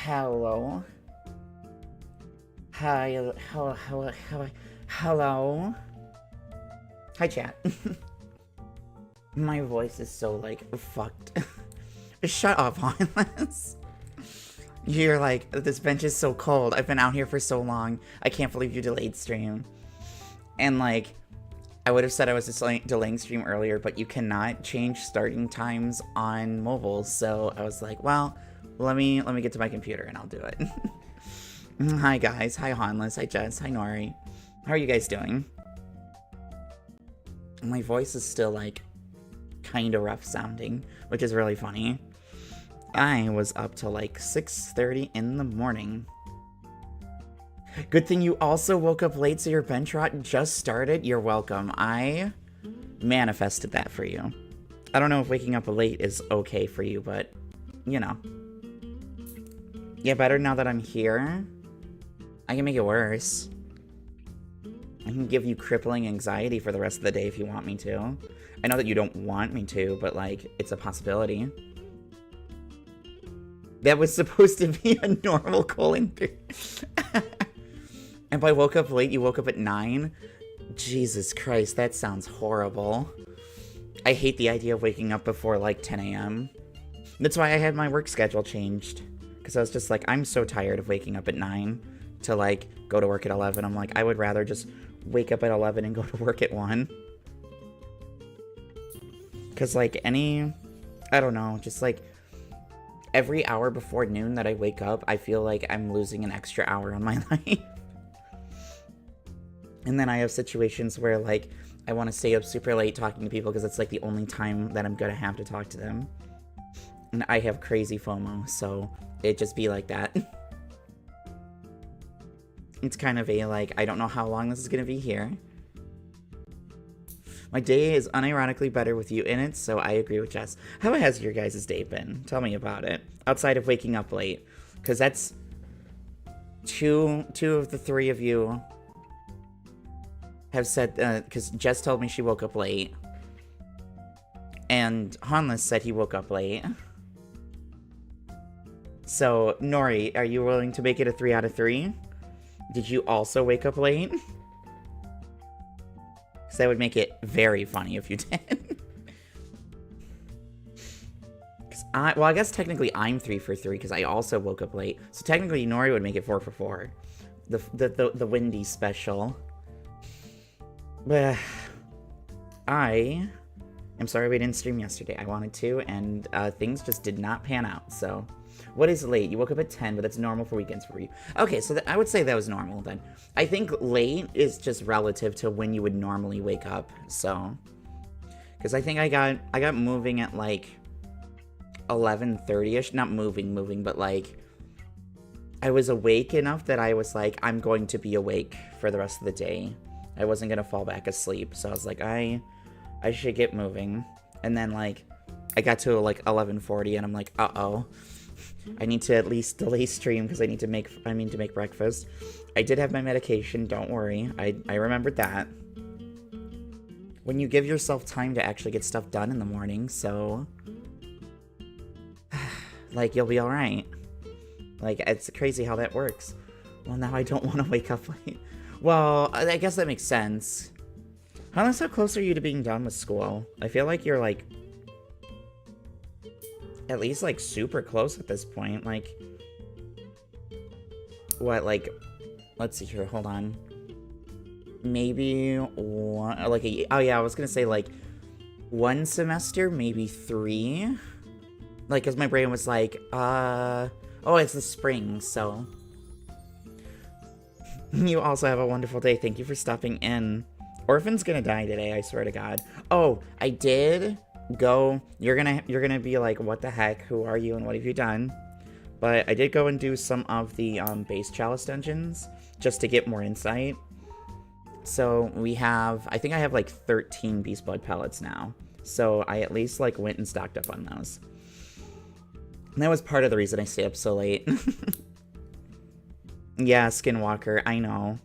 Hello. Hi, hello. Hi, chat. My voice is so, like, fucked. Shut up, Harmless. You're like, this bench is so cold. I've been out here for so long. I can't believe you delayed stream. And, like, I would have said I was delaying stream earlier, but you cannot change starting times on mobile. So I was like, well, let me get to my computer and I'll do it. Hi, guys. Hi, Hanless. Hi, Jess. Hi, Nori. How are you guys doing? My voice is still, like, kind of rough sounding, which is really funny. I was up till like 6:30 in the morning. Good thing you also woke up late so your bench rot just started. You're welcome. I manifested that for you. I don't know if waking up late is okay for you, but, you know. Yeah, better now that I'm here. I can make it worse. I can give you crippling anxiety for the rest of the day if you want me to. I know that you don't want me to, but, like, it's a possibility. That was supposed to be a normal colon period. And by woke up late, you woke up at 9? Jesus Christ, that sounds horrible. I hate the idea of waking up before, like, 10 a.m. That's why I had my work schedule changed. Because I was just like, I'm so tired of waking up at 9 to, like, go to work at 11. I'm like, I would rather just wake up at 11 and go to work at 1. Because, like, I don't know, just, like, every hour before noon that I wake up, I feel like I'm losing an extra hour on my life. And then I have situations where, like, I want to stay up super late talking to people because it's, like, the only time that I'm going to have to talk to them. And I have crazy FOMO, so it'd just be like that. It's kind of a, like, I don't know how long this is going to be here. My day is unironically better with you in it, so I agree with Jess. How has your guys' day been? Tell me about it. Outside of waking up late. Because that's two of the 3 of you have said, because Jess told me she woke up late. And Hanless said he woke up late. So, Nori, are you willing to make it a 3 out of 3? Did you also wake up late? Because that would make it very funny if you did. Well, I guess technically I'm 3 for 3 because I also woke up late. So technically Nori would make it 4 for 4. The windy special. But I am sorry we didn't stream yesterday. I wanted to, and things just did not pan out, so... What is late? You woke up at 10, but that's normal for weekends for you. Okay, so I would say that was normal then. I think late is just relative to when you would normally wake up, so... Because I think I got moving at, like, 11:30ish. Not moving, but, like... I was awake enough that I was like, I'm going to be awake for the rest of the day. I wasn't gonna fall back asleep, so I was like, I should get moving. And then, like, I got to, like, 11:40, and I'm like, uh-oh. I need to at least delay stream because I need to make breakfast. I did have my medication, don't worry. I remembered that. When you give yourself time to actually get stuff done in the morning, so... like, you'll be alright. Like, it's crazy how that works. Well, now I don't want to wake up late. Well, I guess that makes sense. How close are you to being done with school? I feel like you're, like... at least, like, super close at this point, like... What, like... Let's see here, hold on. Maybe one... Like, oh yeah, I was gonna say, like... 1 semester, maybe 3? Like, because my brain was like, Oh, it's the spring, so... You also have a wonderful day. Thank you for stopping in. Orphan's gonna die today, I swear to God. Oh, I did... go, you're gonna be like, what the heck, who are you and what have you done? But I did go and do some of the base chalice dungeons just to get more insight. So we have, I think I have like 13 beast blood pellets now, so I at least like went and stocked up on those, and that was part of the reason I stayed up so late. Yeah, Skinwalker, I know.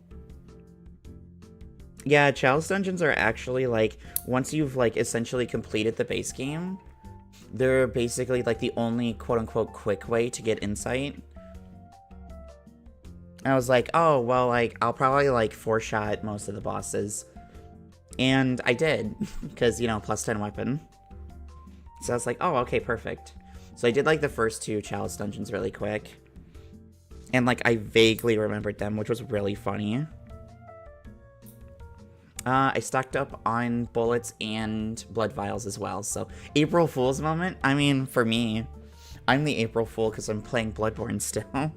Yeah, chalice dungeons are actually, like, once you've, like, essentially completed the base game, they're basically, like, the only quote-unquote quick way to get insight. And I was like, oh, well, like, I'll probably, like, 4-shot most of the bosses. And I did, because, you know, plus 10 weapon. So I was like, oh, okay, perfect. So I did, like, the first 2 chalice dungeons really quick. And, like, I vaguely remembered them, which was really funny. I stocked up on bullets and blood vials as well, so April Fool's moment? I mean, for me, I'm the April Fool because I'm playing Bloodborne still.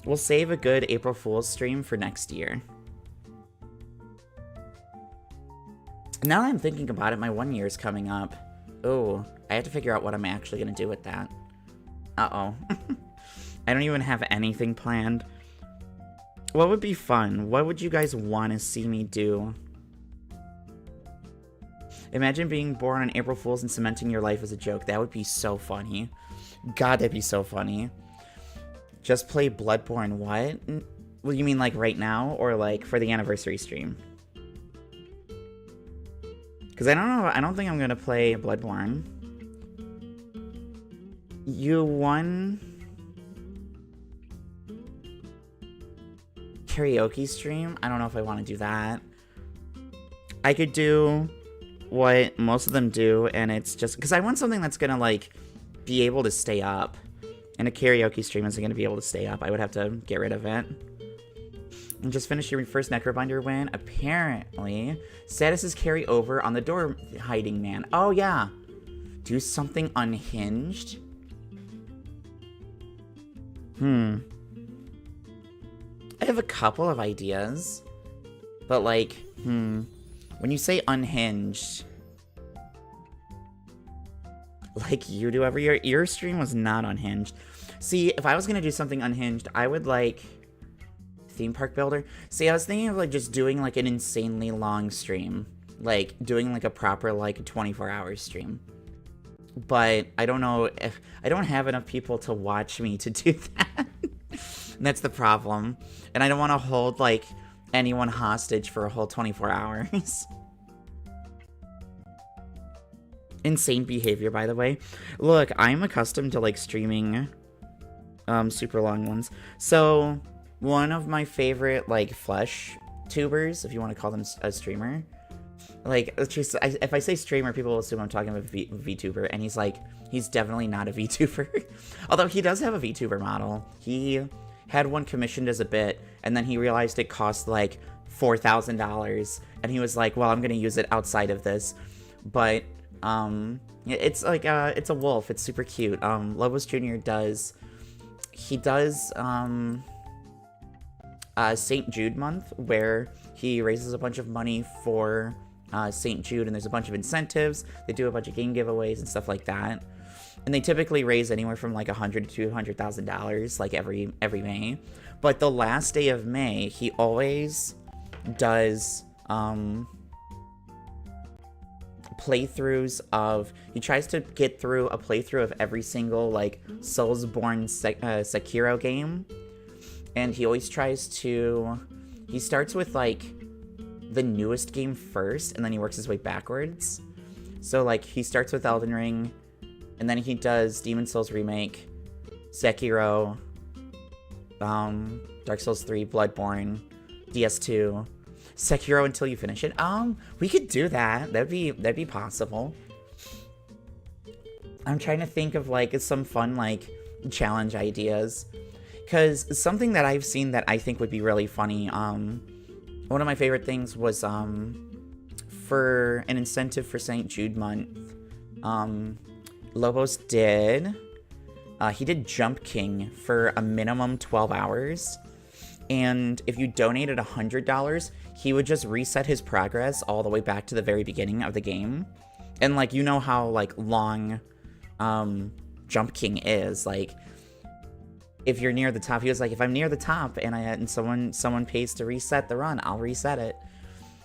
We'll save a good April Fool's stream for next year. Now that I'm thinking about it, my 1 year is coming up. Oh, I have to figure out what I'm actually going to do with that. Uh-oh. I don't even have anything planned. What would be fun? What would you guys want to see me do? Imagine being born on April Fool's and cementing your life as a joke. That would be so funny. God, that'd be so funny. Just play Bloodborne. What? Well, you mean like right now or like for the anniversary stream? Because I don't know. I don't think I'm going to play Bloodborne. You won karaoke stream? I don't know if I want to do that. I could do what most of them do, and it's just because I want something that's gonna like be able to stay up, and a karaoke stream isn't gonna be able to stay up. I would have to get rid of it. And just finish your first Necrobinder win. Apparently, statuses carry over on the door hiding man. Oh yeah, do something unhinged. I have a couple of ideas, but like, when you say unhinged, like you do every year, your stream was not unhinged. See, if I was gonna do something unhinged, I would like theme park builder. See, I was thinking of like just doing like an insanely long stream, like doing like a proper like 24-hour stream. But I don't know if I don't have enough people to watch me to do that. That's the problem, and I don't want to hold like anyone hostage for a whole 24 hours. Insane behavior, by the way. Look, I'm accustomed to like streaming super long ones. So one of my favorite like flesh tubers, if you want to call them a streamer, like if I say streamer, people will assume I'm talking about VTuber, and he's definitely not a VTuber. Although he does have a VTuber model. He had one commissioned as a bit, and then he realized it cost like $4,000, and he was like, well, I'm gonna use it outside of this. But it's like it's a wolf. It's super cute. Lobos Jr. does St. Jude month, where he raises a bunch of money for St. Jude, and there's a bunch of incentives. They do a bunch of game giveaways and stuff like that. And they typically raise anywhere from like $100,000 to $200,000 like every May. But the last day of May, he always does playthroughs of, he tries to get through a playthrough of every single like Soulsborne Sekiro game. And he always tries to, he starts with like the newest game first, and then he works his way backwards. So like he starts with Elden Ring, and then he does Demon Souls Remake, Sekiro, Dark Souls 3, Bloodborne, DS2, Sekiro until you finish it. We could do that. That'd be possible. I'm trying to think of like some fun like challenge ideas, because something that I've seen that I think would be really funny. One of my favorite things was for an incentive for St. Jude month. Lobos did. He did Jump King for a minimum 12 hours. And if you donated $100, he would just reset his progress all the way back to the very beginning of the game. And like, you know how like long Jump King is. Like, if you're near the top, he was like, if I'm near the top and someone pays to reset the run, I'll reset it.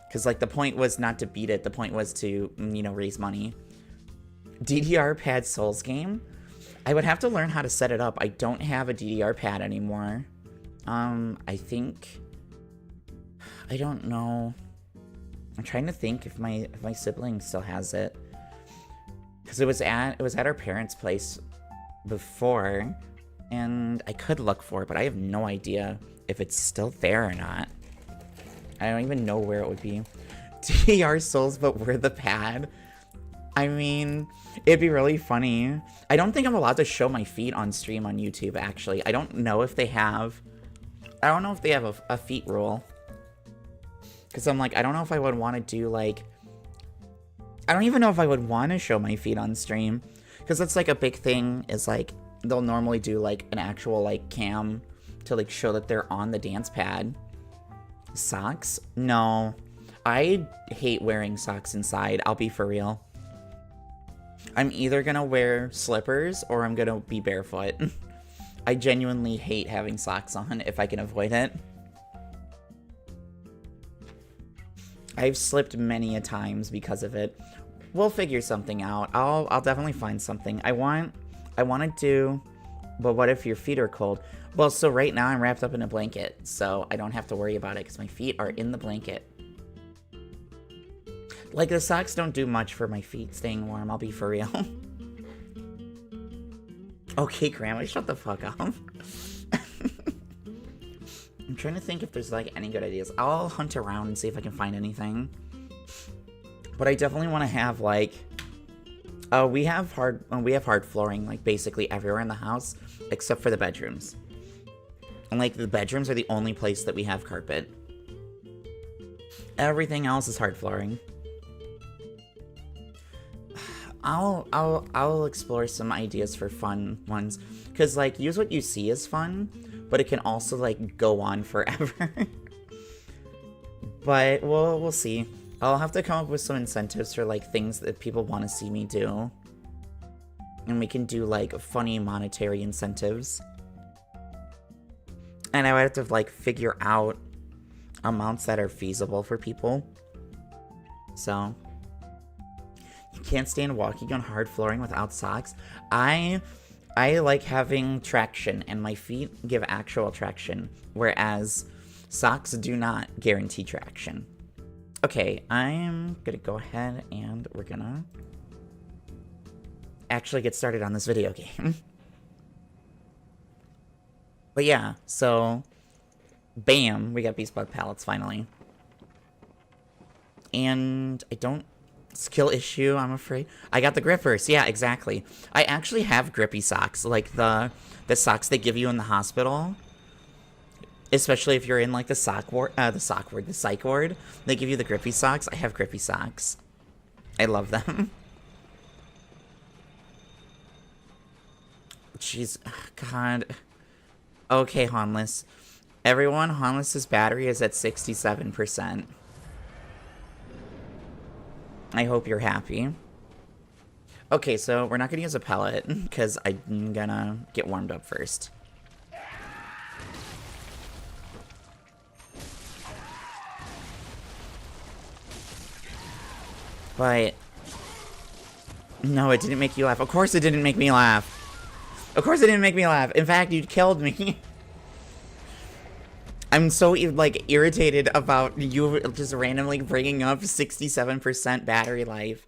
Because like the point was not to beat it. The point was to, you know, raise money. DDR pad Souls game? I would have to learn how to set it up. I don't have a DDR pad anymore. I think, I don't know. I'm trying to think if my sibling still has it. Because it was at our parents' place before, and I could look for it, but I have no idea if it's still there or not. I don't even know where it would be. DDR Souls, but we're the pad. I mean, it'd be really funny. I don't think I'm allowed to show my feet on stream on YouTube, actually. I don't know if they have a feet rule. Because I'm like, I don't know if I would want to do, like... I don't even know if I would want to show my feet on stream. Because that's, like, a big thing, is, like, they'll normally do, like, an actual, like, cam to, like, show that they're on the dance pad. Socks? No. I hate wearing socks inside, I'll be for real. I'm either gonna wear slippers or I'm gonna be barefoot. I genuinely hate having socks on if I can avoid it. I've slipped many a times because of it. We'll figure something out. I'll definitely find something. I want to do, but what if your feet are cold? Well, so right now I'm wrapped up in a blanket, so I don't have to worry about it because my feet are in the blanket. Like, the socks don't do much for my feet staying warm, I'll be for real. Okay, Grandma, shut the fuck up. I'm trying to think if there's, like, any good ideas. I'll hunt around and see if I can find anything. But I definitely want to have, like... we have hard flooring, like, basically everywhere in the house, except for the bedrooms. And, like, the bedrooms are the only place that we have carpet. Everything else is hard flooring. I'll explore some ideas for fun ones. Because, like, Use What You See is fun, but it can also, like, go on forever. But we'll see. I'll have to come up with some incentives for, like, things that people want to see me do. And we can do, like, funny monetary incentives. And I would have to, like, figure out amounts that are feasible for people. So... You can't stand walking on hard flooring without socks. I like having traction, and my feet give actual traction, whereas socks do not guarantee traction. Okay, I'm gonna go ahead and we're gonna actually get started on this video game. But yeah, so bam, we got Beast Bug pallets finally. And I don't... Skill issue, I'm afraid. I got the grippers. Yeah, exactly. I actually have grippy socks, like the socks they give you in the hospital. Especially if you're in, like, the psych ward. They give you the grippy socks. I have grippy socks. I love them. Jeez. God. Okay, Honless. Everyone, Honless's battery is at 67%. I hope you're happy. Okay, so we're not gonna use a pellet, because I'm gonna get warmed up first. But... No, it didn't make you laugh. Of course it didn't make me laugh. Of course it didn't make me laugh. In fact, you killed me. I'm so, like, irritated about you just randomly bringing up 67% battery life.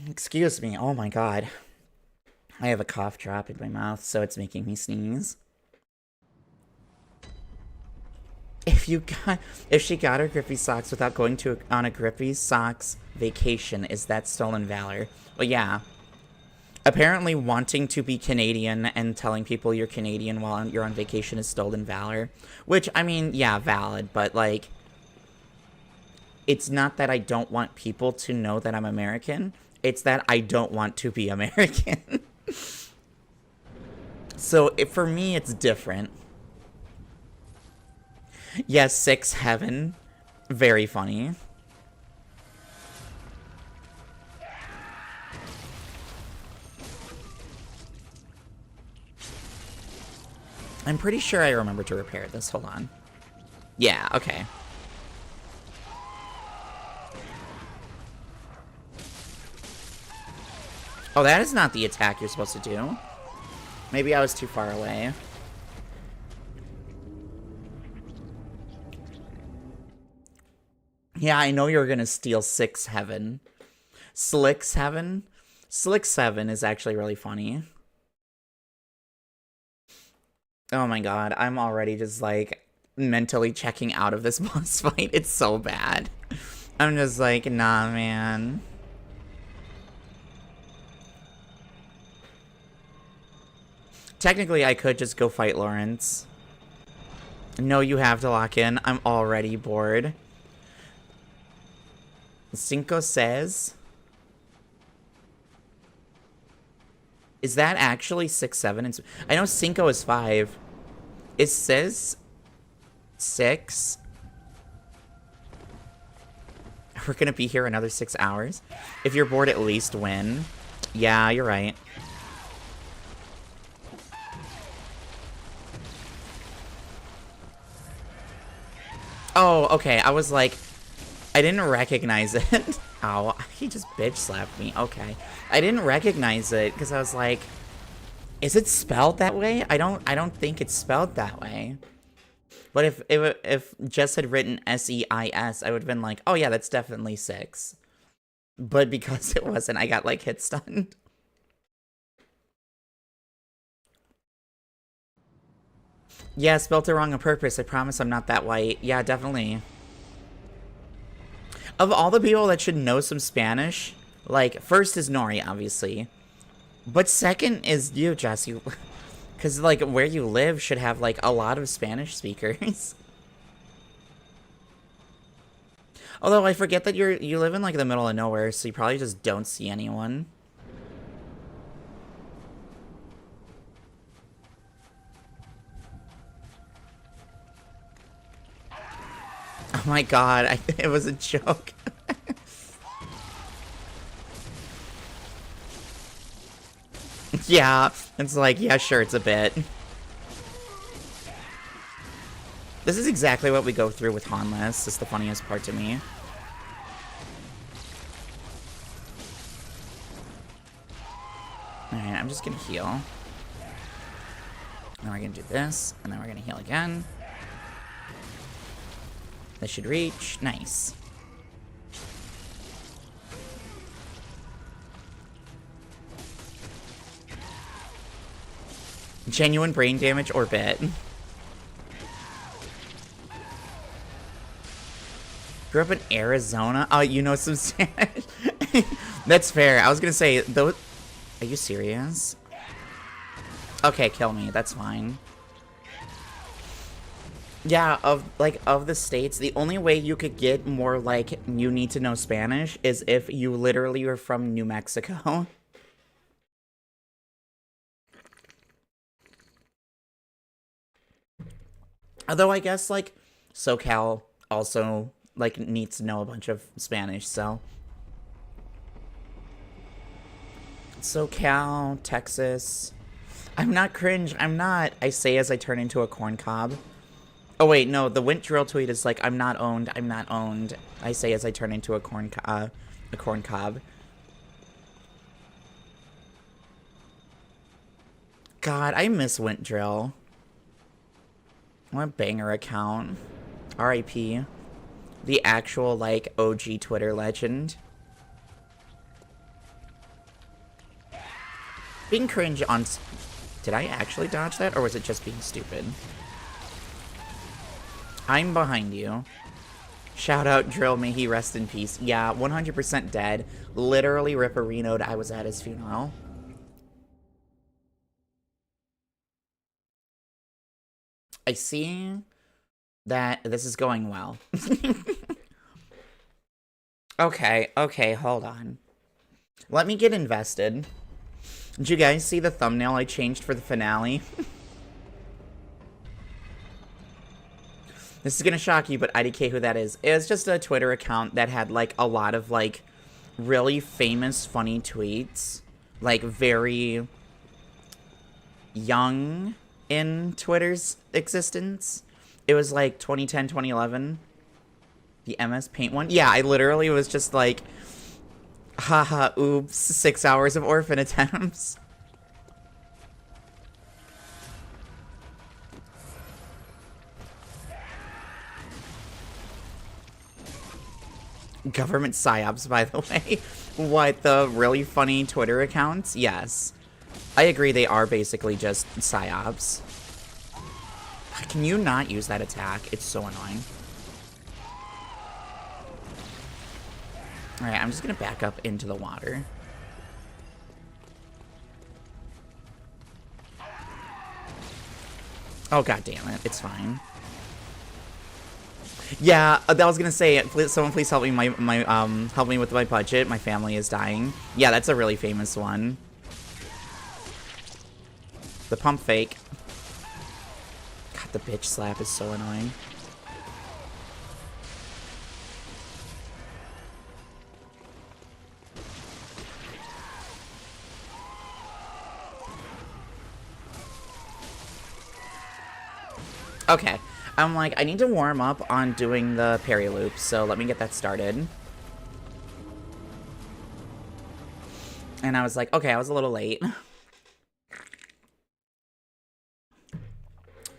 Excuse me. Oh my god. I have a cough drop in my mouth, so it's making me sneeze. If she got her grippy socks without going on a grippy socks vacation, is that stolen valor? Well, yeah. Apparently wanting to be Canadian and telling people you're Canadian while you're on vacation is stolen valor. Which, I mean, yeah, valid, but, like... It's not that I don't want people to know that I'm American. It's that I don't want to be American. So, for me, it's different. Yes, 6 Heaven. Very funny. I'm pretty sure I remember to repair this. Hold on. Yeah, okay. Oh, that is not the attack you're supposed to do. Maybe I was too far away. Yeah, I know you're gonna steal 6 Heaven. Slick's Heaven? Slick's Heaven is actually really funny. Oh my god, I'm already just, like, mentally checking out of this boss fight. It's so bad. I'm just like, nah, man. Technically, I could just go fight Lawrence. No, you have to lock in. I'm already bored. Cinco says... Is that actually 6, 7? I know Cinco is 5. It says 6. We're gonna be here another 6 hours. If you're bored, at least win. Yeah, you're right. Oh, okay. I was like, I didn't recognize it. Ow, he just bitch slapped me. Okay. I didn't recognize it because I was like, is it spelled that way? I don't think it's spelled that way. But if Jess had written SEIS, I would have been like, oh yeah, that's definitely 6. But because it wasn't, I got like hit stunned. Yeah, spelled it wrong on purpose. I promise I'm not that white. Yeah, definitely. Of all the people that should know some Spanish, like, first is Nori, obviously. But second is you, Jess. Because, like, where you live should have, like, a lot of Spanish speakers. Although I forget that you live in, like, the middle of nowhere, so you probably just don't see anyone. Oh my god, it was a joke. Yeah, it's like, yeah, sure, it's a bit. This is exactly what we go through with Hanless. It's the funniest part to me. Alright, I'm just gonna heal. And then we're gonna do this, and then we're gonna heal again. This should reach. Nice. Genuine brain damage or bit. Grew up in Arizona? Oh, you know some Spanish? That's fair. I was gonna say, though. Are you serious? Okay, kill me. That's fine. Yeah, of the states, the only way you could get more, like, you need to know Spanish is if you literally were from New Mexico. Although I guess, like, SoCal also, like, needs to know a bunch of Spanish, so. SoCal, Texas. I'm not cringe, I'm not. I say as I turn into a corn cob. Oh wait, no, the Wint Drill tweet is like, I'm not owned, I'm not owned. I say as I turn into a corn cob. God, I miss Wint Drill. What a banger account. R.I.P. The actual, like, OG Twitter legend. Being cringe on... Did I actually dodge that, or was it just being stupid? I'm behind you. Shout out Drill, may he rest in peace. Yeah, 100% dead. Literally ripperino'd. I was at his funeral. I see that this is going well. Okay, hold on. Let me get invested. Did you guys see the thumbnail I changed for the finale? This is gonna shock you, but IDK who that is. It's just a Twitter account that had, like, a lot of, like, really famous, funny tweets. Like, very young in Twitter's existence. It was, like, 2010, 2011. The MS Paint one. Yeah, I literally was just like, haha, oops, 6 hours of Orphan attempts. Government psyops, by the way. What, the really funny Twitter accounts? Yes. I agree, they are basically just psyops. Can you not use that attack? It's so annoying. Alright, I'm just gonna back up into the water. Oh, god damn it. It's fine. Yeah, I was gonna say, someone please help me help me with my budget. My family is dying. Yeah, that's a really famous one. The pump fake. God, the bitch slap is so annoying. Okay. I'm like, I need to warm up on doing the parry loop, so let me get that started. And I was like, okay, I was a little late.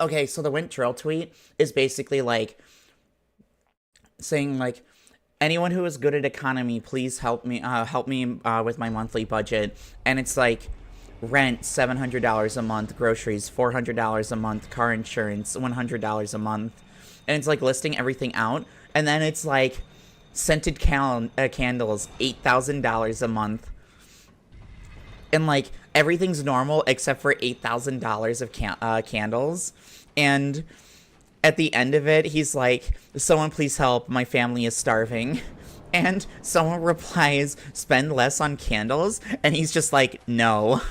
Okay, so the Wint Drill tweet is basically like saying like, anyone who is good at economy, please help me with my monthly budget. And it's like rent $700 a month, groceries $400 a month, car insurance $100 a month, and it's like listing everything out. And then it's like scented candles $8,000 a month, and like everything's normal except for $8,000 of candles. And at the end of it, he's like, someone please help, my family is starving. And someone replies, spend less on candles, and he's just like, no.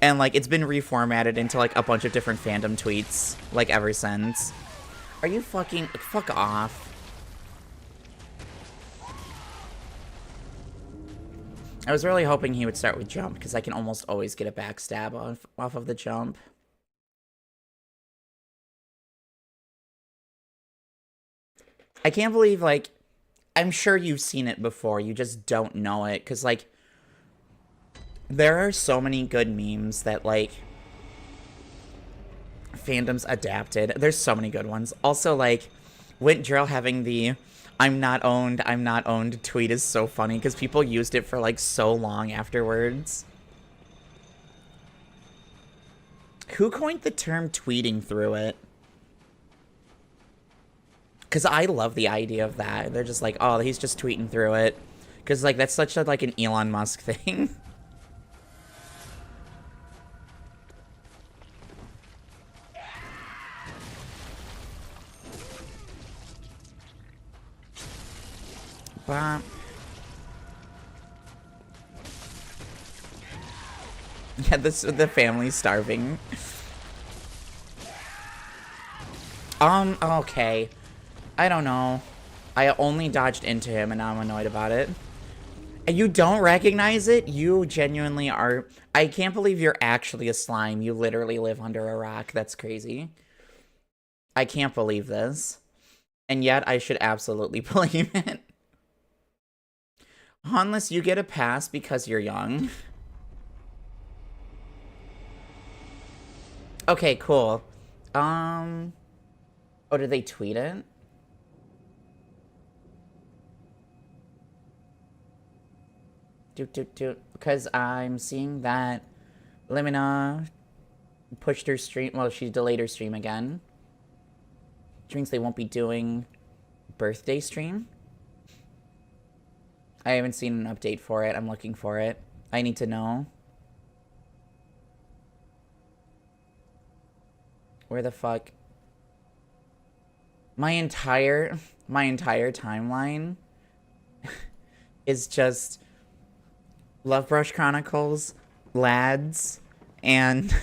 And like it's been reformatted into like a bunch of different fandom tweets like ever since. Are you fuck off? I was really hoping he would start with jump, because I can almost always get a backstab off of the jump. I can't believe, like, I'm sure you've seen it before, you just don't know it, because, like, there are so many good memes that, like, fandoms adapted. There's so many good ones. Also, like, Wint Drill having the I'm not owned tweet is so funny, because people used it for, like, so long afterwards. Who coined the term tweeting through it? Because I love the idea of that. They're just like, oh, he's just tweeting through it. Because, like, that's such a, like, an Elon Musk thing. But... yeah, the family's starving. Okay. I don't know. I only dodged into him and now I'm annoyed about it. And you don't recognize it? You genuinely are... I can't believe you're actually a slime. You literally live under a rock. That's crazy. I can't believe this. And yet I should absolutely believe it. Unless you get a pass because you're young. Okay, cool. Oh, did they tweet it? Because I'm seeing that Limina pushed her stream. Well, she delayed her stream again. Which means they won't be doing birthday stream. I haven't seen an update for it. I'm looking for it. I need to know. Where the fuck? My entire timeline is just Love Brush Chronicles, Lads, and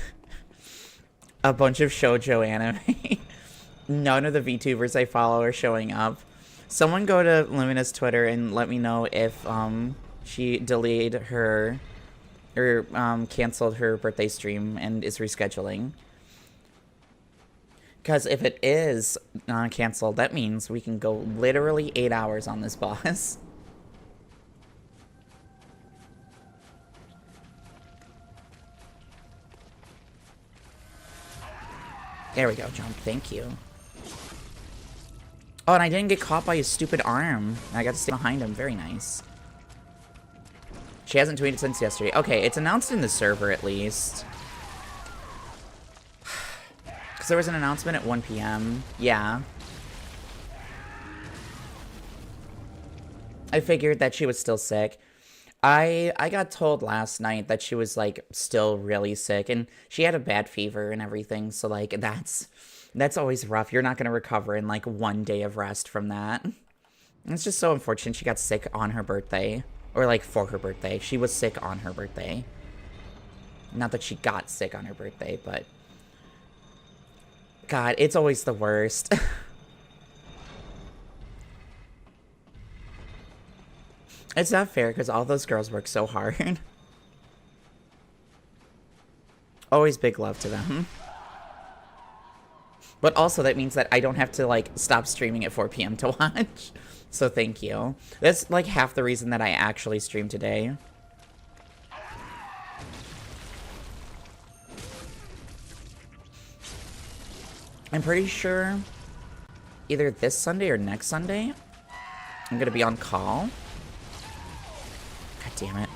a bunch of shoujo anime. None of the VTubers I follow are showing up. Someone go to Lumina's Twitter and let me know if she delayed her or canceled her birthday stream and is rescheduling. Because if it is canceled, that means we can go literally 8 hours on this boss. There we go, jump. Thank you. Oh, and I didn't get caught by his stupid arm. I got to stay behind him. Very nice. She hasn't tweeted since yesterday. Okay, it's announced in the server at least. Because there was an announcement at 1 p.m. Yeah. I figured that she was still sick. I got told last night that she was, like, still really sick. And she had a bad fever and everything. So, like, that's always rough. You're not going to recover in, like, 1 day of rest from that. It's just so unfortunate she got sick on her birthday. Or, like, for her birthday. She was sick on her birthday. Not that she got sick on her birthday, but... God, it's always the worst. It's not fair, because all those girls work so hard. Always big love to them. But also that means that I don't have to, like, stop streaming at 4 p.m. to watch. So thank you. That's, like, half the reason that I actually streamed today. I'm pretty sure either this Sunday or next Sunday, I'm gonna be on call. God damn it.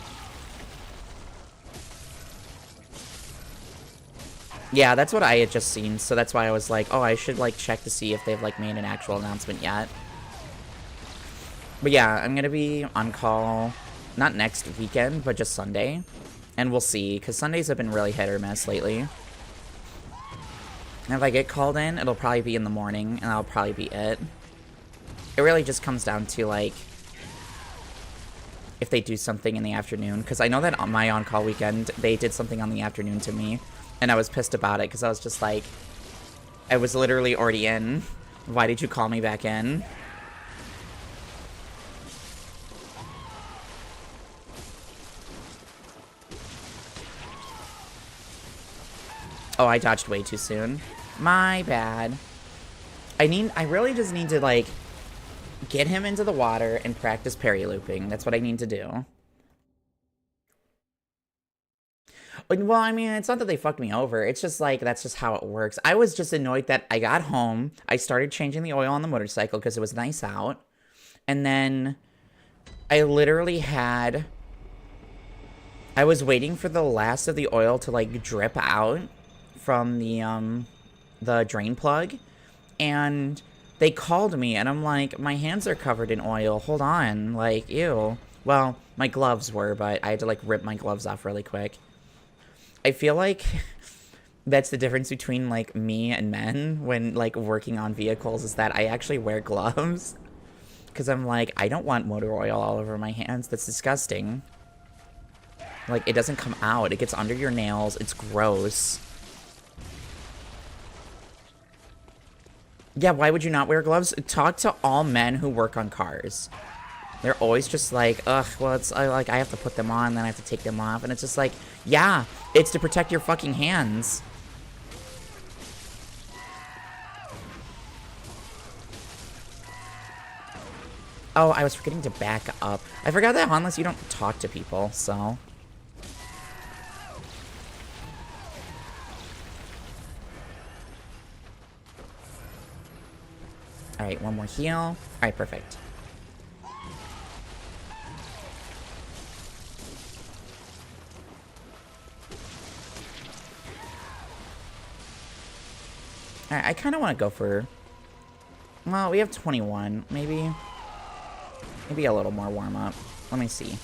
Yeah, that's what I had just seen, so that's why I was like, oh, I should, like, check to see if they've, like, made an actual announcement yet. But yeah, I'm gonna be on call, not next weekend, but just Sunday. And we'll see, because Sundays have been really hit or miss lately. And if I get called in, it'll probably be in the morning, and that'll probably be it. It really just comes down to, like, if they do something in the afternoon. Because I know that on my on-call weekend, they did something on the afternoon to me. And I was pissed about it, because I was just like, I was literally already in. Why did you call me back in? Oh, I dodged way too soon. My bad. I really just need to, like, get him into the water and practice parry looping. That's what I need to do. Well, I mean, it's not that they fucked me over. It's just, like, that's just how it works. I was just annoyed that I got home. I started changing the oil on the motorcycle because it was nice out. And then I literally had... I was waiting for the last of the oil to, like, drip out from the drain plug. And they called me, and I'm like, my hands are covered in oil. Hold on. Like, ew. Well, my gloves were, but I had to, like, rip my gloves off really quick. I feel like that's the difference between, like, me and men when, like, working on vehicles is that I actually wear gloves. Because I'm like, I don't want motor oil all over my hands. That's disgusting. Like, it doesn't come out. It gets under your nails. It's gross. Yeah, why would you not wear gloves? Talk to all men who work on cars. They're always just like, ugh, well, it's like I have to put them on, then I have to take them off. And it's just like, yeah, it's to protect your fucking hands. Oh, I was forgetting to back up. I forgot that unless you don't talk to people, so. Alright, one more heal. Alright, perfect. Alright, I kind of want to go for... Well, we have 21. Maybe a little more warm-up. Let me see.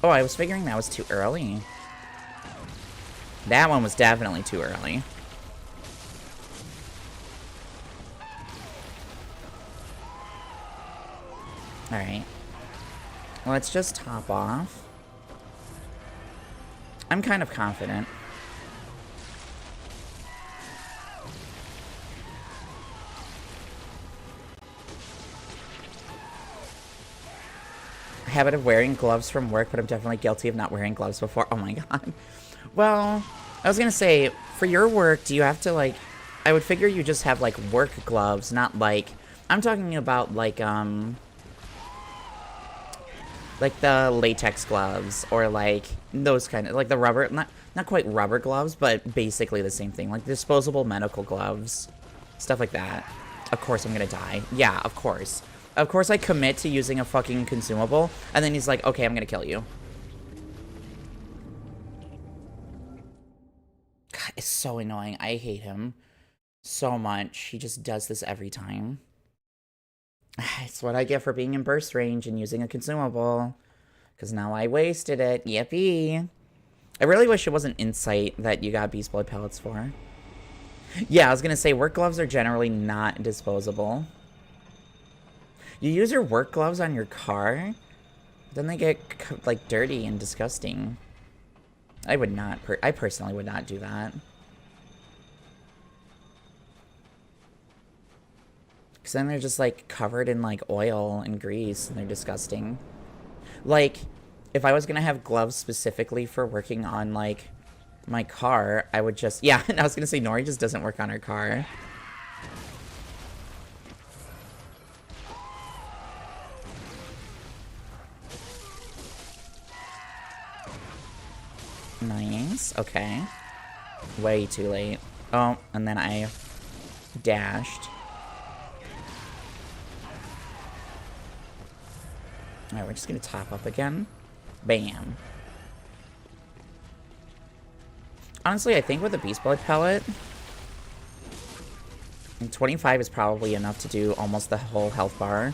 Oh, I was figuring that was too early. That one was definitely too early. Alright. Let's just top off. I'm kind of confident. Habit of wearing gloves from work, but I'm definitely guilty of not wearing gloves before. Oh my god. Well, I was gonna say, for your work, do you have to, like... I would figure you just have, like, work gloves, not, like... I'm talking about, like the latex gloves, or, like, those kind of... Like, the rubber... Not quite rubber gloves, but basically the same thing. Like, disposable medical gloves. Stuff like that. Of course I'm gonna die. Yeah, of course. Of course I commit to using a fucking consumable, and then he's like, okay, I'm gonna kill you. God, it's so annoying. I hate him so much. He just does this every time. It's what I get for being in burst range and using a consumable. Because now I wasted it. Yippee. I really wish it wasn't Insight that you got Beast Blood pellets for. Yeah, I was gonna say, work gloves are generally not disposable. You use your work gloves on your car? Then they get, like, dirty and disgusting. I would not, I personally would not do that. Because then they're just, like, covered in, like, oil and grease, and they're disgusting. Like, if I was gonna have gloves specifically for working on, like, my car, I would just... Yeah, I was gonna say Nori just doesn't work on her car. Nice. Okay. Way too late. Oh, and then I dashed. Alright, we're just gonna top up again. Bam. Honestly, I think with a Beast Blood pellet, 25 is probably enough to do almost the whole health bar.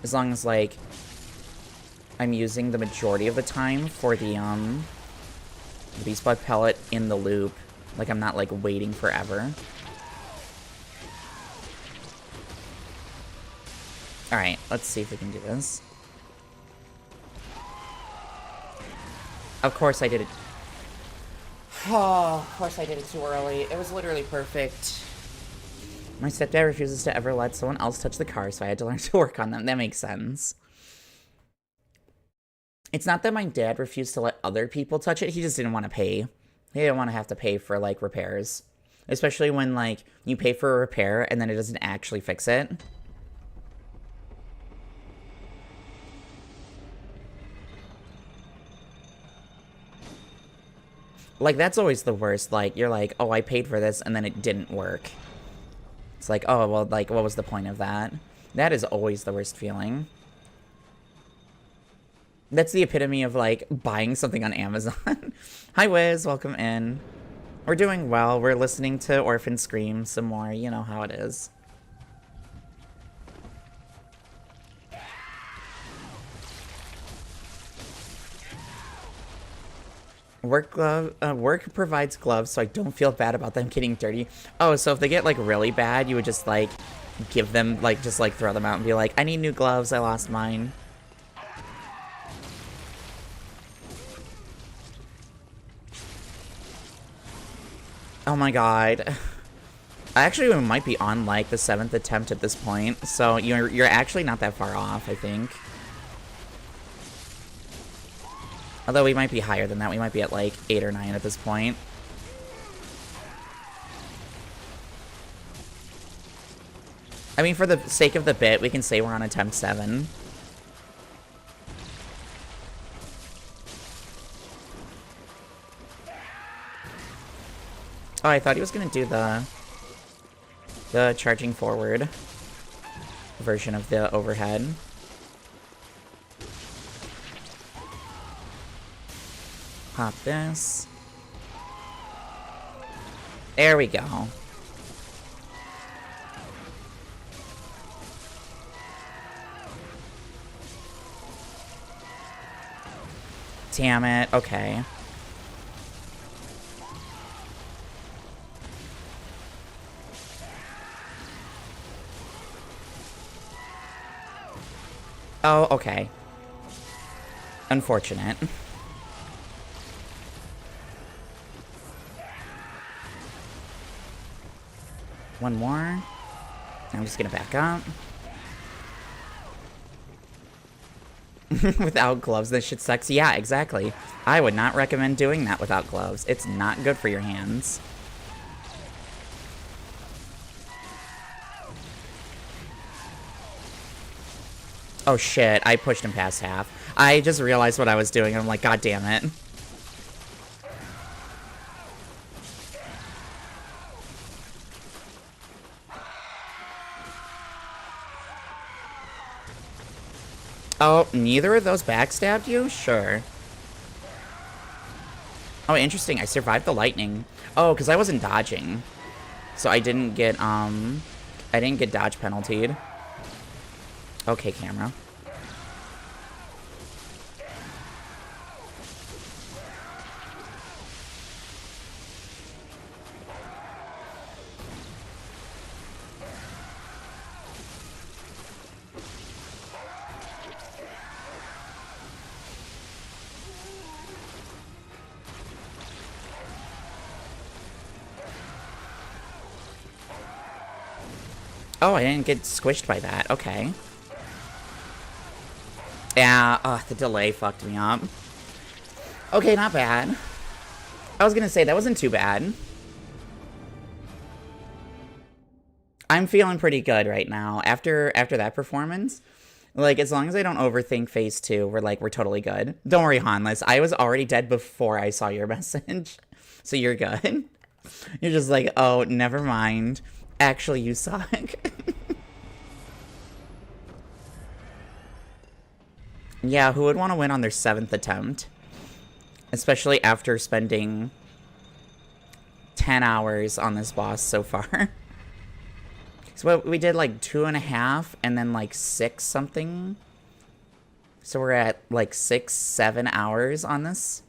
As long as, like, I'm using the majority of the time for the Beast Blood pellet in the loop. Like, I'm not, like, waiting forever. Alright, let's see if we can do this. Of course I did it. Oh, of course I did it too early. It was literally perfect. My stepdad refuses to ever let someone else touch the car, so I had to learn to work on them. That makes sense. It's not that my dad refused to let other people touch it, he just didn't want to pay. He didn't want to have to pay for, like, repairs. Especially when, like, you pay for a repair and then it doesn't actually fix it. Like, that's always the worst. Like, you're like, oh, I paid for this, and then it didn't work. It's like, oh, well, like, what was the point of that? That is always the worst feeling. That's the epitome of, like, buying something on Amazon. Hi, Wiz. Welcome in. We're doing well. We're listening to Orphan scream some more. You know how it is. Work provides gloves, so I don't feel bad about them getting dirty. Oh, so if they get, like, really bad, you would just, like, give them, like, just, like, throw them out and be like, I need new gloves, I lost mine. Oh my god. Actually, we might be on, like, the 7th attempt at this point, so you're actually not that far off, I think. Although we might be higher than that. We might be at, like, 8 or 9 at this point. I mean, for the sake of the bit, we can say we're on attempt 7. Oh, I thought he was gonna do the charging forward version of the overhead. Pop this. There we go. Damn it. Okay. Oh, okay. Unfortunate. One more. I'm just gonna back up. Without gloves, this shit sucks. Yeah, exactly. I would not recommend doing that without gloves. It's not good for your hands. Oh shit, I pushed him past half. I just realized what I was doing. I'm like, god damn it. Oh, neither of those backstabbed you? Sure. Oh, interesting. I survived the lightning. Oh, because I wasn't dodging. So I didn't get dodge penaltied. Okay, camera. Oh, I didn't get squished by that. Okay. Yeah, the delay fucked me up. Okay, not bad. I was gonna say, that wasn't too bad. I'm feeling pretty good right now. After that performance, like, as long as I don't overthink phase 2, we're totally good. Don't worry, Hanless. I was already dead before I saw your message. So you're good. You're just like, oh, never mind. Actually, you suck. Yeah, who would want to win on their 7th attempt? Especially after spending 10 hours on this boss so far. So we did like 2.5 and then like 6 something. So we're at like 6, 7 hours on this.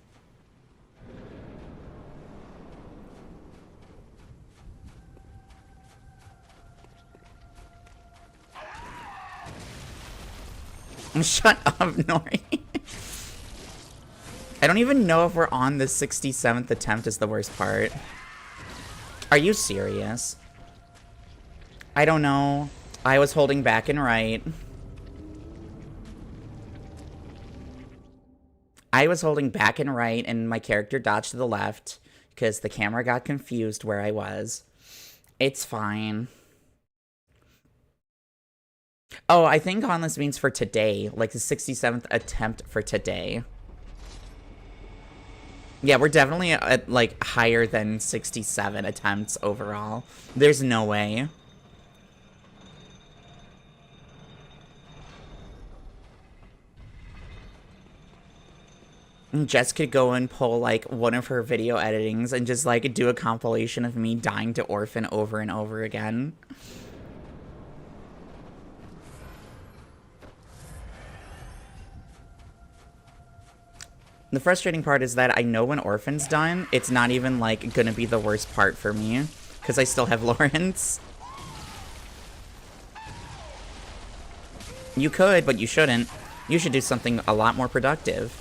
Shut up, Nori. I don't even know if we're on the 67th attempt is the worst part. Are you serious? I don't know. I was holding back and right. I was holding back and right, and my character dodged to the left because the camera got confused where I was. It's fine. Oh, I think on this means for today, like the 67th attempt for today. Yeah, we're definitely at, like, higher than 67 attempts overall. There's no way. Jess could go and pull, like, one of her video editings and just, like, do a compilation of me dying to Orphan over and over again. The frustrating part is that I know when Orphan's done, it's not even, like, gonna be the worst part for me. Because I still have Lawrence. You could, but you shouldn't. You should do something a lot more productive.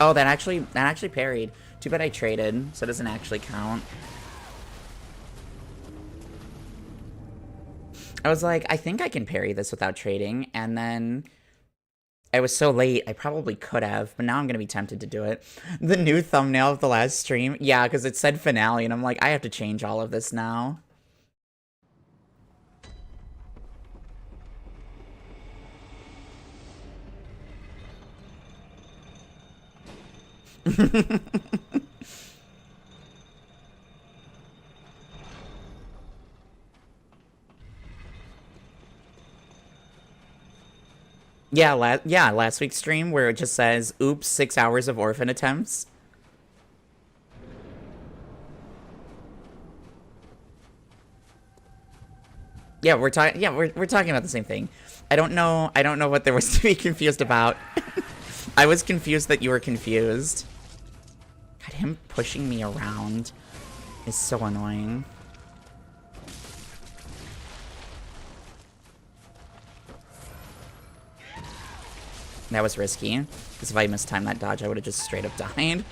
Oh, that actually parried. Too bad I traded, so it doesn't actually count. I was like, I think I can parry this without trading, and then I was so late, I probably could have, but now I'm gonna be tempted to do it. The new thumbnail of the last stream? Yeah, because it said finale, and I'm like, I have to change all of this now. Yeah, last week's stream where it just says, oops, 6 hours of Orphan attempts. Yeah, we're talking about the same thing. I don't know what there was to be confused about. I was confused that you were confused. God, him pushing me around is so annoying. That was risky, because if I mistimed that dodge, I would have just straight up died.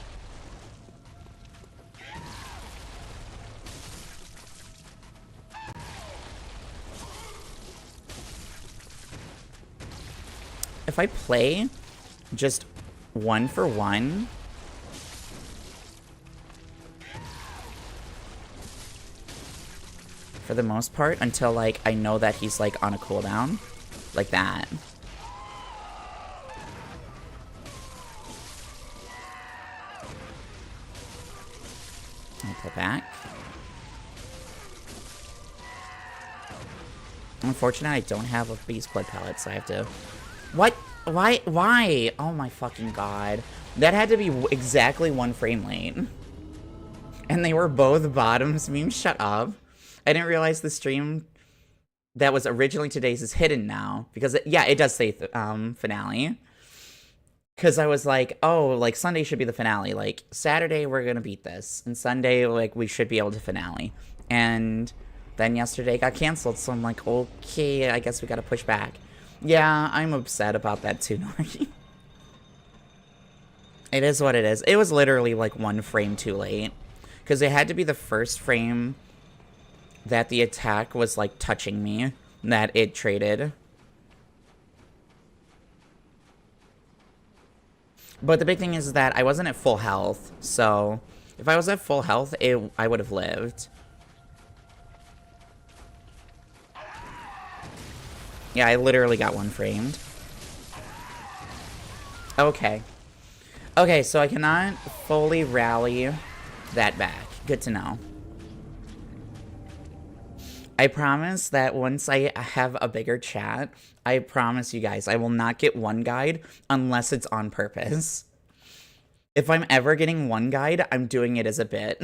If I play just 1 for 1... for the most part, until, like, I know that he's, like, on a cooldown. Like that. I'll pull back. Unfortunately, I don't have a beast blood pellet, so I have to... What? Why? Oh my fucking god. That had to be exactly 1 frame late. And they were both bottoms. Meme, shut up. I didn't realize the stream that was originally today's is hidden now. Because, it does say finale. Because I was like, oh, like, Sunday should be the finale. Like, Saturday, we're going to beat this. And Sunday, like, we should be able to finale. And then yesterday got canceled. So I'm like, okay, I guess we got to push back. Yeah, I'm upset about that too, Nori. It is what it is. It was literally, like, 1 frame too late. Because it had to be the first frame that the attack was, like, touching me. That it traded. But the big thing is that I wasn't at full health, so if I was at full health, I would have lived. Yeah, I literally got one framed. Okay. Okay, so I cannot fully rally that back. Good to know. I promise that once I have a bigger chat, I promise you guys, I will not get one guide unless it's on purpose. If I'm ever getting one guide, I'm doing it as a bit.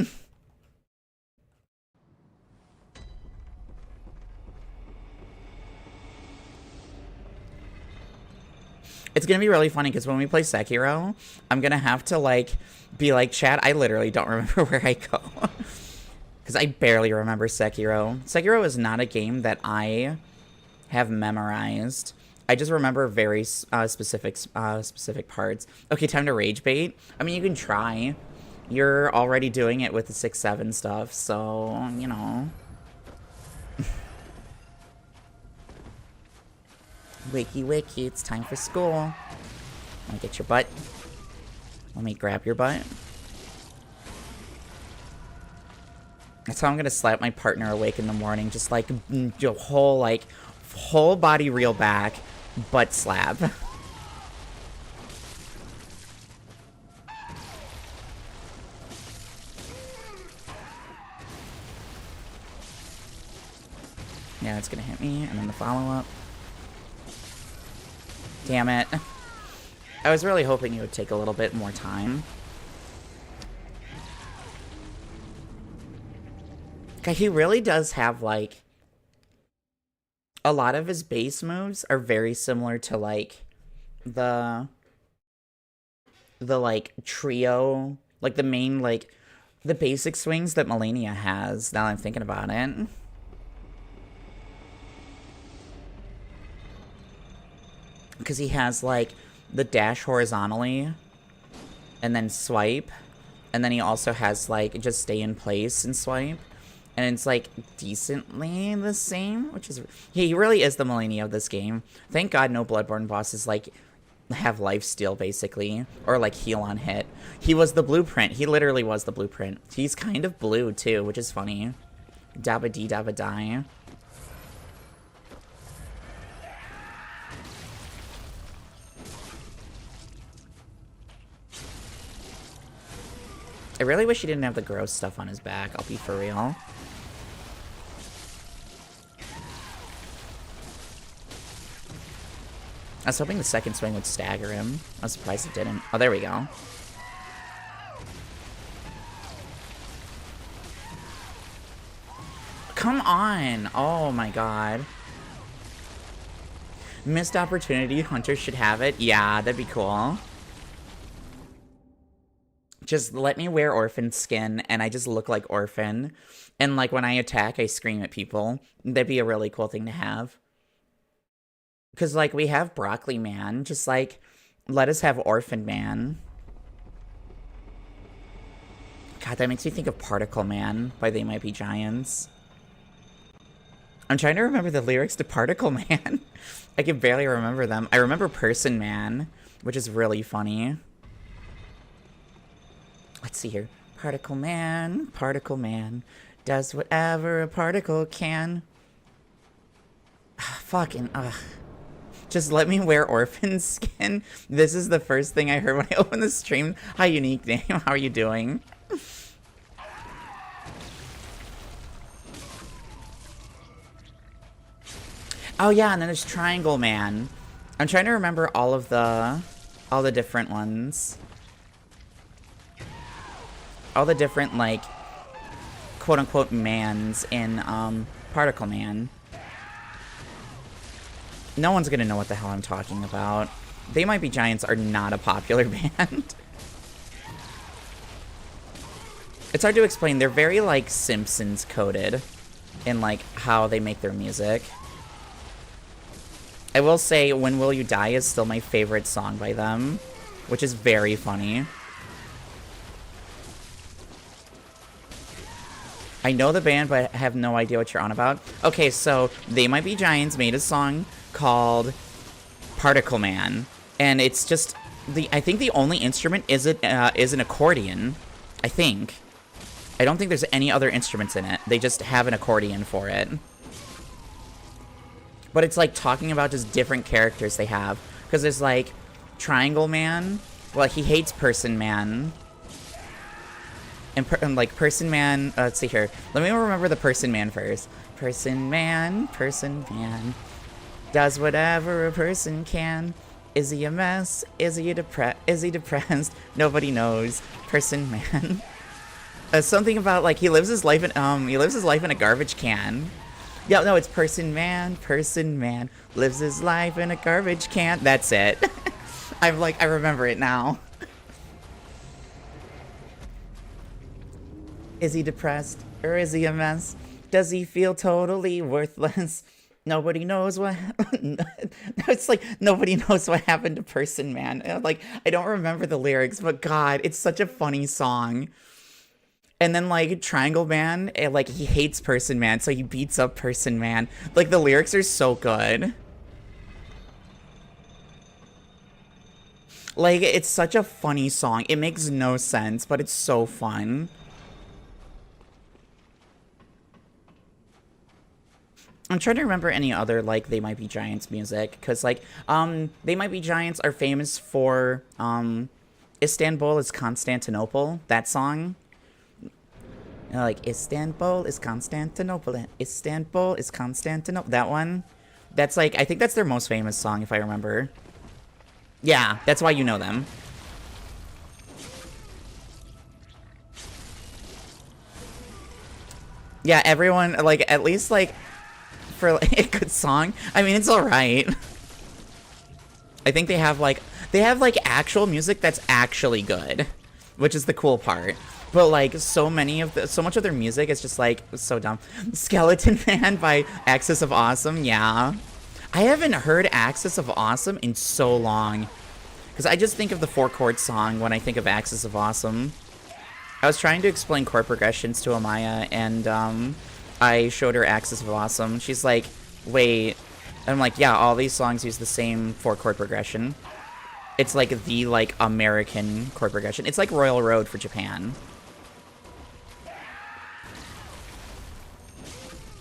It's gonna be really funny because when we play Sekiro, I'm gonna have to like be like, chat, I literally don't remember where I go. Because I barely remember Sekiro. Sekiro is not a game that I have memorized. I just remember very specific parts. Okay, time to rage bait. I mean, you can try. You're already doing it with the 6-7 stuff, so, you know. Wakey, wakey, it's time for school. Let me get your butt. Let me grab your butt. That's how I'm gonna slap my partner awake in the morning. Just like, whole body reel back, butt slap. Yeah, it's gonna hit me, and then the follow-up. Damn it. I was really hoping it would take a little bit more time. Okay, he really does have, like... A lot of his base moves are very similar to, like, the like, trio... Like, the main, like... The basic swings that Melania has, now that I'm thinking about it. Because he has, like, the dash horizontally, and then swipe, and then he also has, like, just stay in place and swipe, and it's, like, decently the same, which is... He really is the Melania of this game. Thank God no Bloodborne bosses, like, have lifesteal, basically, or, like, heal on hit. He was the blueprint. He literally was the blueprint. He's kind of blue, too, which is funny. Dabba-dee, dabba-die. I really wish he didn't have the gross stuff on his back, I'll be for real. I was hoping the second swing would stagger him. I was surprised it didn't. Oh, there we go. Come on! Oh my god. Missed opportunity, Hunter should have it. Yeah, that'd be cool. Just let me wear Orphan skin, and I just look like Orphan. And, like, when I attack, I scream at people. That'd be a really cool thing to have. Because, like, we have Broccoli Man. Just, like, let us have Orphan Man. God, that makes me think of Particle Man by They Might Be Giants. I'm trying to remember the lyrics to Particle Man. I can barely remember them. I remember Person Man, which is really funny. Let's see here. Particle Man, does whatever a particle can. Fucking, ugh. Just let me wear Orphan skin. This is the first thing I heard when I opened the stream. Hi, Unique Name. How are you doing? Oh, yeah, and then there's Triangle Man. I'm trying to remember all the different ones. All the different, like, quote-unquote mans in, Particle Man. No one's gonna know what the hell I'm talking about. They Might Be Giants are not a popular band. It's hard to explain. They're very, like, Simpsons-coded in, like, how they make their music. I will say, When Will You Die is still my favorite song by them, which is very funny. I know the band, but I have no idea what you're on about. Okay, so They Might Be Giants made a song called Particle Man. And it's just I think the only instrument is an accordion. I think. I don't think there's any other instruments in it. They just have an accordion for it. But it's like talking about just different characters they have. Because there's like Triangle Man. Well, he hates Person Man. And like Person Man. Let's see here. Let me remember the Person Man first. Person Man does whatever a person can. Is he a mess? Is he depressed? Nobody knows. Person Man. Something about like he lives his life in a garbage can. Yeah, no, it's Person Man lives his life in a garbage can. That's it. I remember it now. Is he depressed or is he a mess? Does he feel totally worthless? Nobody knows what. It's like nobody knows what happened to Person Man. Like I don't remember the lyrics, but God, it's such a funny song. And then like Triangle Man, like he hates Person Man, so he beats up Person Man. Like the lyrics are so good. Like it's such a funny song. It makes no sense, but it's so fun. I'm trying to remember any other, like, They Might Be Giants music, because, like, They Might Be Giants are famous for, Istanbul is Constantinople, that song. Like, Istanbul is Constantinople, Istanbul is Constantinople, that one. That's, like, I think that's their most famous song, if I remember. Yeah, that's why you know them. Yeah, everyone, like, at least, like, for like, a good song. I mean, it's alright. I think they have actual music that's actually good, which is the cool part. But like so much of their music is just like so dumb. Skeleton Man by Axis of Awesome, yeah. I haven't heard Axis of Awesome in so long. Because I just think of the 4-chord song when I think of Axis of Awesome. I was trying to explain chord progressions to Amaya, and I showed her Axis of Awesome. She's like, wait. And I'm like, yeah, all these songs use the same 4-chord progression. It's like the, like, American chord progression. It's like Royal Road for Japan.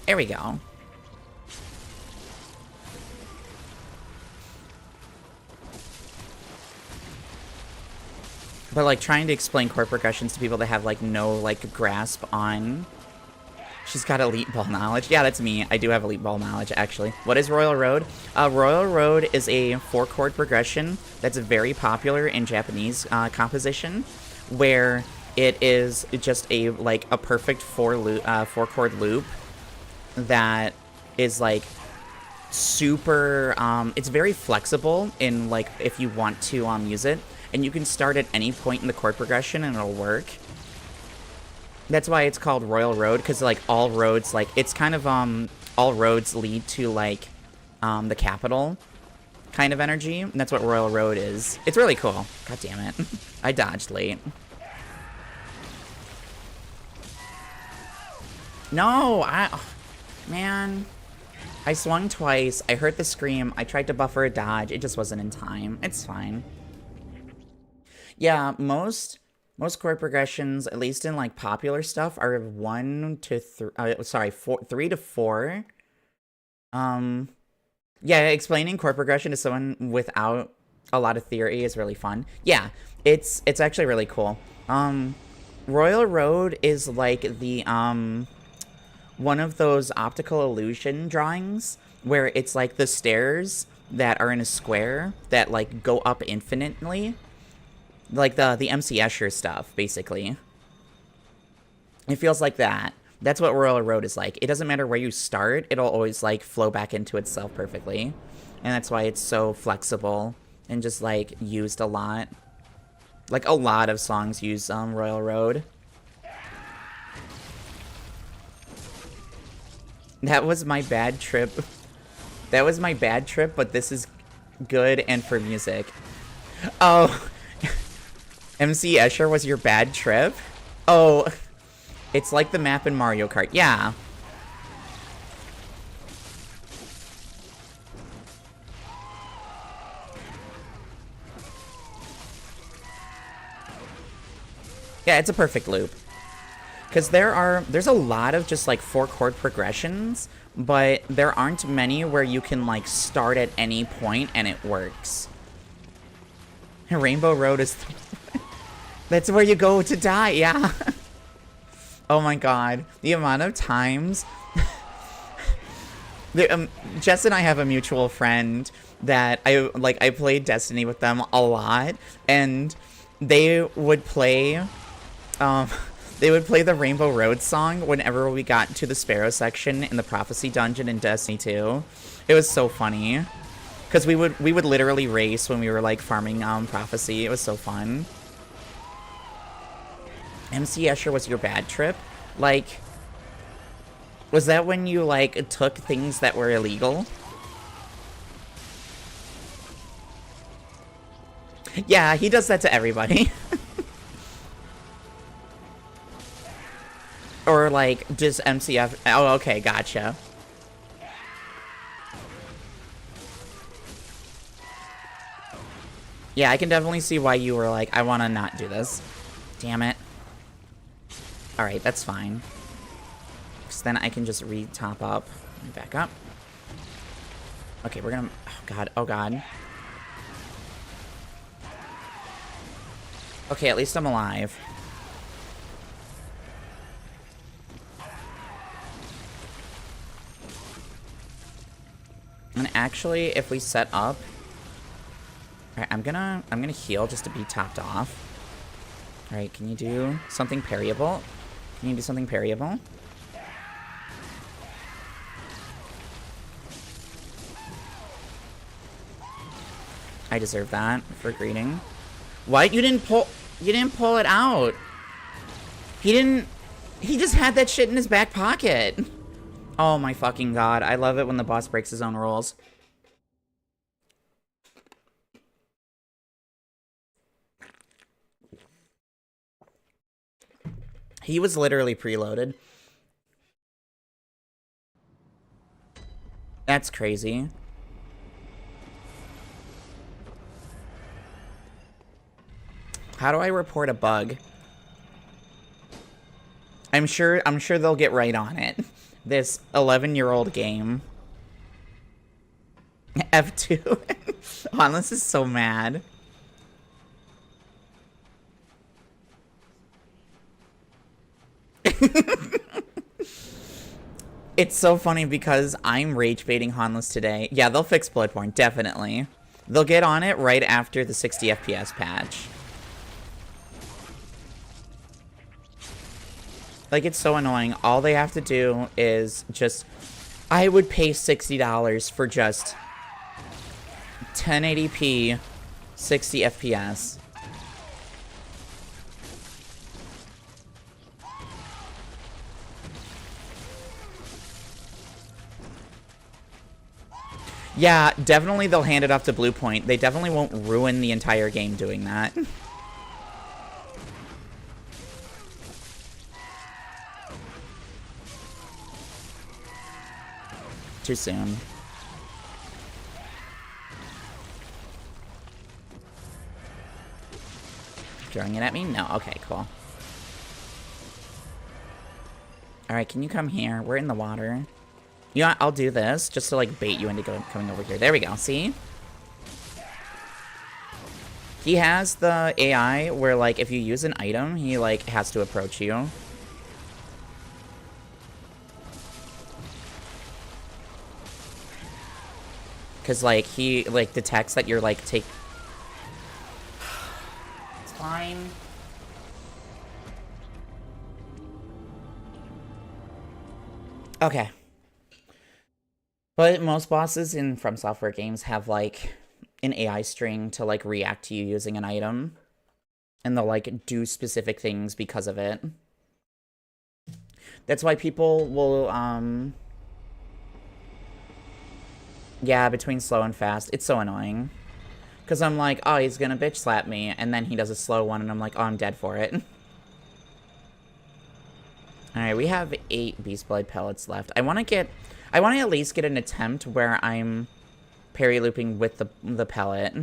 There we go. But, like, trying to explain chord progressions to people that have, like, no, like, grasp on... She's got elite ball knowledge. Yeah, that's me. I do have elite ball knowledge, actually. What is Royal Road? Royal Road is a 4-chord progression that's very popular in Japanese composition, where it is just a, like, a perfect 4-chord loop that is, like, super... it's very flexible in, like, if you want to use it. And you can start at any point in the chord progression and it'll work. That's why it's called Royal Road, because, like, all roads, like, it's kind of, all roads lead to, like, the capital kind of energy. And that's what Royal Road is. It's really cool. God damn it. I dodged late. No, man. I swung twice. I heard the scream. I tried to buffer a dodge. It just wasn't in time. It's fine. Yeah, most chord progressions, at least in like popular stuff, are 1 to 3. 3 to 4. Yeah, explaining chord progression to someone without a lot of theory is really fun. Yeah, it's actually really cool. Royal Road is like the one of those optical illusion drawings where it's like the stairs that are in a square that like go up infinitely. Like the MC Escher stuff, basically. It feels like that. That's what Royal Road is like. It doesn't matter where you start, it'll always like flow back into itself perfectly. And that's why it's so flexible and just like used a lot. Like a lot of songs use Royal Road. That was my bad trip. That was my bad trip, but this is good and for music. Oh, MC Escher was your bad trip? Oh, it's like the map in Mario Kart. Yeah. Yeah, it's a perfect loop. Because there's a lot of just like 4-chord progressions, but there aren't many where you can like start at any point and it works. Rainbow Road is... That's where you go to die, yeah. Oh my god. The amount of times... Jess and I have a mutual friend that I played Destiny with them a lot, and they would play the Rainbow Road song whenever we got to the Sparrow section in the Prophecy Dungeon in Destiny 2. It was so funny. Because we would literally race when we were like farming Prophecy. It was so fun. MC Escher was your bad trip? Like, was that when you like took things that were illegal? Yeah, he does that to everybody. Or like just MCF. Oh, okay, gotcha. Yeah, I can definitely see why you were like, I want to not do this. Damn it. Alright, that's fine. Because then I can just re-top up. Back up. Okay, we're gonna... Oh, God. Oh, God. Okay, at least I'm alive. And actually, if we set up... Alright, I'm gonna heal just to be topped off. Alright, can you do something parryable? Can you do something parryable? I deserve that for greeting. What? You didn't pull it out. He just had that shit in his back pocket. Oh my fucking god. I love it when the boss breaks his own rules. He was literally preloaded. That's crazy. How do I report a bug? I'm sure they'll get right on it. This 11-year-old game. F2. Honest is so mad. It's so funny because I'm rage baiting Hanless today. Yeah, they'll fix Bloodborne, definitely. They'll get on it right after the 60 FPS patch. Like, it's so annoying. All they have to do is just... I would pay $60 for just 1080p 60 FPS. Yeah, definitely they'll hand it off to Bluepoint. They definitely won't ruin the entire game doing that. Too soon. Throwing it at me? No. Okay, cool. Alright, can you come here? We're in the water. You know what? I'll do this just to like bait you into coming over here. There we go. See? He has the AI where like if you use an item, he like has to approach you. Cause like he like detects that you're like It's fine. Okay. But most bosses in From Software games have, like, an AI string to, like, react to you using an item. And they'll, like, do specific things because of it. That's why people will, yeah, between slow and fast. It's so annoying. Because I'm like, oh, he's gonna bitch slap me. And then he does a slow one, and I'm like, oh, I'm dead for it. Alright, we have 8 Beastblade pellets left. I want to at least get an attempt where I'm parry looping with the pellet.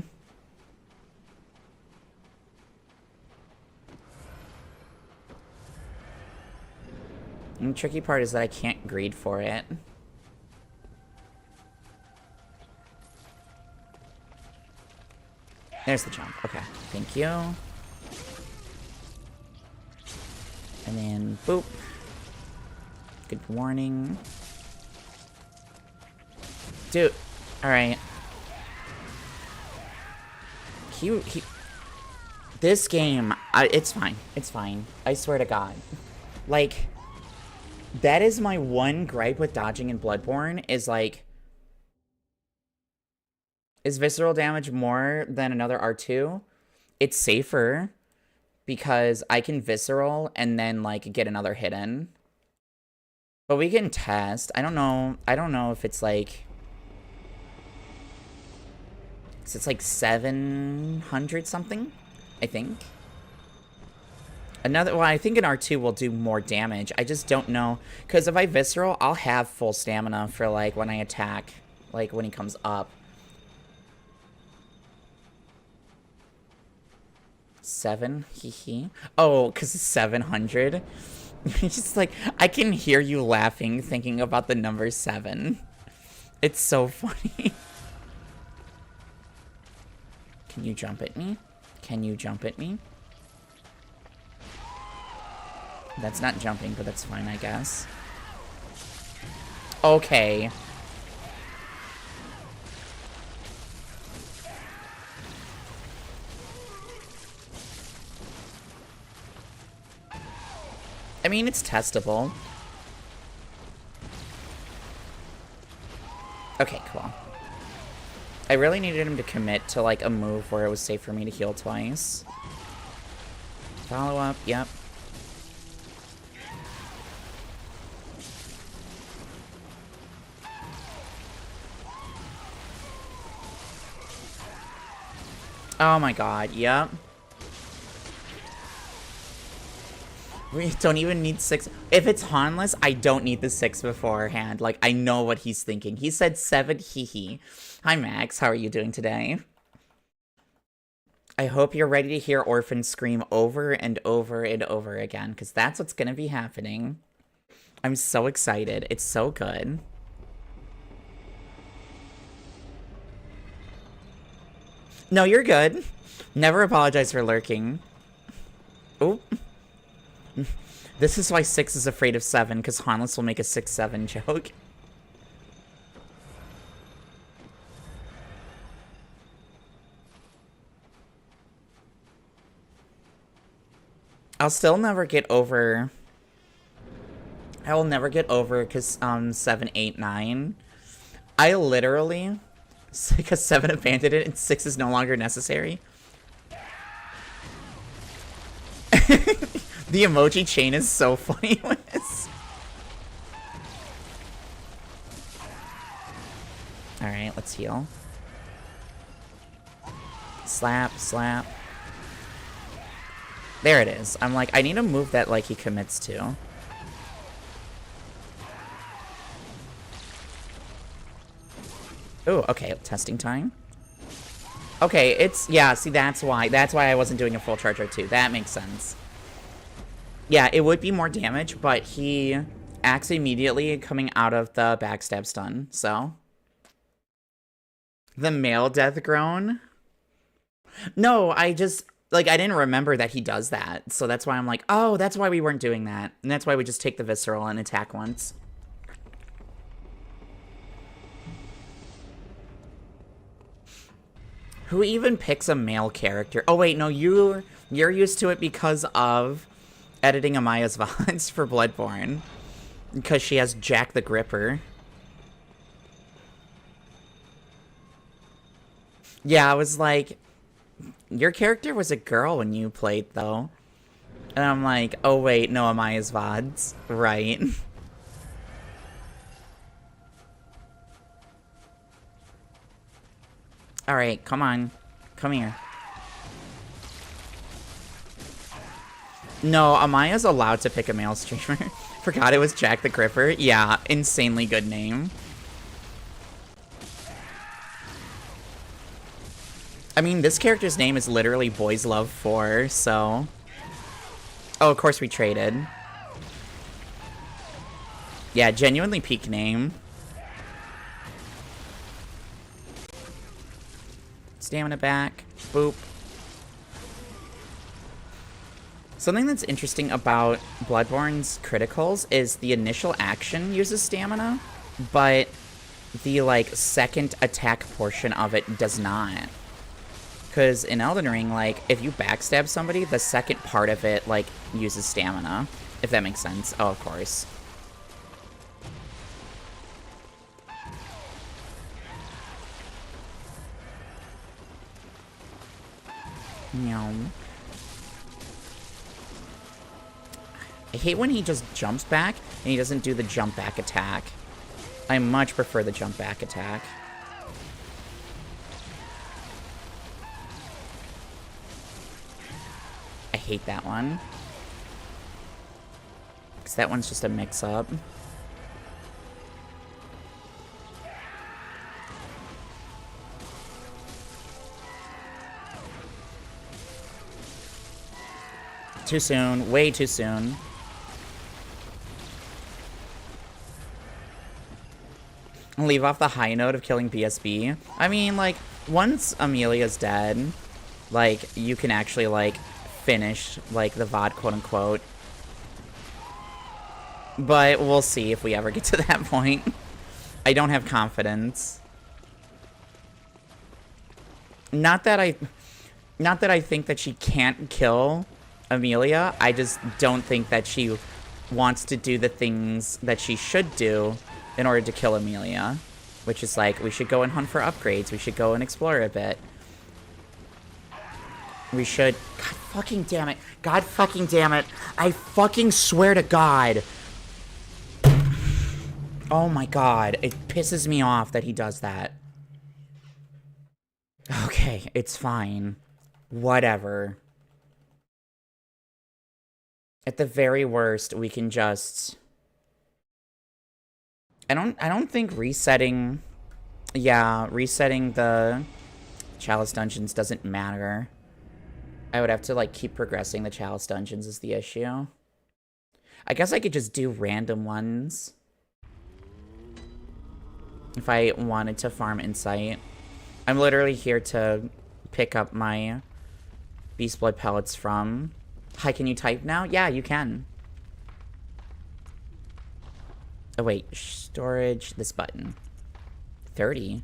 And the tricky part is that I can't greed for it. There's the jump. Okay, thank you. And then, boop. Good warning. Dude, alright. This game, it's fine. It's fine. I swear to God. Like, that is my one gripe with dodging in Bloodborne, is like, is visceral damage more than another R2? It's safer, because I can visceral and then, like, get another hit in. But we can test. I don't know if it's like... It's like 700 something, I think. Well, I think an R2 will do more damage. I just don't know. Because if I visceral, I'll have full stamina for, like, when I attack. Like, when he comes up. 7? Hee. Oh, because it's 700? It's just like, I can hear you laughing thinking about the number 7. It's so funny. Can you jump at me? Can you jump at me? That's not jumping, but that's fine, I guess. Okay. I mean, it's testable. Okay, cool. I really needed him to commit to, like, a move where it was safe for me to heal twice. Follow up, yep. Oh my god, yep. We don't even need 6. If it's Hanless, I don't need the 6 beforehand. Like, I know what he's thinking. He said 7, hee. Hi, Max. How are you doing today? I hope you're ready to hear Orphan scream over and over and over again, because that's what's going to be happening. I'm so excited. It's so good. No, you're good. Never apologize for lurking. Oh. This is why 6 is afraid of 7, because Hanless will make a 6-7 joke. I'll still never get over... I will never get over because 7, 8, 9. I literally... Because 7 abandoned it and 6 is no longer necessary. The emoji chain is so funny with this. Alright, let's heal. Slap, slap. There it is. I'm like, I need a move that, like, he commits to. Oh, okay, testing time. Okay, it's, yeah, see, that's why I wasn't doing a full charge R2. That makes sense. Yeah, it would be more damage, but he acts immediately coming out of the backstab stun, so. The male death groan? No, I just, like, I didn't remember that he does that, so that's why I'm like, oh, that's why we weren't doing that. And that's why we just take the visceral and attack once. Who even picks a male character? Oh, wait, no, you're used to it because of editing Amaya's VODs for Bloodborne. Because she has Jack the Gripper. Yeah, I was like, your character was a girl when you played, though. And I'm like, oh, wait, no, Amaya's VODs. Right. Alright, come on. Come here. No, Amaya's allowed to pick a male streamer. Forgot it was Jack the Gripper. Yeah, insanely good name. I mean, this character's name is literally Boys Love 4, so... Oh, of course we traded. Yeah, genuinely peak name. Stamina back. Boop. Something that's interesting about Bloodborne's criticals is the initial action uses stamina, but the, like, second attack portion of it does not. Because in Elden Ring, like, if you backstab somebody, the second part of it, like, uses stamina. If that makes sense. Oh, of course. Meow. I hate when he just jumps back and he doesn't do the jump back attack. I much prefer the jump back attack. I hate that one. Because that one's just a mix-up. Too soon. Way too soon. Leave off the high note of killing BSB. I mean, like, once Amelia's dead, like, you can actually, like, finish, like, the VOD, quote-unquote. But we'll see if we ever get to that point. I don't have confidence. Not that I think that she can't kill Amelia. I just don't think that she wants to do the things that she should do in order to kill Amelia. Which is like, we should go and hunt for upgrades. We should go and explore a bit. We should... God fucking damn it. God fucking damn it. I fucking swear to God. Oh my God. It pisses me off that he does that. Okay, it's fine. Whatever. At the very worst, we can just... I don't think resetting... Yeah, resetting the Chalice Dungeons doesn't matter. I would have to, like, keep progressing the Chalice Dungeons is the issue. I guess I could just do random ones. If I wanted to farm Insight. I'm literally here to pick up my Beast Blood pellets from... Hi, can you type now? Yeah, you can. Oh, wait. Storage. This button. 30?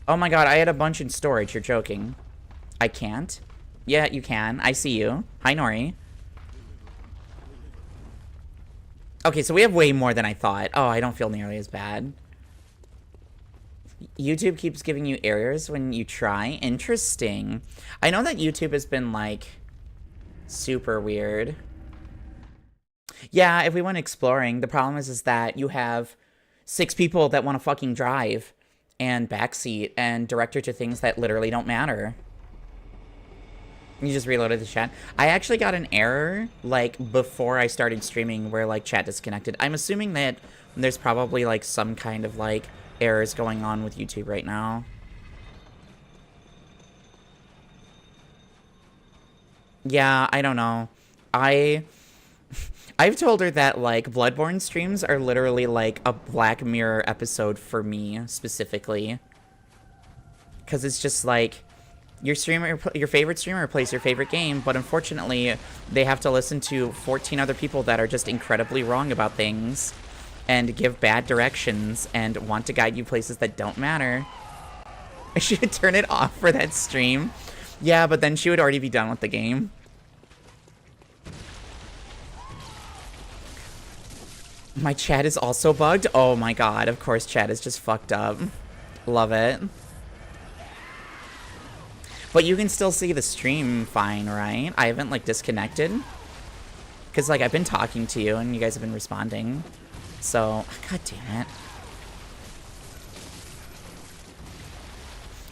Oh my God, I had a bunch in storage. You're joking. I can't? Yeah, you can. I see you. Hi, Nori. Okay, so we have way more than I thought. Oh, I don't feel nearly as bad. YouTube keeps giving you errors when you try. Interesting. I know that YouTube has been, like, super weird. Yeah, if we went exploring, the problem is that you have 6 people that want to fucking drive and backseat and direct her to things that literally don't matter. You just reloaded the chat. I actually got an error, like, before I started streaming where, like, chat disconnected. I'm assuming that there's probably, like, some kind of, like, errors going on with YouTube right now. Yeah, I don't know. I've told her that, like, Bloodborne streams are literally, like, a Black Mirror episode for me, specifically. Because it's just, like, your favorite streamer plays your favorite game, but unfortunately, they have to listen to 14 other people that are just incredibly wrong about things, and give bad directions, and want to guide you places that don't matter. I should turn it off for that stream. Yeah, but then she would already be done with the game. My chat is also bugged? Oh my God, of course chat is just fucked up. Love it. But you can still see the stream fine, right? I haven't, like, disconnected. Because, like, I've been talking to you and you guys have been responding. So, God damn it.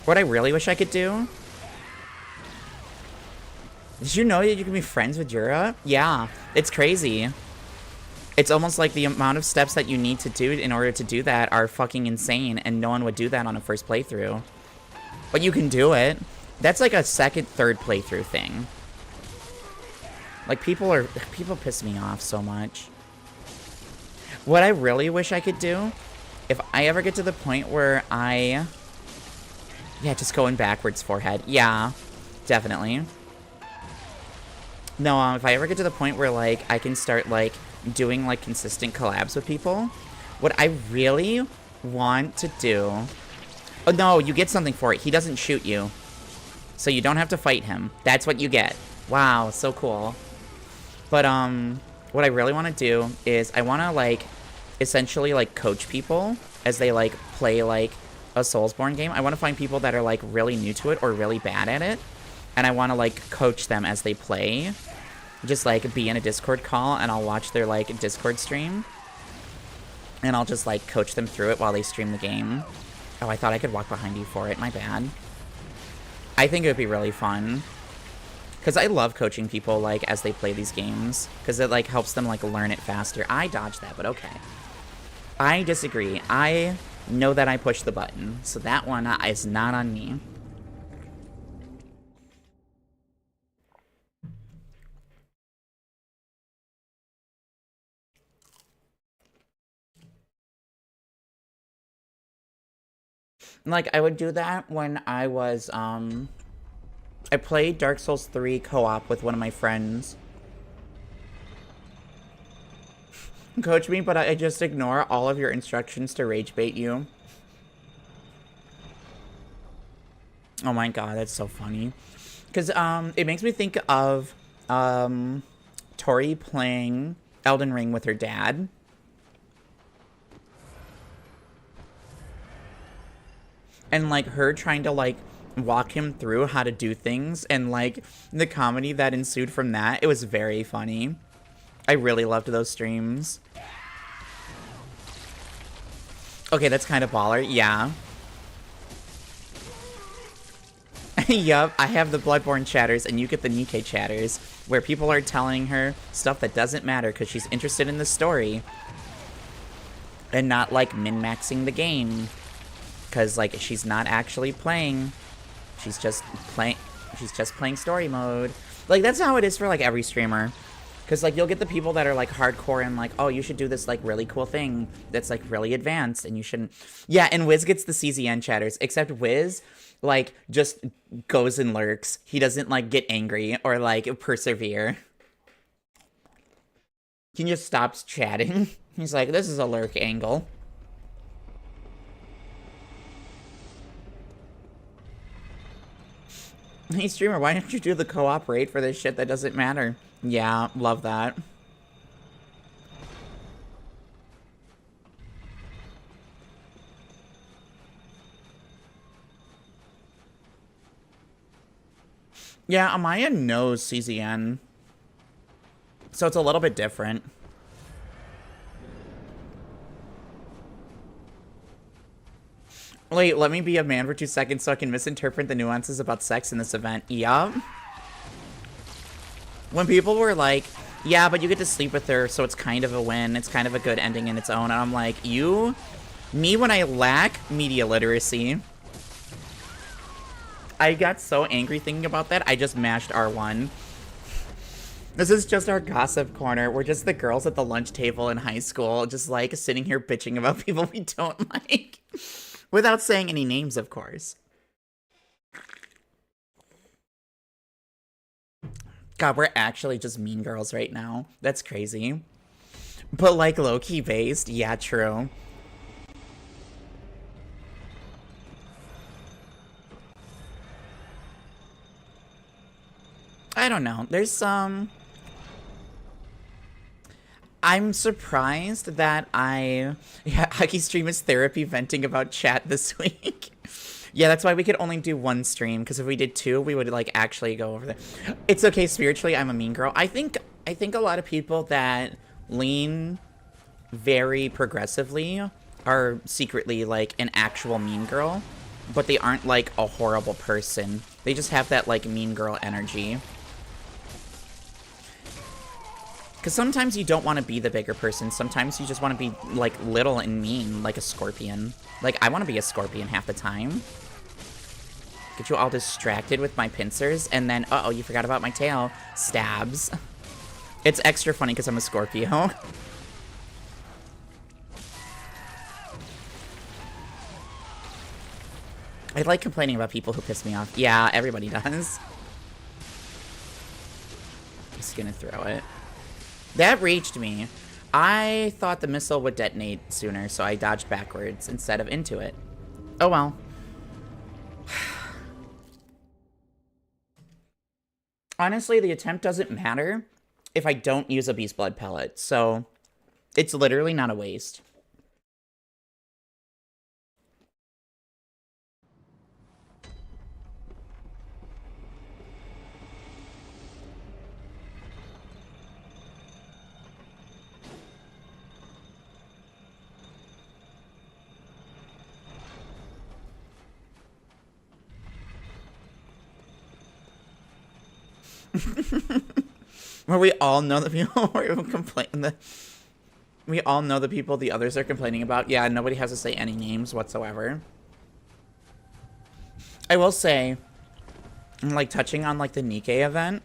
What I really wish I could do... Did you know that you can be friends with Yura? Yeah, it's crazy. It's almost like the amount of steps that you need to do in order to do that are fucking insane, and no one would do that on a first playthrough. But you can do it. That's like a second, third playthrough thing. Like, people piss me off so much. What I really wish I could do, if I ever get to the point where I... Yeah, just going backwards, forehead. Yeah, definitely. No, if I ever get to the point where, like, I can start, like, doing, like, consistent collabs with people, what I really want to do... Oh, no, you get something for it. He doesn't shoot you. So you don't have to fight him. That's what you get. Wow, so cool. But, what I really want to do is I want to, like, essentially, like, coach people as they, like, play, like, a Soulsborne game. I want to find people that are, like, really new to it or really bad at it. And I want to, like, coach them as they play. Just, like, be in a Discord call and I'll watch their, like, Discord stream. And I'll just, like, coach them through it while they stream the game. Oh, I thought I could walk behind you for it. My bad. I think it would be really fun. Because I love coaching people, like, as they play these games. Because it, like, helps them, like, learn it faster. I dodged that, but okay. I disagree. I know that I pushed the button. So that one is not on me. Like, I would do that when I was, I played Dark Souls 3 co-op with one of my friends. Coach me, but I just ignore all of your instructions to rage bait you. Oh my god, that's so funny. Because, it makes me think of, Tori playing Elden Ring with her dad. And, like, her trying to, like, walk him through how to do things. And, like, the comedy that ensued from that, it was very funny. I really loved those streams. Okay, that's kind of baller. Yeah. Yup, I have the Bloodborne chatters and you get the Nikke chatters, where people are telling her stuff that doesn't matter because she's interested in the story. And not, like, min-maxing the game. Because, like, she's not actually playing. She's just playing story mode. Like, that's how it is for, like, every streamer. Because, like, you'll get the people that are, like, hardcore and, like, oh, you should do this, like, really cool thing that's, like, really advanced, and you shouldn't... Yeah, and Wiz gets the CZN chatters, except Wiz, like, just goes and lurks. He doesn't, like, get angry or, like, persevere. He just stops chatting. He's like, this is a lurk angle. Hey, streamer, why don't you do the co-op raid for this shit that doesn't matter? Yeah, love that. Yeah, Amaya knows CZN. So it's a little bit different. Wait, let me be a man for 2 seconds so I can misinterpret the nuances about sex in this event. Yup. When people were like, yeah, but you get to sleep with her, so it's kind of a win. It's kind of a good ending in its own. And I'm like, me when I lack media literacy. I got so angry thinking about that, I just mashed R1. This is just our gossip corner. We're just the girls at the lunch table in high school, just like sitting here bitching about people we don't like. Without saying any names, of course. God, we're actually just mean girls right now. That's crazy. But, like, low-key based? Yeah, true. I don't know. There's some... I'm surprised that Yeah, Hucky stream is therapy venting about chat this week. Yeah, that's why we could only do one stream, because if we did two, we would, like, actually go over there. It's okay, spiritually, I'm a mean girl. I think a lot of people that lean very progressively are secretly, like, an actual mean girl, but they aren't, like, a horrible person. They just have that, like, mean girl energy. Because sometimes you don't want to be the bigger person. Sometimes you just want to be, like, little and mean, like a scorpion. Like, I want to be a scorpion half the time. Get you all distracted with my pincers, and then, uh-oh, you forgot about my tail. Stabs. It's extra funny because I'm a Scorpio. I like complaining about people who piss me off. Yeah, everybody does. Just gonna throw it. That reached me. I thought the missile would detonate sooner, so I dodged backwards instead of into it. Oh well. Honestly, the attempt doesn't matter if I don't use a beast blood pellet, so it's literally not a waste. Where we all know the people who complain. We all know the people the others are complaining about. Yeah, nobody has to say any names whatsoever. I will say, like, touching on, like, the Nikkei event,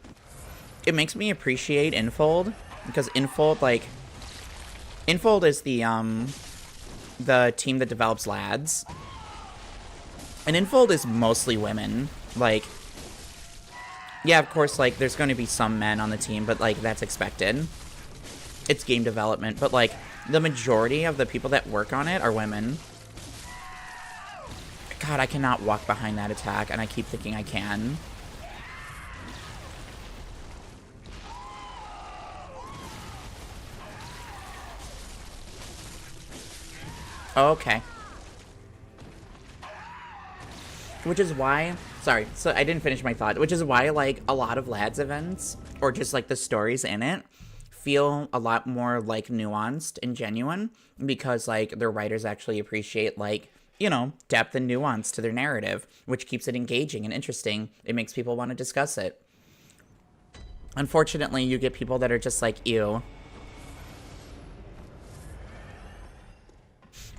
it makes me appreciate Infold, because Infold, like, Infold is the team that develops lads, and Infold is mostly women. Like, yeah, of course, like, there's going to be some men on the team, but, like, that's expected. It's game development, but, like, the majority of the people that work on it are women. God, I cannot walk behind that attack, and I keep thinking I can. Okay. Which is why... Sorry, so I didn't finish my thought. Which is why, like, a lot of lads events, or just, like, the stories in it, feel a lot more, like, nuanced and genuine, because, like, their writers actually appreciate, like, you know, depth and nuance to their narrative, which keeps it engaging and interesting. It makes people want to discuss it. Unfortunately, you get people that are just like, ew.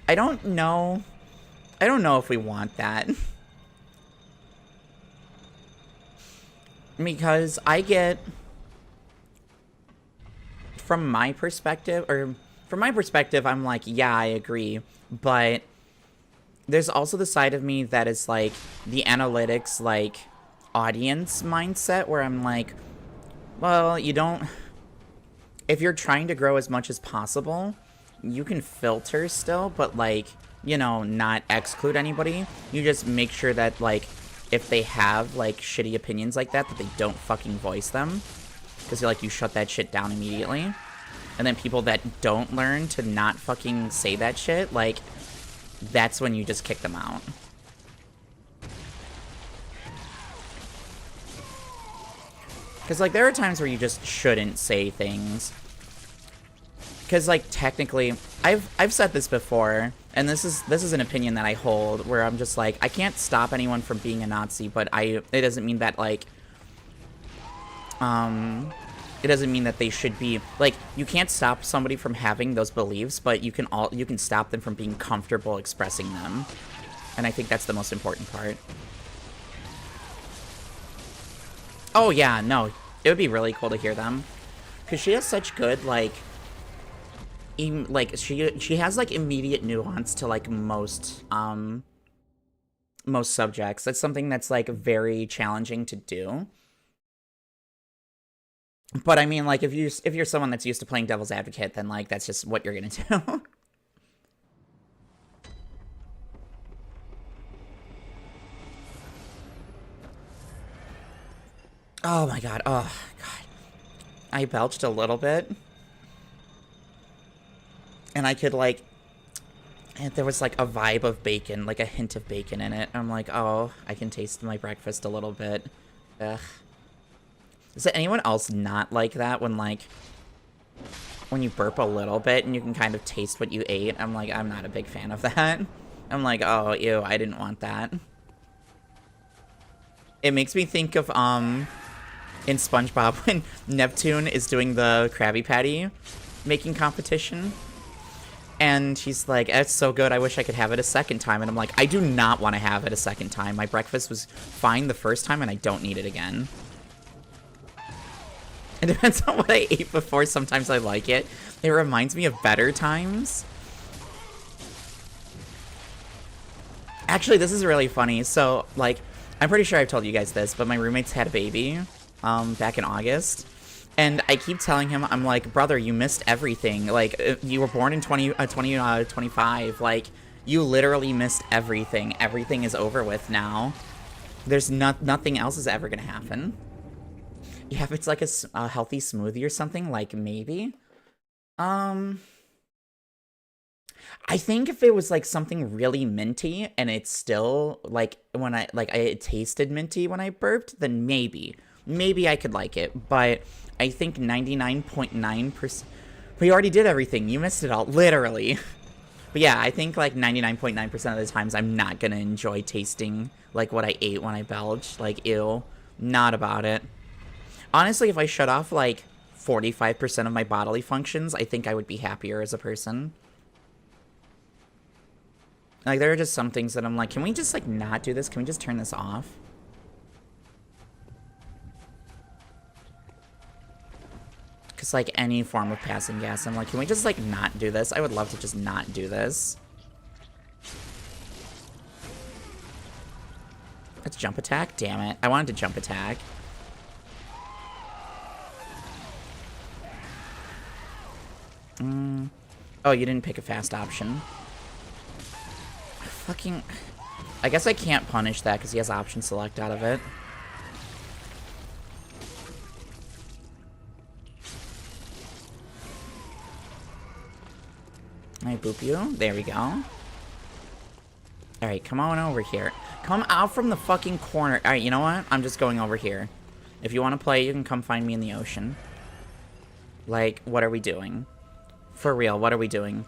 I don't know if we want that. Because I get... From my perspective, I'm like, yeah, I agree, but there's also the side of me that is, like, the analytics, like, audience mindset, where I'm like, well, you don't... If you're trying to grow as much as possible, you can filter still, but, like, you know, not exclude anybody. You just make sure that, like, if they have, like, shitty opinions like that they don't fucking voice them. Because, like, you shut that shit down immediately. And then people that don't learn to not fucking say that shit, like, that's when you just kick them out. Because, like, there are times where you just shouldn't say things. Because, like, technically, I've said this before, and this is an opinion that I hold, where I'm just like, I can't stop anyone from being a Nazi, but it doesn't mean that, like, it doesn't mean that they should be, like, you can't stop somebody from having those beliefs, but you can stop them from being comfortable expressing them. And I think that's the most important part. Oh yeah, no, it would be really cool to hear them. Because she has such good, like, she has, like, immediate nuance to, like, most subjects. That's something that's, like, very challenging to do. But, I mean, like, if you're someone that's used to playing devil's advocate, then, like, that's just what you're gonna do. Oh my god, oh god. I belched a little bit. And I could, like, and there was, like, a vibe of bacon, like a hint of bacon in it. I'm like, oh, I can taste my breakfast a little bit. Ugh. Does anyone else not like that when, like, when you burp a little bit and you can kind of taste what you ate? I'm like, I'm not a big fan of that. I'm like, oh, ew, I didn't want that. It makes me think of, in SpongeBob when Neptune is doing the Krabby Patty making competition. And he's like, it's so good, I wish I could have it a second time. And I'm like, I do not want to have it a second time. My breakfast was fine the first time and I don't need it again. It depends on what I ate before. Sometimes I like it. It reminds me of better times. Actually, this is really funny. So, like, I'm pretty sure I've told you guys this, but my roommates had a baby back in August. And I keep telling him, I'm like, brother, you missed everything. Like, you were born in 2025. Like, you literally missed everything. Everything is over with now. There's nothing else is ever going to happen. Yeah, if it's like a healthy smoothie or something, like, maybe. I think if it was like something really minty and it's still like it tasted minty when I burped, then maybe I could like it. But I think 99.9%. We already did everything. You missed it all, literally. But yeah, I think like 99.9% of the times I'm not gonna enjoy tasting like what I ate when I belched. Like, ew, not about it. Honestly, if I shut off like 45% of my bodily functions, I think I would be happier as a person. Like, there are just some things that I'm like, can we just, like, not do this? Can we just turn this off? Because, like, any form of passing gas, I'm like, can we just, like, not do this? I would love to just not do this. That's jump attack? Damn it. I wanted to jump attack. Oh, you didn't pick a fast option. Fucking... I guess I can't punish that because he has option select out of it. I boop you. There we go. Alright, come on over here. Come out from the fucking corner. Alright, you know what? I'm just going over here. If you want to play, you can come find me in the ocean. Like, what are we doing? For real, what are we doing?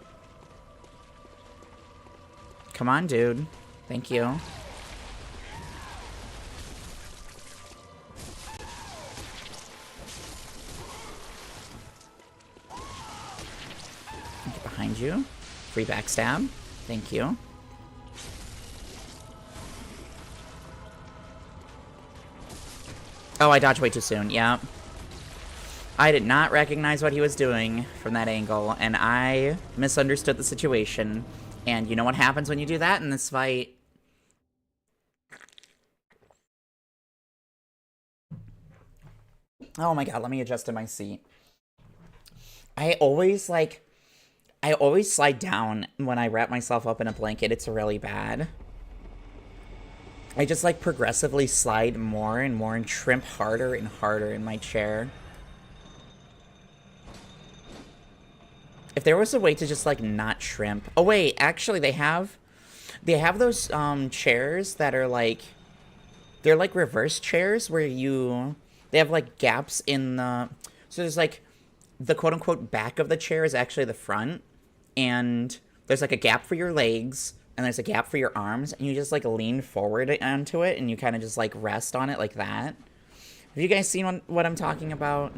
Come on, dude. Thank you. Get behind you. Free backstab. Thank you. Oh, I dodged way too soon. Yeah. I did not recognize what he was doing from that angle, and I misunderstood the situation. And you know what happens when you do that in this fight? Oh my god, let me adjust to my seat. I always slide down when I wrap myself up in a blanket. It's really bad. I just, like, progressively slide more and more and shrimp harder and harder in my chair. If there was a way to just, like, not shrimp... Oh, wait, actually, they have those, chairs that are, like... They're, like, reverse chairs where you... They have, like, gaps in the... So there's, like, the quote-unquote back of the chair is actually the front. And there's, like, a gap for your legs, and there's a gap for your arms, and you just, like, lean forward onto it, and you kind of just, like, rest on it like that. Have you guys seen what I'm talking about?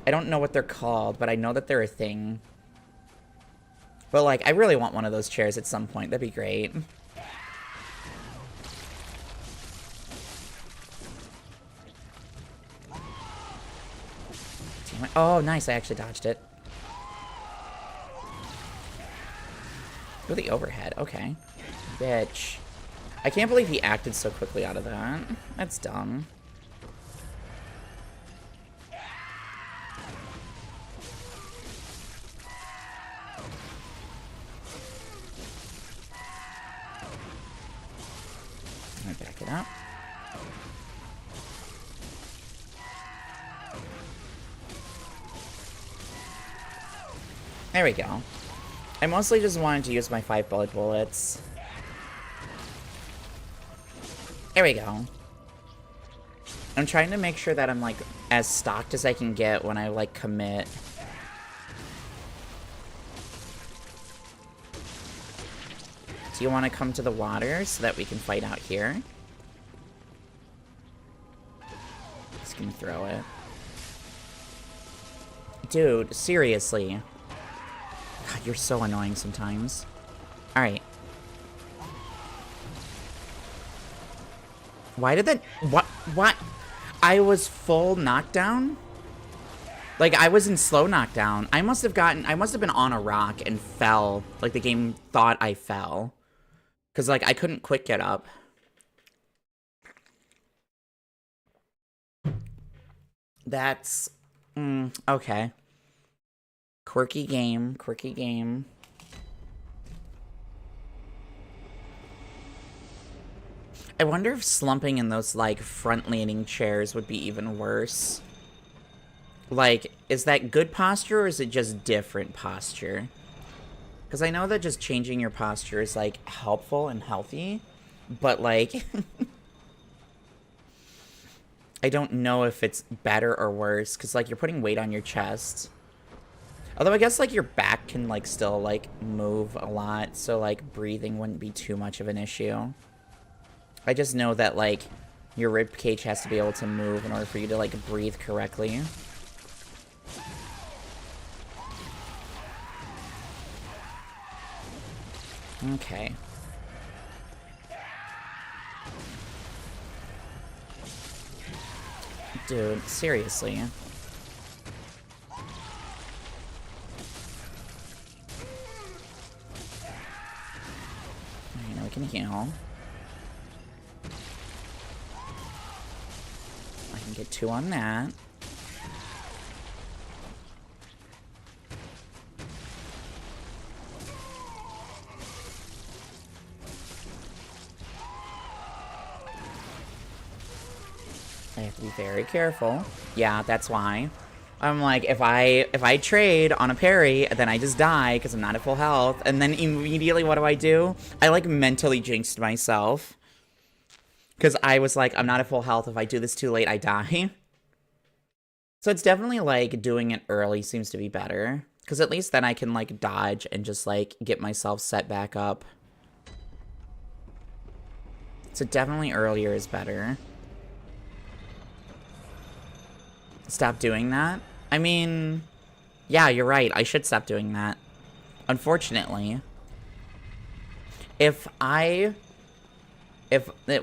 I don't know what they're called, but I know that they're a thing. But, like, I really want one of those chairs at some point. That'd be great. Damn it. Oh, nice. I actually dodged it. Oh, the overhead. Okay. Bitch. I can't believe he acted so quickly out of that. That's dumb. Back it up. There we go. I mostly just wanted to use my 5 bullet bullets. There we go. I'm trying to make sure that I'm, like, as stocked as I can get when I, like, commit. Do you want to come to the water so that we can fight out here? Just gonna throw it. Dude, seriously. God, you're so annoying sometimes. Alright. Why did that... What? I was full knockdown? Like, I was in slow knockdown. I must have been on a rock and fell. Like, the game thought I fell. Because, like, I couldn't quick get up. That's... okay. Quirky game, quirky game. I wonder if slumping in those, like, front-leaning chairs would be even worse. Like, is that good posture or is it just different posture? Because I know that just changing your posture is, like, helpful and healthy, but, like, I don't know if it's better or worse, because, like, you're putting weight on your chest. Although I guess, like, your back can, like, still, like, move a lot, so, like, breathing wouldn't be too much of an issue. I just know that, like, your rib cage has to be able to move in order for you to, like, breathe correctly. Okay. Dude, seriously. You know, we can heal. I can get 2 on that. I have to be very careful. Yeah, that's why. I'm like, if I trade on a parry, then I just die because I'm not at full health. And then immediately, what do? I, like, mentally jinxed myself. Because I was like, I'm not at full health. If I do this too late, I die. So it's definitely, like, doing it early seems to be better. Because at least then I can, like, dodge and just, like, get myself set back up. So definitely earlier is better. Stop doing that? I mean, yeah, you're right. I should stop doing that. Unfortunately. If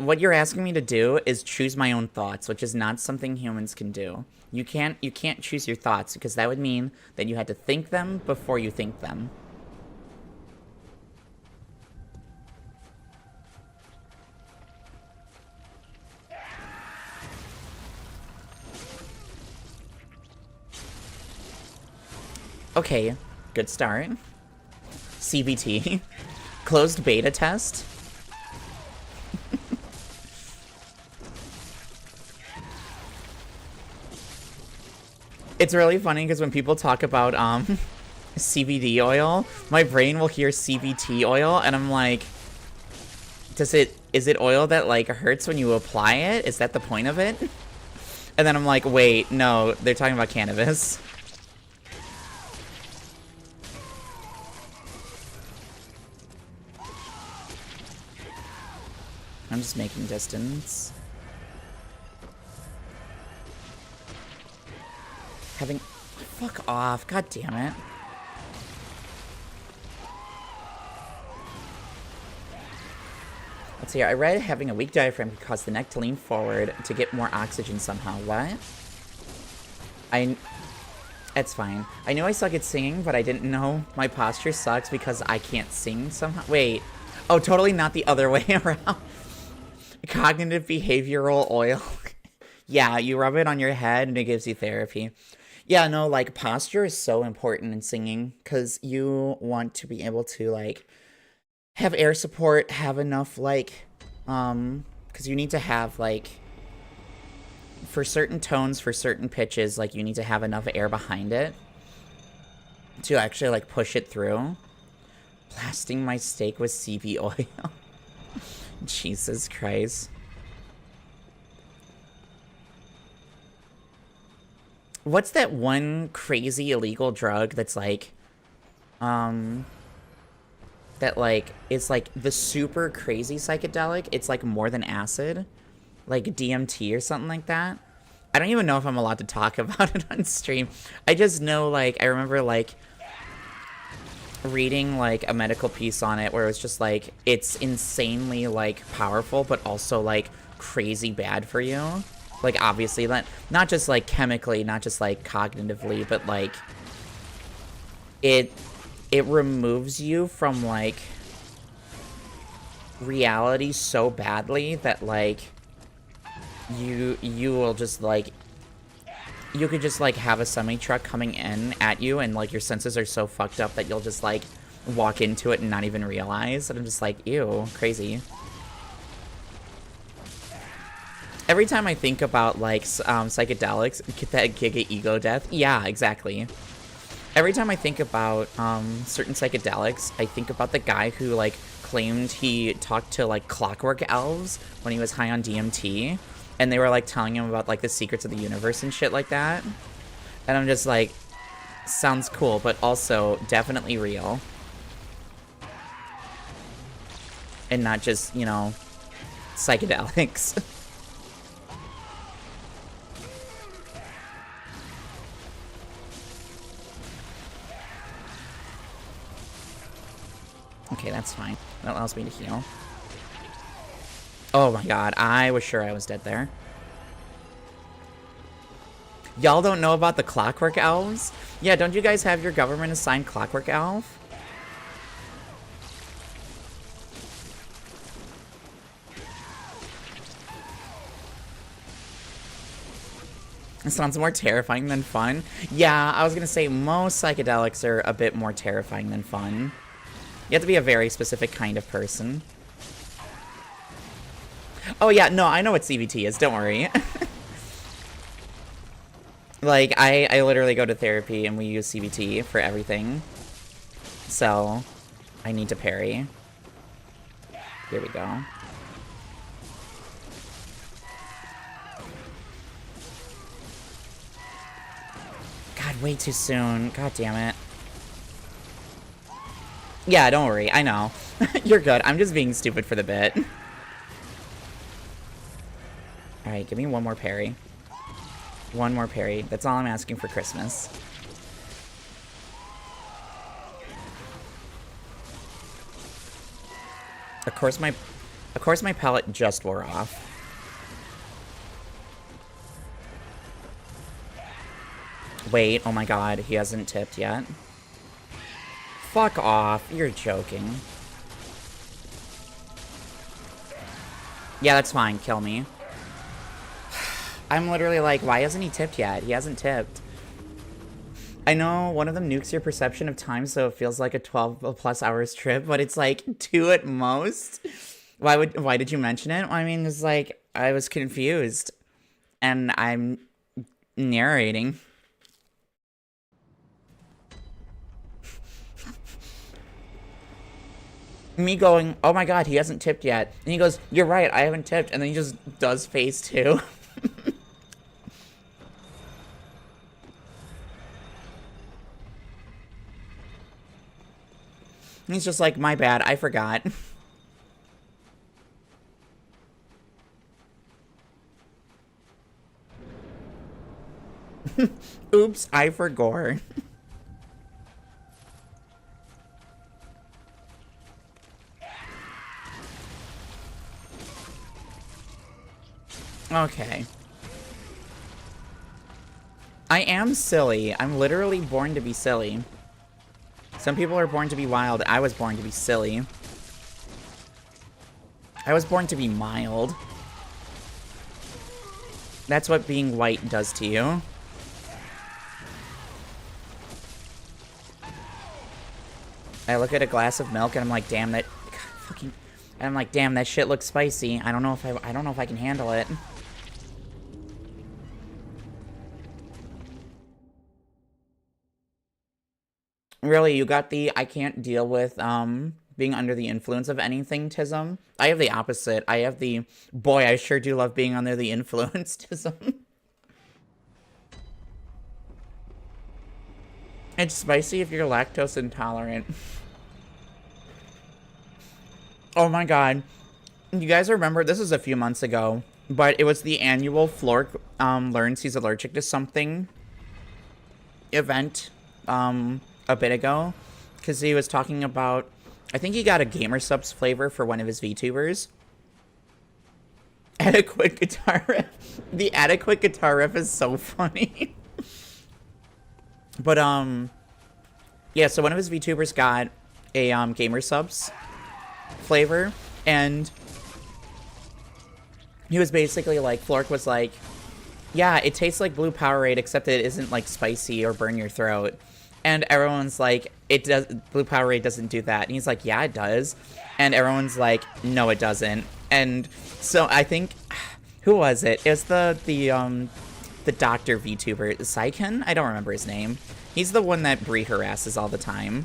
what you're asking me to do is choose my own thoughts, which is not something humans can do. You can't choose your thoughts, because that would mean that you had to think them before you think them. Okay, good start. CBT. Closed beta test. It's really funny because when people talk about CBD oil, my brain will hear CBT oil and I'm like, is it oil that, like, hurts when you apply it? Is that the point of it? And then I'm like, wait, no, they're talking about cannabis. I'm just making distance. Fuck off, god damn it. Let's see, I read having a weak diaphragm could cause the neck to lean forward to get more oxygen somehow. What? It's fine. I know I suck at singing, but I didn't know my posture sucks because I can't sing somehow. Wait. Oh, totally not the other way around. Cognitive behavioral oil. Yeah, you rub it on your head and it gives you therapy. Yeah, no, like, posture is so important in singing because you want to be able to, like, have air support, have enough, like, because you need to have, like, for certain tones, for certain pitches, like, you need to have enough air behind it to actually, like, push it through. Blasting my steak with CB oil. Jesus Christ. What's that one crazy illegal drug that's like, that like, it's like the super crazy psychedelic? It's like more than acid? Like DMT or something like that? I don't even know if I'm allowed to talk about it on stream. I just know, like, I remember, like, reading, like, a medical piece on it where it was just, like, it's insanely, like, powerful, but also, like, crazy bad for you. Like, obviously, that not just, like, chemically, not just, like, cognitively, but, like, it removes you from, like, reality so badly that, like, you will just, like, you could just, like, have a semi-truck coming in at you, and, like, your senses are so fucked up that you'll just, like, walk into it and not even realize. And I'm just like, ew, crazy. Every time I think about, like, psychedelics, get that giga ego death. Yeah, exactly. Every time I think about certain psychedelics, I think about the guy who, like, claimed he talked to, like, clockwork elves when he was high on DMT. And they were, like, telling him about, like, the secrets of the universe and shit like that. And I'm just like, sounds cool, but also definitely real. And not just, you know, psychedelics. Okay, that's fine. That allows me to heal. Oh my god, I was sure I was dead there. Y'all don't know about the clockwork elves? Yeah, don't you guys have your government assigned clockwork elf? It sounds more terrifying than fun. Yeah, I was gonna say most psychedelics are a bit more terrifying than fun. You have to be a very specific kind of person. Oh yeah, no, I know what CBT is, don't worry. Like, I literally go to therapy and we use CBT for everything. So, I need to parry. Here we go. God, way too soon. God damn it. Yeah, don't worry, I know. You're good, I'm just being stupid for the bit. Alright, give me one more parry. One more parry. That's all I'm asking for Christmas. Of course my palette just wore off. Wait, oh my god, he hasn't tipped yet. Fuck off, you're joking. Yeah, that's fine, kill me. I'm literally like, why hasn't he tipped yet? He hasn't tipped. I know one of them nukes your perception of time, so it feels like a 12+ hours trip, but it's like 2 at most. Why did you mention it? Well, I mean, it's like, I was confused. And I'm narrating. Me going, oh my god, he hasn't tipped yet. And he goes, you're right, I haven't tipped. And then he just does phase 2. He's just like, my bad, I forgot. Oops, I forgot. Okay. I am silly. I'm literally born to be silly. Some people are born to be wild. I was born to be silly. I was born to be mild. That's what being white does to you. I look at a glass of milk and I'm like, damn, that fucking... And I'm like, damn, that shit looks spicy. I don't know if I can handle it. Really, you got the I can't deal with being under the influence of anything tism? I have the opposite. I have the boy, I sure do love being under the influence tism. It's spicy if you're lactose intolerant. Oh my god. You guys remember, this was a few months ago, but it was the annual Flork learns he's allergic to something event a bit ago, because he was talking about, I think he got a Gamer Subs flavor for one of his VTubers. Adequate guitar riff. The adequate guitar riff is so funny. But yeah, so one of his VTubers got a Gamer Subs flavor, And he was basically like, Flork was like, yeah, it tastes like blue Powerade, except it isn't like spicy or burn your throat. And everyone's like, blue Powerade doesn't do that. And he's like, yeah, it does. And everyone's like, no, it doesn't. And so I think, who was it? It was the doctor VTuber, jsyk? I don't remember his name. He's the one that Brie harasses all the time.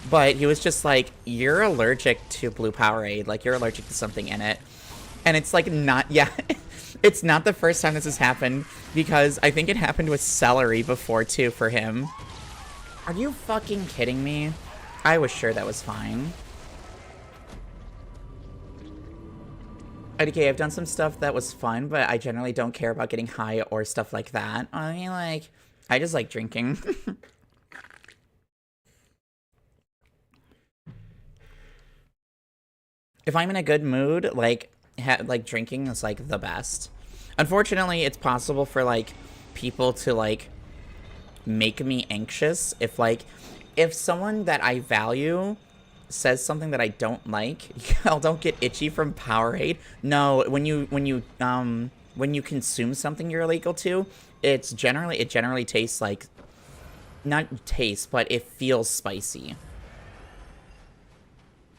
But he was just like, you're allergic to blue Powerade. Like, you're allergic to something in it. And it's like not, yeah, it's not the first time this has happened, because I think it happened with celery before too for him. Are you fucking kidding me? I was sure that was fine. Okay, I've done some stuff that was fun, but I generally don't care about getting high or stuff like that. I mean, like, I just like drinking. If I'm in a good mood, like drinking is like the best. Unfortunately, it's possible for like people to like make me anxious if someone that I value says something that I don't like. I don't get itchy from Powerade. No, when you consume something you're illegal to, it generally tastes like, not taste, but it feels spicy.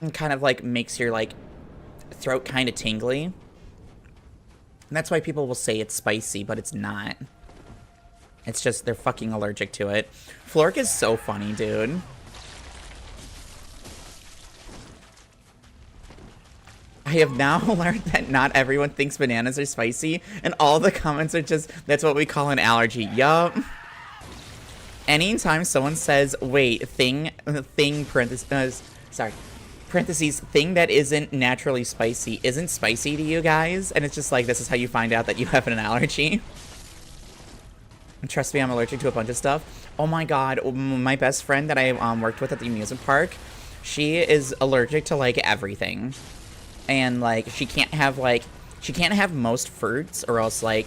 And kind of like makes your like throat kind of tingly. And that's why people will say it's spicy, but it's not. It's just they're fucking allergic to it. Flork is so funny, dude. I have now learned that not everyone thinks bananas are spicy, and all the comments are just, that's what we call an allergy. Yup. Anytime someone says, wait, thing, parentheses, thing that isn't naturally spicy isn't spicy to you guys, and it's just like, this is how you find out that you have an allergy. And trust me, I'm allergic to a bunch of stuff. Oh my god, my best friend that I worked with at the amusement park, she is allergic to like everything. And like she can't have most fruits, or else like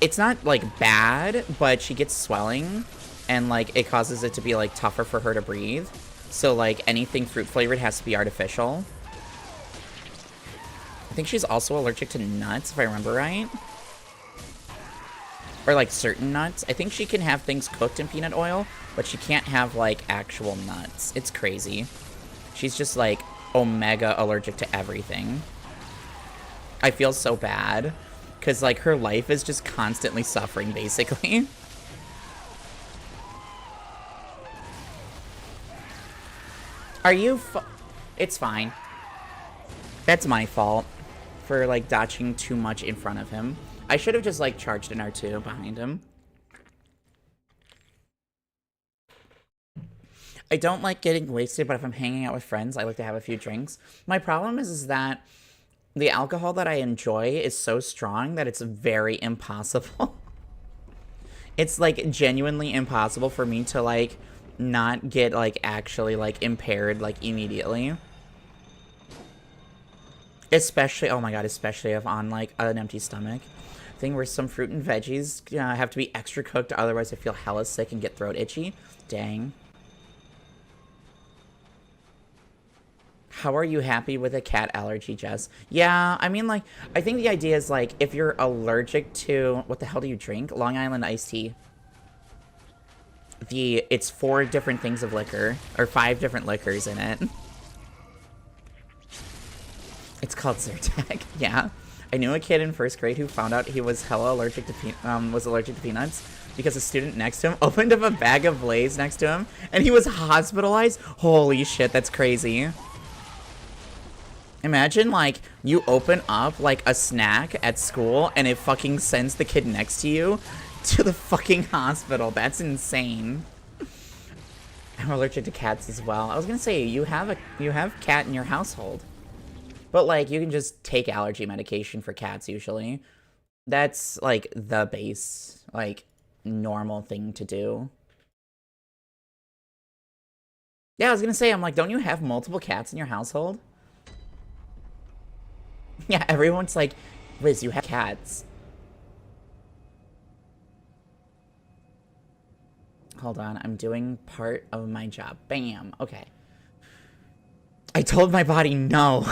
it's not like bad, but she gets swelling, and like it causes it to be like tougher for her to breathe. So like anything fruit flavored has to be artificial. I think she's also allergic to nuts, if I remember right. Or like certain nuts. I think she can have things cooked in peanut oil, but she can't have like actual nuts. It's crazy. She's just like omega allergic to everything. I feel so bad, because like her life is just constantly suffering, basically. Are you It's fine. That's my fault for like dodging too much in front of him. I should have just like charged an R2 behind him. I don't like getting wasted, but if I'm hanging out with friends, I like to have a few drinks. My problem is that the alcohol that I enjoy is so strong that it's very impossible. It's like genuinely impossible for me to like not get like actually like impaired like immediately. Especially, oh my god, especially if on like an empty stomach. Thing where some fruit and veggies have to be extra cooked, otherwise I feel hella sick and get throat itchy. Dang. How are you happy with a cat allergy, Jess? Yeah, I mean, like, I think the idea is, like, if you're allergic to... What the hell do you drink? Long Island iced tea. It's 4 different things of liquor. Or 5 different liquors in it. It's called Zyrtec. Yeah. I knew a kid in 1st grade who found out he was hella allergic to peanuts because a student next to him opened up a bag of Lay's next to him, and he was hospitalized. Holy shit, that's crazy. Imagine, like, you open up, like, a snack at school, and it fucking sends the kid next to you to the fucking hospital. That's insane. I'm allergic to cats as well. I was gonna say, you have cat in your household. But, like, you can just take allergy medication for cats, usually. That's, like, the base, like, normal thing to do. Yeah, I was gonna say, I'm like, don't you have multiple cats in your household? Yeah, everyone's like, Liz, you have cats. Hold on, I'm doing part of my job. Bam. Okay. I told my body no.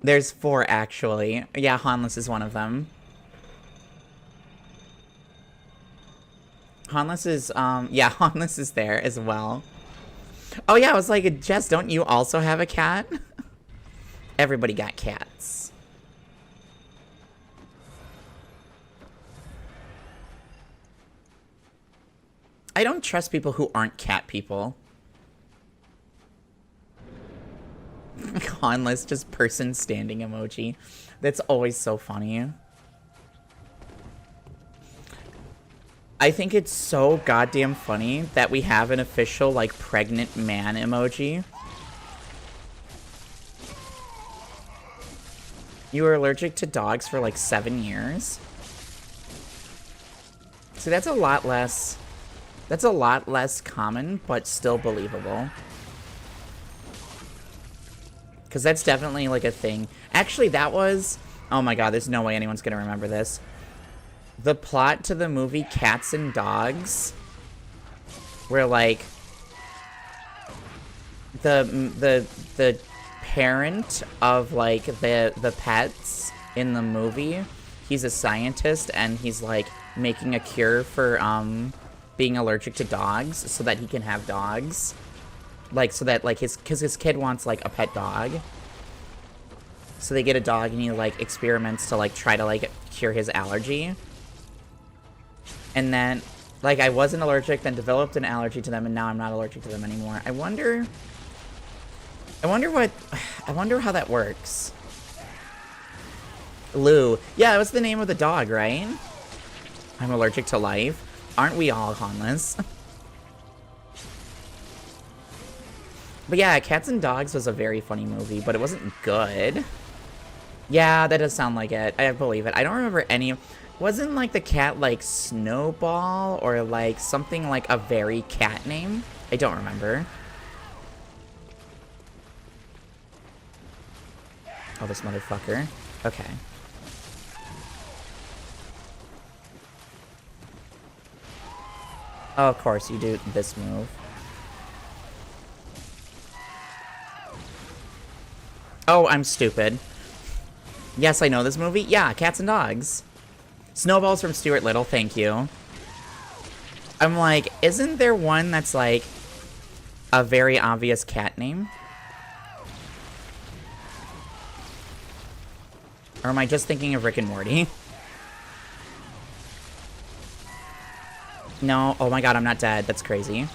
There's 4, actually. Yeah, Hanless is one of them. Hanless is, yeah, Hanless is there as well. Oh yeah, I was like, Jess, don't you also have a cat? Everybody got cats. I don't trust people who aren't cat people. Hanless, just person standing emoji. That's always so funny. I think it's so goddamn funny that we have an official, like, pregnant man emoji. You were allergic to dogs for, like, 7 years? See, that's a lot less common, but still believable. Because that's definitely, like, a thing. Actually, that was... Oh my god, there's no way anyone's gonna remember this. The plot to the movie Cats and Dogs, where, like, the parent of, like, the pets in the movie, he's a scientist, and he's, like, making a cure for, being allergic to dogs, so that he can have dogs. Like, so that, like, because his kid wants, like, a pet dog. So they get a dog, and he, like, experiments to, like, try to, like, cure his allergy. And then, like, I wasn't allergic, then developed an allergy to them, and now I'm not allergic to them anymore. I wonder how that works. Lou. Yeah, it was the name of the dog, right? I'm allergic to life. Aren't we all, Hanless? But yeah, Cats and Dogs was a very funny movie, but it wasn't good. Yeah, that does sound like it. I believe it. I don't remember any... Wasn't, like, the cat, like, Snowball? Or, like, something like a very cat name? I don't remember. Oh, this motherfucker. Okay. Oh, of course, you do this move. Oh, I'm stupid. Yes, I know this movie. Yeah, Cats and Dogs. Snowballs from Stuart Little, thank you. I'm like, isn't there one that's like a very obvious cat name? Or am I just thinking of Rick and Morty? No, oh my god, I'm not dead. That's crazy.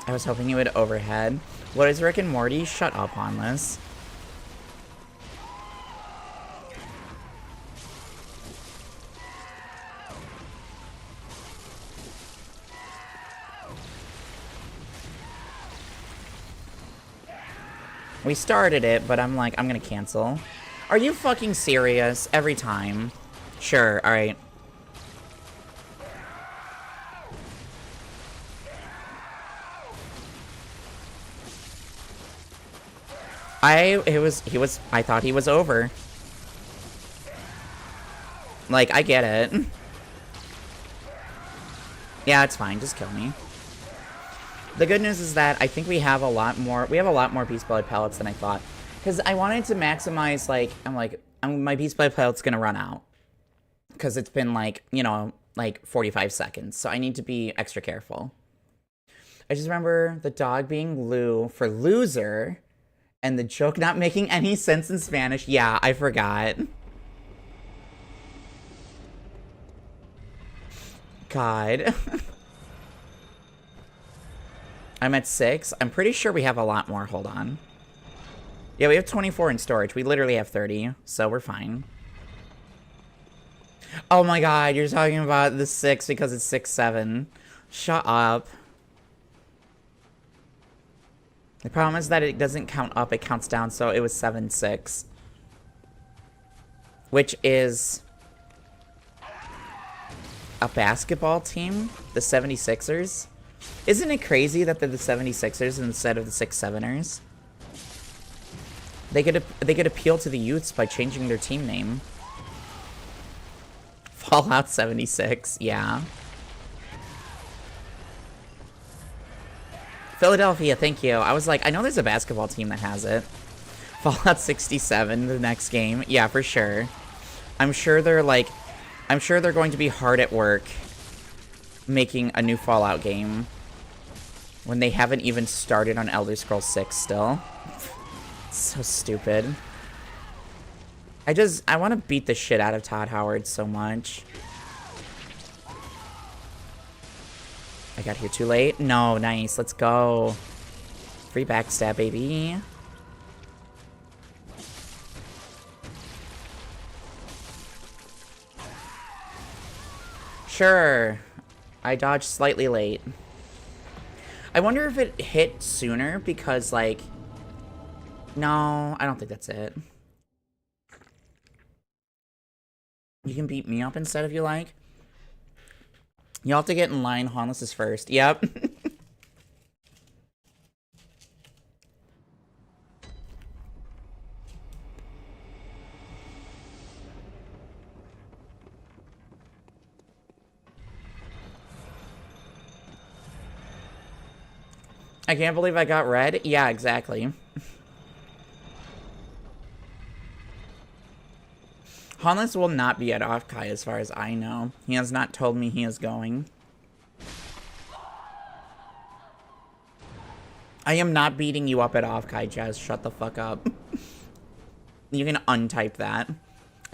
I was hoping you would overhead. What is Rick and Morty? Shut up on this. We started it, but I'm like, I'm gonna cancel. Are you fucking serious? Every time. Sure, alright. I thought he was over. Like, I get it. Yeah, it's fine, just kill me. The good news is that I think we have a lot more Beast Blood pellets than I thought. Because I wanted to maximize, like, my Beast Blood pellet's gonna run out. Because it's been, like, you know, like 45 seconds. So I need to be extra careful. I just remember the dog being Lou for loser. And the joke not making any sense in Spanish. Yeah, I forgot. God. I'm at 6. I'm pretty sure we have a lot more. Hold on. Yeah, we have 24 in storage. We literally have 30, so we're fine. Oh my god, you're talking about the 6 because it's 6-7. Shut up. The problem is that it doesn't count up, it counts down, so it was 7-6. Which is a basketball team, the 76ers. Isn't it crazy that they're the 76ers instead of the 6-7ers? They could appeal to the youths by changing their team name. Fallout 76, yeah. Philadelphia, thank you. I was like, I know there's a basketball team that has it. Fallout 67, the next game. Yeah, for sure. I'm sure they're going to be hard at work making a new Fallout game when they haven't even started on Elder Scrolls 6 still. So stupid. I want to beat the shit out of Todd Howard so much. I got here too late? No, nice. Let's go. Free backstab, baby. Sure. I dodged slightly late. I wonder if it hit sooner because, like... No, I don't think that's it. You can beat me up instead if you like. You'll have to get in line. Harmless is first. Yep. I can't believe I got red. Yeah, exactly. Hannes will not be at Offkai as far as I know. He has not told me he is going. I am not beating you up at Offkai, Jazz. Shut the fuck up. You can untype that.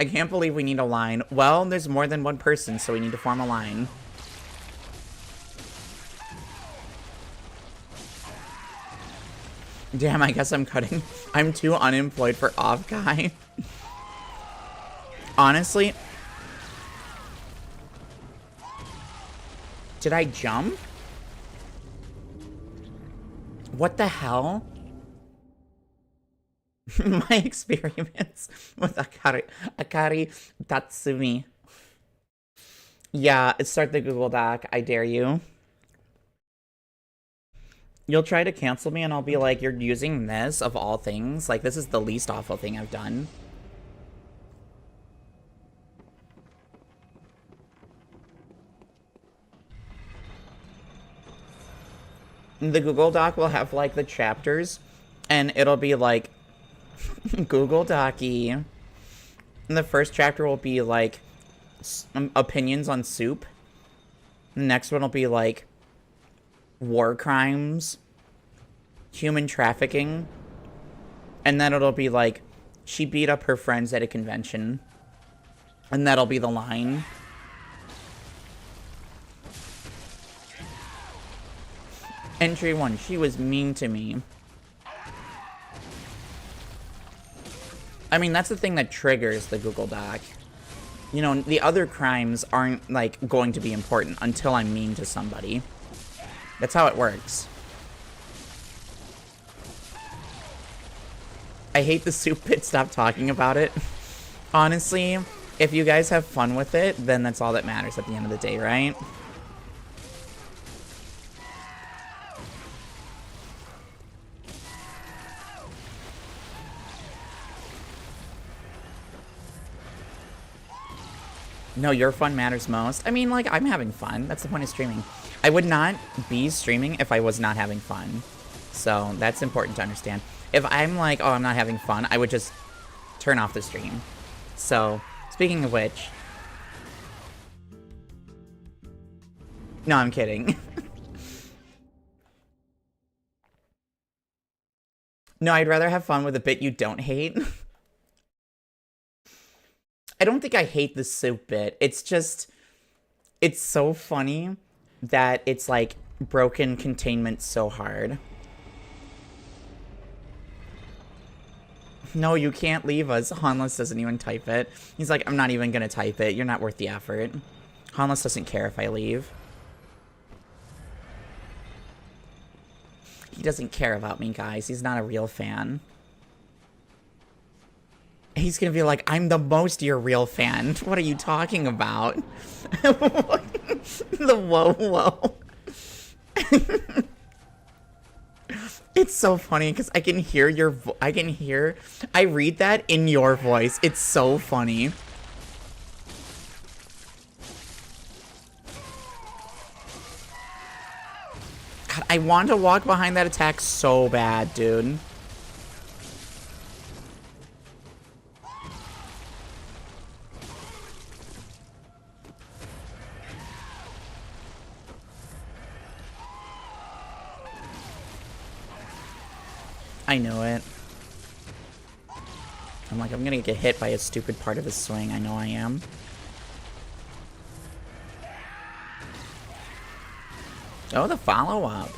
I can't believe we need a line. Well, there's more than one person, so we need to form a line. Damn, I guess I'm cutting. I'm too unemployed for Offkai. Honestly, did I jump? What the hell? My experience with Akiri Tatsumi. Yeah, start the Google Doc. I dare you. You'll try to cancel me and I'll be like, you're using this of all things? Like, this is the least awful thing I've done. The Google Doc will have, like, the chapters, and it'll be, like, Google Docy. And the first chapter will be, like, opinions on soup. The next one will be, like, war crimes, human trafficking, and then it'll be, like, she beat up her friends at a convention. And that'll be the line. Entry 1, she was mean to me. I mean, that's the thing that triggers the Google Doc. You know, the other crimes aren't, like, going to be important until I'm mean to somebody. That's how it works. I hate the soup pit. Stop talking about it. Honestly, if you guys have fun with it, then that's all that matters at the end of the day, right? No, your fun matters most. I mean, like, I'm having fun. That's the point of streaming. I would not be streaming if I was not having fun. So, that's important to understand. If I'm like, oh, I'm not having fun, I would just turn off the stream. So, speaking of which... No, I'm kidding. No, I'd rather have fun with a bit you don't hate. I don't think I hate the soup bit. It's just, it's so funny that it's like broken containment so hard. No, you can't leave us. Hanless doesn't even type it. He's like, I'm not even gonna type it. You're not worth the effort. Hanless doesn't care if I leave. He doesn't care about me, guys. He's not a real fan. He's gonna be like, I'm the most your real fan. What are you talking about? The whoa. It's so funny because I can hear I read that in your voice. It's so funny. God, I want to walk behind that attack so bad, dude. I know it. I'm like, I'm gonna get hit by a stupid part of his swing. I know I am. Oh, the follow-up.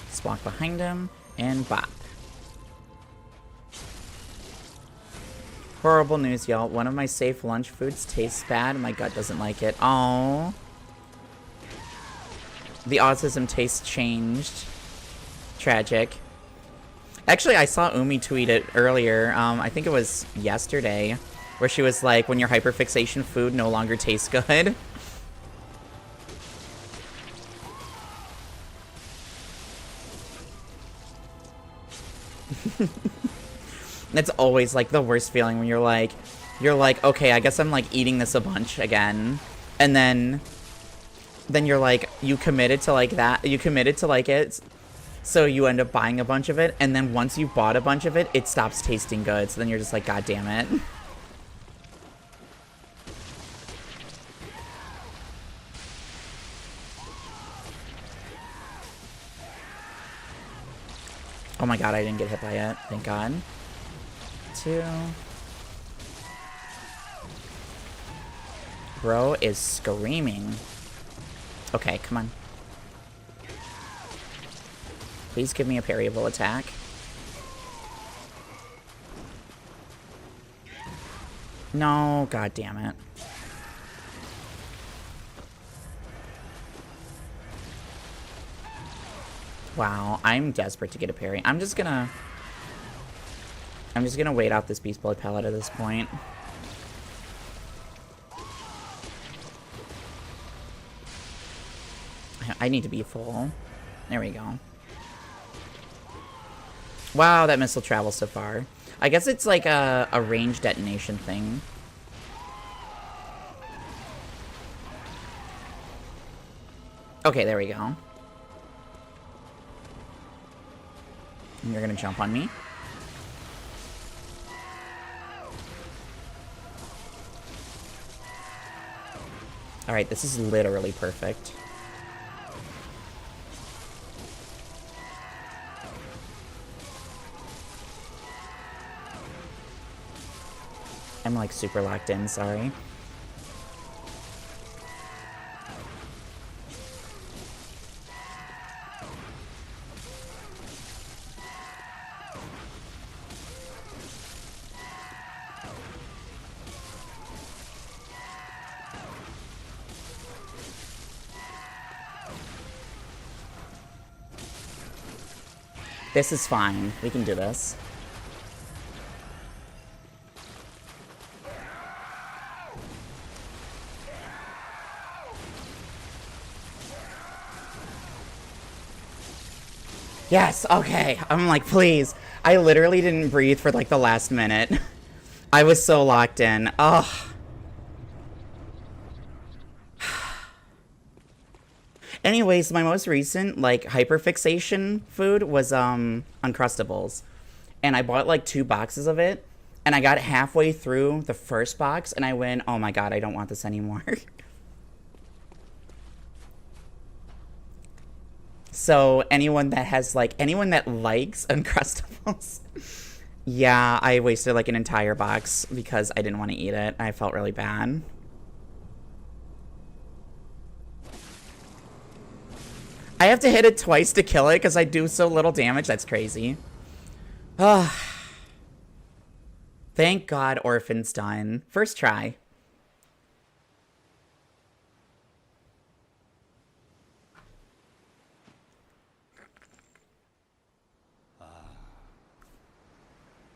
Let's walk behind him and bop. Horrible news, y'all. One of my safe lunch foods tastes bad. My gut doesn't like it. Oh. The autism taste changed. Tragic. Actually, I saw Umi tweet it earlier. I think it was yesterday, where she was like, when your hyperfixation food no longer tastes good. It's always like the worst feeling when you're like, okay, I guess I'm like eating this a bunch again. And then you're like, you committed to like that. You committed to like it. So you end up buying a bunch of it. And then once you've bought a bunch of it, it stops tasting good. So then you're just like, God damn it. Oh my God, I didn't get hit by it. Thank God. 2. Bro is screaming. Okay, come on. Please give me a parryable attack. No, God damn it. Wow, I'm desperate to get a parry. I'm just gonna wait out this Beast Blood pellet at this point. I need to be full. There we go. Wow, that missile travels so far. I guess it's like a range detonation thing. Okay, there we go. And you're gonna jump on me. Alright, this is literally perfect. I'm like super locked in, sorry. This is fine. We can do this. Yes, okay. I'm like, please. I literally didn't breathe for like the last minute. I was so locked in. Ugh. Anyways, my most recent like hyperfixation food was Uncrustables. And I bought like 2 boxes of it. And I got halfway through the first box and I went, oh my God, I don't want this anymore. So anyone that likes Uncrustables, yeah, I wasted like an entire box because I didn't want to eat it. I felt really bad. I have to hit it twice to kill it because I do so little damage. That's crazy. Ah. Thank God Orphan's done. First try.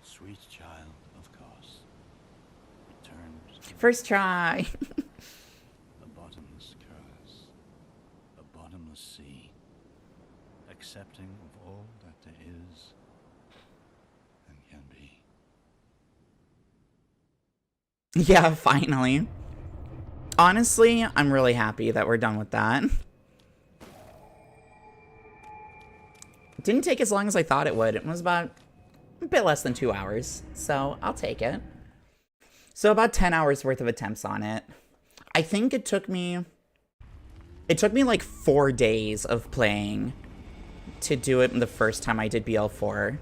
Sweet First try. A bottomless curse, a bottomless sea, accepting of all that there is and can be. Yeah, finally. Honestly, I'm really happy that we're done with that. It didn't take as long as I thought it would. It was about a bit less than 2 hours, so I'll take it. So about 10 hours worth of attempts on it. I think it took me like 4 days of playing to do it the first time I did BL4.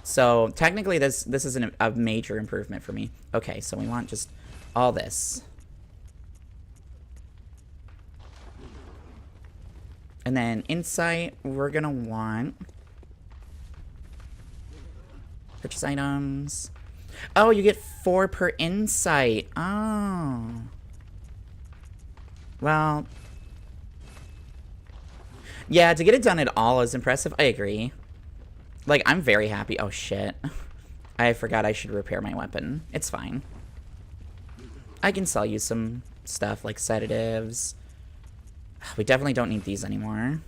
So technically this is a major improvement for me. Okay, so we want just all this. And then insight, we're gonna want purchase items. Oh, you get 4 per insight. Oh. Well. Yeah, to get it done at all is impressive. I agree. Like, I'm very happy. Oh, shit. I forgot I should repair my weapon. It's fine. I can sell you some stuff like sedatives. We definitely don't need these anymore.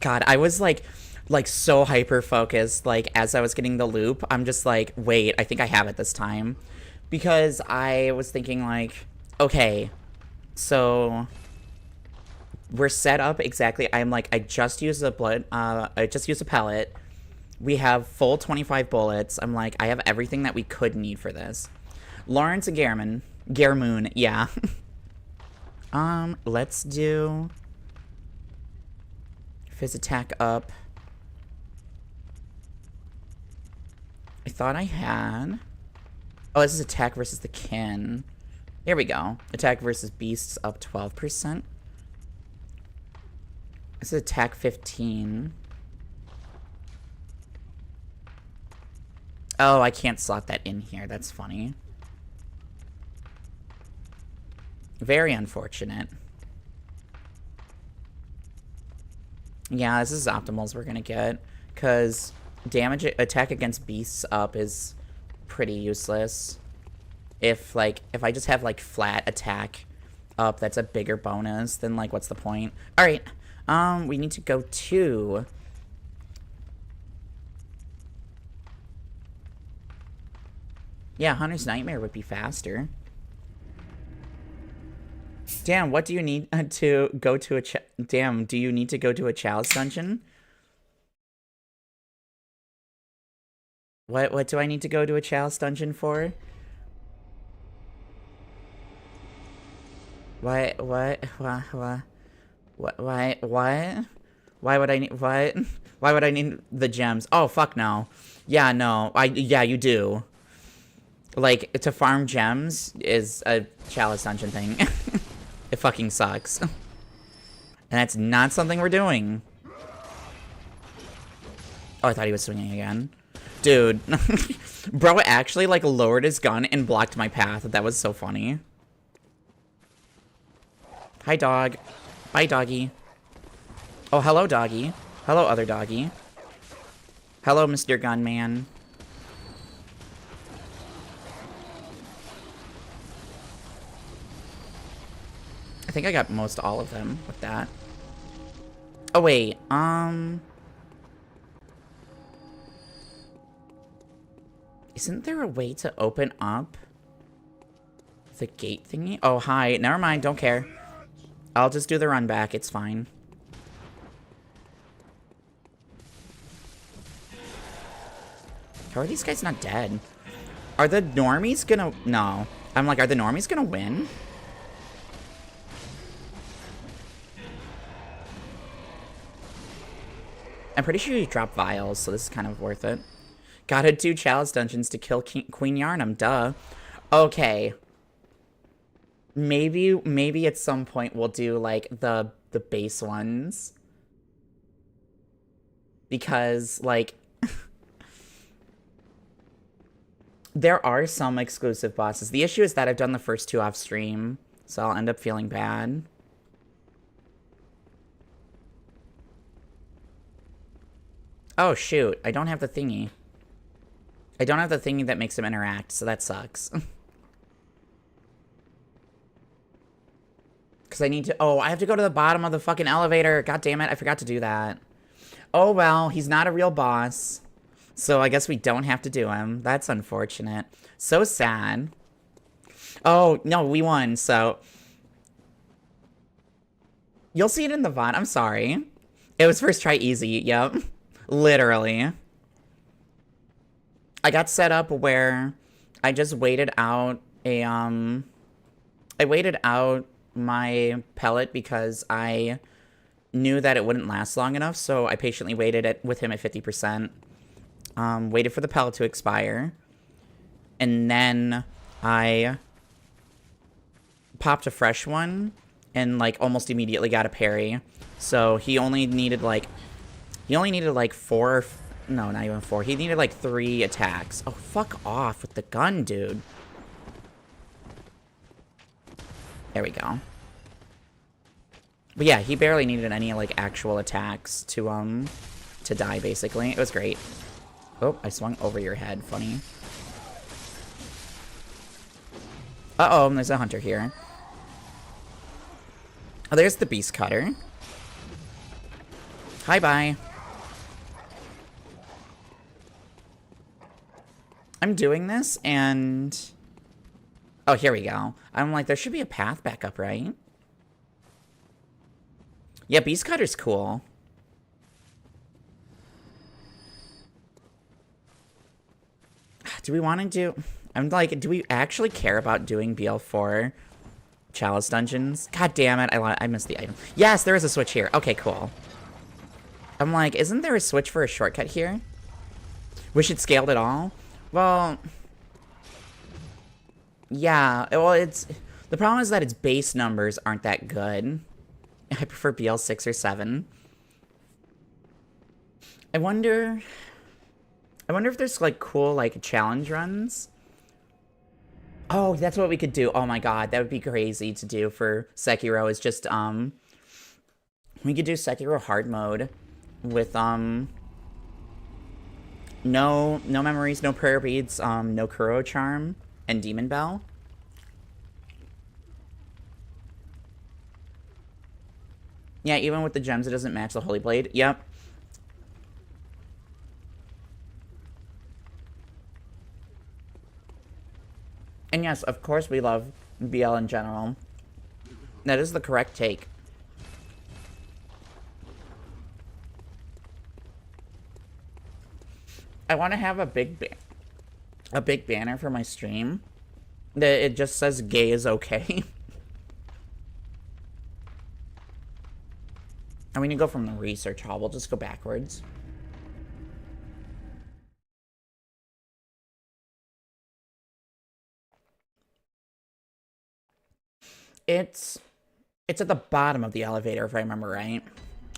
God, I was like so hyper focused. Like as I was getting the loop, I'm just like, wait, I think I have it this time, because I was thinking like, okay, so we're set up exactly. I'm like, I just used a pellet. We have full 25 bullets. I'm like, I have everything that we could need for this. Lawrence and Garmoon, yeah. Let's do Fizz attack up. I thought I had... Oh, this is attack versus the kin. Here we go. Attack versus beasts up 12%. This is attack 15. Oh, I can't slot that in here. That's funny. Very unfortunate. Yeah, this is optimals we're gonna get, because damage attack against beasts up is pretty useless. If I just have like flat attack up, that's a bigger bonus, then like what's the point? All right, we need to go to... Yeah, Hunter's Nightmare would be faster. Damn, what do you need to go to a Damn, do you need to go to a Chalice dungeon? What do I need to go to a Chalice dungeon for? Why would I need what? Why would I need the gems? Oh fuck no. Yeah, no. Yeah, you do. Like, to farm gems is a Chalice dungeon thing. It fucking sucks. And that's not something we're doing. Oh, I thought he was swinging again. Dude. Bro actually, like, lowered his gun and blocked my path. That was so funny. Hi, dog. Bye, doggy. Oh, hello, doggy. Hello, other doggy. Hello, Mr. Gunman. I think I got most all of them with that. Oh, wait. Isn't there a way to open up the gate thingy? Oh, hi. Never mind. Don't care. I'll just do the run back. It's fine. How are these guys not dead? Are the normies gonna... No. I'm like, are the normies gonna win? I'm pretty sure you drop vials, so this is kind of worth it. Gotta do Chalice dungeons to kill Queen Yarnum, duh. Okay. Maybe at some point we'll do, like, the base ones. Because, like... there are some exclusive bosses. The issue is that I've done the first 2 off stream, so I'll end up feeling bad. Oh, shoot. I don't have the thingy. I don't have the thingy that makes him interact, so that sucks. Because I need to... Oh, I have to go to the bottom of the fucking elevator. God damn it, I forgot to do that. Oh, well, he's not a real boss. So I guess we don't have to do him. That's unfortunate. So sad. Oh, no, we won, so... You'll see it in the VOD. I'm sorry. It was first try easy. Yep. Literally. I got set up where I just waited out a, I waited out my pellet because I knew that it wouldn't last long enough, so I patiently waited it with him at 50%. Waited for the pellet to expire. And then I popped a fresh one and, like, almost immediately got a parry. So he only needed, like, four... No, not even 4. He needed, like, 3 attacks. Oh, fuck off with the gun, dude. There we go. But yeah, he barely needed any, like, actual attacks to die, basically. It was great. Oh, I swung over your head. Funny. Uh-oh, there's a hunter here. Oh, there's the beast cutter. Hi-bye. I'm doing this, and... Oh, here we go. I'm like, there should be a path back up, right? Yeah, beast cutter's cool. Do we want to do... I'm like, do we actually care about doing BL4 Chalice Dungeons? God damn it, I missed the item. Yes, there is a switch here. Okay, cool. I'm like, isn't there a switch for a shortcut here? Wish it scaled at all? Well... Yeah, well, it's... The problem is that its base numbers aren't that good. I prefer BL6 or 7. I wonder if there's, like, cool, like, challenge runs. Oh, that's what we could do. Oh my god, that would be crazy to do for Sekiro, is just, we could do Sekiro hard mode with, no memories, no prayer beads, no Kuro charm, and Demon Bell. Yeah, even with the gems, it doesn't match the Holy Blade. Yep. And yes, of course we love BL in general. That is the correct take. I want to have a big banner for my stream that it just says gay is okay. And we need to go from the research hall. We'll just go backwards. It's at the bottom of the elevator, if I remember right.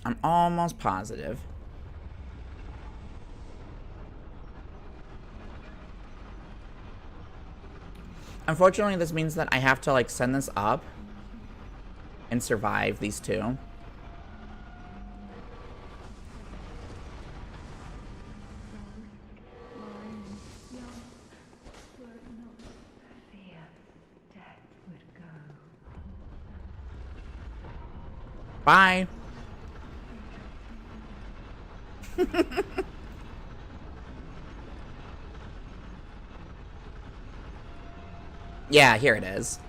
I'm almost positive. Unfortunately, this means that I have to, like, send this up and survive these two. Bye. Yeah, here it is.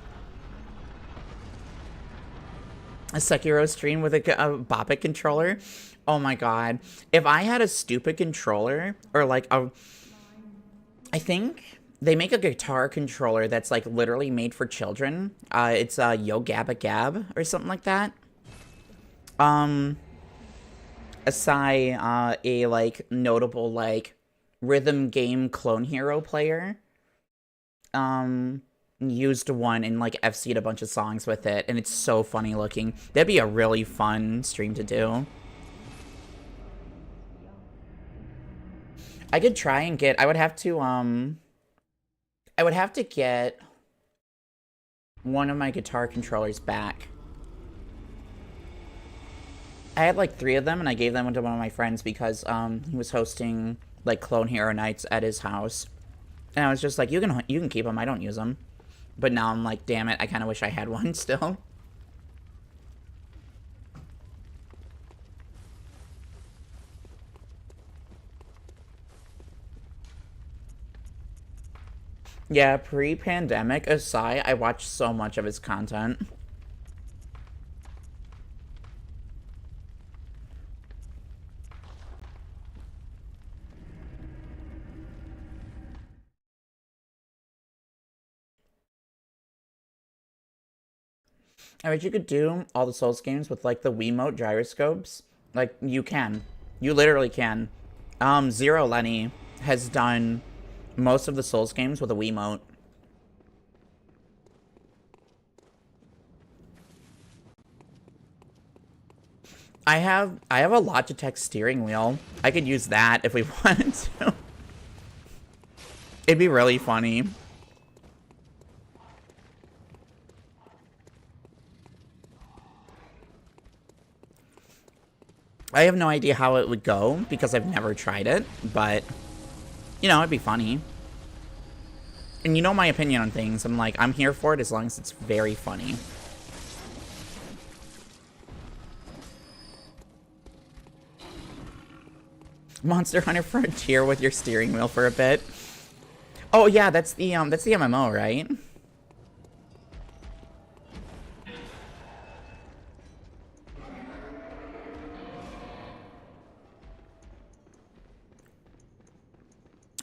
A Sekiro stream with a Bop It controller. Oh my god. If I had a stupid controller, or like a... I think they make a guitar controller that's like literally made for children. It's Yo Gabba Gab or something like that. Asai, a like notable like rhythm game Clone Hero player, used one and like FC'd a bunch of songs with it, and it's so funny looking. That'd be a really fun stream to do. I could try and get, I would have to get one of my guitar controllers back. I had like 3 of them, and I gave them to one of my friends because he was hosting like Clone Hero nights at his house, and I was just like, you can keep them. I don't use them. But now I'm like, damn it, I kind of wish I had one still. Yeah, pre-pandemic, Asai, I watched so much of his content. I wish you could do all the Souls games with like the Wiimote gyroscopes. Like, you can. You literally can. Zero Lenny has done most of the Souls games with a Wiimote. I have a Logitech steering wheel. I could use that if we wanted to. It'd be really funny. I have no idea how it would go because I've never tried it, but you know, it'd be funny. And you know my opinion on things. I'm like, I'm here for it as long as it's very funny. Monster Hunter Frontier with your steering wheel for a bit. Oh yeah, that's the MMO, right?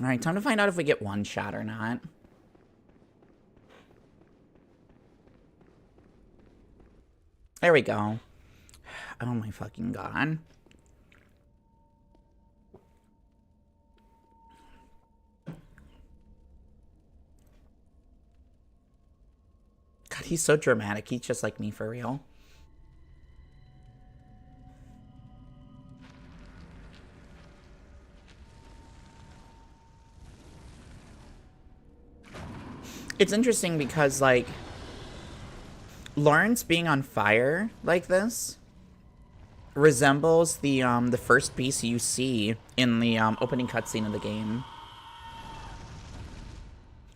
Alright, time to find out if we get one shot or not. There we go. Oh my fucking god. God, he's so dramatic. He's just like me for real. It's interesting because, like, Lawrence being on fire like this resembles the first beast you see in the opening cutscene of the game.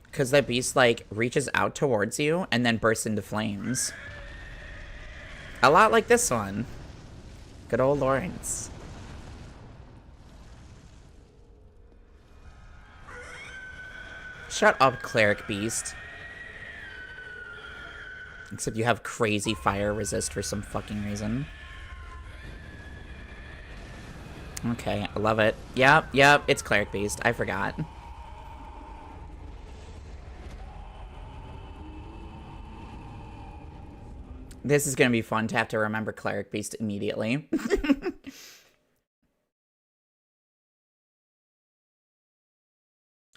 Because that beast, like, reaches out towards you and then bursts into flames. A lot like this one. Good old Lawrence. Shut up, Cleric Beast. Except you have crazy fire resist for some fucking reason. Okay, I love it. Yep, it's Cleric Beast. I forgot. This is gonna be fun to have to remember Cleric Beast immediately.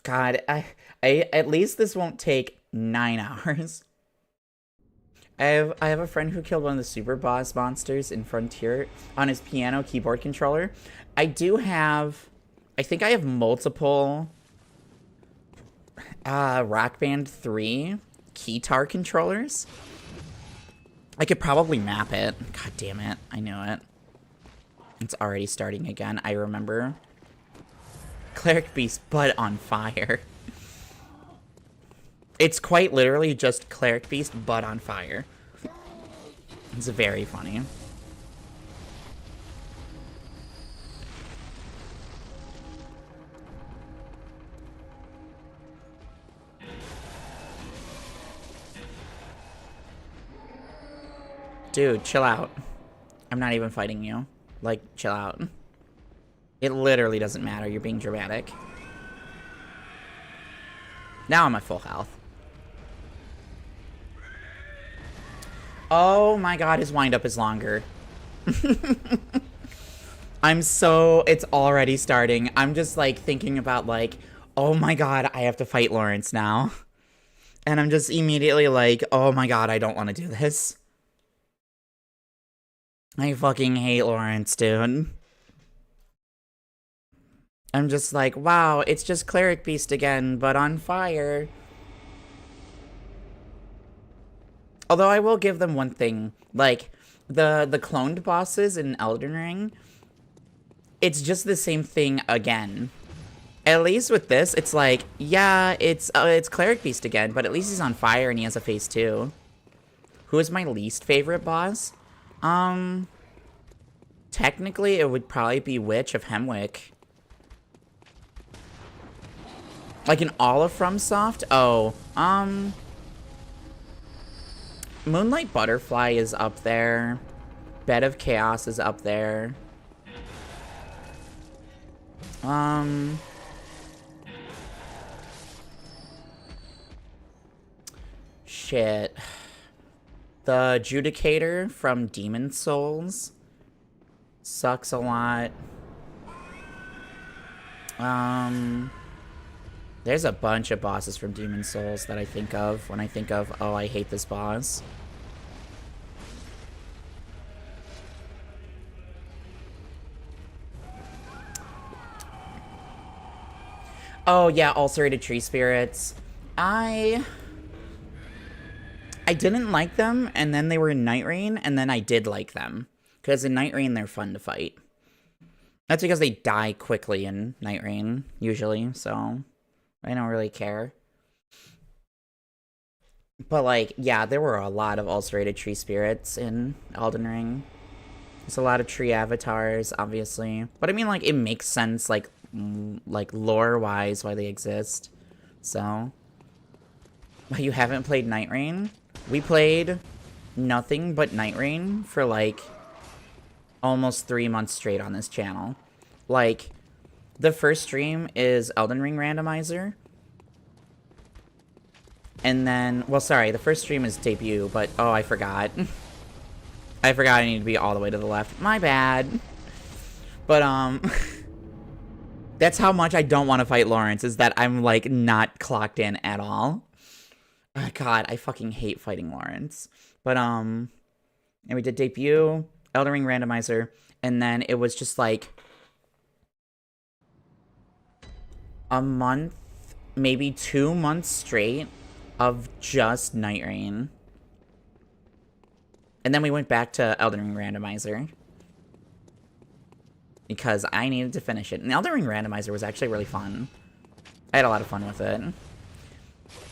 God, I at least this won't take 9 hours. I have a friend who killed one of the super boss monsters in Frontier on his piano keyboard controller. I think I have multiple Rock Band 3 keytar controllers. I could probably map it. God damn it, I knew it. It's already starting again, I remember. Cleric Beast, but on fire. It's quite literally just Cleric Beast, but on fire. It's very funny. Dude, chill out. I'm not even fighting you. Like, chill out. It literally doesn't matter. You're being dramatic. Now I'm at full health. Oh my god, his wind-up is longer. It's already starting. I'm just, like, thinking about, like, oh my god, I have to fight Lawrence now. And I'm just immediately like, oh my god, I don't want to do this. I fucking hate Lawrence, dude. I'm just like, wow, it's just Cleric Beast again, but on fire. Although I will give them one thing. Like, The cloned bosses in Elden Ring, it's just the same thing again. At least with this, it's like, yeah, it's Cleric Beast again, but at least he's on fire and he has a face too. Who is my least favorite boss? Technically, it would probably be Witch of Hemwick. Like in all of FromSoft? Oh, Moonlight Butterfly is up there. Bed of Chaos is up there. Shit. The Judicator from Demon Souls sucks a lot. There's a bunch of bosses from Demon Souls that I think of when I think of, oh, I hate this boss. Oh, yeah, Ulcerated Tree Spirits. I didn't like them, and then they were in Night Rain, and then I did like them. Because in Night Rain, they're fun to fight. That's because they die quickly in Night Rain, usually, so I don't really care. But, like, yeah, there were a lot of Ulcerated Tree Spirits in Elden Ring. There's a lot of tree avatars, obviously. But I mean, like, it makes sense, like lore-wise, why they exist. So, you haven't played Night Rain? We played nothing but Night Rain for, like, almost 3 months straight on this channel. Like, the first stream is Elden Ring Randomizer. And then, well, sorry, the first stream is debut, but, oh, I forgot. I forgot I need to be all the way to the left. My bad. But, that's how much I don't want to fight Lawrence, is that I'm, like, not clocked in at all. Oh, God, I fucking hate fighting Lawrence. But, and we did debut, Elden Ring Randomizer, and then it was just, like, a month, maybe 2 months straight of just Night Rain. And then we went back to Elden Ring Randomizer. Because I needed to finish it. And Elden Ring Randomizer was actually really fun. I had a lot of fun with it.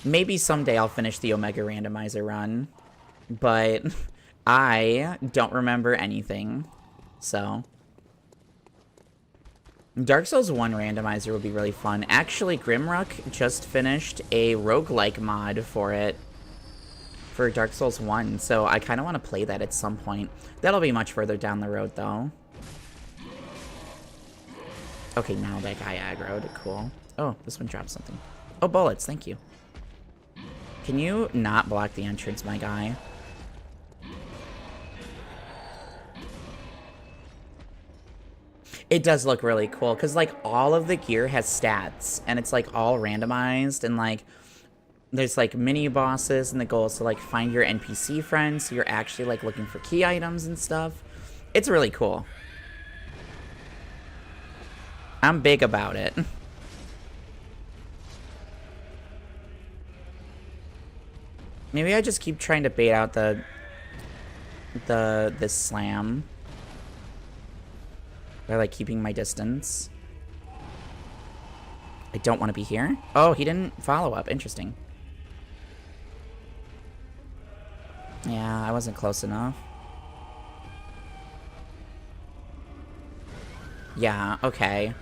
Maybe someday I'll finish the Omega Randomizer run. But I don't remember anything. So Dark Souls 1 Randomizer would be really fun. Actually, Grimrock just finished a roguelike mod for it. For Dark Souls 1. So I kind of want to play that at some point. That'll be much further down the road, though. Okay, now that guy aggroed. Cool. Oh, this one dropped something. Oh, bullets. Thank you. Can you not block the entrance, my guy? It does look really cool, because, like, all of the gear has stats, and it's, like, all randomized, and, like, there's, like, mini-bosses, and the goal is to, like, find your NPC friends, so you're actually, like, looking for key items and stuff. It's really cool. I'm big about it. Maybe I just keep trying to bait out this slam by, like, keeping my distance. I don't want to be here. Oh, he didn't follow up. Interesting. Yeah, I wasn't close enough. Yeah, okay.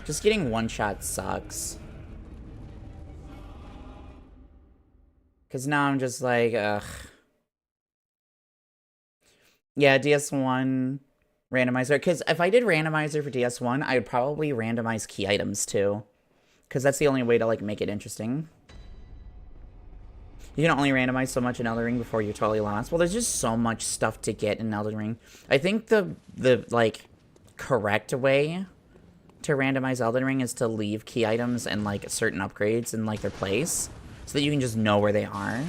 Just getting one shot sucks. Because now I'm just like, ugh. Yeah, DS1 randomizer. Because if I did randomizer for DS1, I would probably randomize key items too. Because that's the only way to, like, make it interesting. You can only randomize so much in Elden Ring before you're totally lost. Well, there's just so much stuff to get in Elden Ring. I think the like, correct way to randomize Elden Ring is to leave key items and, like, certain upgrades in, like, their place. So that you can just know where they are.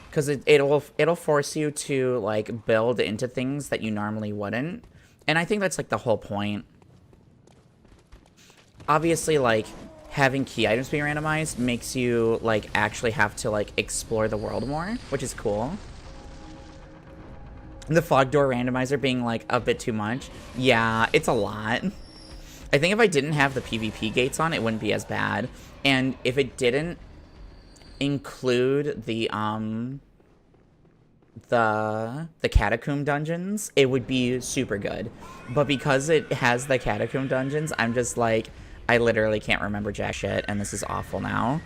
Because it'll force you to, like, build into things that you normally wouldn't. And I think that's, like, the whole point. Obviously, like, having key items being randomized makes you, like, actually have to, like, explore the world more, which is cool. The fog door randomizer being, like, a bit too much. Yeah, it's a lot. I think if I didn't have the PvP gates on, it wouldn't be as bad. And if it didn't include the catacomb dungeons, it would be super good. But because it has the catacomb dungeons, I'm just like, I literally can't remember jack shit, and this is awful now.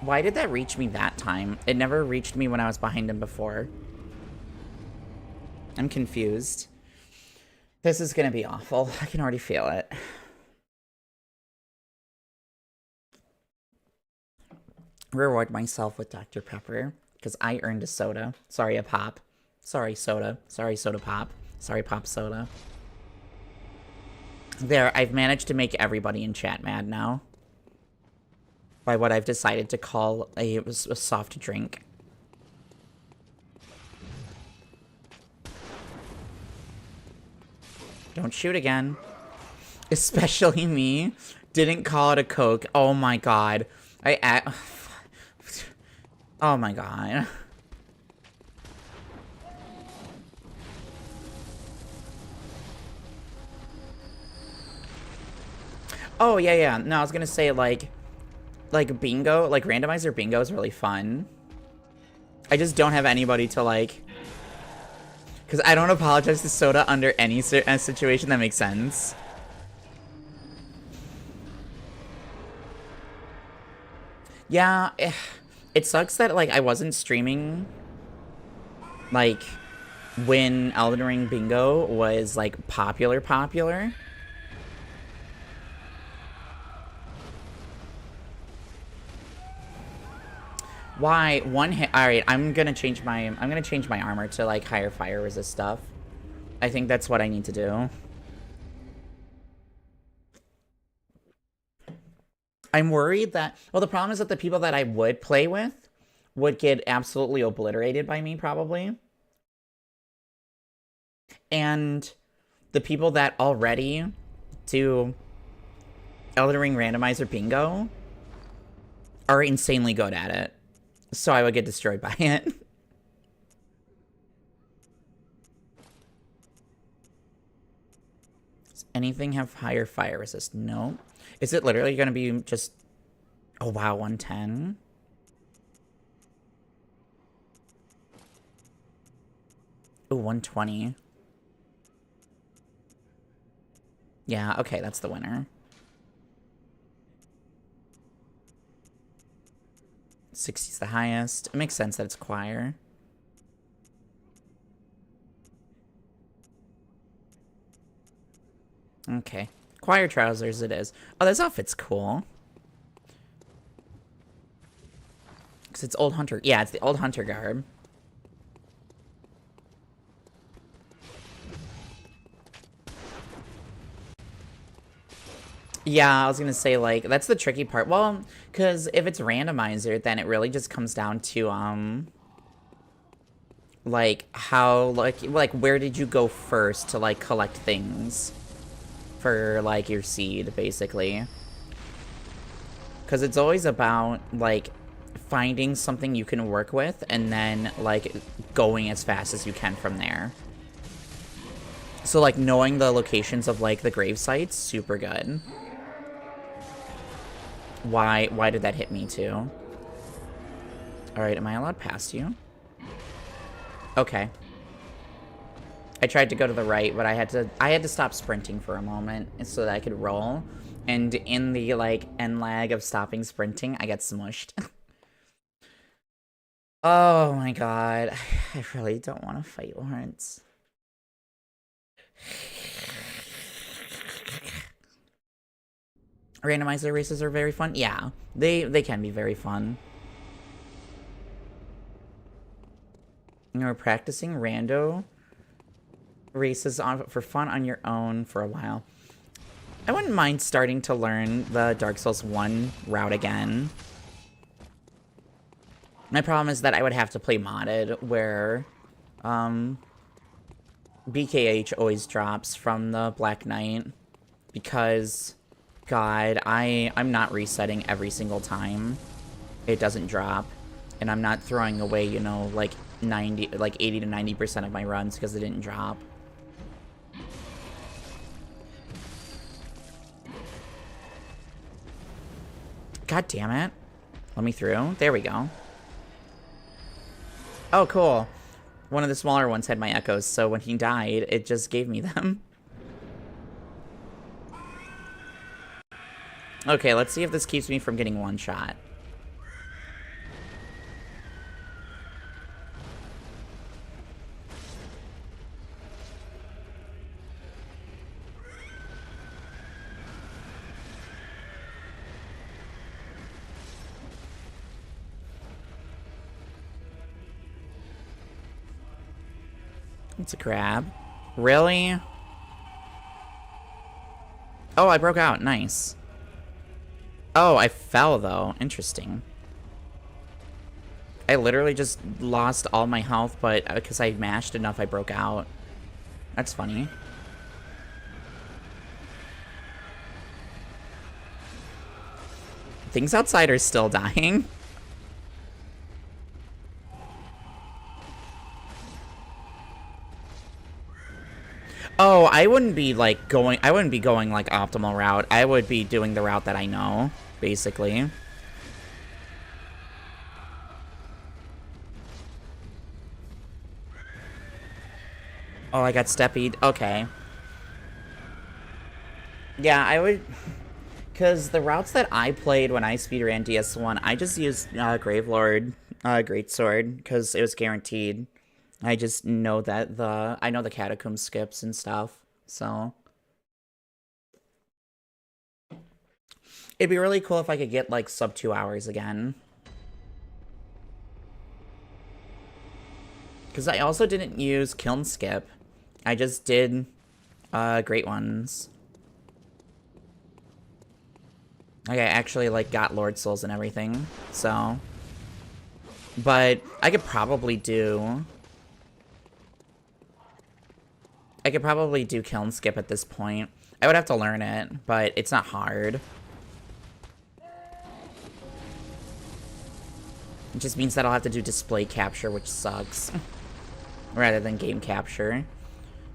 Why did that reach me that time? It never reached me when I was behind him before. I'm confused. This is gonna be awful. I can already feel it. Reward myself with Dr. Pepper, because I earned a soda. Sorry, a pop. Sorry, soda. Sorry, soda pop. Sorry, pop soda. There, I've managed to make everybody in chat mad now. By what I've decided to call a soft drink. Don't shoot again. Especially me. Didn't call it a Coke. Oh my god. Oh my god. Oh, yeah. No, I was gonna say, like bingo, like randomizer bingo is really fun. I just don't have anybody to, like, because I don't apologize to Soda under any situation that makes sense. Yeah, it sucks that, like, I wasn't streaming, like, when Elden Ring bingo was, like, popular. Why? One hit. Alright, I'm gonna change my armor to, like, higher fire resist stuff. I think that's what I need to do. I'm worried that, well, the problem is that the people that I would play with would get absolutely obliterated by me, probably. And the people that already do Elden Ring randomizer bingo are insanely good at it. So I would get destroyed by it. Does anything have higher fire resist? No. Is it literally going to be just... Oh, wow, 110? Oh, 120. Yeah, okay, that's the winner. 60's the highest. It makes sense that it's choir. Okay. Choir trousers it is. Oh, this outfit's cool. Because it's old hunter. Yeah, it's the old hunter garb. Yeah, I was gonna say, like, that's the tricky part. Well, because if it's randomizer, then it really just comes down to, like, how, like, where did you go first to, like, collect things for, like, your seed, basically. Because it's always about, like, finding something you can work with and then, like, going as fast as you can from there. So, like, knowing the locations of, like, the grave sites, super good. Why did that hit me too? Alright, am I allowed past you? Okay. I tried to go to the right, but I had to stop sprinting for a moment so that I could roll. And in the, like, end lag of stopping sprinting, I got smushed. Oh my god. I really don't want to fight Lawrence. Randomizer races are very fun. Yeah, they can be very fun. You were practicing rando races for fun on your own for a while. I wouldn't mind starting to learn the Dark Souls 1 route again. My problem is that I would have to play modded, where BKH always drops from the Black Knight because, God, I'm not resetting every single time it doesn't drop, and I'm not throwing away, you know, like 80 to 90% of my runs because it didn't drop. God damn it. Let me through. There we go. Oh, cool. One of the smaller ones had my echoes, so when he died, it just gave me them. Okay, let's see if this keeps me from getting one shot. It's a grab. Really? Oh, I broke out. Nice. Oh, I fell, though. Interesting. I literally just lost all my health, but because I mashed enough, I broke out. That's funny. Things outside are still dying. Oh, I wouldn't be like going like optimal route. I would be doing the route that I know, basically. Oh, I got steppied. Okay. Yeah, I would, because the routes that I played when I speedran DS1, I just used Gravelord Greatsword because it was guaranteed. I just know that I know the catacomb skips and stuff, so. It'd be really cool if I could get, like, sub 2 hours again. Because I also didn't use Kiln Skip. I just did, Great Ones. Like, I actually, like, got Lord Souls and everything, so. But I could probably do Kiln Skip at this point. I would have to learn it, but it's not hard. It just means that I'll have to do display capture, which sucks. Rather than game capture.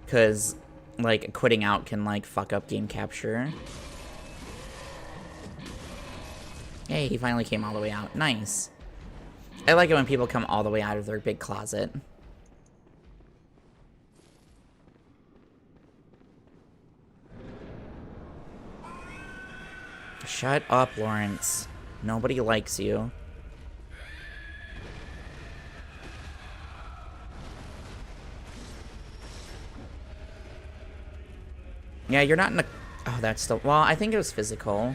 Because, like, quitting out can, like, fuck up game capture. Hey, he finally came all the way out. Nice. I like it when people come all the way out of their big closet. Shut up, Lawrence. Nobody likes you. Yeah, you're not in a... Oh, that's still... Well, I think it was physical.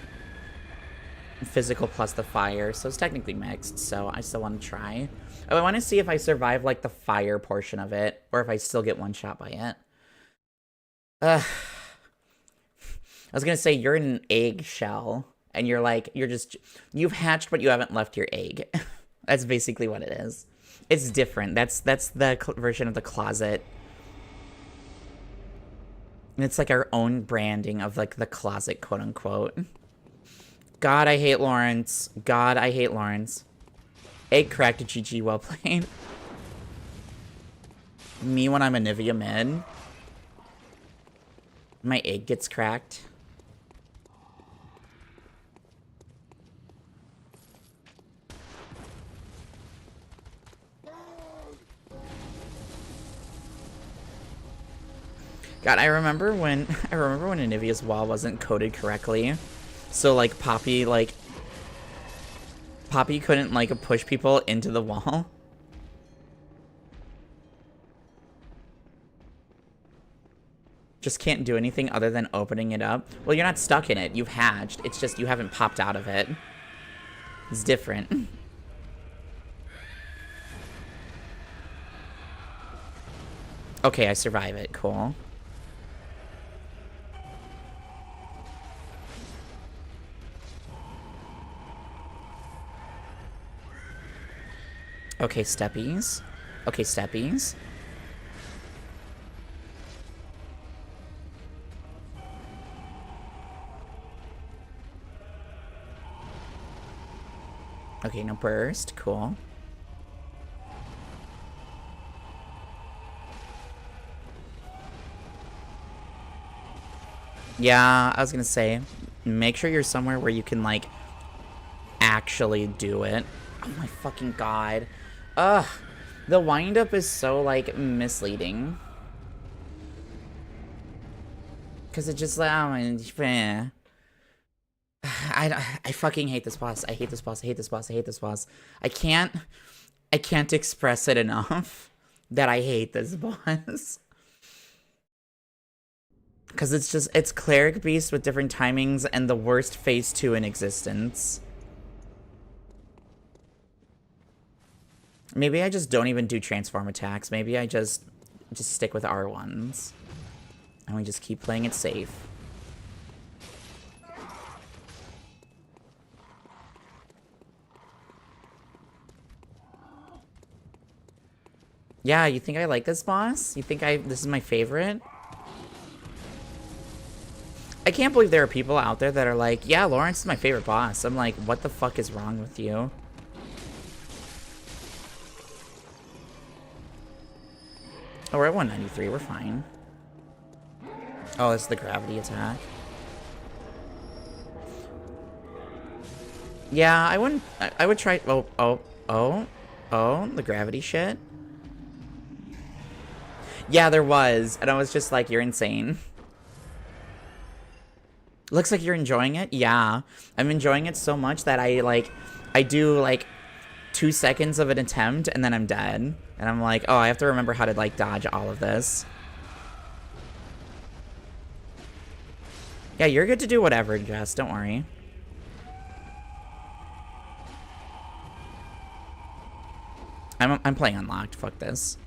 Physical plus the fire, so it's technically mixed, so I still want to try. Oh, I want to see if I survive, like, the fire portion of it, or if I still get one shot by it. I was gonna say, you're in an egg shell, and you're like, you've hatched, but you haven't left your egg. That's basically what it is. It's different. That's the version of the closet. And it's like our own branding of, like, the closet, quote-unquote. God, I hate Lawrence. God, I hate Lawrence. Egg cracked, GG, well played. Me when I'm a Nivea mid. My egg gets cracked. God, I remember when Anivia's wall wasn't coded correctly. So, like, Poppy couldn't, like, push people into the wall. Just can't do anything other than opening it up. Well, you're not stuck in it. You've hatched. It's just you haven't popped out of it. It's different. Okay, I survive it. Cool. Okay, steppies. Okay, steppies. Okay, no burst. Cool. Yeah, I was gonna say, make sure you're somewhere where you can, like, actually do it. Oh my fucking god. Ugh. The wind-up is so, like, misleading. Because it just, I fucking hate this boss. I hate this boss. I hate this boss. I hate this boss. I can't express it enough that I hate this boss. Because it's Cleric Beast with different timings and the worst phase 2 in existence. Maybe I just don't even do transform attacks. Maybe I just stick with R1s. And we just keep playing it safe. Yeah, you think I like this boss? You think this is my favorite? I can't believe there are people out there that are like, yeah, Lawrence is my favorite boss. I'm like, what the fuck is wrong with you? Oh, we're at 193. We're fine. Oh, this is the gravity attack. Yeah, I wouldn't... I would try... Oh, the gravity shit. Yeah, there was. And I was just like, you're insane. Looks like you're enjoying it. Yeah, I'm enjoying it so much that I do like 2 seconds of an attempt and then I'm dead. And I'm like, oh, I have to remember how to like dodge all of this. Yeah, you're good to do whatever, Jess. Don't worry. I'm playing unlocked. Fuck this.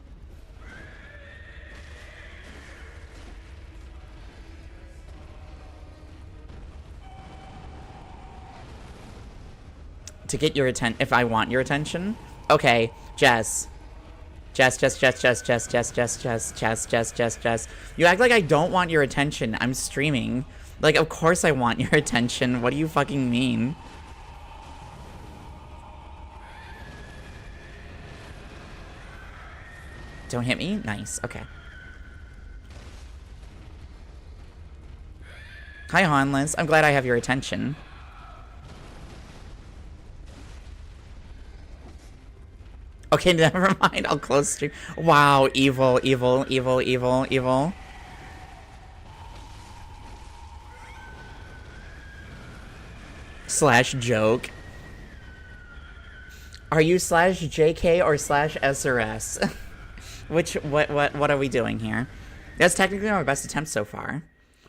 To get your attention, if I want your attention. Okay, Jess. Jess. You act like I don't want your attention. I'm streaming. Like, of course I want your attention. What do you fucking mean? Don't hit me? Nice. Okay. Hi, Hanless. I'm glad I have your attention. Okay, never mind. I'll close stream. Wow, evil. Slash joke. Are you slash JK or slash SRS? What are we doing here? That's technically my best attempt so far.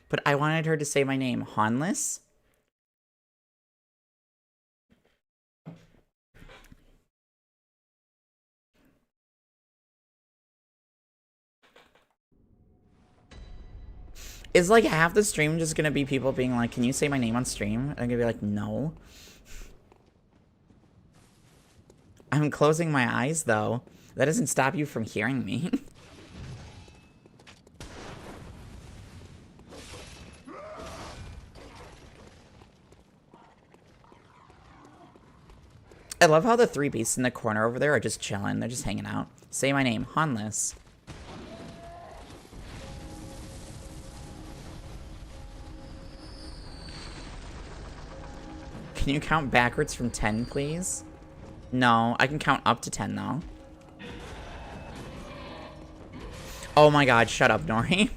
But I wanted her to say my name. Hanless? Is like half the stream just gonna be people being like, can you say my name on stream? And I'm gonna be like, no. I'm closing my eyes though. That doesn't stop you from hearing me. I love how the 3 beasts in the corner over there are just chilling. They're just hanging out. Say my name, Hanless. Can you count backwards from 10, please? No, I can count up to 10, though. Oh my god, shut up, Nori.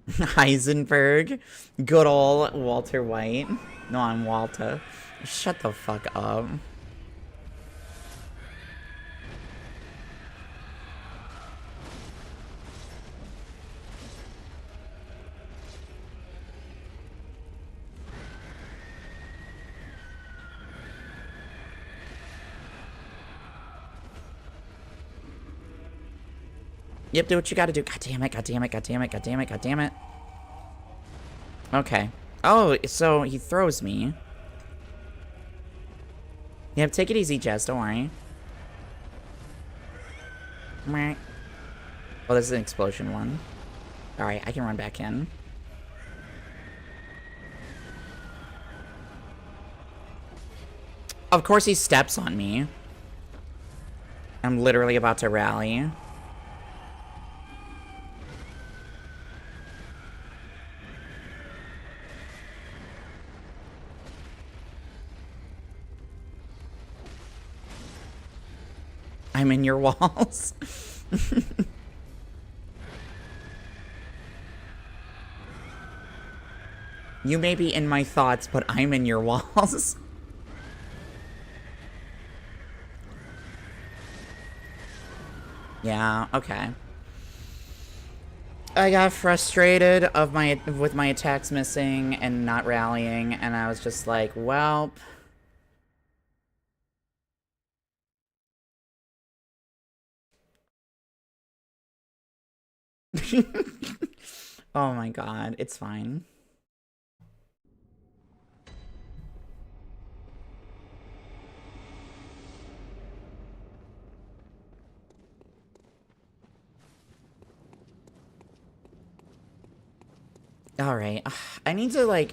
Heisenberg. Good old Walter White. No, I'm Walter. Shut the fuck up. Yep, do what you gotta do. God damn it. Okay. Oh, so he throws me. Yep, take it easy, Jess. Don't worry. Oh, this is an explosion one. Alright, I can run back in. Of course he steps on me. I'm literally about to rally. I'm in your walls. You may be in my thoughts, but I'm in your walls. Yeah, okay. I got frustrated with my attacks missing and not rallying, and I was just like, well... Oh my god, it's fine. Alright, I need to like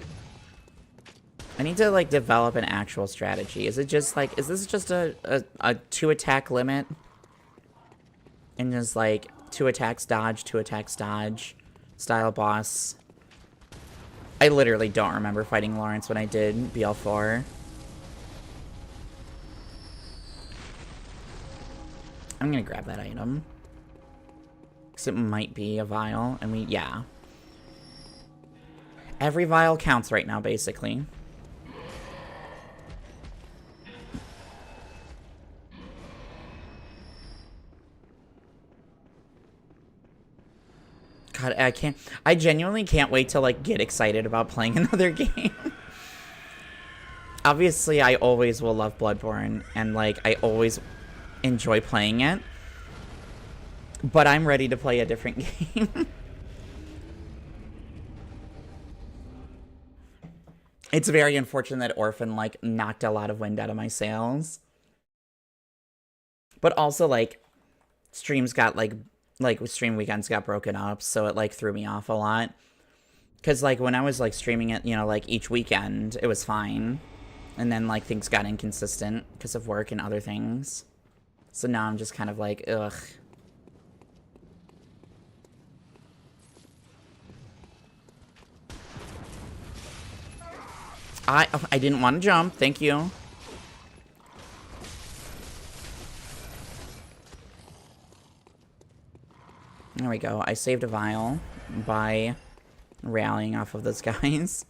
develop an actual strategy. Is it just like, is this just a 2-attack limit? And just like 2 attacks dodge, 2 attacks dodge style boss? I literally don't remember fighting Lawrence when I did BL4. I'm gonna grab that item. Because it might be a vial, and yeah. Every vial counts right now, basically. God, I genuinely can't wait to, like, get excited about playing another game. Obviously, I always will love Bloodborne, and, like, I always enjoy playing it. But I'm ready to play a different game. It's very unfortunate that Orphan, like, knocked a lot of wind out of my sails. But also, like, streams got, like, stream weekends got broken up, so it, like, threw me off a lot. Because, like, when I was, like, streaming it, you know, like, each weekend, it was fine. And then, like, things got inconsistent because of work and other things. So now I'm just kind of like, ugh. I didn't want to jump. Thank you. There we go. I saved a vial by rallying off of those guys.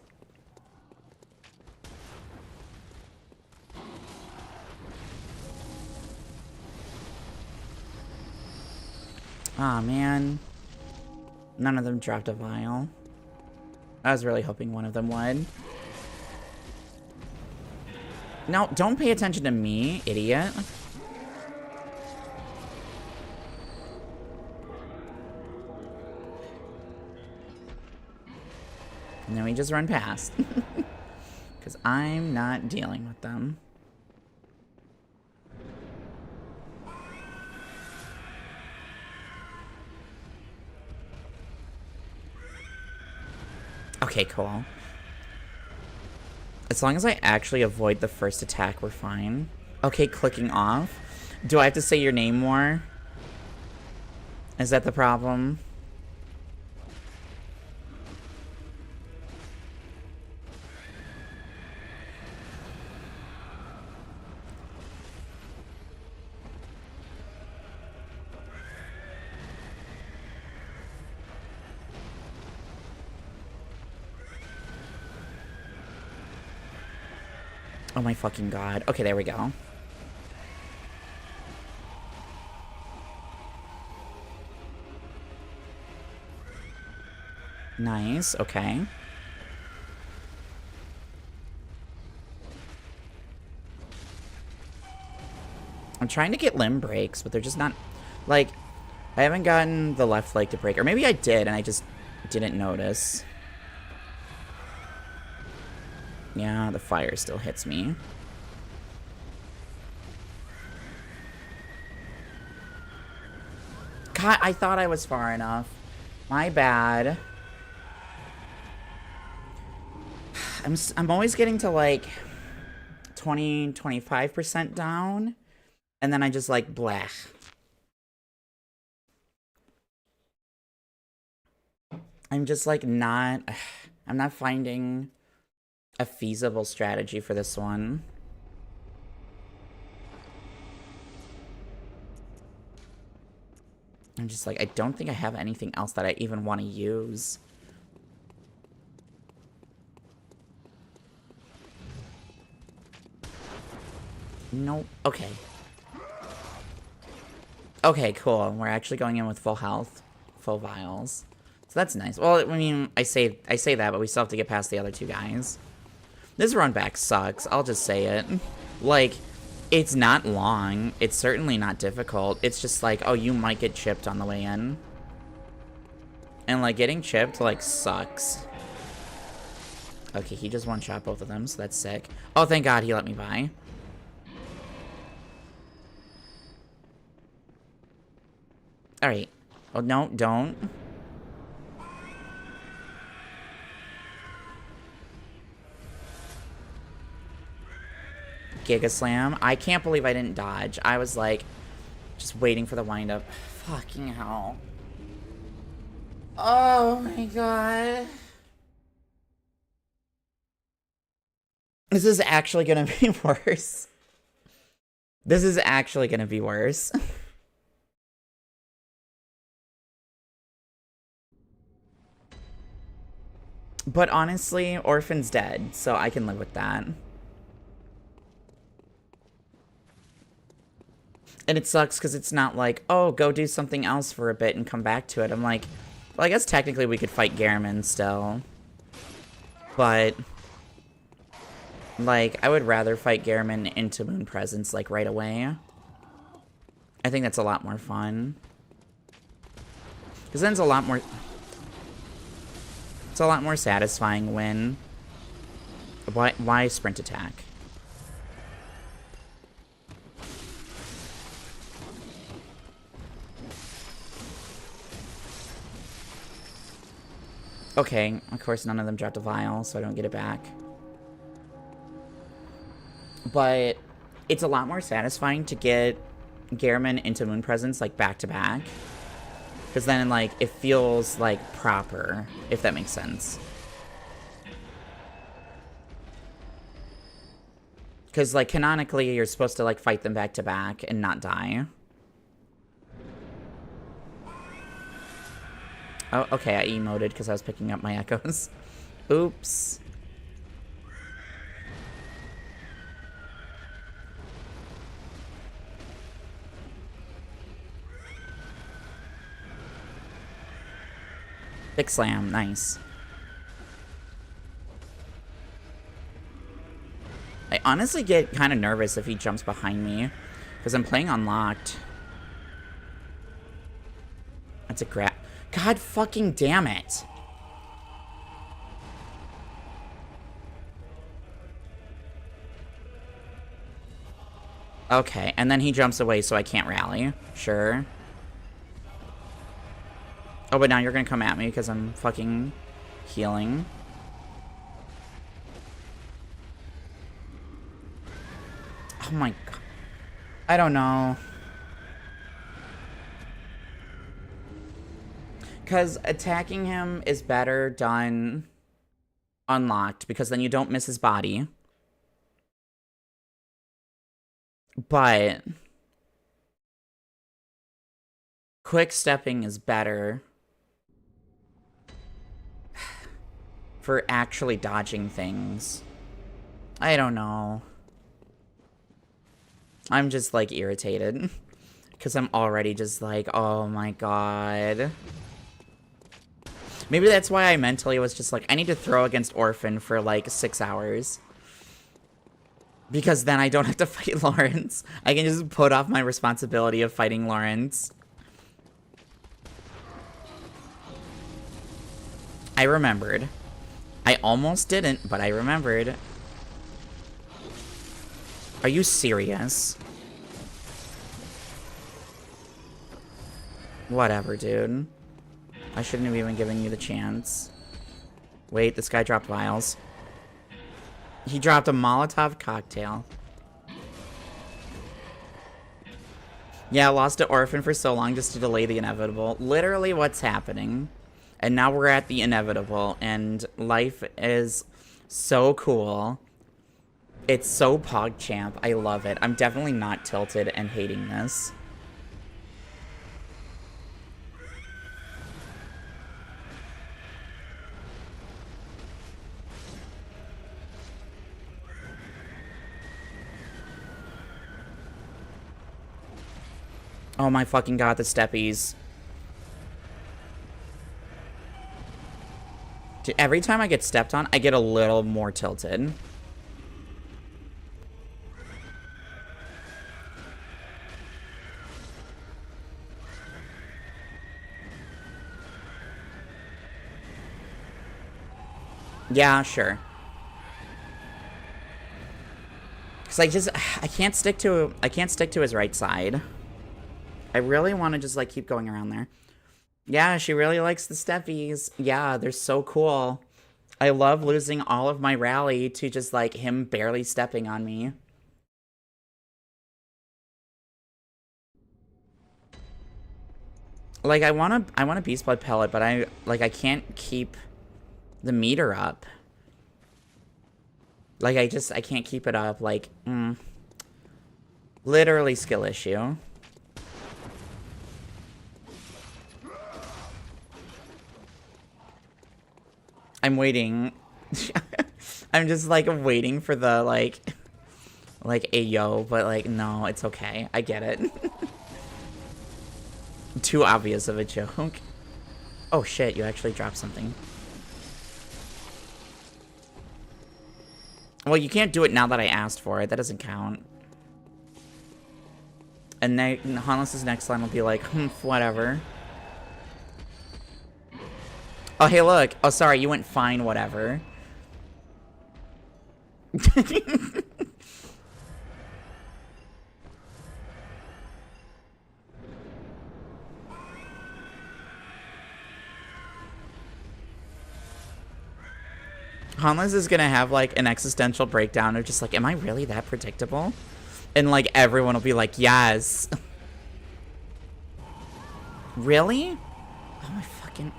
Aw, man. None of them dropped a vial. I was really hoping one of them would. No, don't pay attention to me, idiot. And then we just run past. Because I'm not dealing with them. Okay, cool. As long as I actually avoid the first attack, we're fine. Okay, clicking off. Do I have to say your name more? Is that the problem? Oh my fucking god. Okay, there we go. Nice, okay. I'm trying to get limb breaks, but they're just not... Like, I haven't gotten the left leg to break. Or maybe I did, and I just didn't notice. Yeah, the fire still hits me. God God, I thought I was far enough. My bad. I'm always getting to like 25% down, and then I just like bleh. I'm just like I'm not finding a feasible strategy for this one. I'm just like, I don't think I have anything else that I even want to use. Nope. Okay. Okay, cool. We're actually going in with full health, full vials. So that's nice. Well, I mean, I say that, but we still have to get past the other two guys. This run back sucks. I'll just say it. Like, it's not long. It's certainly not difficult. It's just like, oh, you might get chipped on the way in. And, like, getting chipped, like, sucks. Okay, he just one-shot both of them, so that's sick. Oh, thank God he let me by. Alright. Oh, no, don't. Giga Slam. I can't believe I didn't dodge. I was like, just waiting for the wind-up. Fucking hell. Oh my God. This is actually gonna be worse. This is actually gonna be worse. But honestly, Orphan's dead, so I can live with that. And it sucks because it's not like, oh, go do something else for a bit and come back to it. I'm like, well, I guess technically we could fight Gehrman still. But, like, I would rather fight Gehrman into Moon Presence, like, right away. I think that's a lot more fun. Because then it's a lot more... It's a lot more satisfying when... Why sprint attack? Okay, of course none of them dropped a vial, so I don't get it back. But it's a lot more satisfying to get Gehrman into Moon Presence, like, back to back. Because then, like, it feels, like, proper, if that makes sense. Because, like, canonically, you're supposed to, like, fight them back to back and not die. Oh, okay, I emoted because I was picking up my echoes. Oops. Big slam, nice. I honestly get kind of nervous if he jumps behind me, because I'm playing unlocked. That's a grab. God fucking damn it. Okay, and then he jumps away so I can't rally. Sure. Oh, but now you're gonna come at me because I'm fucking healing. Oh my God. I don't know. Because attacking him is better done unlocked, because then you don't miss his body. But quick stepping is better for actually dodging things. I don't know. I'm just, like, irritated. Because I'm already just like, oh my God. Maybe that's why I mentally was just like, I need to throw against Orphan for, like, 6 hours. Because then I don't have to fight Lawrence. I can just put off my responsibility of fighting Lawrence. I remembered. I almost didn't, but I remembered. Are you serious? Whatever, dude. I shouldn't have even given you the chance. Wait, this guy dropped vials. He dropped a Molotov cocktail. Yeah, lost to Orphan for so long just to delay the inevitable. Literally what's happening. And now we're at the inevitable, and life is so cool. It's so PogChamp. I love it. I'm definitely not tilted and hating this. Oh my fucking god, the steppies. Dude, every time I get stepped on, I get a little more tilted. Yeah, sure. Cause I can't stick to his right side. I really want to just like keep going around there. Yeah, she really likes the steppies. Yeah, they're so cool. I love losing all of my rally to just like him barely stepping on me. Like I want a Beast Blood pellet, but I can't keep the meter up. Like I can't keep it up. Like literally skill issue. I'm waiting. I'm just like waiting for the like ayo, but like no, it's okay. I get it. Too obvious of a joke. Oh shit, you actually dropped something. Well, you can't do it now that I asked for it. That doesn't count. And Hannes' next line will be like, whatever. Oh, hey, look. Oh, sorry, you went fine, whatever. Hannes is gonna have, like, an existential breakdown of just, like, am I really that predictable? And, like, everyone will be like, yes. Really? Oh, my fucking...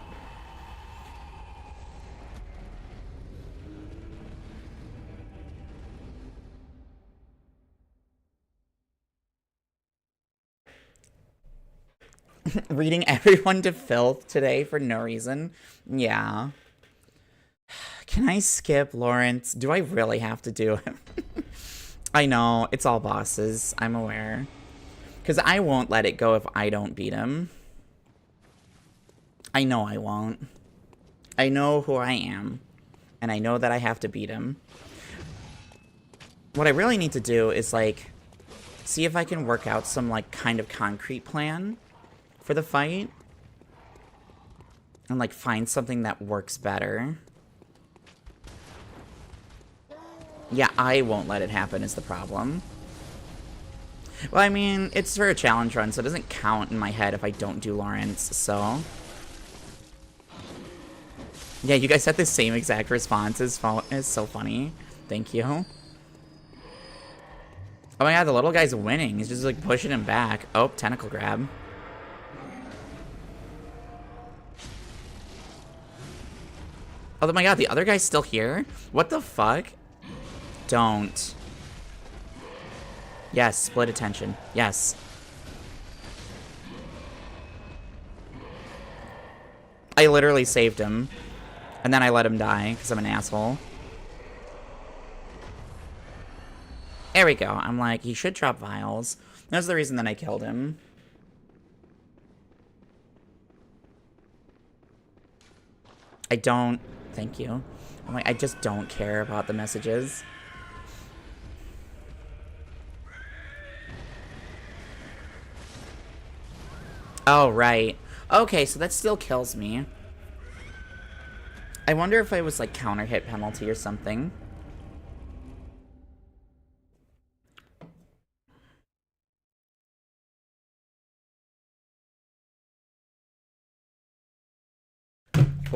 Reading everyone to filth today for no reason? Yeah. Can I skip Lawrence? Do I really have to do it? I know, it's all bosses. I'm aware. Because I won't let it go if I don't beat him. I know I won't. I know who I am. And I know that I have to beat him. What I really need to do is, like, see if I can work out some, like, kind of concrete plan for the fight. And, like, find something that works better. Yeah, I won't let it happen is the problem. Well, I mean, it's for a challenge run, so it doesn't count in my head if I don't do Lawrence, so... Yeah, you guys had the same exact response. It's so funny. Thank you. Oh my god, the little guy's winning. He's just, like, pushing him back. Oh, tentacle grab. Oh my god, the other guy's still here? What the fuck? Don't. Yes, split attention. Yes. I literally saved him. And then I let him die, because I'm an asshole. There we go. I'm like, he should drop vials. That's the reason that I killed him. I don't... Thank you. I'm like, I just don't care about the messages. Oh, right. Okay, so that still kills me. I wonder if I was, like, counter hit penalty or something.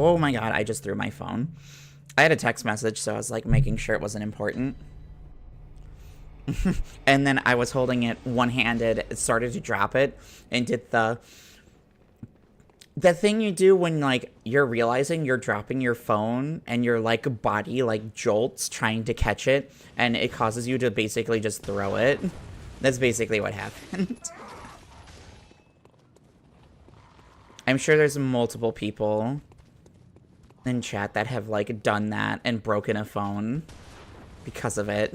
Oh my god, I just threw my phone. I had a text message, so I was like making sure it wasn't important. And then I was holding it one-handed, started to drop it, and did the thing you do when, like, you're realizing you're dropping your phone and your, like, body, like, jolts trying to catch it, and it causes you to basically just throw it. That's basically what happened. I'm sure there's multiple people in chat that have, like, done that and broken a phone because of it.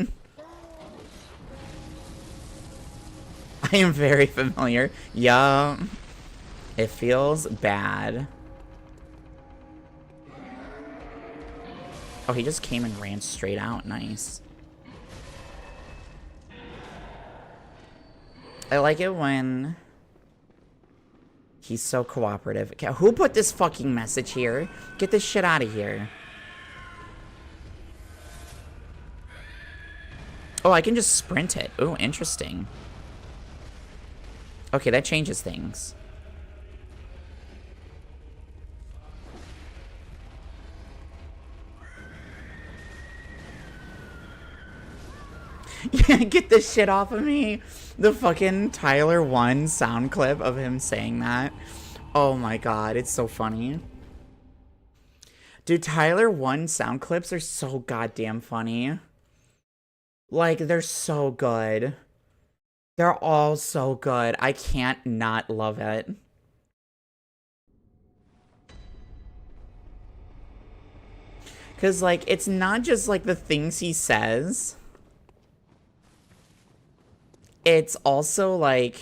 I am very familiar. Yeah. It feels bad. Oh, he just came and ran straight out. Nice. I like it when he's so cooperative. Okay, who put this fucking message here? Get this shit out of here. Oh, I can just sprint it. Oh, interesting. Okay, that changes things. Yeah, get this shit off of me. The fucking Tyler 1 sound clip of him saying that. Oh my god, it's so funny. Dude, Tyler 1 sound clips are so goddamn funny. Like, they're so good. They're all so good. I can't not love it. Because, like, it's not just, like, the things he says. It's also, like...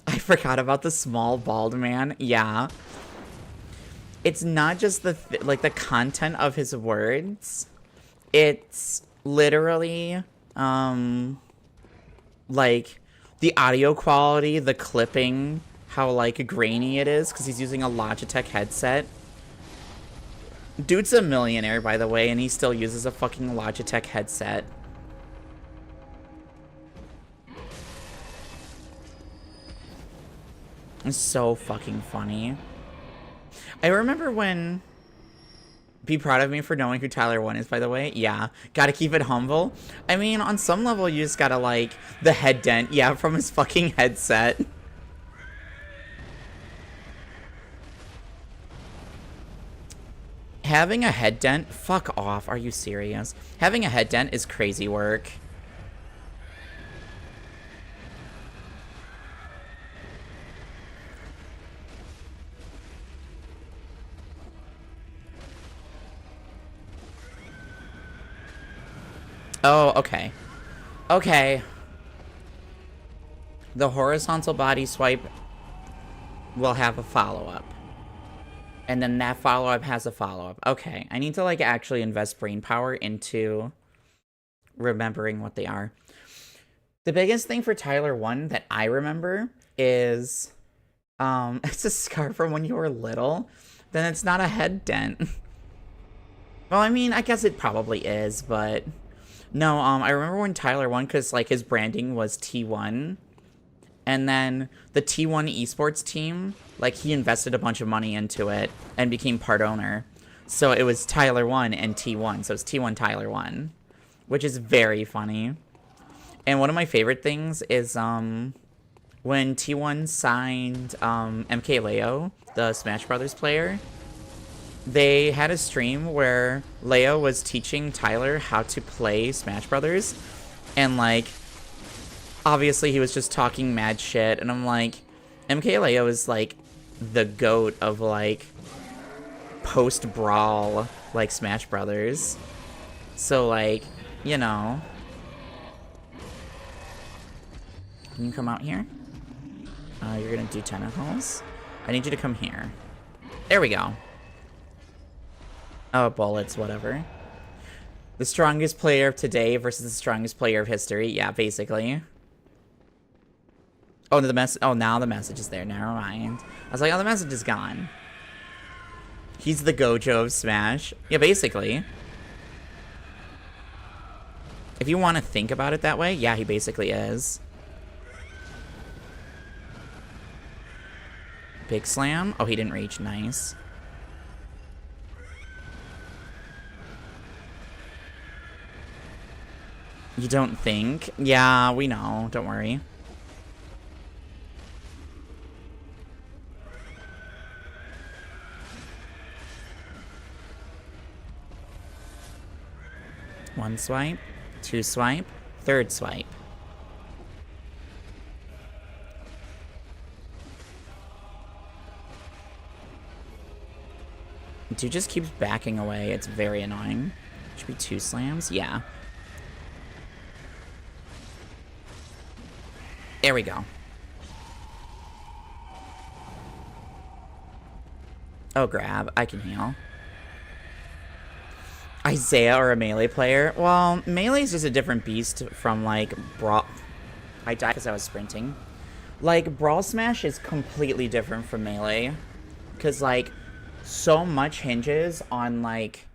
I forgot about the small bald man. Yeah. It's not just the, like, the content of his words. It's literally, like, the audio quality, the clipping, how, like, grainy it is, because he's using a Logitech headset. Dude's a millionaire, by the way, and he still uses a fucking Logitech headset. It's so fucking funny. I remember when... Be proud of me for knowing who Tyler 1 is, by the way. Yeah. Gotta keep it humble. I mean, on some level, you just gotta, like, the head dent. Yeah, from his fucking headset. Having a head dent? Fuck off. Are you serious? Having a head dent is crazy work. Oh, okay. Okay. The horizontal body swipe will have a follow-up. And then that follow-up has a follow-up. Okay, I need to, like, actually invest brain power into remembering what they are. The biggest thing for Tyler 1 that I remember is, it's a scar from when you were little. Then it's not a head dent. Well, I mean, I guess it probably is, but... No, I remember when Tyler 1, because, like, his branding was T1. And then the T1 esports team, like, he invested a bunch of money into it and became part owner. So it was Tyler 1 and T1. So it's T1 Tyler 1, which is very funny. And one of my favorite things is when T1 signed MK Leo, the Smash Brothers player, they had a stream where Leo was teaching Tyler how to play Smash Brothers. And, like, obviously he was just talking mad shit. And I'm like, MK Leo is, like, the GOAT of, like, post-brawl, like, Smash Brothers. So, like, you know. Can you come out here? You're gonna do tentacles. I need you to come here. There we go. Oh, bullets, whatever. The strongest player of today versus the strongest player of history. Yeah, basically. Oh, now the message is there. Never mind. I was like, oh, the message is gone. He's the Gojo of Smash. Yeah, basically. If you want to think about it that way, yeah, he basically is. Big slam. Oh, he didn't reach. Nice. You don't think? Yeah, we know. Don't worry. One swipe, two swipe, third swipe. Dude just keeps backing away. It's very annoying. Should be two slams? Yeah. There we go. Oh, grab. I can heal. Isaiah or a melee player? Well, melee is just a different beast from, like, Brawl. I died because I was sprinting. Like, Brawl Smash is completely different from melee. Because, like, so much hinges on, like,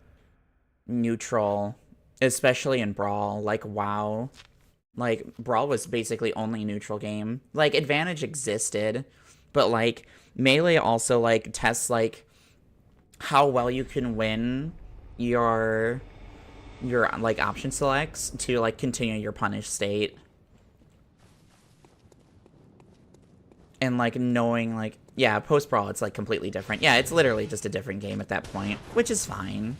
neutral. Especially in Brawl. Like, WoW. Like, Brawl was basically only neutral game. Like, advantage existed. But, like, melee also, like, tests, like, how well you can win your like option selects to like continue your punish state, and like knowing like, yeah, post brawl it's like completely different. Yeah, it's literally just a different game at that point, which is fine,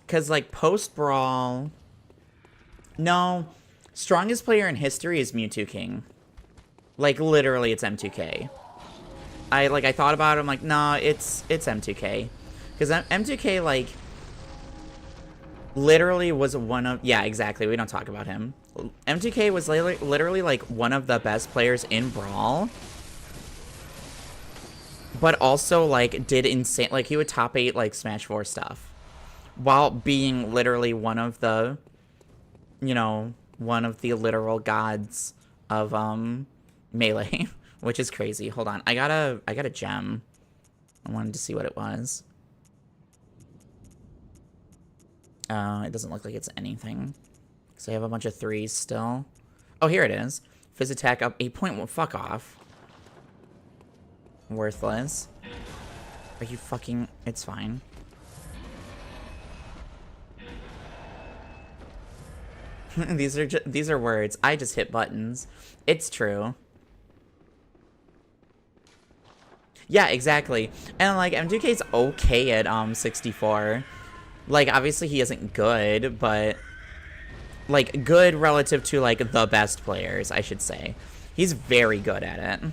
because like post brawl, no, strongest player in history is Mewtwo King. Like literally it's M2K. I thought about it, I'm like, nah, it's M2K. Because M2K, like, literally was one of... Yeah, exactly, we don't talk about him. M2K was literally, like, one of the best players in Brawl. But also, like, did insane... Like, he would top 8, like, Smash 4 stuff. While being literally one of the... You know, one of the literal gods of, Melee. Which is crazy. Hold on. I got a gem. I wanted to see what it was. It doesn't look like it's anything. So I have a bunch of 3s still. Oh, here it is. Fizz attack up 8.1. Fuck off. Worthless. Are you fucking... It's fine. These are words. I just hit buttons. It's true. Yeah, exactly. And, like, M2K's okay at, 64. Like, obviously he isn't good, but... Like, good relative to, like, the best players, I should say. He's very good at it.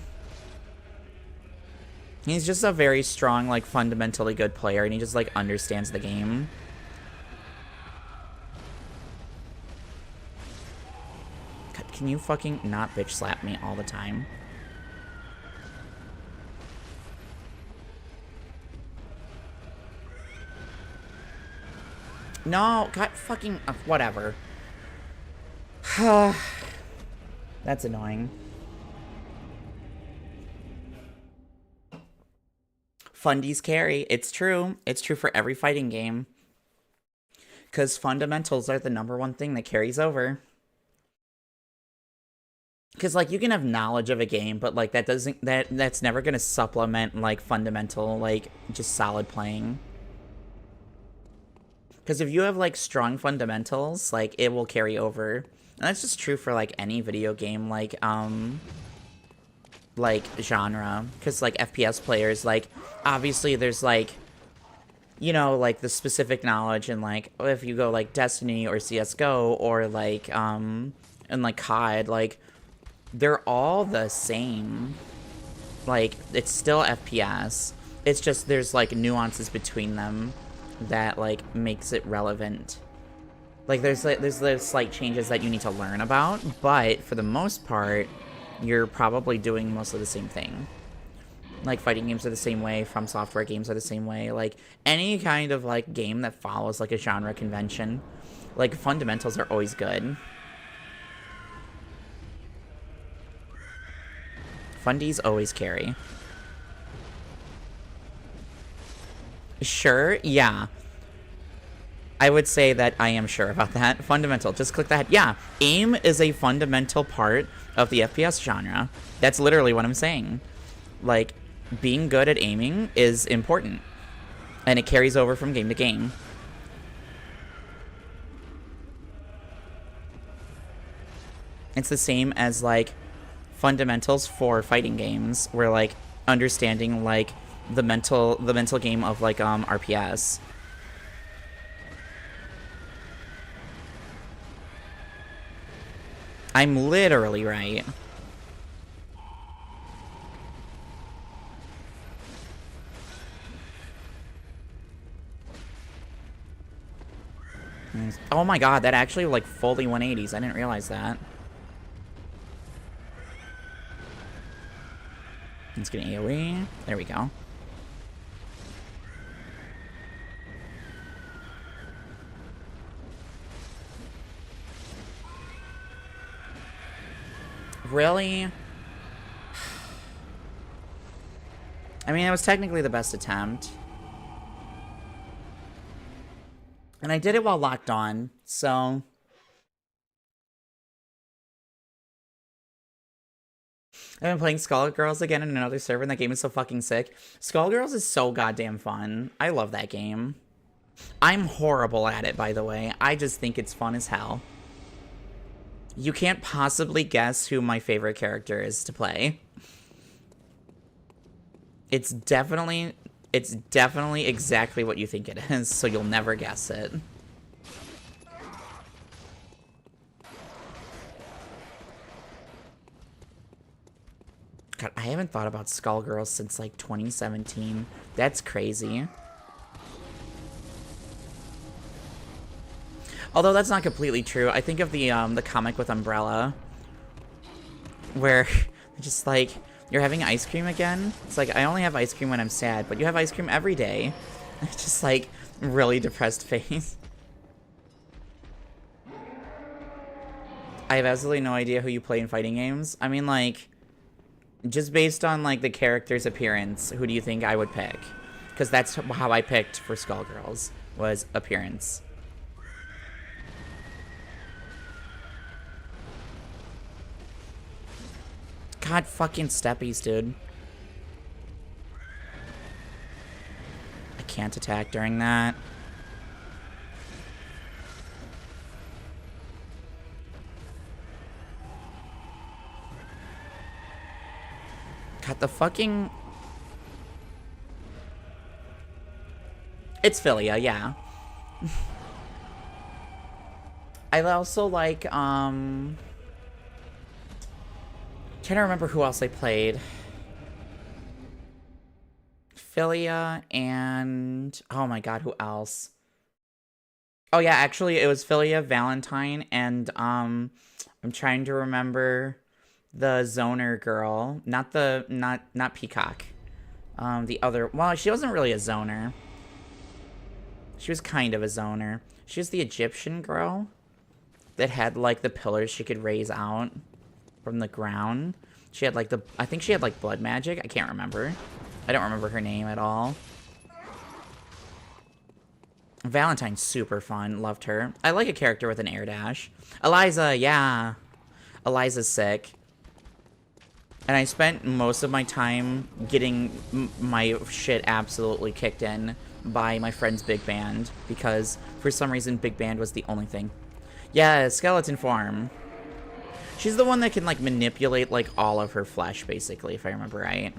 He's just a very strong, like, fundamentally good player, and he just, like, understands the game. God, can you fucking not bitch slap me all the time? No, God, fucking... whatever. That's annoying. Fundies carry. It's true. It's true for every fighting game. Because fundamentals are the #1 thing that carries over. Because, like, you can have knowledge of a game, but, like, that doesn't... That's never going to supplement, like, fundamental, like, just solid playing. Because if you have, like, strong fundamentals, like, it will carry over. And that's just true for, like, any video game, like, genre. Because, like, FPS players, like, obviously there's, like, you know, like, the specific knowledge and, like, if you go, like, Destiny or CSGO or, like, and, like, COD, like, they're all the same. Like, it's still FPS. It's just there's, like, nuances between them that, like, makes it relevant. Like, there's slight changes that you need to learn about, but for the most part, you're probably doing mostly the same thing. Like, fighting games are the same way, From Software games are the same way, like, any kind of, like, game that follows, like, a genre convention, like, fundamentals are always good. Fundies always carry. Sure, yeah. I would say that I am sure about that. Fundamental, just click that. Yeah, aim is a fundamental part of the FPS genre. That's literally what I'm saying. Like, being good at aiming is important. And it carries over from game to game. It's the same as, like, fundamentals for fighting games, where, like, understanding, like, the mental game of, like, RPS. I'm literally right. Oh my god, that actually, like, fully 180s. I didn't realize that. Let's get an AoE. There we go. Really? I mean, it was technically the best attempt. And I did it while locked on, so... I've been playing Skullgirls again in another server, and that game is so fucking sick. Skullgirls is so goddamn fun. I love that game. I'm horrible at it, by the way. I just think it's fun as hell. You can't possibly guess who my favorite character is to play. It's definitely exactly what you think it is, so you'll never guess it. God, I haven't thought about Skullgirls since, like, 2017. That's crazy. Although that's not completely true. I think of the comic with Umbrella, where just, like, you're having ice cream again? It's like, I only have ice cream when I'm sad, but you have ice cream every day. It's just, like, really depressed face. I have absolutely no idea who you play in fighting games. I mean, like, just based on, like, the character's appearance, who do you think I would pick? Because that's how I picked for Skullgirls, was appearance. God fucking steppies, dude. I can't attack during that. God, the fucking... It's Philia, yeah. I also like, trying to remember who else I played. Philia and... Oh my god, who else? Oh yeah, actually, it was Philia, Valentine, and, I'm trying to remember the Zoner girl. Not Peacock. The other... Well, she wasn't really a Zoner. She was kind of a Zoner. She was the Egyptian girl that had, like, the pillars she could raise out from the ground. She had, like, the... I think she had, like, blood magic. I can't remember. I don't remember her name at all. Valentine's super fun. Loved her. I like a character with an air dash. Eliza, yeah. Eliza's sick. And I spent most of my time getting my shit absolutely kicked in by my friend's big band, because for some reason big band was the only thing. Yeah, skeleton form. She's the one that can, like, manipulate, like, all of her flesh, basically, if I remember right.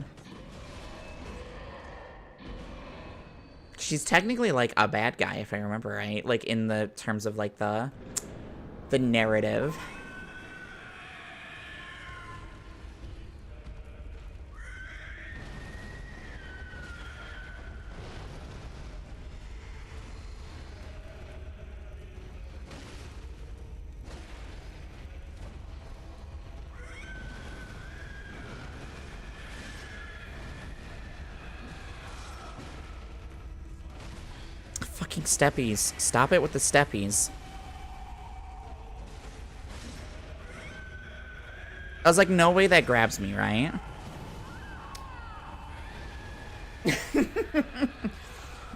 She's technically, like, a bad guy, if I remember right. Like, in the terms of, like, the narrative. Fucking steppies. Stop it with the steppies. I was like, no way that grabs me, right?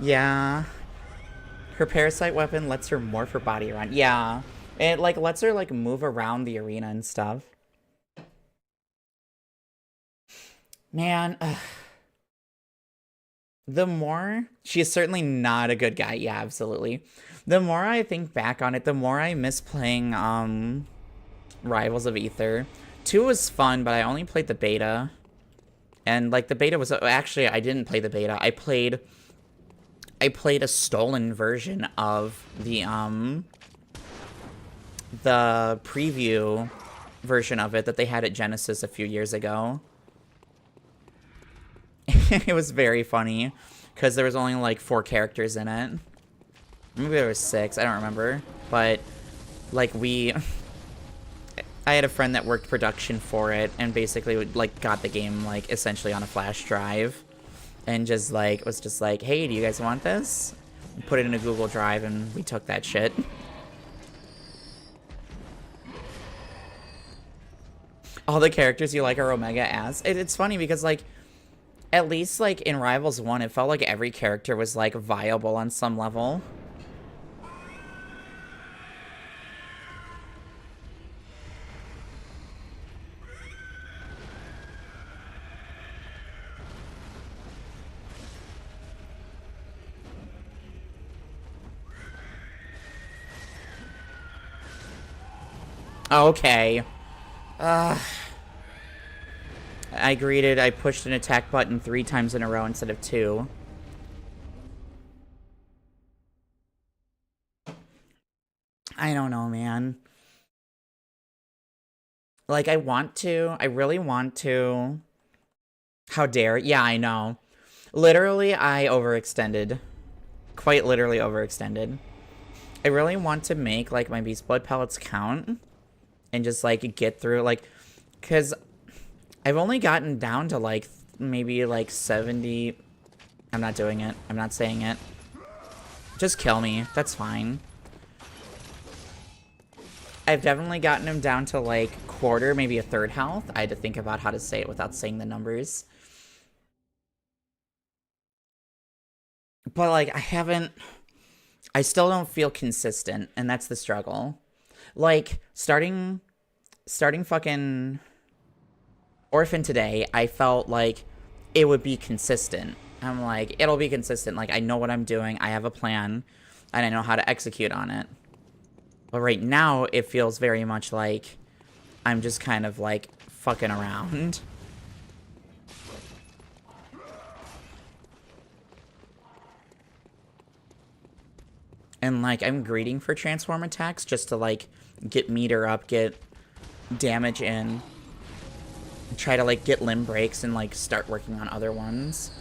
Yeah. Her parasite weapon lets her morph her body around. Yeah. It, like, lets her, like, move around the arena and stuff. Man, ugh. The more... She is certainly not a good guy. Yeah, absolutely. The more I think back on it, the more I miss playing, Rivals of Ether. 2 was fun, but I only played the beta. And, like, the beta was... Actually, I didn't play the beta. I played a stolen version of the preview version of it that they had at Genesis a few years ago. It was very funny, because there was only, like, 4 characters in it. Maybe there was 6, I don't remember. But, like, I had a friend that worked production for it, and basically, like, got the game, like, essentially on a flash drive. And just, like, was just like, hey, do you guys want this? Put it in a Google Drive, and we took that shit. All the characters you like are Omega ass. It's funny because, like, at least, like, in Rivals 1, it felt like every character was, like, viable on some level. Okay. I greeted, I pushed an attack button 3 times in a row instead of 2. I don't know, man. Like, I really want to. How dare, yeah, I know. Literally, I overextended. Quite literally overextended. I really want to make, like, my Beast Blood pellets count. And just, like, get through, like, because I've only gotten down to, like, maybe, like, 70. I'm not doing it. I'm not saying it. Just kill me. That's fine. I've definitely gotten him down to, like, quarter, maybe a third health. I had to think about how to say it without saying the numbers. But, like, I still don't feel consistent, and that's the struggle. Like, starting fucking Orphan today, I felt like it would be consistent. I'm like, it'll be consistent. Like, I know what I'm doing. I have a plan, and I know how to execute on it. But right now, it feels very much like I'm just kind of, like, fucking around. And, like, I'm greeting for transform attacks just to, like, get meter up, get damage in. Try to, like, get limb breaks and, like, start working on other ones.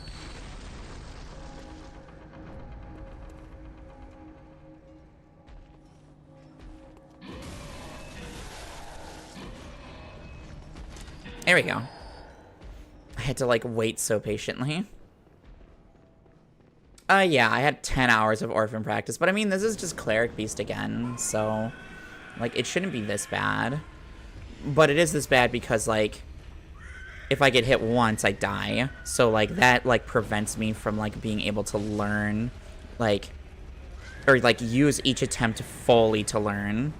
There we go. I had to, like, wait so patiently. Yeah, I had 10 hours of Orphan practice, but I mean, this is just Cleric Beast again, so, like, it shouldn't be this bad. But it is this bad because, like, if I get hit once, I die. So, like, that, like, prevents me from, like, being able to learn, like, or, like, use each attempt fully to learn.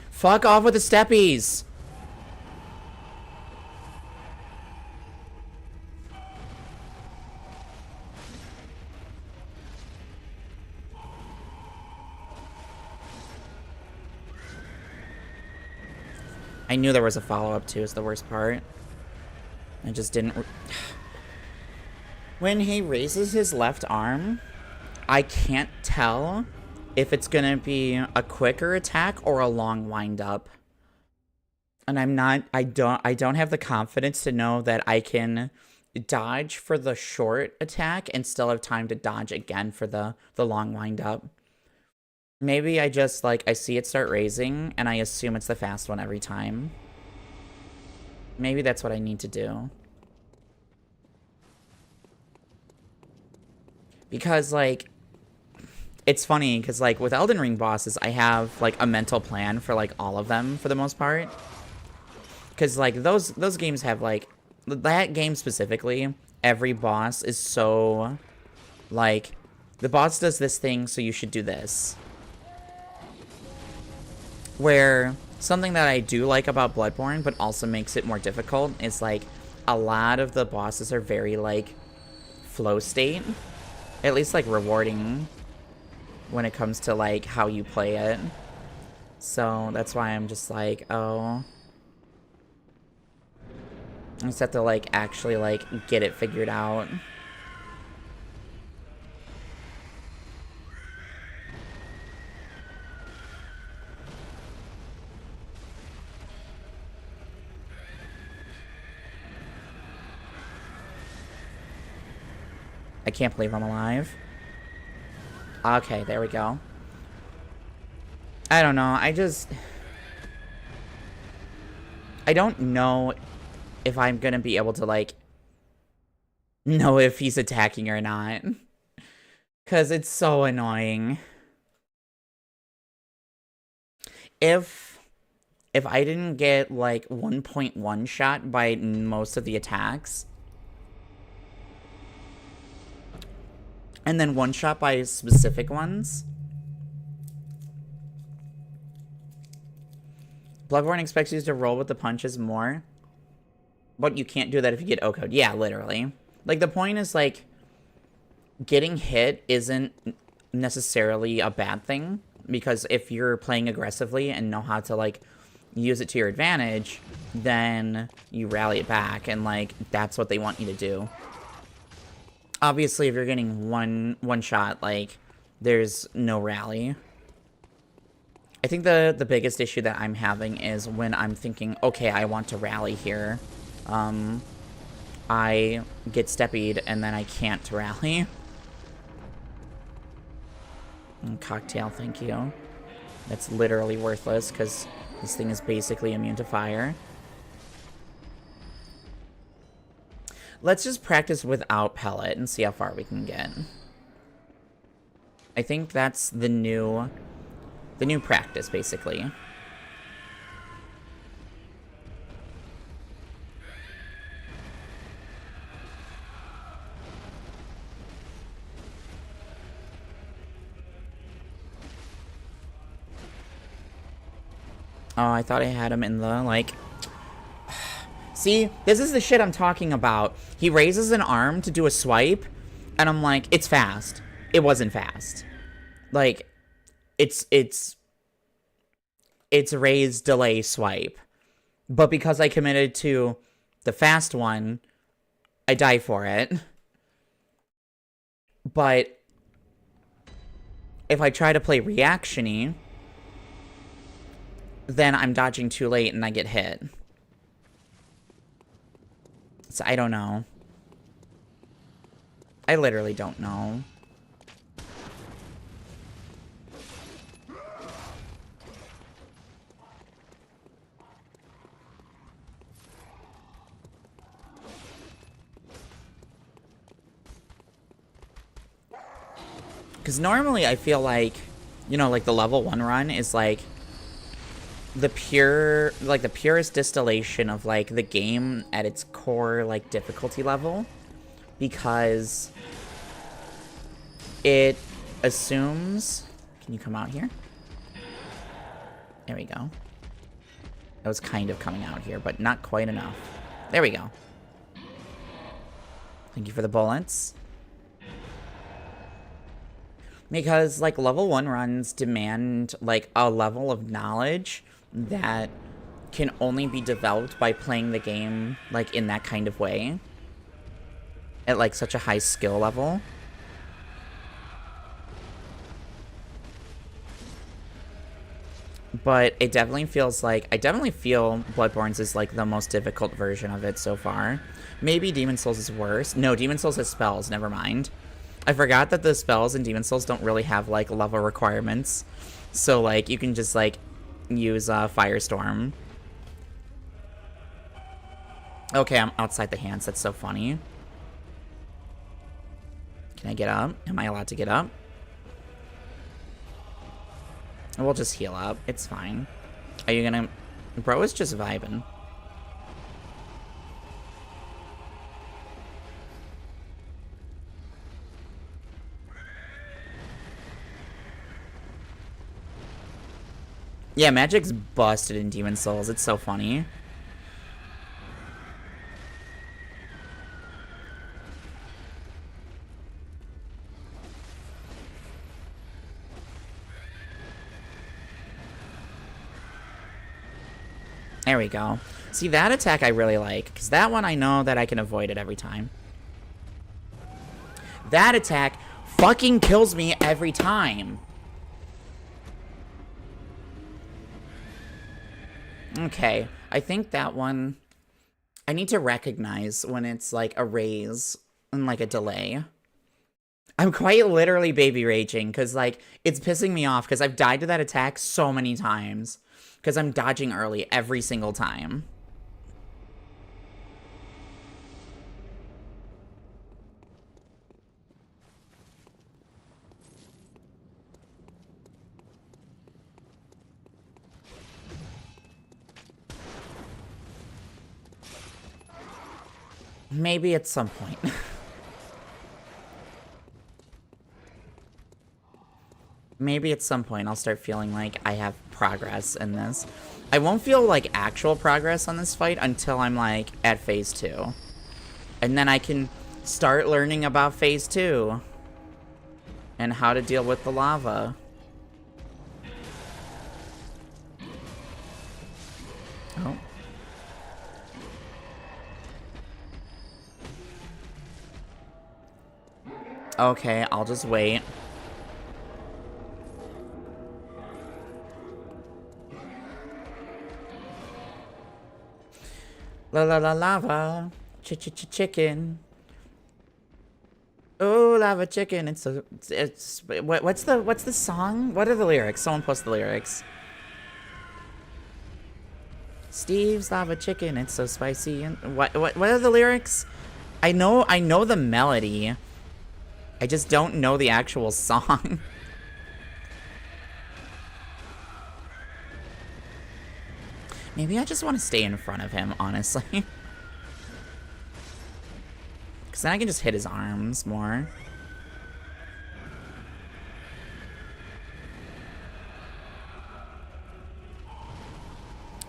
Fuck off with the steppies! I knew there was a follow-up, too, is the worst part. I just didn't... When he raises his left arm, I can't tell if it's gonna be a quicker attack or a long wind-up. And I don't have the confidence to know that I can dodge for the short attack and still have time to dodge again for the long wind-up. Maybe I just, like, I see it start raising, and I assume it's the fast one every time. Maybe that's what I need to do. Because, like, it's funny, because, like, with Elden Ring bosses, I have, like, a mental plan for, like, all of them, for the most part. Because, like, those games have, like, that game specifically, every boss is so, like, the boss does this thing, so you should do this. Where something that I do like about Bloodborne, but also makes it more difficult, is, like, a lot of the bosses are very, like, flow state. At least, like, rewarding when it comes to, like, how you play it. So that's why I'm just like, oh. I just have to, like, actually, like, get it figured out. I can't believe I'm alive. Okay, there we go. I don't know, I don't know if I'm gonna be able to, like, know if he's attacking or not. Because it's so annoying. If I didn't get, like, 1.1 shot by most of the attacks, and then one shot by specific ones, Bloodborne expects you to roll with the punches more, but you can't do that if you get O-code. Yeah, literally. Like, the point is, like, getting hit isn't necessarily a bad thing, because if you're playing aggressively and know how to, like, use it to your advantage, then you rally it back, and, like, that's what they want you to do. Obviously, if you're getting one shot, like, there's no rally. I think the biggest issue that I'm having is when I'm thinking, okay, I want to rally here. I get steppied, and then I can't rally. Cocktail, thank you. That's literally worthless, because this thing is basically immune to fire. Let's just practice without pellet and see how far we can get. I think that's the new practice, basically. Oh, I thought I had him in the, like... See, this is the shit I'm talking about. He raises an arm to do a swipe, and I'm like, it's fast. It wasn't fast. Like, it's raise, delay, swipe. But because I committed to the fast one, I die for it. But if I try to play reaction-y, then I'm dodging too late and I get hit. So I don't know. I literally don't know. Because normally I feel like, you know, like the level 1 run is like the purest distillation of like the game at its core like difficulty level, because it assumes, can you come out here? There we go. That was kind of coming out here, but not quite enough. There we go. Thank you for the bullets. Because, like, level 1 runs demand, like, a level of knowledge that can only be developed by playing the game, like, in that kind of way. At, like, such a high skill level. But it definitely feels like... I definitely feel Bloodborne's is, like, the most difficult version of it so far. Maybe Demon's Souls is worse. No, Demon's Souls has spells. Never mind. I forgot that the spells in Demon's Souls don't really have, like, level requirements. So, like, you can just, like, use Firestorm. Okay, I'm outside the hands. That's so funny. Can I get up? Am I allowed to get up? We'll just heal up. It's fine. Are you gonna... Bro is just vibing. Yeah, magic's busted in Demon's Souls. It's so funny. There we go. See, that attack I really like, because that one I know that I can avoid it every time. That attack fucking kills me every time. Okay, I think that one... I need to recognize when it's like a raise and like a delay. I'm quite literally baby raging because like it's pissing me off because I've died to that attack so many times because I'm dodging early every single time. Maybe at some point. Maybe at some point I'll start feeling like I have progress in this. I won't feel like actual progress on this fight until I'm like at phase 2. And then I can start learning about phase 2. And how to deal with the lava. Oh. Okay, I'll just wait. La la la lava, chicken. Oh, lava chicken. It's what's the song? What are the lyrics? Someone post the lyrics. Steve's lava chicken. It's so spicy. And what are the lyrics? I know the melody. I just don't know the actual song. Maybe I just want to stay in front of him, honestly. Because then I can just hit his arms more.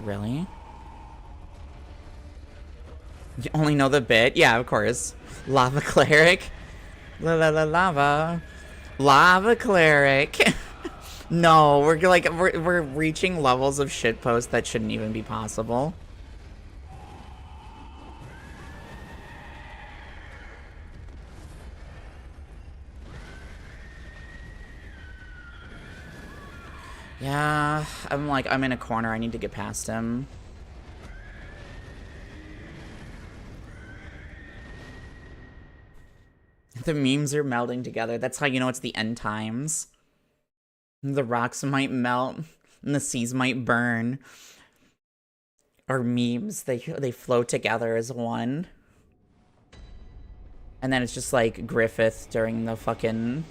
Really? You only know the bit? Yeah, of course. Lava cleric. Lava. Lava cleric. No, we're reaching levels of shitpost that shouldn't even be possible. Yeah, I'm in a corner. I need to get past him. The memes are melding together. That's how you know it's the end times. The rocks might melt, and the seas might burn. Or memes, they flow together as one. And then it's just like Griffith during the fucking,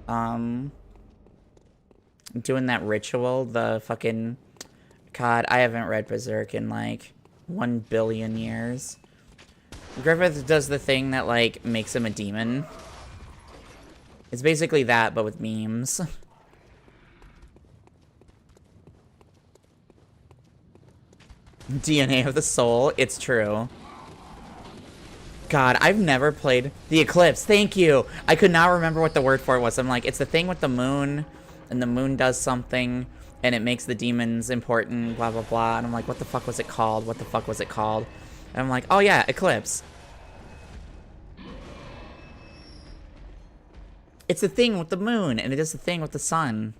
doing that ritual, the fucking, God, I haven't read Berserk in like 1 billion years. Griffith does the thing that like makes him a demon. It's basically that, but with memes. DNA of the soul, it's true. God, I've never played the Eclipse. Thank you. I could not remember what the word for it was. I'm like, it's the thing with the moon, and the moon does something, and it makes the demons important, blah, blah, blah. And I'm like, what the fuck was it called? What the fuck was it called? And I'm like, oh yeah, Eclipse. It's the thing with the moon, and it is the thing with the sun.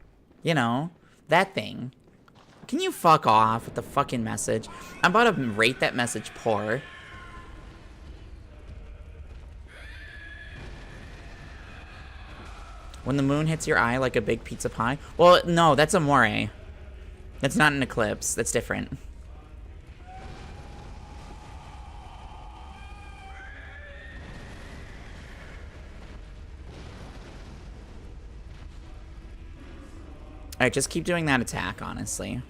You know, that thing. Can you fuck off with the fucking message? I'm about to rate that message poor. When the moon hits your eye like a big pizza pie? Well, no, that's Amore. That's not an eclipse. That's different. Alright, just keep doing that attack, honestly.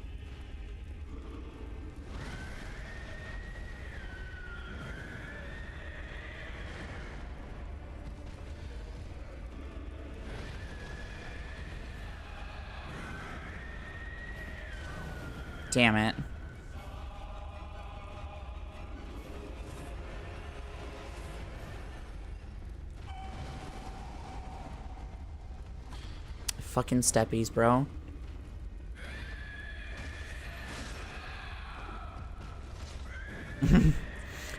Damn it. Fucking steppies, bro.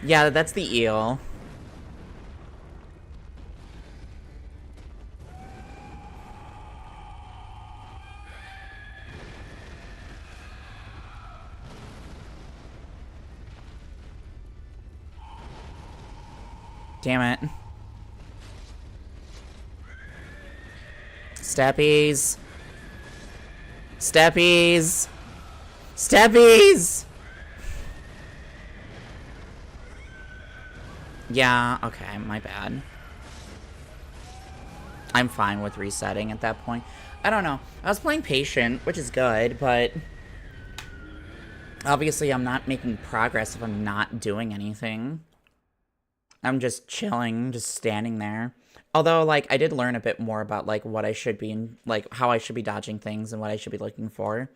Yeah, that's the eel. Damn it. Steppies. Steppies. Steppies! Yeah, okay, my bad. I'm fine with resetting at that point. I don't know. I was playing patient, which is good, but obviously I'm not making progress if I'm not doing anything. I'm just chilling, just standing there. Although, like, I did learn a bit more about, like, what I should be, like, how I should be dodging things and what I should be looking for.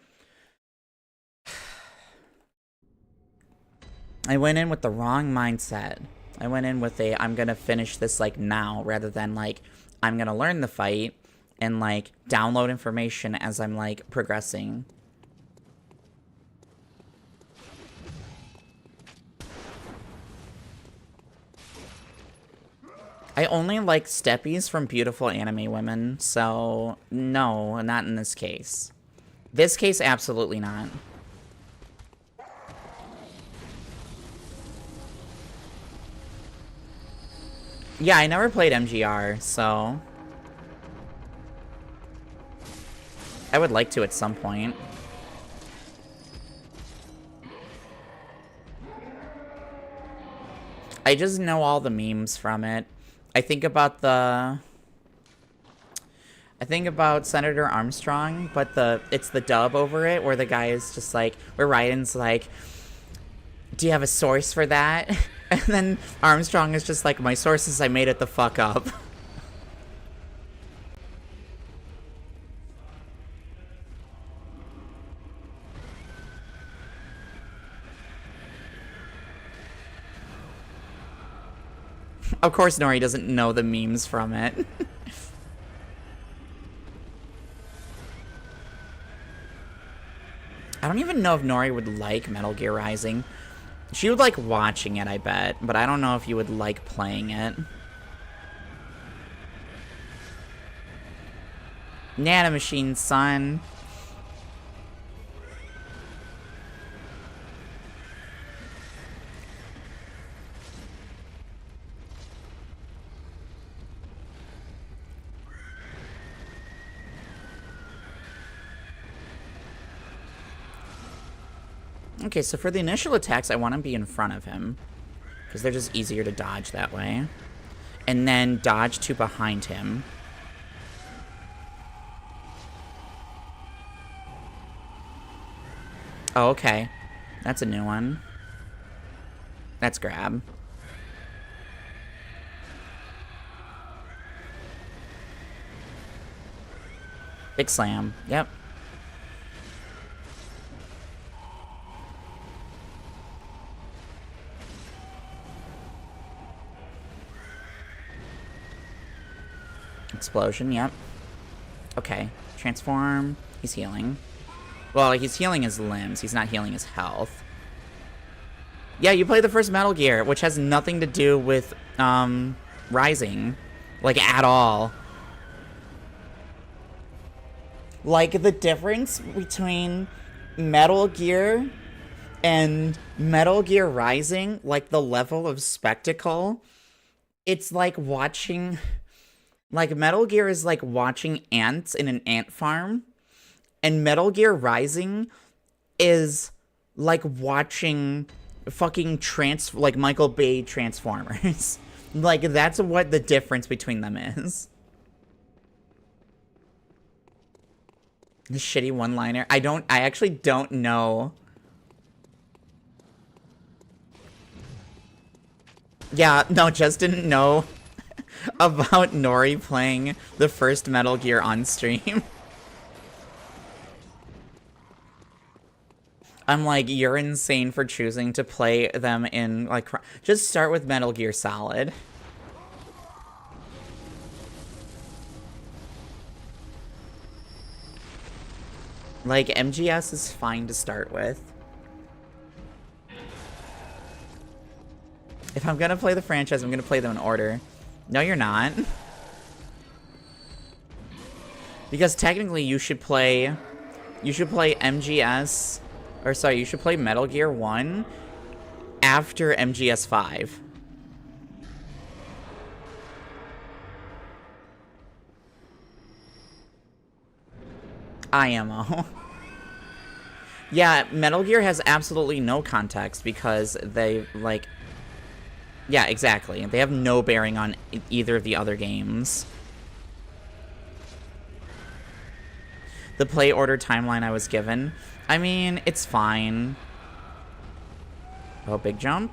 I went in with the wrong mindset. I went in with I'm gonna finish this, like, now, rather than, like, I'm gonna learn the fight and, like, download information as I'm, like, progressing. I only like steppies from beautiful anime women, so no, not in this case. This case, absolutely not. Yeah, I never played MGR, so I would like to at some point. I just know all the memes from it. I think about Senator Armstrong, but it's the dub over it where the guy is just like, where Ryan's like, do you have a source for that? And then Armstrong is just like, my source is I made it the fuck up. Of course Nori doesn't know the memes from it. I don't even know if Nori would like Metal Gear Rising. She would like watching it, I bet, but I don't know if you would like playing it. Nanomachine, son. Okay, so for the initial attacks, I want to be in front of him, because they're just easier to dodge that way. And then dodge to behind him. Oh, okay. That's a new one. That's grab. Big slam. Yep. Explosion, yep. Okay. Transform. He's healing. Well, he's healing his limbs. He's not healing his health. Yeah, you play the first Metal Gear, which has nothing to do with, Rising. Like, at all. Like, the difference between Metal Gear and Metal Gear Rising, like, the level of spectacle, it's like watching... Like, Metal Gear is like watching ants in an ant farm, and Metal Gear Rising is like watching fucking like Michael Bay Transformers. Like, that's what the difference between them is. The shitty one-liner. I actually don't know. Yeah, no, just didn't know about Nori playing the first Metal Gear on stream. I'm like, you're insane for choosing to play them in, like, just start with Metal Gear Solid. Like, MGS is fine to start with. If I'm gonna play the franchise, I'm gonna play them in order. No, you're not. Because technically you should play MGS, or sorry, you should play Metal Gear 1 after MGS 5. IMO. Yeah, Metal Gear has absolutely no context because they, like... Yeah, exactly. They have no bearing on either of the other games. The play order timeline I was given. I mean, it's fine. Oh, big jump.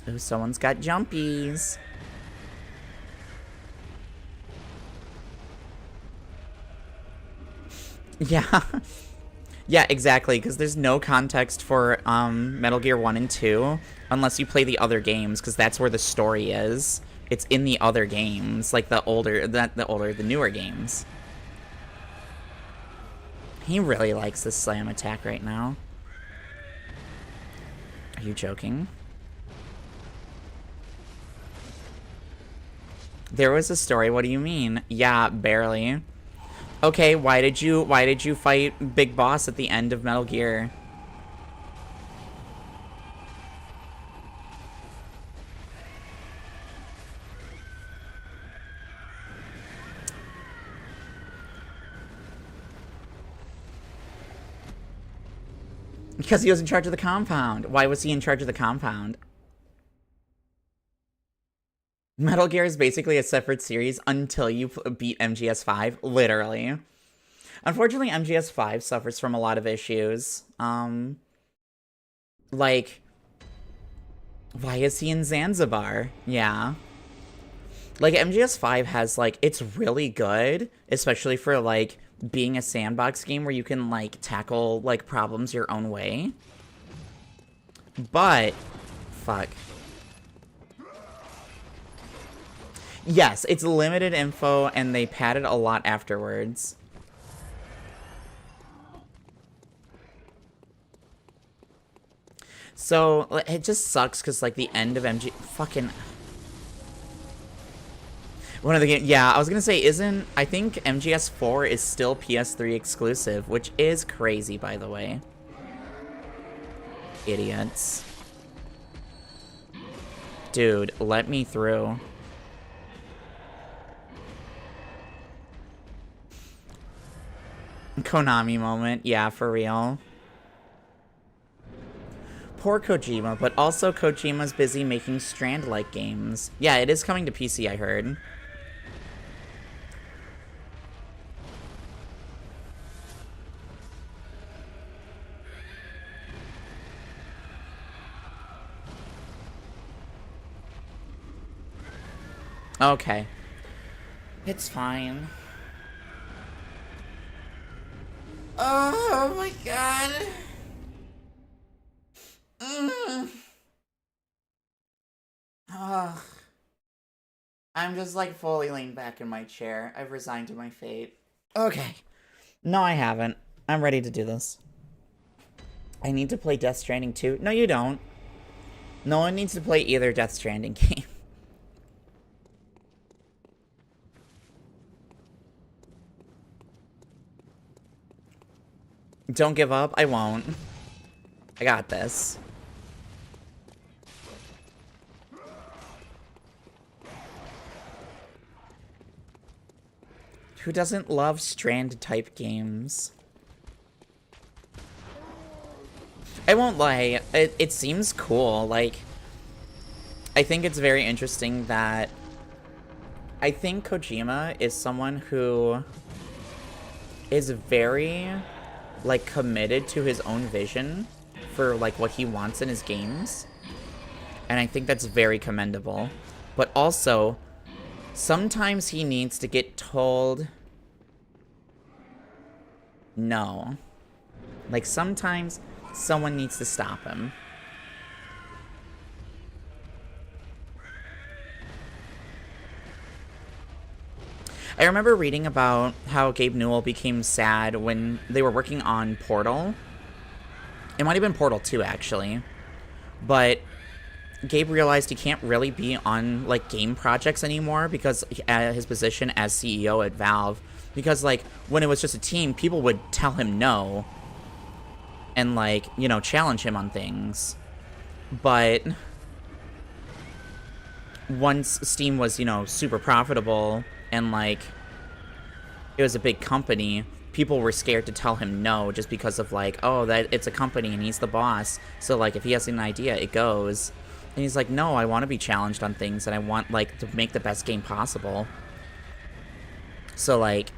Oh, someone's got jumpies. Yeah. Yeah, exactly, because there's no context for Metal Gear 1 and 2 unless you play the other games, because that's where the story is. It's in the other games, like the newer games. He really likes this slam attack right now. Are you joking? There was a story, what do you mean? Yeah, barely. Okay, why did you fight Big Boss at the end of Metal Gear? Because he was in charge of the compound. Why was he in charge of the compound? Metal Gear is basically a separate series until you beat MGS 5, literally. Unfortunately, MGS 5 suffers from a lot of issues. Like, why is he in Zanzibar? Yeah. Like, MGS 5 has, like, it's really good, especially for, like, being a sandbox game where you can, like, tackle, like, problems your own way. But, fuck. Yes, it's limited info, and they padded a lot afterwards. So, it just sucks, because, like, the end of MG... Fucking... One of the games... Yeah, I was gonna say, I think MGS 4 is still PS3 exclusive, which is crazy, by the way. Idiots. Dude, let me through. Konami moment. Yeah, for real. Poor Kojima, but also Kojima's busy making Strand-like games. Yeah, it is coming to PC, I heard. Okay. It's fine. Oh my god. Ugh. I'm just like fully leaned back in my chair. I've resigned to my fate. Okay. No, I haven't. I'm ready to do this. I need to play Death Stranding 2. No, you don't. No one needs to play either Death Stranding game. Don't give up. I won't. I got this. Who doesn't love Strand-type games? I won't lie. It seems cool. Like, I think it's very interesting that... I think Kojima is someone who is very... like, committed to his own vision for, like, what he wants in his games. And I think that's very commendable. But also, sometimes he needs to get told no. Like, sometimes someone needs to stop him. I remember reading about how Gabe Newell became sad when they were working on Portal. It might have been Portal 2, actually. But Gabe realized he can't really be on, like, game projects anymore because his position as CEO at Valve. Because, like, when it was just a team, people would tell him no. And, like, you know, challenge him on things. But once Steam was, you know, super profitable and, like, it was a big company, people were scared to tell him no just because of, like, oh, that it's a company and he's the boss. So, like, if he has an idea, it goes. And he's like, no, I want to be challenged on things and I want, like, to make the best game possible. So, like,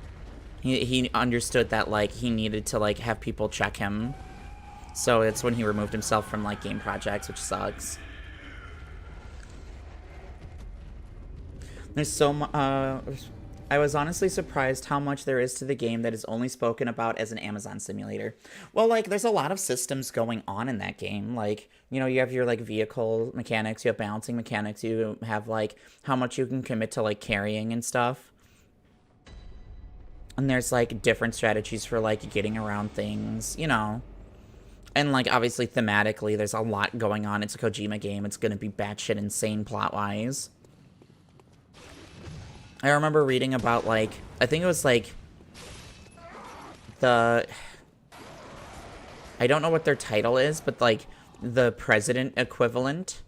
he understood that, like, he needed to, like, have people check him. So it's when he removed himself from, like, game projects, which sucks. There's so much, I was honestly surprised how much there is to the game that is only spoken about as an Amazon simulator. Well, like, there's a lot of systems going on in that game. Like, you know, you have your, like, vehicle mechanics, you have balancing mechanics, you have, like, how much you can commit to, like, carrying and stuff. And there's, like, different strategies for, like, getting around things, you know. And, like, obviously, thematically, there's a lot going on. It's a Kojima game. It's gonna be batshit insane plot-wise. I remember reading about, like, I think it was, like, I don't know what their title is, but, like, the president equivalent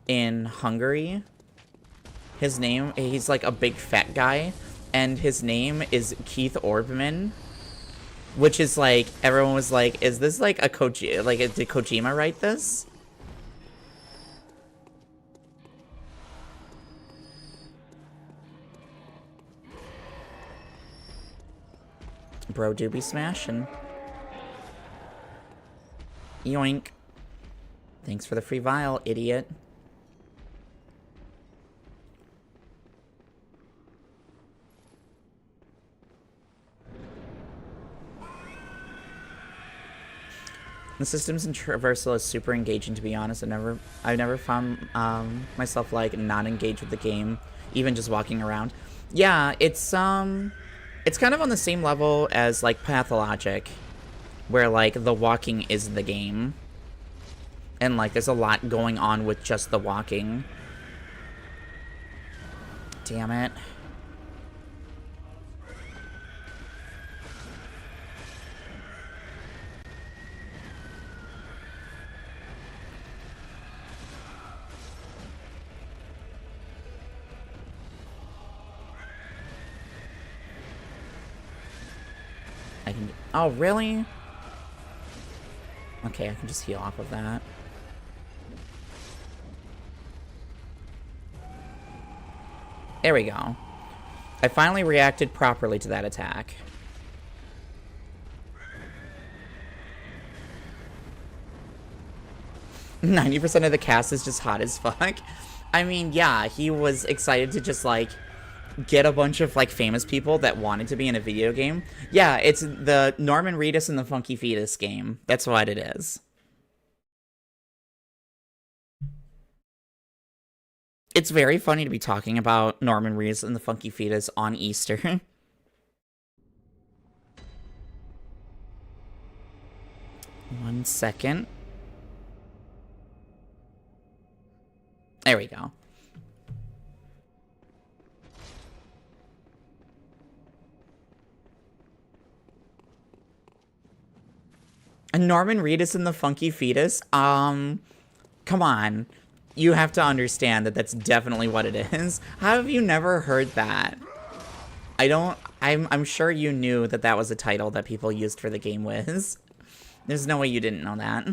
in Hungary. His name, he's, like, a big fat guy, and his name is Keith Orbman. Which is, like, everyone was like, is this, like, a Kojima, like, did Kojima write this? Bro do be smashing. Yoink. Thanks for the free vial, idiot. The systems in Traversal is super engaging, to be honest. I've never found myself, like, not engaged with the game, even just walking around. Yeah, it's kind of on the same level as, like, Pathologic, where, like, the walking is the game. And, like, there's a lot going on with just the walking. Damn it. I can... Oh, really? Okay, I can just heal off of that. There we go. I finally reacted properly to that attack. %of the cast is just hot as fuck. I mean, yeah, he was excited to just, like, get a bunch of, like, famous people that wanted to be in a video game. Yeah, it's the Norman Reedus and the Funky Fetus game. That's what it is. It's very funny to be talking about Norman Reedus and the Funky Fetus on Easter. One second. There we go. And Norman Reedus and the Funky Fetus? Come on. You have to understand that that's definitely what it is. How have you never heard that? I'm sure you knew that that was a title that people used for the game Wiz. There's no way you didn't know that.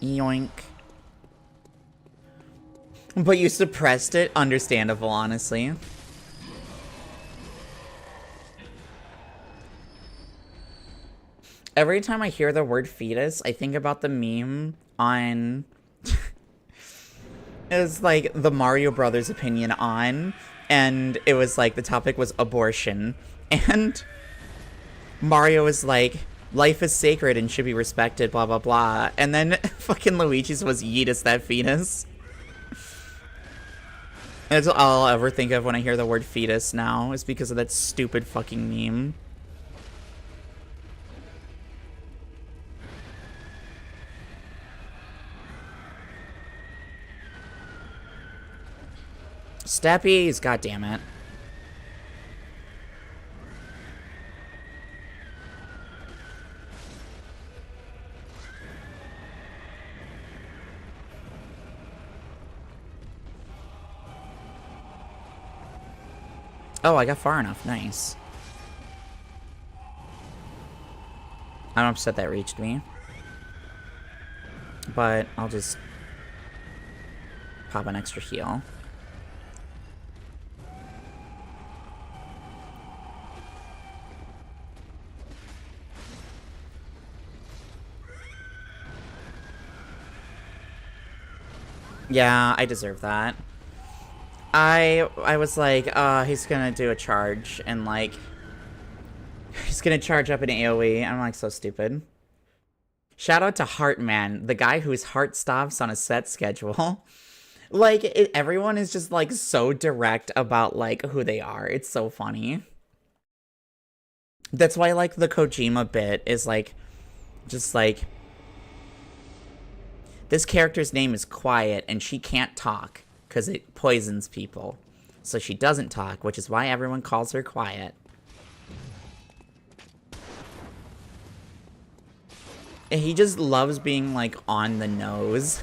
Yoink. But you suppressed it? Understandable, honestly. Every time I hear the word fetus, I think about the meme on... It was like the Mario Brothers opinion on, and it was like the topic was abortion. And Mario was like, life is sacred and should be respected, blah, blah, blah. And then fucking Luigi's was Yeetus that fetus. That's all I'll ever think of when I hear the word fetus now, is because of that stupid fucking meme. Steppies, god damn it. Oh, I got far enough. Nice. I'm upset that reached me. But I'll just pop an extra heal. Yeah, I deserve that. I was like, he's gonna do a charge, and like, he's gonna charge up an AoE. I'm like, so stupid. Shout out to Heartman, the guy whose heart stops on a set schedule. Like, everyone is just like so direct about like who they are. It's so funny. That's why like the Kojima bit is like, just like, this character's name is Quiet and she can't talk because it poisons people. So she doesn't talk, which is why everyone calls her Quiet. And he just loves being, like, on the nose.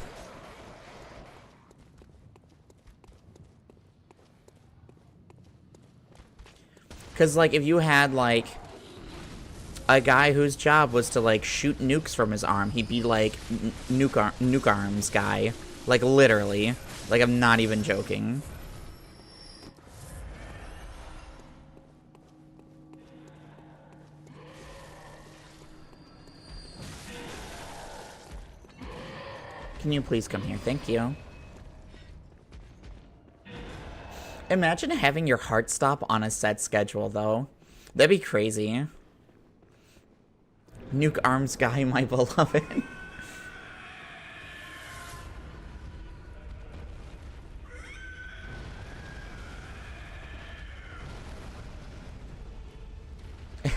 Because, like, if you had, like, a guy whose job was to, like, shoot nukes from his arm, he'd be, like, nuke arms guy. Like, literally. Like, I'm not even joking. Can you please come here? Thank you. Imagine having your heart stop on a set schedule, though. That'd be crazy. Nuke arms guy, my beloved.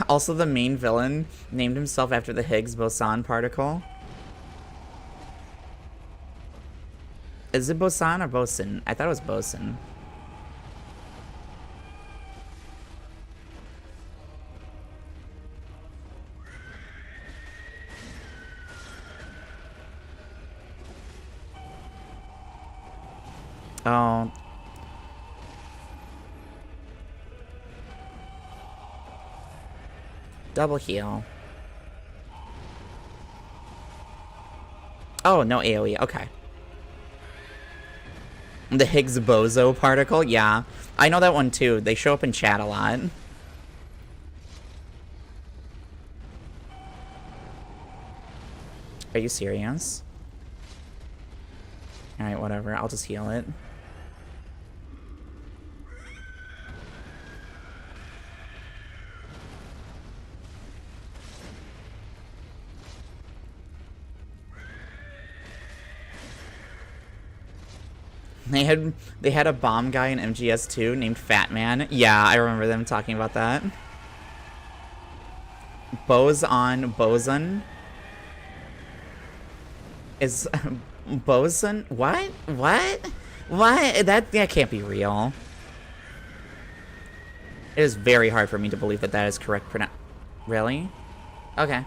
Also, the main villain named himself after the Higgs boson particle. Is it boson or boson? I thought it was boson. Oh. Double heal. Oh, no AoE. Okay. The Higgs bozo particle? Yeah. I know that one too. They show up in chat a lot. Are you serious? Alright, whatever. I'll just heal it. They had a bomb guy in MGS2 named Fat Man. Yeah, I remember them talking about that. Boson. Is boson? What? What? What? That can't be real. It is very hard for me to believe that that is correct pronoun. Really? Okay.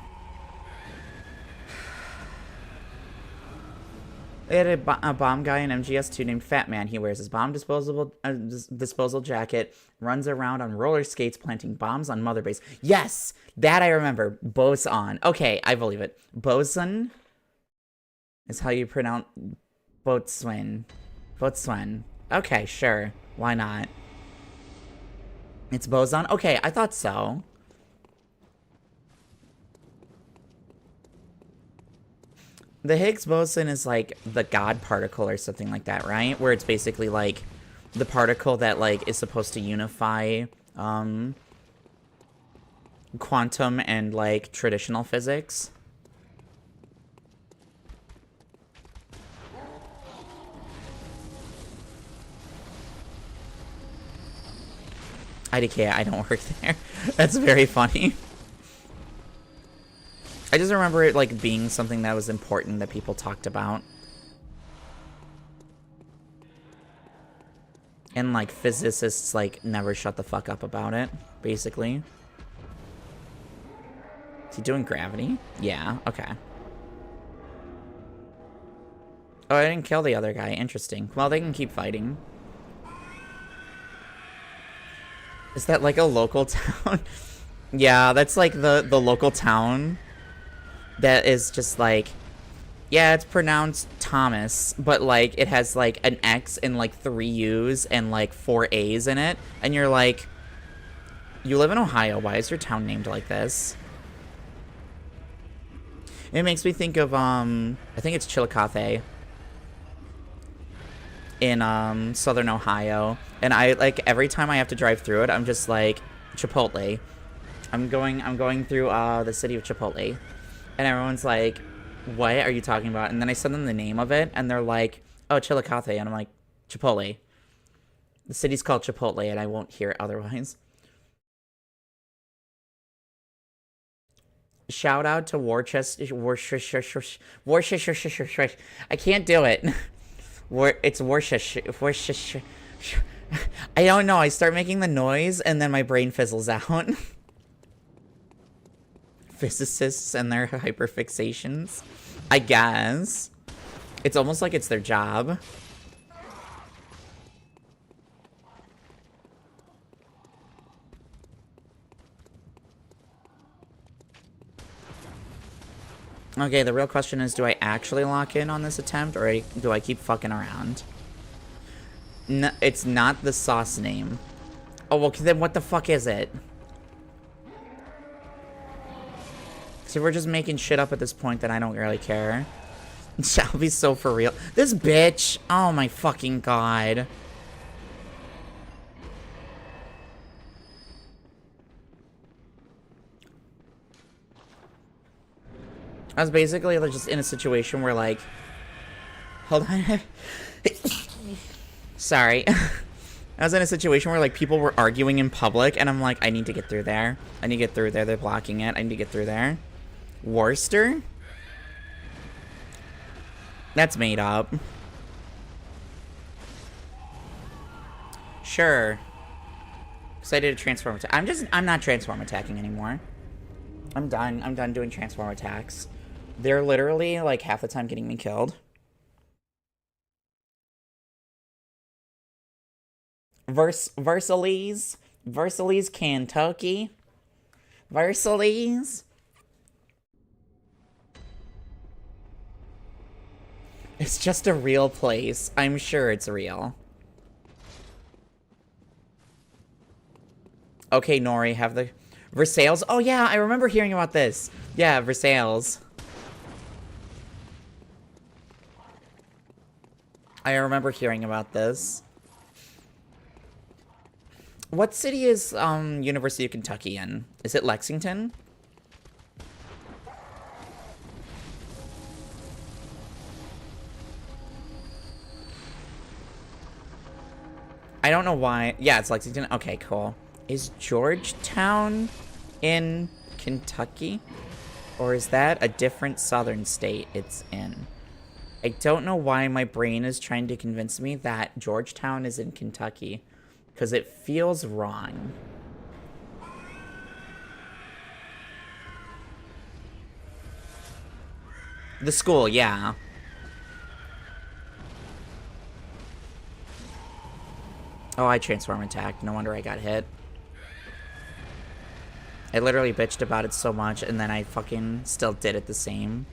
They had a bomb guy in MGS2 named Fat Man. He wears his bomb disposal jacket, runs around on roller skates planting bombs on Mother Base. Yes! That I remember. Boson. Okay, I believe it. Boson is how you pronounce boatswain. Boatswain. Okay, sure. Why not? It's boson? Okay, I thought so. The Higgs boson is like the God particle or something like that, right? Where it's basically like the particle that like is supposed to unify quantum and, like, traditional physics. IDK, I don't work there. That's very funny. I just remember it, like, being something that was important that people talked about. And, like, physicists, like, never shut the fuck up about it, basically. Is he doing gravity? Yeah, okay. Oh, I didn't kill the other guy. Interesting. Well, they can keep fighting. Is that, like, a local town? Yeah, that's, like, the local town that is just, like... Yeah, it's pronounced Thomas, but, like, it has, like, an X and, like, 3 U's and, like, 4 A's in it. And you're like, you live in Ohio. Why is your town named like this? It makes me think of, I think it's Chillicothe in, southern Ohio. And I, like, every time I have to drive through it, I'm just like, Chipotle. I'm going through, the city of Chipotle. And everyone's like, what are you talking about? And then I send them the name of it, and they're like, oh, Chillicothe. And I'm like, Chipotle. The city's called Chipotle, and I won't hear it otherwise. Shout out to Worcester. I can't do it. It's Worcester. I don't know. I start making the noise, and then my brain fizzles out. Physicists and their hyperfixations. I guess. It's almost like it's their job. Okay, the real question is, do I actually lock in on this attempt, or do I keep fucking around? No, it's not the sauce name. Oh, well, then what the fuck is it? So we're just making shit up at this point that I don't really care. Shall be so for real. This bitch! Oh my fucking god. I was basically just in a situation where, like... Hold on. Sorry. I was in a situation where, like, people were arguing in public, and I'm like, I need to get through there. I need to get through there. They're blocking it. I need to get through there. Worcester? That's made up. Sure. Excited to transform attack. I'm not transform attacking anymore. I'm done doing transform attacks. They're literally, like, half the time getting me killed. Versailles, Kentucky. Versailles. It's just a real place. I'm sure it's real. Okay, Nori, have the... Versailles? Oh, yeah, I remember hearing about this. Yeah, Versailles. I remember hearing about this. What city is, University of Kentucky in? Is it Lexington? I don't know why. Yeah, it's Lexington. Okay, cool. Is Georgetown in Kentucky? Or is that a different southern state it's in? I don't know why my brain is trying to convince me that Georgetown is in Kentucky. Because it feels wrong. The school, yeah. Oh, I transform attack. No wonder I got hit. I literally bitched about it so much, and then I fucking still did it the same.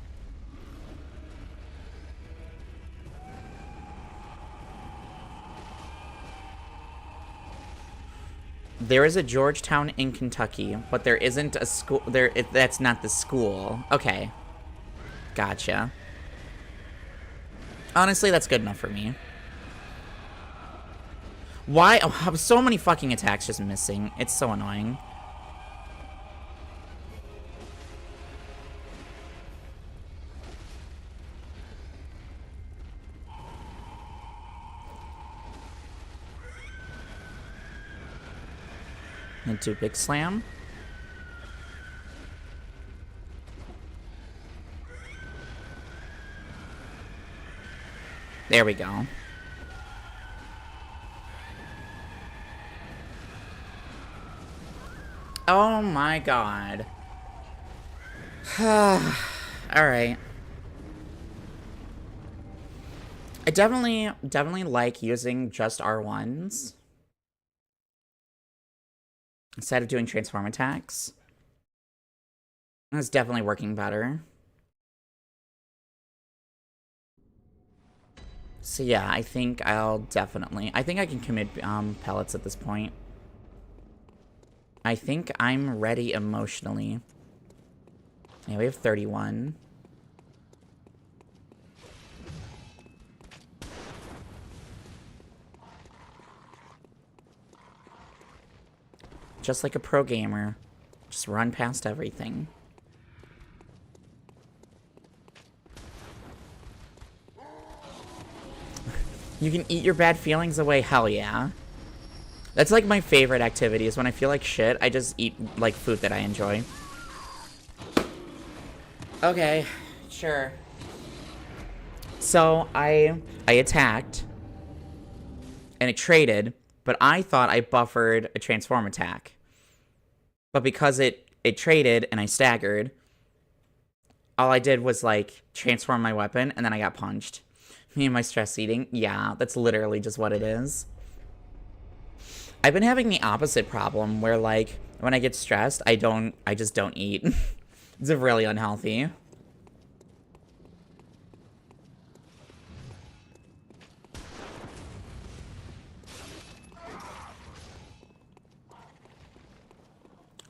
There is a Georgetown in Kentucky, but there isn't a school. That's not the school. Okay. Gotcha. Honestly, that's good enough for me. Why? Oh, so many fucking attacks just missing. It's so annoying. And do big slam. There we go. Oh my god. Alright. I definitely like using just R1s instead of doing transform attacks. It's definitely working better. So yeah, I think I think I can commit pellets at this point. I think I'm ready emotionally. Yeah, we have 31. Just like a pro gamer. Just run past everything. You can eat your bad feelings away, hell yeah. That's like my favorite activity, is when I feel like shit, I just eat like food that I enjoy. Okay, sure. So I attacked and it traded, but I thought I buffered a transform attack. But because it traded and I staggered, all I did was like transform my weapon and then I got punched. Me and my stress eating. Yeah, that's literally just what it is. I've been having the opposite problem where like when I get stressed, I just don't eat. It's really unhealthy.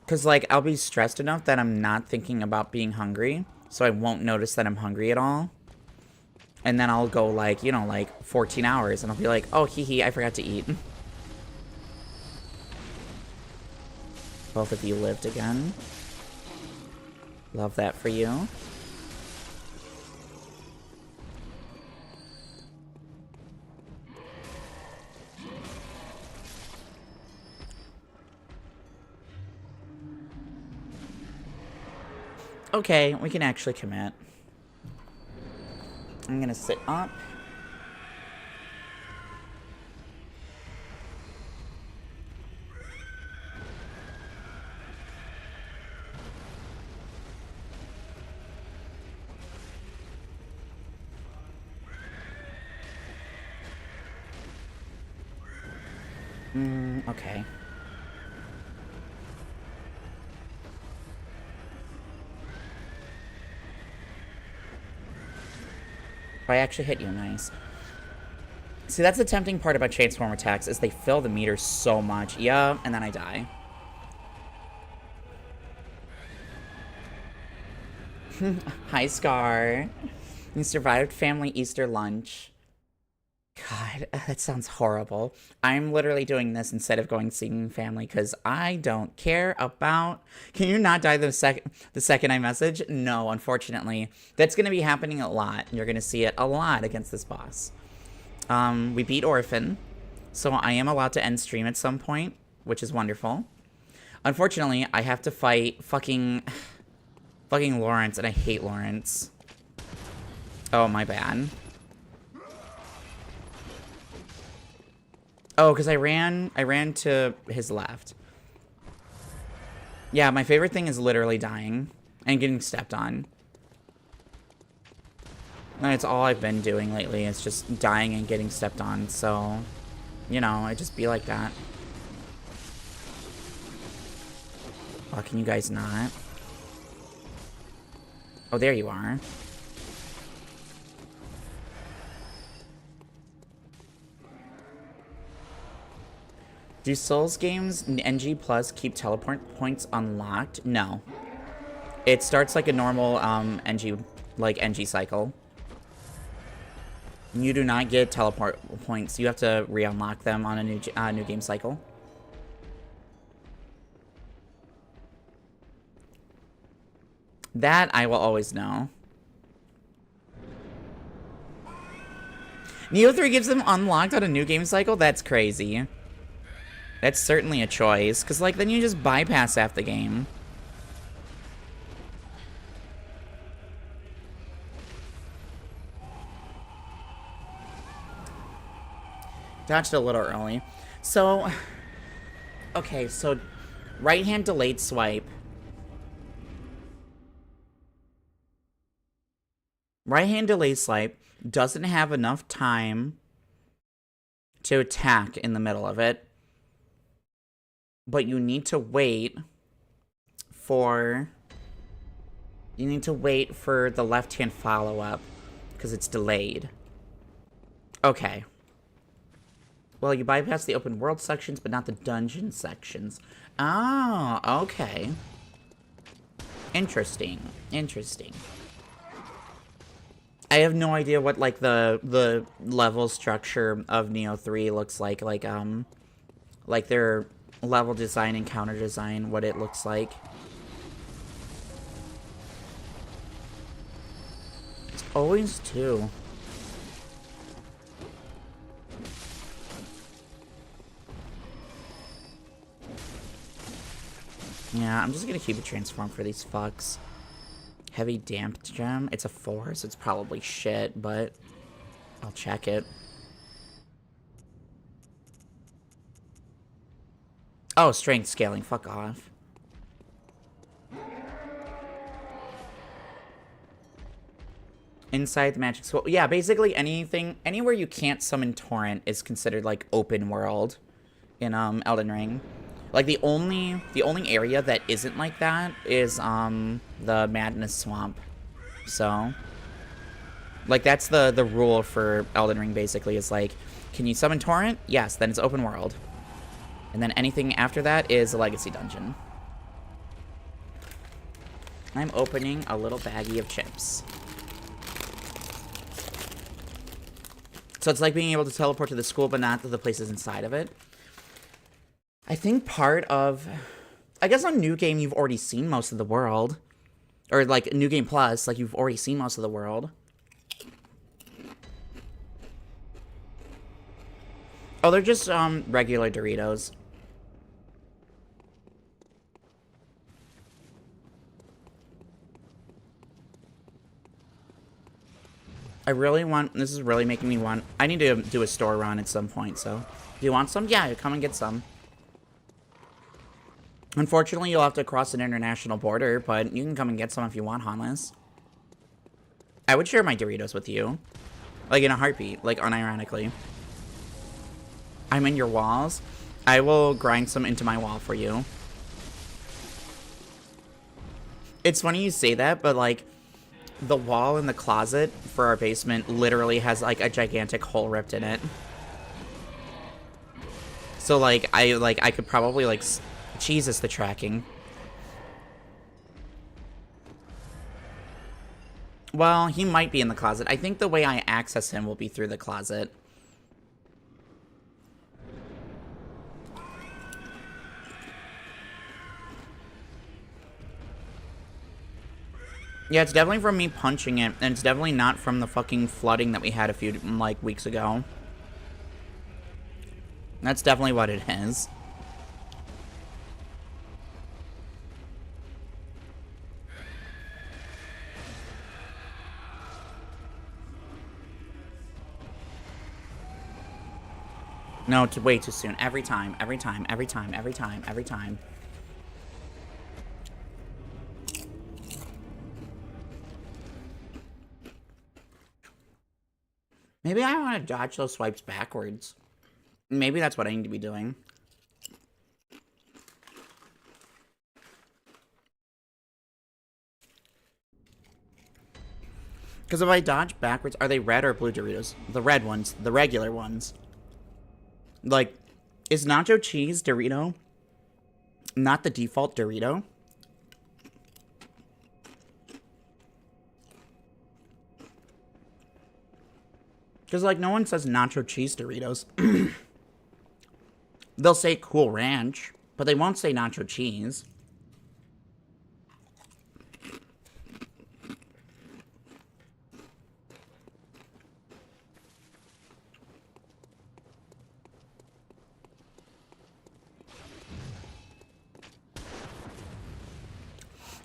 Cause like I'll be stressed enough that I'm not thinking about being hungry, so I won't notice that I'm hungry at all. And then I'll go like, you know, like 14 hours and I'll be like, oh, hee hee, I forgot to eat. Both of you lived again. Love that for you. Okay, we can actually commit. I'm gonna sit up. Okay. I actually hit you, nice. See, that's the tempting part about transform attacks, is they fill the meter so much. Yeah, and then I die. Hi, Scar. You survived family Easter lunch. God, that sounds horrible. I'm literally doing this instead of going seeing family because I don't care about... Can you not die the second I message? No, unfortunately. That's going to be happening a lot. You're going to see it a lot against this boss. We beat Orphan, so I am allowed to end stream at some point, which is wonderful. Unfortunately, I have to fight fucking Lawrence, and I hate Lawrence. Oh, my bad. Oh, because I ran to his left. Yeah, my favorite thing is literally dying and getting stepped on. And it's all I've been doing lately. It's just dying and getting stepped on. So, you know, it just be like that. Oh, can you guys not? Oh, there you are. Do Souls games NG Plus keep teleport points unlocked? No. It starts like a normal NG cycle. You do not get teleport points. You have to re-unlock them on a new game cycle. That I will always know. Neo 3 gives them unlocked on a new game cycle? That's crazy. That's certainly a choice, because, like, then you just bypass half the game. Dodged a little early. So, okay, so right-hand delayed swipe. Right-hand delayed swipe doesn't have enough time to attack in the middle of it. But you need to wait for... You need to wait for the left-hand follow-up, because it's delayed. Okay. Well, you bypass the open world sections, but not the dungeon sections. Oh, okay. Interesting. Interesting. I have no idea what, like, the level structure of Neo 3 looks like their level design and counter design, what it looks like. It's always two. Yeah, I'm just gonna keep it transformed for these fucks. Heavy damped gem. It's a 4, so it's probably shit, but I'll check it. Oh, strength scaling. Fuck off. Inside the magic school. Yeah, basically anywhere you can't summon Torrent is considered, like, open world in, Elden Ring. Like, the only area that isn't like that is, the Madness Swamp. So, like, that's the rule for Elden Ring, basically, is, like, can you summon Torrent? Yes, then it's open world. And then anything after that is a legacy dungeon. I'm opening a little baggie of chips. So it's like being able to teleport to the school, but not to the places inside of it. I think part of... I guess on New Game, you've already seen most of the world. Or, like, New Game Plus, like, you've already seen most of the world. Oh, they're just, regular Doritos. I really want... This is really making me want... I need to do a store run at some point, so... Do you want some? Yeah, come and get some. Unfortunately, you'll have to cross an international border, but you can come and get some if you want, Hanless. I would share my Doritos with you. Like, in a heartbeat. Like, unironically. I'm in your walls. I will grind some into my wall for you. It's funny you say that, but, like, the wall in the closet for our basement literally has, like, a gigantic hole ripped in it. So, like, I could probably, like... Jesus, the tracking. Well, he might be in the closet. I think the way I access him will be through the closet. Yeah, it's definitely from me punching it, and it's definitely not from the fucking flooding that we had a few, like, weeks ago. That's definitely what it is. No, it's way too soon. Every time, every time, every time, every time, every time. Maybe I want to dodge those swipes backwards. Maybe that's what I need to be doing. Because if I dodge backwards, are they red or blue Doritos? The red ones. The regular ones. Like, is nacho cheese Dorito not the default Dorito? Because, like, no one says nacho cheese Doritos. They'll say Cool Ranch, but they won't say nacho cheese.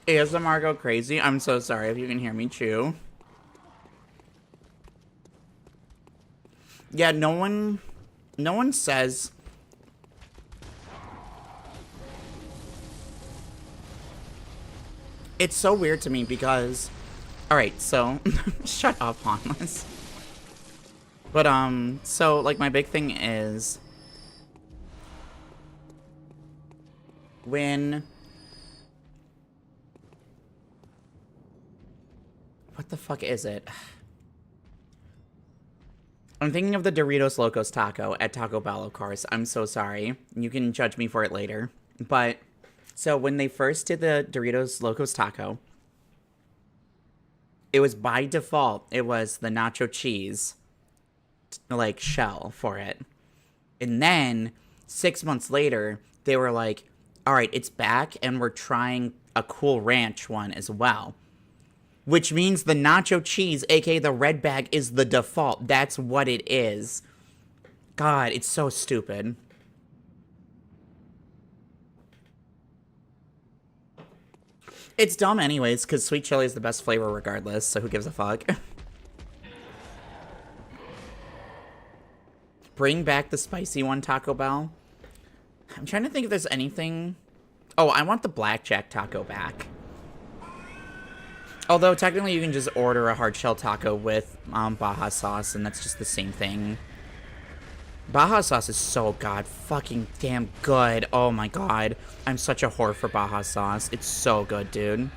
ASMR go crazy. I'm so sorry if you can hear me chew. Yeah, no one says. It's so weird to me because, all right, so shut up, harmless. But so like my big thing is when. What the fuck is it? I'm thinking of the Doritos Locos Taco at Taco Bell, of course. I'm so sorry. You can judge me for it later. But, so when they first did the Doritos Locos Taco, it was by default, it was the nacho cheese, like, shell for it. And then, 6 months later, they were like, alright, it's back, and we're trying a Cool Ranch one as well. Which means the nacho cheese, aka the red bag, is the default. That's what it is. God, it's so stupid. It's dumb anyways, because sweet chili is the best flavor regardless, so who gives a fuck? Bring back the spicy one, Taco Bell. I'm trying to think if there's anything... Oh, I want the blackjack taco back. Although, technically, you can just order a hard shell taco with Baja sauce, and that's just the same thing. Baja sauce is so god fucking damn good. Oh my god. I'm such a whore for Baja sauce. It's so good, dude.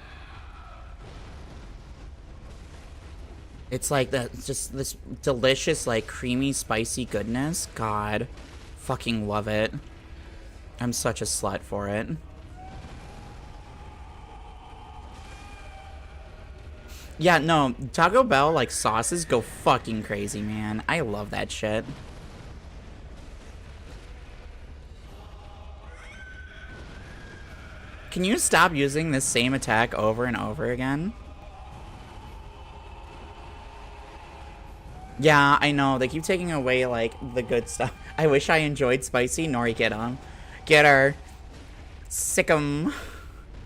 It's like just this delicious, like, creamy, spicy goodness. God. Fucking love it. I'm such a slut for it. Yeah, no, Taco Bell, like, sauces go fucking crazy, man. I love that shit. Can you stop using this same attack over and over again? Yeah, I know. They keep taking away, like, the good stuff. I wish I enjoyed spicy. Nori, get him. Get her. Sick 'em.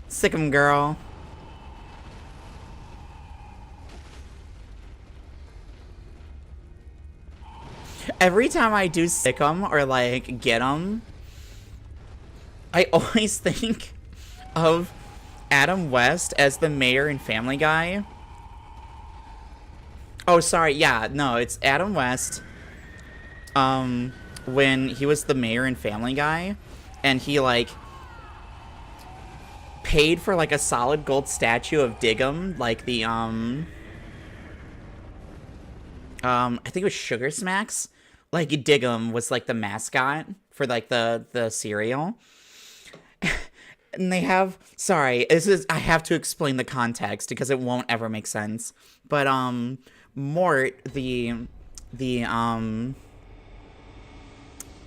Sick 'em, girl. Every time I do sick 'em or, like, get 'em, I always think of Adam West as the mayor in Family Guy. Oh, sorry, yeah, no, it's Adam West, when he was the mayor in Family Guy, and he, like, paid for, like, a solid gold statue of Diggum, like the, I think it was Sugar Smacks. Like, Diggum was, like, the mascot for, like, the cereal. And they have, sorry, I have to explain the context because it won't ever make sense. But, Mort,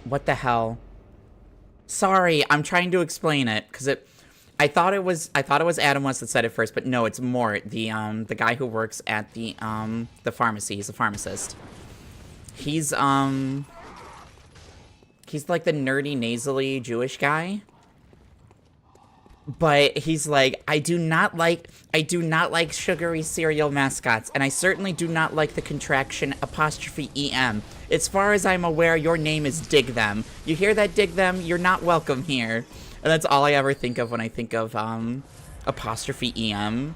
what the hell? Sorry, I'm trying to explain it, because I thought it was Adam West that said it first, but no, it's Mort, the guy who works at the pharmacy. He's a pharmacist. He's like the nerdy, nasally Jewish guy. But he's like, I do not like sugary cereal mascots, and I certainly do not like the contraction apostrophe EM. As far as I'm aware, your name is Dig Them. You hear that, Dig Them? You're not welcome here. And that's all I ever think of when I think of apostrophe EM.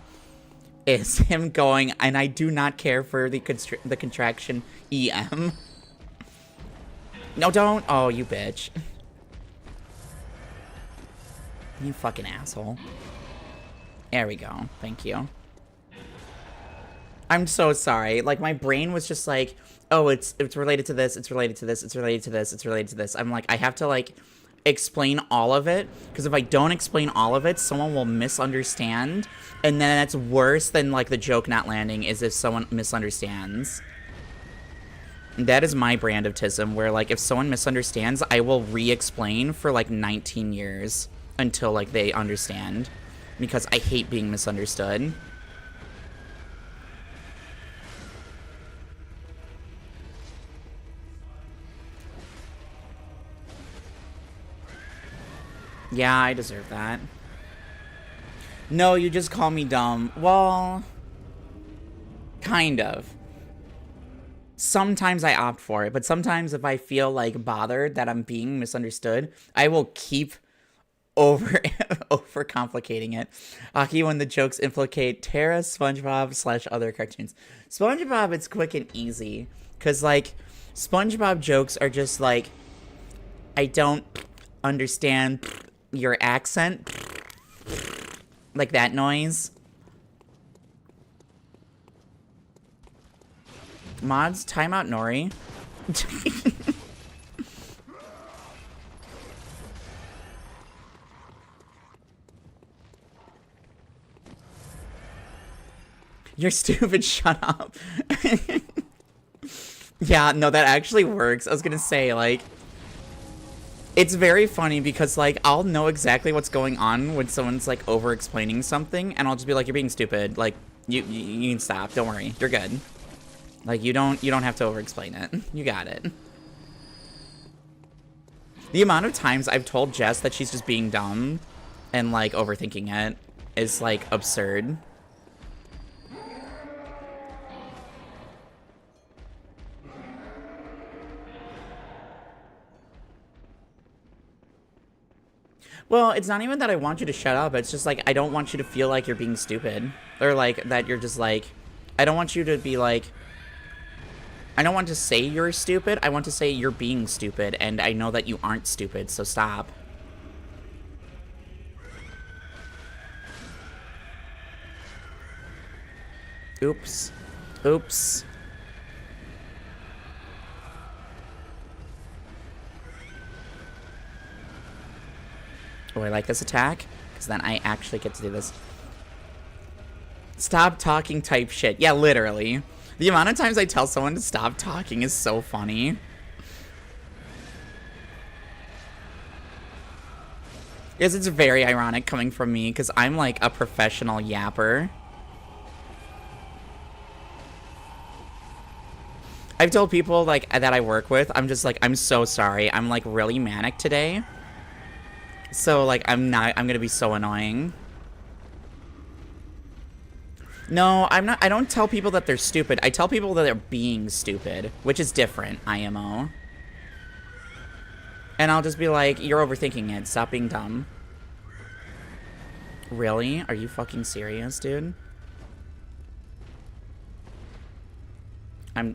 Is him going, and I do not care for the contraction EM. No, don't. Oh, you bitch. You fucking asshole. There we go. Thank you. I'm so sorry. Like, my brain was just like, oh, it's related to this, it's related to this, it's related to this, it's related to this. I'm like, I have to, like, explain all of it, because if I don't explain all of it, someone will misunderstand, and then that's worse than, like, the joke not landing is if someone misunderstands. That is my brand of TISM, where, like, if someone misunderstands, I will re-explain for, like, 19 years. Until, like, they understand. Because I hate being misunderstood. Yeah, I deserve that. No, you just call me dumb. Well, kind of. Sometimes I opt for it, but sometimes if I feel like bothered that I'm being misunderstood, I will keep over complicating it. Aki, when the jokes implicate Terra, SpongeBob / other cartoons. SpongeBob, it's quick and easy. Because, like, SpongeBob jokes are just like, I don't understand your accent. Like that noise. Mods, timeout Nori. You're stupid, shut up. Yeah, no, that actually works. I was gonna say, like, it's very funny because, like, I'll know exactly what's going on when someone's, like, over-explaining something, and I'll just be like, you're being stupid. Like, you can stop. Don't worry. You're good. Like, you don't have to over-explain it. You got it. The amount of times I've told Jess that she's just being dumb and, like, overthinking it is, like, absurd. Well, it's not even that I want you to shut up. It's just, like, I don't want you to feel like you're being stupid. Or, like, that you're just, like... I don't want you to be, like... I don't want to say you're stupid. I want to say you're being stupid, and I know that you aren't stupid, so stop. Oops. Oops. Oh, I like this attack, because then I actually get to do this. Stop talking type shit. Yeah, literally. The amount of times I tell someone to stop talking is so funny. Yes, it's very ironic coming from me, because I'm like a professional yapper. I've told people like that I work with, I'm just like, I'm so sorry. I'm like really manic today. So like, I'm gonna be so annoying. No, I'm not. I don't tell people that they're stupid. I tell people that they're being stupid, which is different, IMO. And I'll just be like, you're overthinking it. Stop being dumb. Really? Are you fucking serious, dude?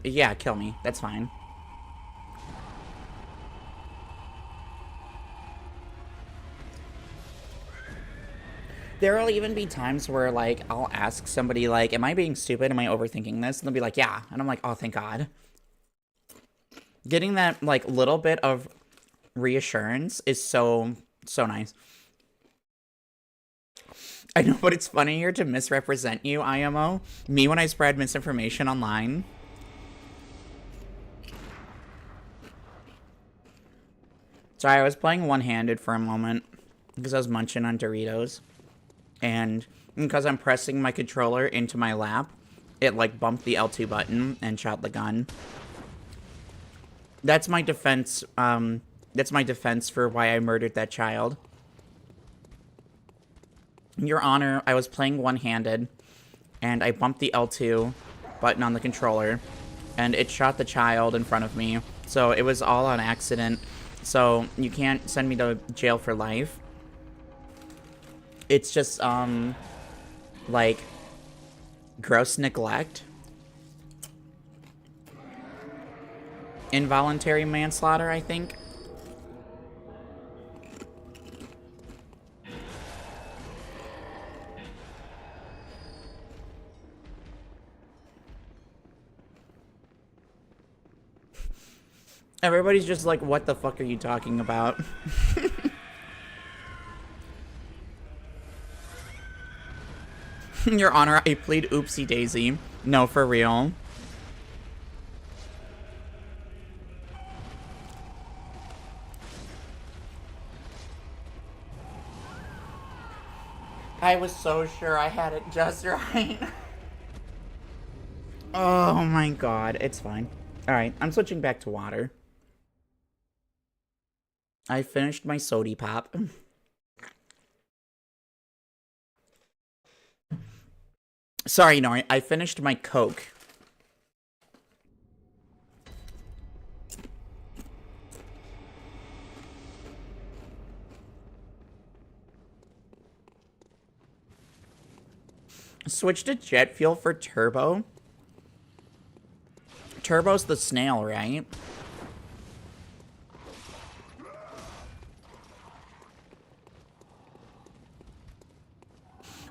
Yeah, kill me. That's fine. There will even be times where, like, I'll ask somebody, like, am I being stupid? Am I overthinking this? And they'll be like, yeah. And I'm like, oh, thank God. Getting that, like, little bit of reassurance is so nice. I know, but it's funnier to misrepresent you, IMO. Me when I spread misinformation online. Sorry, I was playing one-handed for a moment because I was munching on Doritos. And because I'm pressing my controller into my lap, it, like, bumped the L2 button and shot the gun. That's my defense, for why I murdered that child. Your Honor, I was playing one-handed, and I bumped the L2 button on the controller, and it shot the child in front of me, so it was all on accident. So you can't send me to jail for life. It's just, like, gross neglect. Involuntary manslaughter, I think. Everybody's just like, what the fuck are you talking about? Your Honor, I plead oopsie daisy. No, for real. I was so sure I had it just right. Oh my God, it's fine. Alright, I'm switching back to water. I finished my sody pop. Sorry, Nori, I finished my Coke. Switch to jet fuel for turbo. Turbo's the snail, right?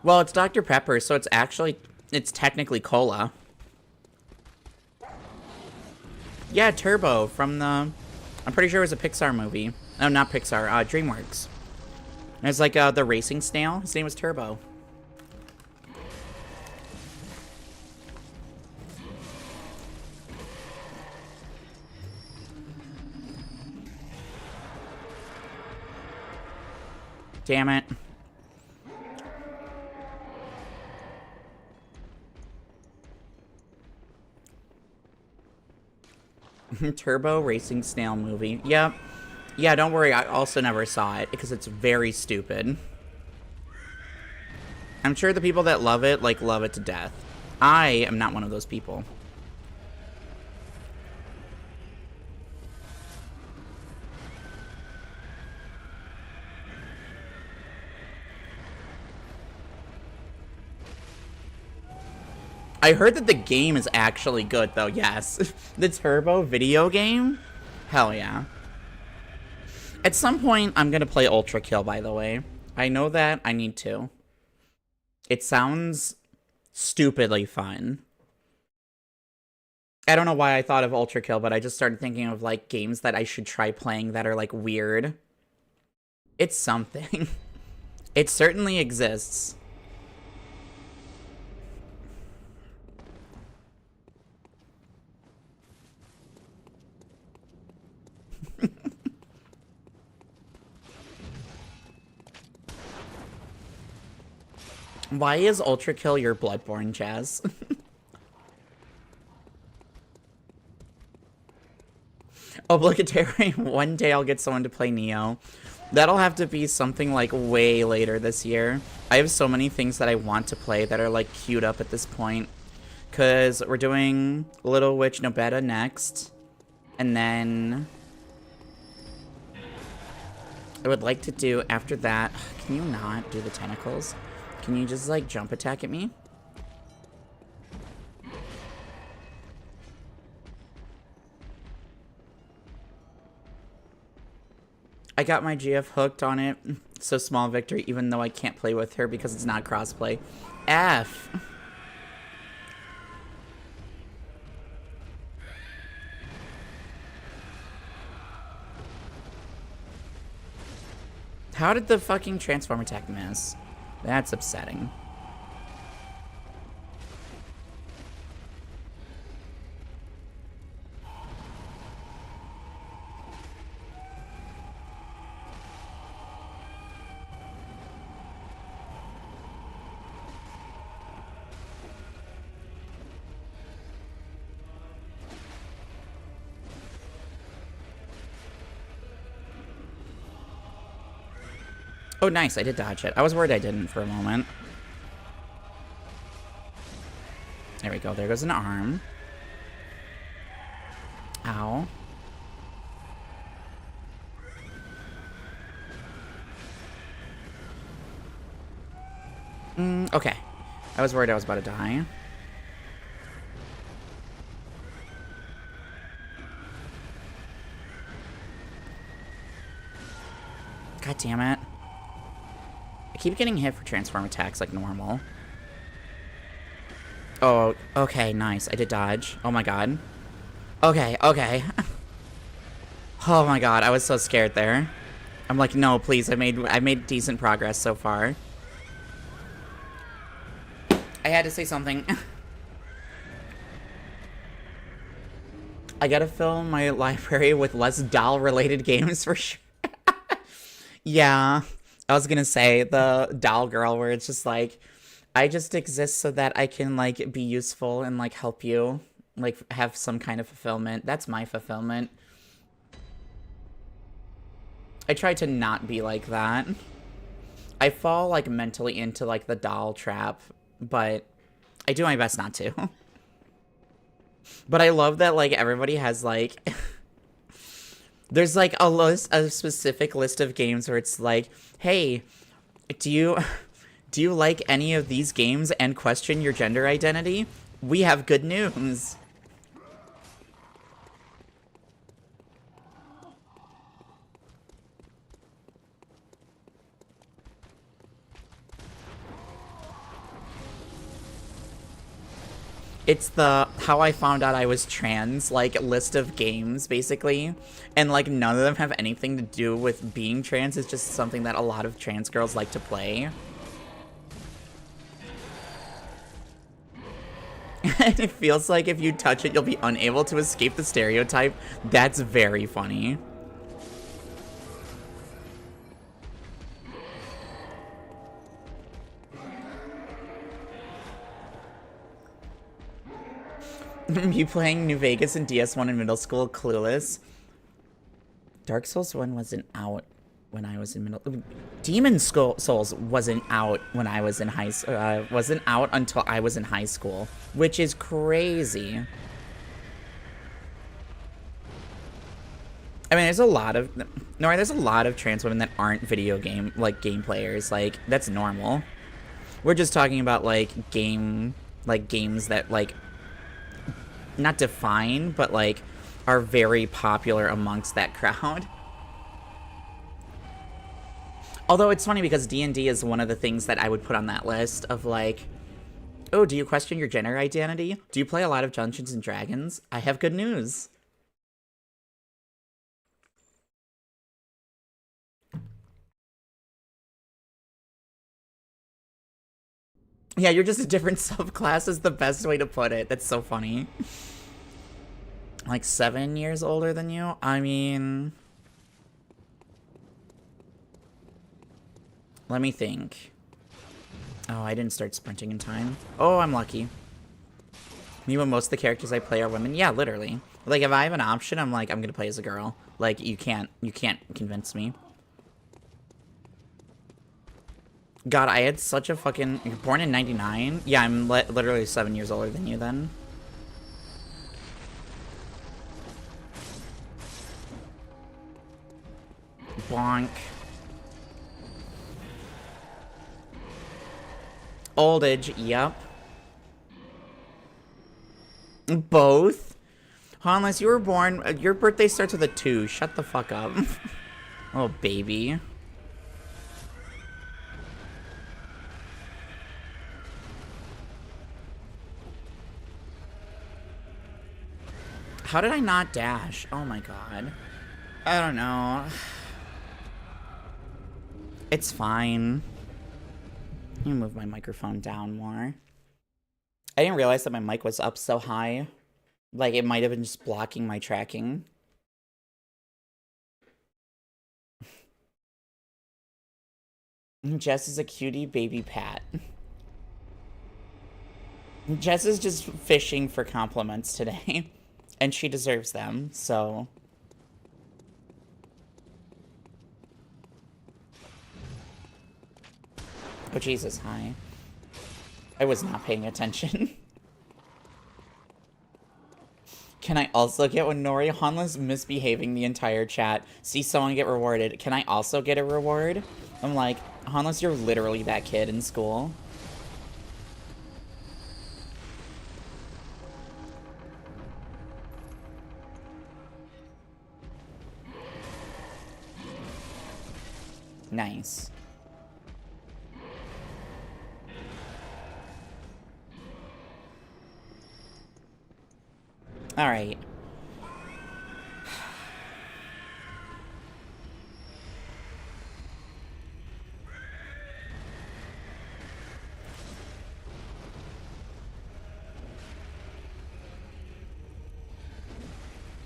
Well, it's Dr. Pepper, so it's technically cola. Yeah, Turbo from the, I'm pretty sure it was a Pixar movie. No, not Pixar, DreamWorks. It's like the racing snail. His name was Turbo. Damn it. Turbo Racing Snail movie. Yep. Yeah, don't worry. I also never saw it because it's very stupid. I'm sure the people that love it, like, love it to death. I am not one of those people. I heard that the game is actually good, though, yes. The Turbo video game? Hell yeah. At some point, I'm gonna play Ultra Kill, by the way. I know that I need to. It sounds stupidly fun. I don't know why I thought of Ultra Kill, but I just started thinking of, like, games that I should try playing that are, like, weird. It's something. It certainly exists. Why is Ultra Kill your Bloodborne, Jazz? Obligatory. One day I'll get someone to play Neo. That'll have to be something like way later this year. I have so many things that I want to play that are like queued up at this point. Because we're doing Little Witch No Beta next. And then I would like to do after that. Can you not do the tentacles? Can you just, like, jump attack at me? I got my GF hooked on it. So small victory, even though I can't play with her because it's not crossplay. F. How did the fucking transform attack miss? That's upsetting. Oh, nice. I did dodge it. I was worried I didn't for a moment. There we go. There goes an arm. Ow. Okay. I was worried I was about to die. God damn it. I keep getting hit for transform attacks like normal. Oh, okay, nice. I did dodge. Oh my god. Okay, okay. Oh my god, I was so scared there. I'm like, no, please. I made decent progress so far. I had to say something. I gotta fill my library with less doll-related games for sure. Yeah. I was gonna say, the doll girl where it's just like, I just exist so that I can, like, be useful and, like, help you. Like, have some kind of fulfillment. That's my fulfillment. I try to not be like that. I fall, like, mentally into, like, the doll trap, but I do my best not to. But I love that, like, everybody has, like... There's, like, a specific list of games where it's like, hey, do you like any of these games and question your gender identity? We have good news. It's the how I found out I was trans, like, list of games, basically. And, like, none of them have anything to do with being trans. It's just something that a lot of trans girls like to play. And it feels like if you touch it, you'll be unable to escape the stereotype. That's very funny. Me playing New Vegas and DS1 in middle school, clueless. Dark Souls 1 wasn't out when I was in middle... Demon Souls wasn't out when I was in wasn't out until I was in high school, which is crazy. I mean, there's a lot of... No, there's a lot of trans women that aren't video game players. Like, that's normal. We're just talking about, like, games that, like... not define, but, like, are very popular amongst that crowd. Although it's funny because D&D is one of the things that I would put on that list of, like, oh, do you question your gender identity? Do you play a lot of Dungeons and Dragons? I have good news. Yeah, you're just a different subclass is the best way to put it. That's so funny. Like 7 years older than you? I mean... let me think. Oh, I didn't start sprinting in time. Oh, I'm lucky. Me, when most of the characters I play are women. Yeah, literally. Like, if I have an option, I'm like, I'm gonna play as a girl. Like, you can't convince me. God, I had such a fucking... You're born in 99? Yeah, I'm literally 7 years older than you then. Bonk. Oldage, yep. Both? Huh, unless you were born... your birthday starts with a 2. Shut the fuck up. Oh, baby. How did I not dash? Oh my god. I don't know. It's fine. Let me move my microphone down more. I didn't realize that my mic was up so high. Like, it might have been just blocking my tracking. Jess is a cutie baby pat. Jess is just fishing for compliments today. And she deserves them, so... oh, Jesus, hi. I was not paying attention. Can I also get when Nori Hanla's misbehaving the entire chat? See someone get rewarded. Can I also get a reward? I'm like, Hanla's, you're literally that kid in school. Nice. All right.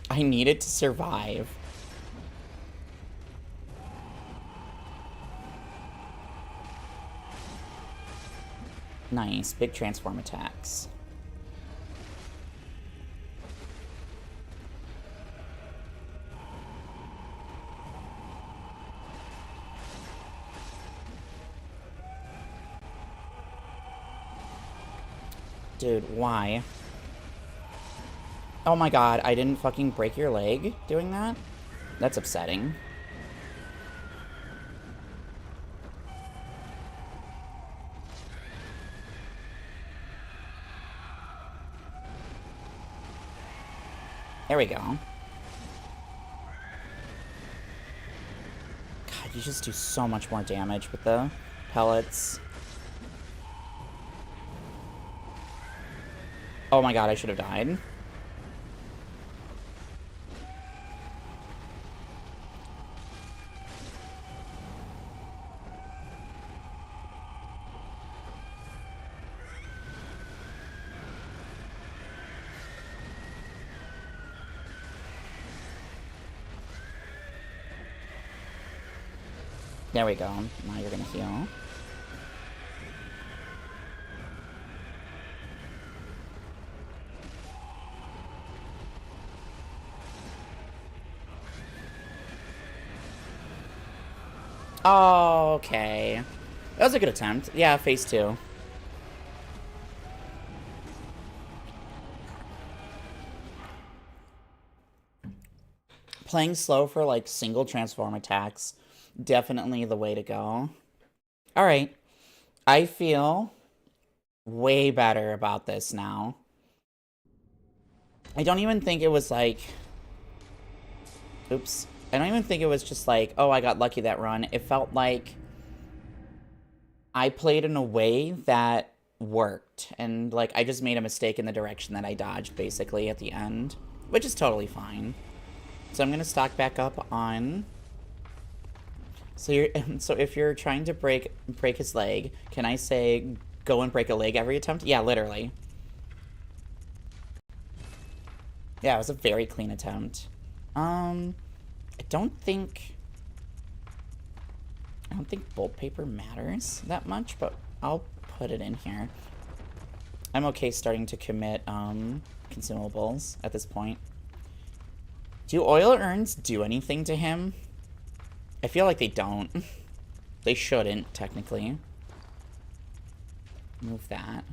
I needed to survive. Nice. Big transform attacks. Dude, why? Oh my god, I didn't fucking break your leg doing that? That's upsetting. There we go. God, you just do so much more damage with the pellets. Oh my god, I should have died. There we go. Now you're gonna heal. Oh, okay. That was a good attempt. Yeah, phase 2. Playing slow for, like, single transform attacks, definitely the way to go. Alright. I feel way better about this now. I don't even think it was, like... Oops. I don't even think it was just like, oh, I got lucky that run. It felt like I played in a way that worked. And, like, I just made a mistake in the direction that I dodged, basically, at the end. Which is totally fine. So I'm going to stock back up on... So if you're trying to break his leg, can I say go and break a leg every attempt? Yeah, literally. Yeah, it was a very clean attempt. I don't think bolt paper matters that much, but I'll put it in here. I'm okay starting to commit consumables at this point. Do oil urns do anything to him? I feel like they don't. They shouldn't, technically. Move that.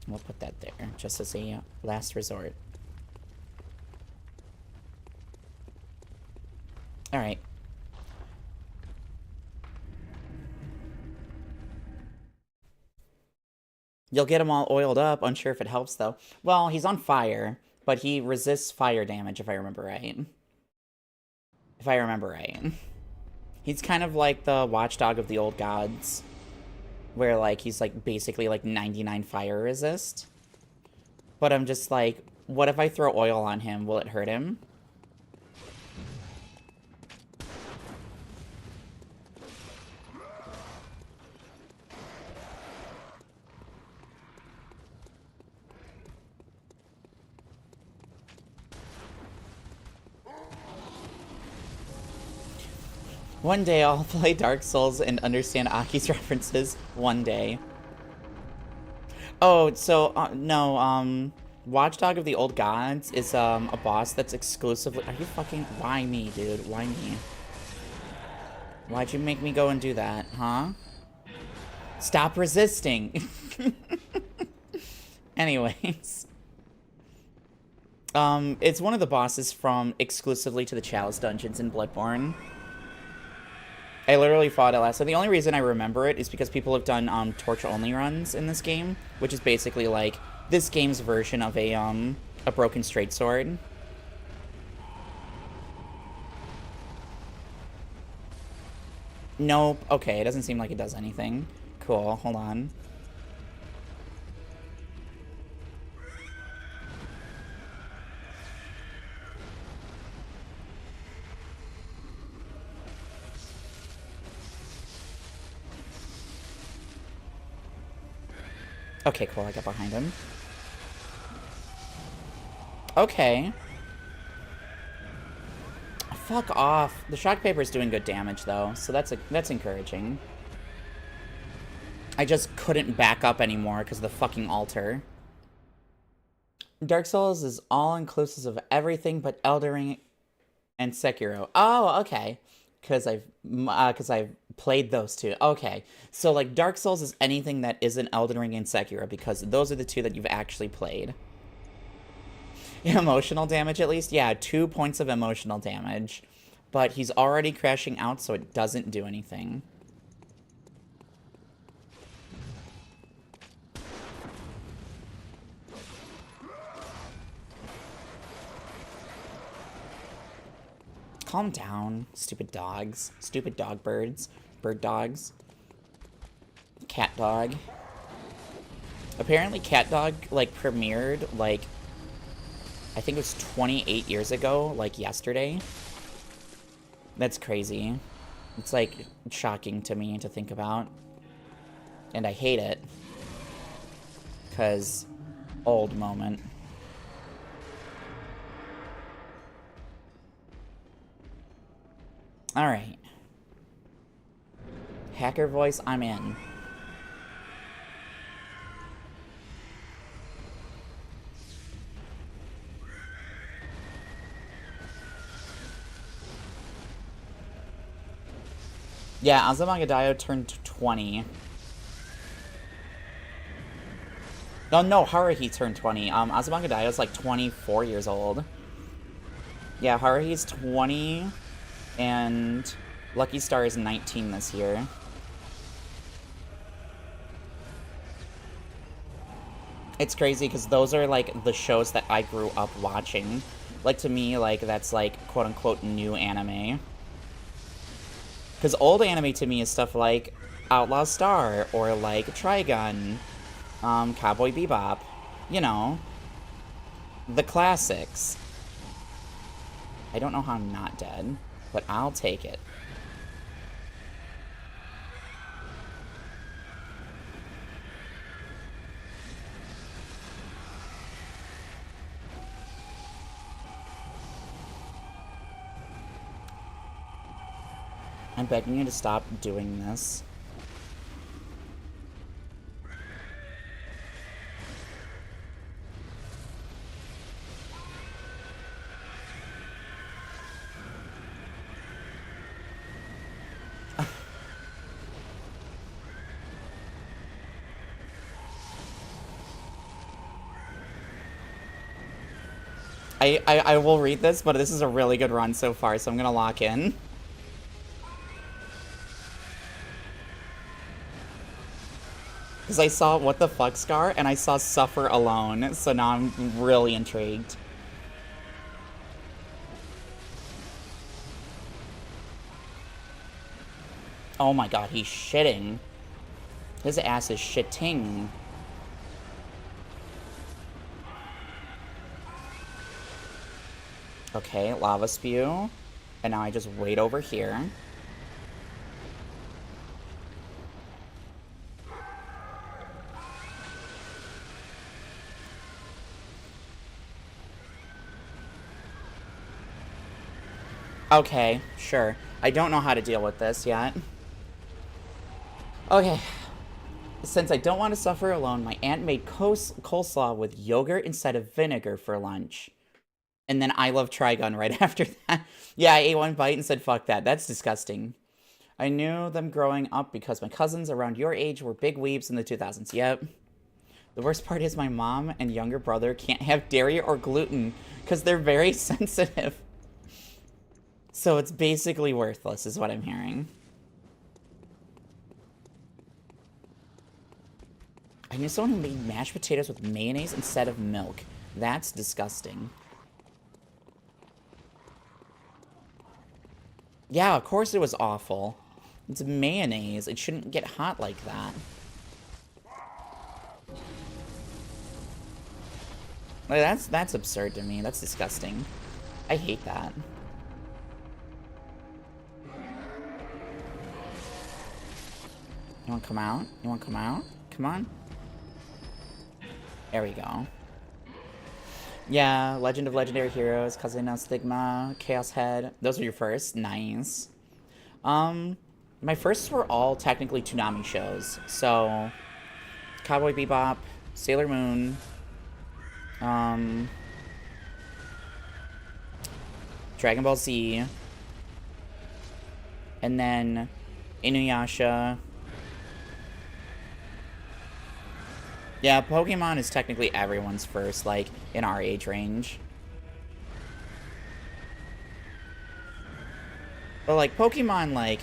We'll put that there, just as a last resort. Alright. You'll get him all oiled up. Unsure if it helps, though. Well, he's on fire, but he resists fire damage, if I remember right. If I remember right. He's kind of like the watchdog of the old gods, where, like, he's, like, basically, like, 99 fire resist. But I'm just like, what if I throw oil on him? Will it hurt him? One day I'll play Dark Souls and understand Aki's references. One day. Oh, so, no, Watchdog of the Old Gods is, a boss that's exclusively... Are you fucking... Why me, dude? Why me? Why'd you make me go and do that, huh? Stop resisting! Anyways. It's one of the bosses from exclusively to the Chalice dungeons in Bloodborne. I literally fought it last time. The only reason I remember it is because people have done torch-only runs in this game, which is basically like this game's version of a broken straight sword. Nope. Okay, it doesn't seem like it does anything. Cool. Hold on. Okay, cool, I got behind him. Okay. Fuck off. The shock paper is doing good damage, though, so that's encouraging. I just couldn't back up anymore because of the fucking altar. Dark Souls is all-inclusive of everything but Elden Ring and Sekiro. Oh, okay. I've played those two. Okay, so like Dark Souls is anything that isn't Elden Ring and Sekiro because those are the two that you've actually played. Emotional damage, at least? Yeah, 2 points of emotional damage. But he's already crashing out, so it doesn't do anything. Calm down, stupid dogs. Stupid dog birds. Bird dogs. Cat dog. Apparently Cat Dog, like, premiered, like, I think it was 28 years ago, like, yesterday. That's crazy. It's, like, shocking to me to think about. And I hate it. Because, old moment. Alright. Hacker voice, I'm in. Yeah, Azumagadayo turned 20. No, Haruhi turned 20. Azumagadayo's like 24 years old. Yeah, Haruhi's 20, and Lucky Star is 19 this year. It's crazy because those are like the shows that I grew up watching. Like to me, like that's like quote unquote new anime. Because old anime to me is stuff like Outlaw Star or like Trigun, Cowboy Bebop, you know, the classics. I don't know how I'm not dead, but I'll take it. I'm begging you to stop doing this. I will read this, but this is a really good run so far, so I'm gonna lock in. Because I saw What the Fuck Scar, and I saw Suffer Alone, so now I'm really intrigued. Oh my god, he's shitting. His ass is shitting. Okay, Lava Spew. And now I just wait over here. Okay, sure. I don't know how to deal with this yet. Okay. Since I don't want to suffer alone, my aunt made coleslaw with yogurt instead of vinegar for lunch. And then I love Trigun right after that. Yeah, I ate one bite and said, fuck that. That's disgusting. I knew them growing up because my cousins around your age were big weebs in the 2000s. Yep. The worst part is my mom and younger brother can't have dairy or gluten because they're very sensitive. So it's basically worthless, is what I'm hearing. I knew someone who made mashed potatoes with mayonnaise instead of milk. That's disgusting. Yeah, of course it was awful. It's mayonnaise. It shouldn't get hot like that. Like, that's absurd to me. That's disgusting. I hate that. You wanna come out? You wanna come out? Come on. There we go. Yeah, Legend of Legendary Heroes, Kazena Stigma, Chaos Head. Those were your first? Nice. My firsts were all technically Toonami shows. So, Cowboy Bebop, Sailor Moon, Dragon Ball Z, And then Inuyasha. Yeah, Pokemon is technically everyone's first, like, in our age range. But, like, Pokemon, like,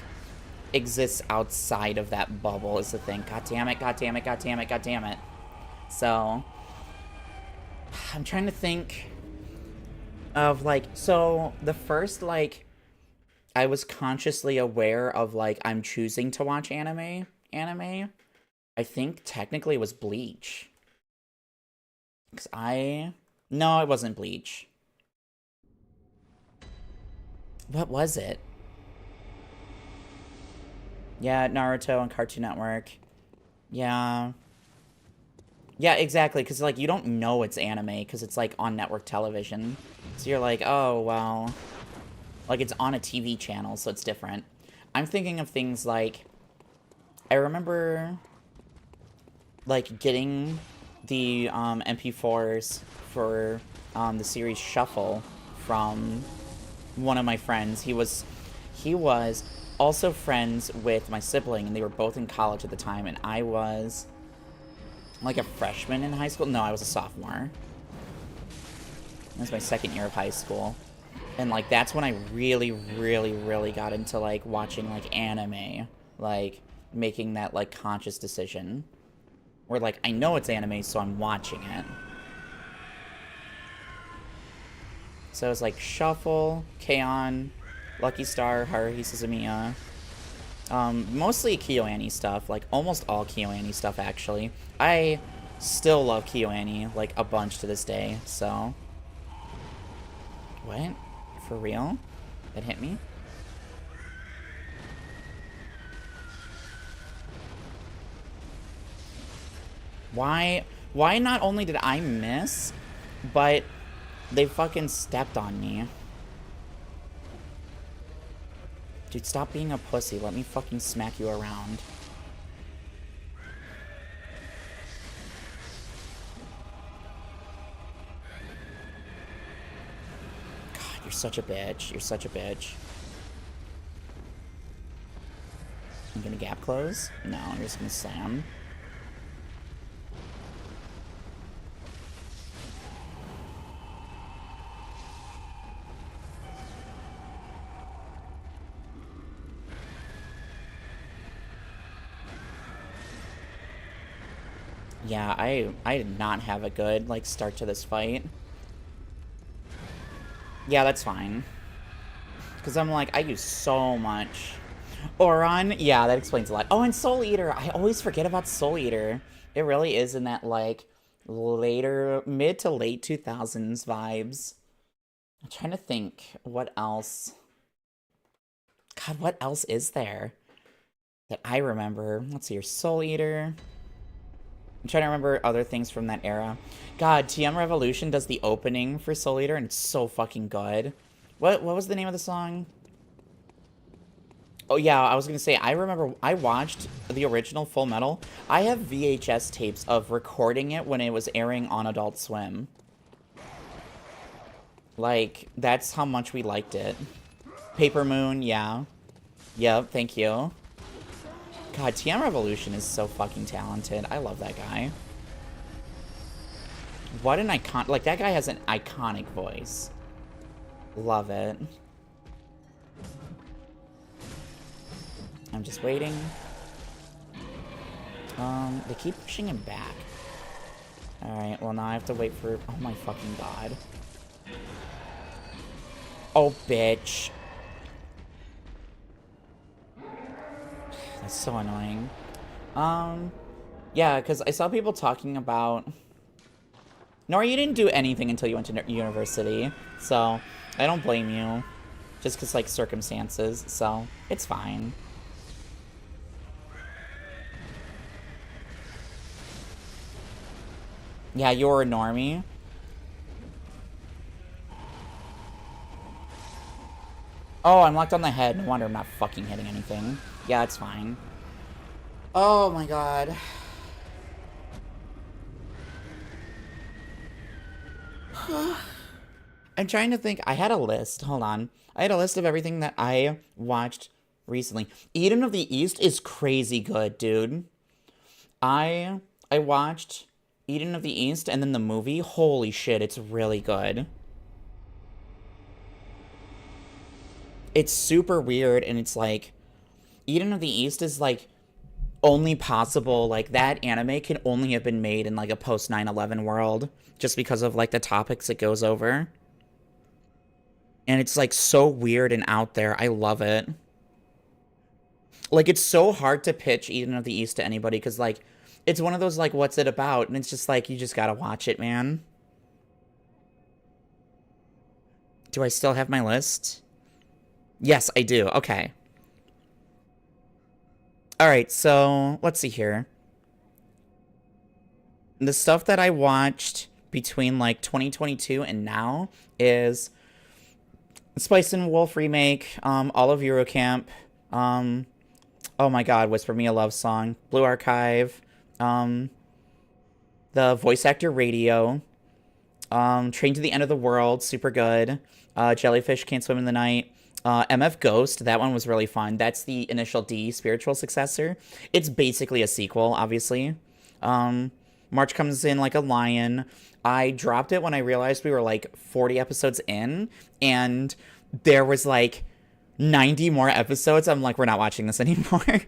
exists outside of that bubble is the thing. God damn it, god damn it, god damn it, god damn it. So, I'm trying to think of, like, so, the first, like, I was consciously aware of, like, I'm choosing to watch anime, I think technically it was Bleach. Because no, it wasn't Bleach. What was it? Yeah, Naruto on Cartoon Network. Yeah. Yeah, exactly, because, like, you don't know it's anime, because it's, like, on network television. So you're like, oh, well. Like, it's on a TV channel, so it's different. I'm thinking of things like, I remember, like, getting the MP4s for the series Shuffle from one of my friends. He was also friends with my sibling, and they were both in college at the time, and I was like a freshman in high school. No, I was a sophomore. That was my second year of high school. And, like, that's when I really, really, really got into, like, watching, like, anime. Like, making that, like, conscious decision. Where, like, I know it's anime, so I'm watching it. So it's like Shuffle, K-On!, Lucky Star, Haruhi Suzumiya. Mostly KyoAni stuff. Like, almost all KyoAni stuff, actually. I still love KyoAni, like, a bunch to this day, so... What? For real? That hit me? Why not only did I miss, but they fucking stepped on me. Dude, stop being a pussy. Let me fucking smack you around. God, you're such a bitch. You're such a bitch. I'm gonna gap close? No, you're just gonna slam. Yeah, I did not have a good, like, start to this fight. Yeah, that's fine. Because I'm like, I use so much. Oron? Yeah, that explains a lot. Oh, and Soul Eater. I always forget about Soul Eater. It really is in that, like, later, mid to late 2000s vibes. I'm trying to think what else. God, what else is there that I remember? Let's see, your Soul Eater. I'm trying to remember other things from that era. God, TM Revolution does the opening for Soul Eater, and it's so fucking good. What was the name of the song? Oh, yeah, I was gonna say, I remember I watched the original Full Metal. I have VHS tapes of recording it when it was airing on Adult Swim. Like, that's how much we liked it. Paper Moon, yeah. Yep, thank you. God, TM Revolution is so fucking talented. I love that guy. What an icon... Like, that guy has an iconic voice. Love it. I'm just waiting. They keep pushing him back. Alright, well now I have to wait for... Oh my fucking god. Oh, bitch. That's so annoying. Yeah, because I saw people talking about... Nora, you didn't do anything until you went to university, so I don't blame you. Just because, like, circumstances, so it's fine. Yeah, you're a normie. Oh, I'm locked on the head. No wonder I'm not fucking hitting anything. Yeah, it's fine. Oh my god. I'm trying to think. I had a list. Hold on. I had a list of everything that I watched recently. Eden of the East is crazy good, dude. I watched Eden of the East and then the movie. Holy shit, it's really good. It's super weird, and it's like Eden of the East is like only possible, like that anime can only have been made in like a post 9/11 world just because of like the topics it goes over. And it's like so weird and out there. I love it. Like it's so hard to pitch Eden of the East to anybody because like it's one of those like what's it about, and it's just like you just gotta watch it, man. Do I still have my list? Yes, I do. Okay. Alright, so let's see here. The stuff that I watched between like 2022 and now is Spice and Wolf remake, all of Eurocamp, oh my god, Whisper Me a Love Song, Blue Archive, the Voice Actor Radio, Train to the End of the World, super good, Jellyfish Can't Swim in the Night, MF Ghost, that one was really fun. That's the Initial D spiritual successor. It's basically a sequel, obviously. March Comes In Like a Lion. I dropped it when I realized we were like 40 episodes in, and there was like 90 more episodes. I'm like, we're not watching this anymore.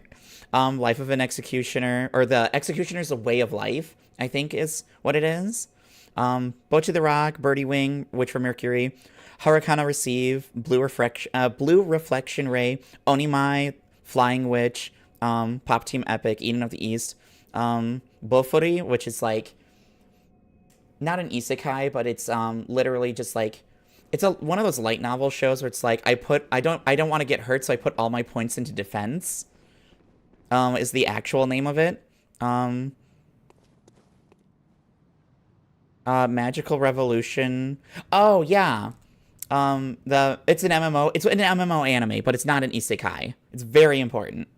Life of an Executioner, or The Executioner's A Way of Life, I think is what it is. Boat to the Rock, Birdie Wing, Witch from Mercury, Hurricane Receive, Blue Reflection Ray, Onimai, Flying Witch, Pop Team Epic, Eden of the East, Bofuri, which is like not an isekai, but it's literally just like it's one of those light novel shows where it's like I don't want to get hurt, so I put all my points into defense. Is the actual name of it. Magical Revolution. Oh yeah. It's an MMO. It's an MMO anime, but it's not an isekai. It's very important.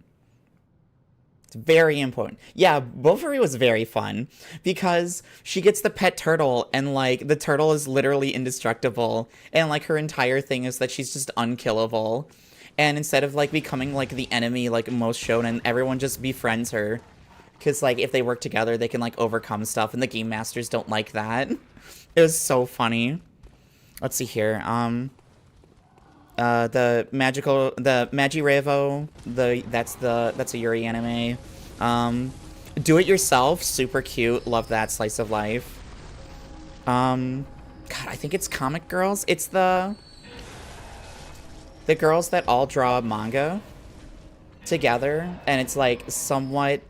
It's very important. Yeah, Bofuri was very fun because she gets the pet turtle, and like the turtle is literally indestructible, and like her entire thing is that she's just unkillable. And instead of like becoming like the enemy like most shonen, everyone just befriends her. Cause like if they work together, they can like overcome stuff, and the game masters don't like that. It was so funny. Let's see here. The Magirevo, that's a Yuri anime. Do It Yourself, super cute. Love that slice of life. God, I think it's Comic Girls. It's the girls that all draw manga together, and it's like somewhat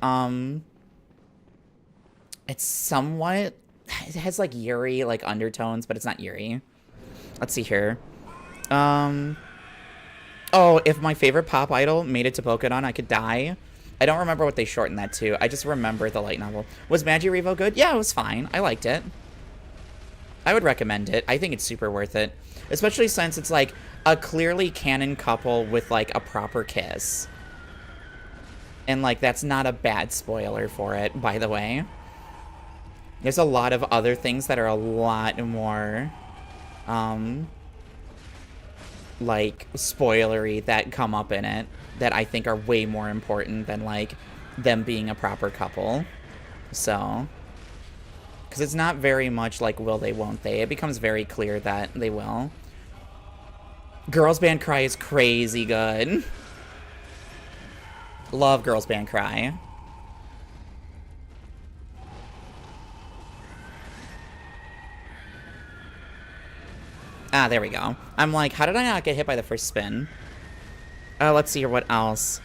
it has like Yuri like undertones, but it's not Yuri. Let's see here. Oh, if my favorite pop idol made it to Pokemon, I could die. I don't remember what they shortened that to. I just remember the light novel. Was Magirevo good? Yeah, it was fine. I liked it. I would recommend it. I think it's super worth it. Especially since it's like a clearly canon couple with like a proper kiss. And like that's not a bad spoiler for it, by the way. There's a lot of other things that are a lot more like spoilery that come up in it that I think are way more important than like them being a proper couple. So, because it's not very much like will they, won't they. It becomes very clear that they will. Girls Band Cry is crazy good. Love Girls Band Cry. Ah, there we go. I'm like, how did I not get hit by the first spin? Let's see here, what else?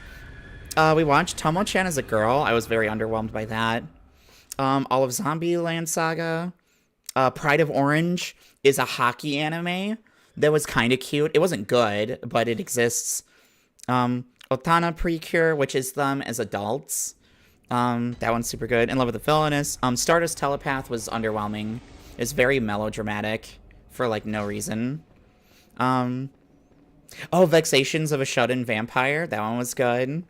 We watched Tomo-chan as a Girl. I was very underwhelmed by that. All of Zombieland Saga. Pride of Orange is a hockey anime that was kind of cute. It wasn't good, but it exists. Otana Precure, which is them as adults. That one's super good. In Love with the Villainess. Stardust Telepath was underwhelming. It's very melodramatic for like no reason. Oh, Vexations of a Shut-In Vampire. That one was good.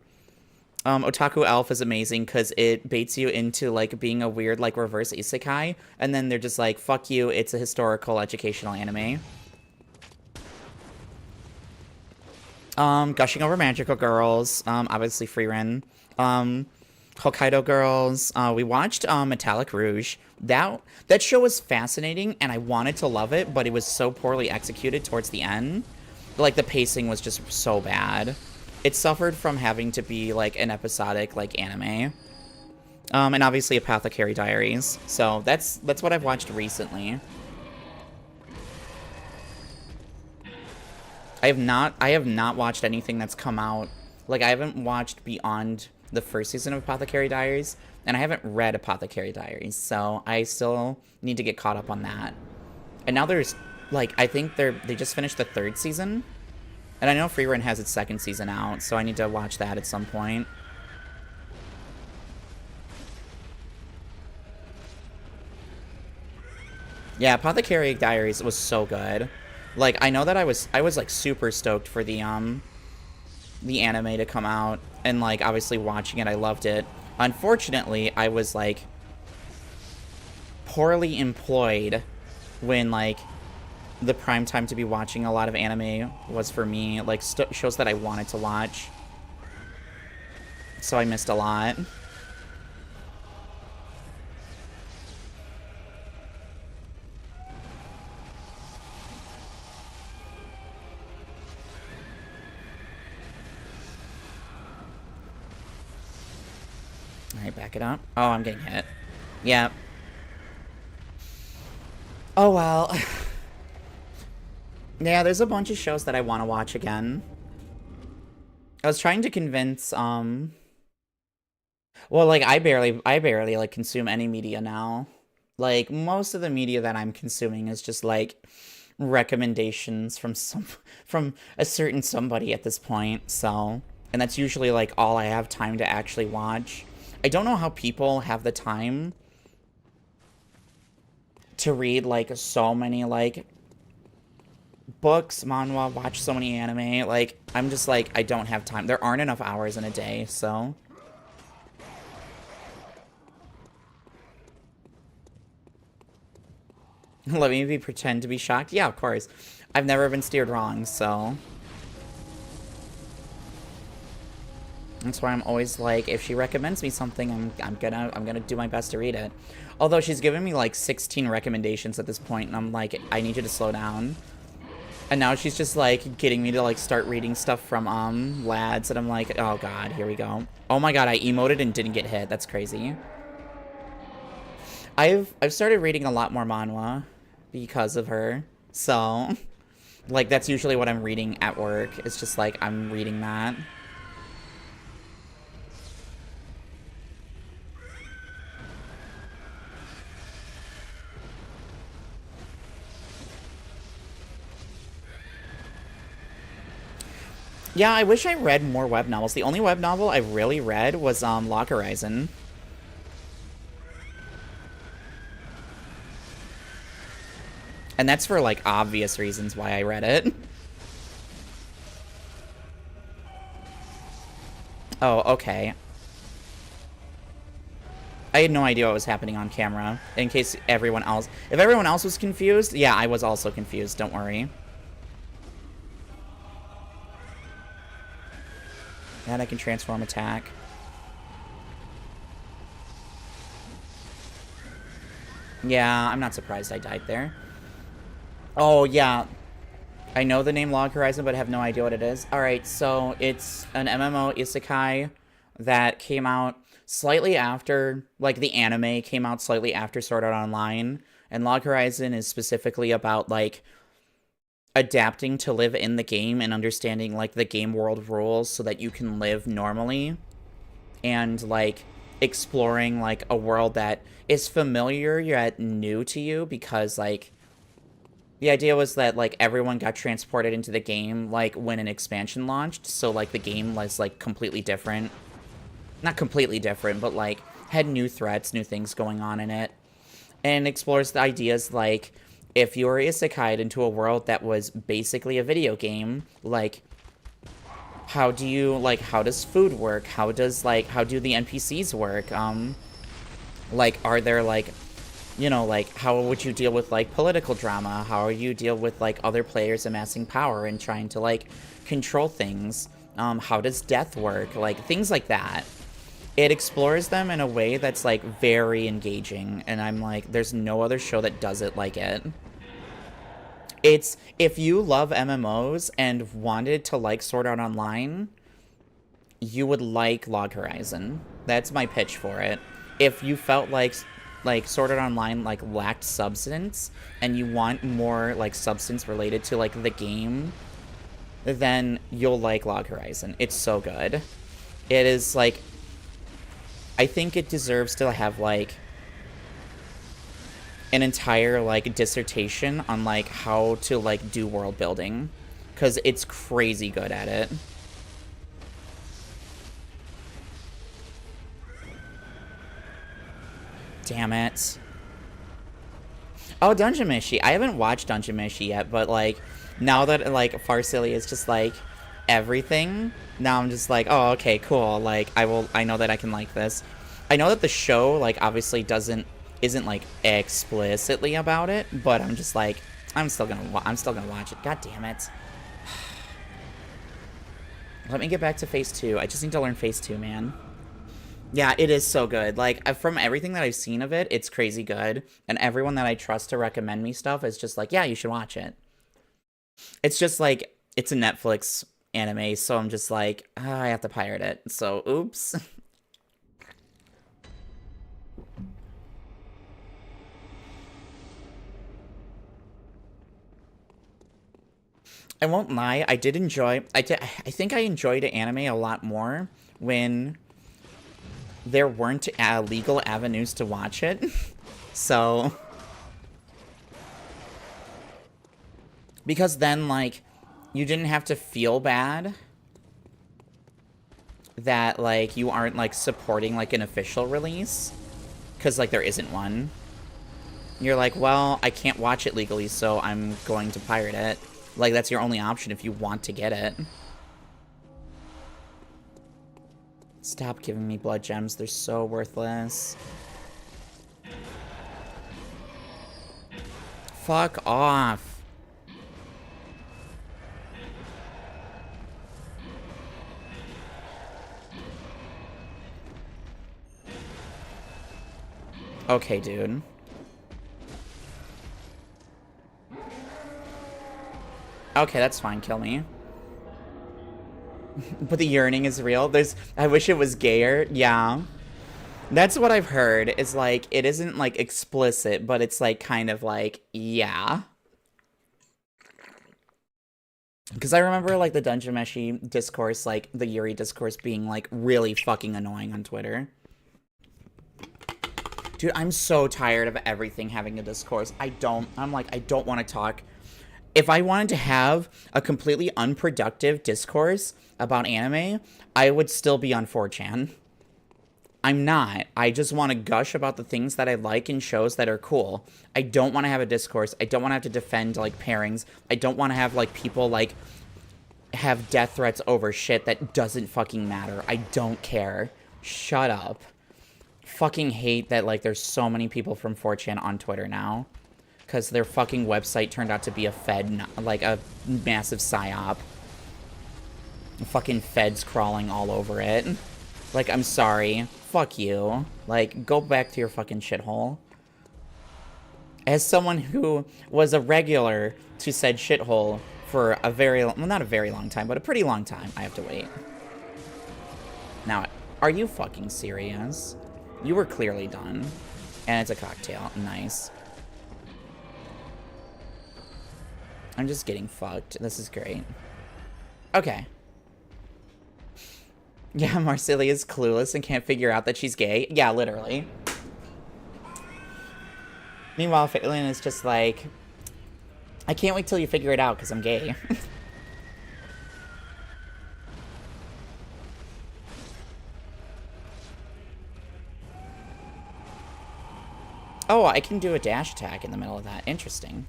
Otaku Elf is amazing because it baits you into like being a weird like reverse isekai, and then they're just like, fuck you, it's a historical educational anime. Gushing Over Magical Girls, obviously Frieren. Hokkaido Girls. We watched Metallic Rouge. That show was fascinating, and I wanted to love it, but it was so poorly executed towards the end. Like, the pacing was just so bad. It suffered from having to be, like, an episodic, like, anime. And obviously Apothecary Diaries. So that's what I've watched recently. I have not watched anything that's come out. Like, I haven't watched beyond the first season of Apothecary Diaries, and I haven't read Apothecary Diaries, so I still need to get caught up on that. And now there's, like, I think they just finished the 3rd season, and I know Frieren has its 2nd season out, so I need to watch that at some point. Yeah, Apothecary Diaries was so good. Like, I know that I was like super stoked for the anime to come out, and like obviously watching it, I loved it. Unfortunately, I was like poorly employed when like the prime time to be watching a lot of anime was for me, like shows that I wanted to watch. So I missed a lot. Alright, back it up. Oh, I'm getting hit. Yeah. Oh, well. Yeah, there's a bunch of shows that I want to watch again. I was trying to convince, well, like, I barely, like, consume any media now. Like, most of the media that I'm consuming is just, like, recommendations from a certain somebody at this point, so... And that's usually, like, all I have time to actually watch. I don't know how people have the time to read, like, so many, like, books, manhwa, watch so many anime. Like, I'm just, like, I don't have time. There aren't enough hours in a day, so... Let me pretend to be shocked? Yeah, of course. I've never been steered wrong, so... That's why I'm always like, if she recommends me something, I'm gonna do my best to read it. Although she's given me like 16 recommendations at this point, and I'm like, I need you to slow down. And now she's just like getting me to like start reading stuff from lads, and I'm like, oh god, here we go. Oh my god, I emoted and didn't get hit. That's crazy. I've started reading a lot more manhwa because of her. So, like, that's usually what I'm reading at work. It's just like I'm reading that. Yeah, I wish I read more web novels. The only web novel I really read was Log Horizon. And that's for, like, obvious reasons why I read it. Oh, okay. I had no idea what was happening on camera. In case everyone else... If everyone else was confused, yeah, I was also confused. Don't worry. And I can transform attack. Yeah, I'm not surprised I died there. Oh, yeah. I know the name Log Horizon, but I have no idea what it is. Alright, so it's an MMO isekai that came out slightly after, like, the anime came out slightly after Sword Art Online. And Log Horizon is specifically about, like, adapting to live in the game and understanding, like, the game world rules so that you can live normally. And, like, exploring, like, a world that is familiar yet new to you because, like, the idea was that, like, everyone got transported into the game, like, when an expansion launched. So, like, the game was, like, completely different. Not completely different, but, like, had new threats, new things going on in it. And explores the ideas, like, if you were isekai'd into a world that was basically a video game, like, how do you, like, how does food work? How do the NPCs work? Like, are there, like, you know, like, how would you deal with, like, political drama? How would you deal with, like, other players amassing power and trying to, like, control things? How does death work? Like, things like that. It explores them in a way that's, like, very engaging, and I'm like, there's no other show that does it like it. It's, if you love MMOs and wanted to like Sword Art Online, you would like Log Horizon. That's my pitch for it. If you felt like Sword Art Online like lacked substance and you want more like substance related to like the game, then you'll like Log Horizon. It's so good. It is like, I think it deserves to have like an entire like dissertation on like how to like do world building, because it's crazy good at it. Damn it. Oh, Dungeon Meshi. I haven't watched Dungeon Meshi yet, but like now that like Farsilly is just like everything, now I'm just like, oh, okay, cool. Like I know that I can like this. I know that the show like obviously isn't like explicitly about it, but I'm just like, I'm still gonna watch it. God damn it. Let me get back to phase 2. I just need to learn phase 2, man. Yeah, it is so good. Like, from everything that I've seen of it, it's crazy good. And everyone that I trust to recommend me stuff is just like, yeah, you should watch it. It's just like, it's a Netflix anime, so I'm just like, I have to pirate it. So, oops. I won't lie, I did enjoy, I think I enjoyed anime a lot more when there weren't legal avenues to watch it. So, because then, like, you didn't have to feel bad that, like, you aren't, like, supporting, like, an official release. Because, like, there isn't one. You're like, well, I can't watch it legally, so I'm going to pirate it. Like, that's your only option if you want to get it. Stop giving me blood gems. They're so worthless. Fuck off. Okay, dude. Okay, that's fine. Kill me. But the yearning is real. I wish it was gayer. Yeah. That's what I've heard, is like, it isn't like explicit, but it's like kind of like, yeah. Because I remember like the Dungeon Meshi discourse, like the Yuri discourse being like really fucking annoying on Twitter. Dude, I'm so tired of everything having a discourse. I'm like, I don't want to talk. If I wanted to have a completely unproductive discourse about anime, I would still be on 4chan. I'm not. I just want to gush about the things that I like in shows that are cool. I don't want to have a discourse. I don't want to have to defend, like, pairings. I don't want to have, like, people, like, have death threats over shit that doesn't fucking matter. I don't care. Shut up. Fucking hate that, like, there's so many people from 4chan on Twitter now. Because their fucking website turned out to be a fed, like, a massive psyop. Fucking feds crawling all over it. Like, I'm sorry. Fuck you. Like, go back to your fucking shithole. As someone who was a regular to said shithole for a very, well, not a very long time, but a pretty long time, I have to wait. Now, are you fucking serious? You were clearly done. And it's a cocktail. Nice. I'm just getting fucked. This is great. Okay. Yeah, Marsilia is clueless and can't figure out that she's gay. Yeah, literally. Meanwhile, Phelan is just like, I can't wait till you figure it out because I'm gay. Oh, I can do a dash attack in the middle of that. Interesting.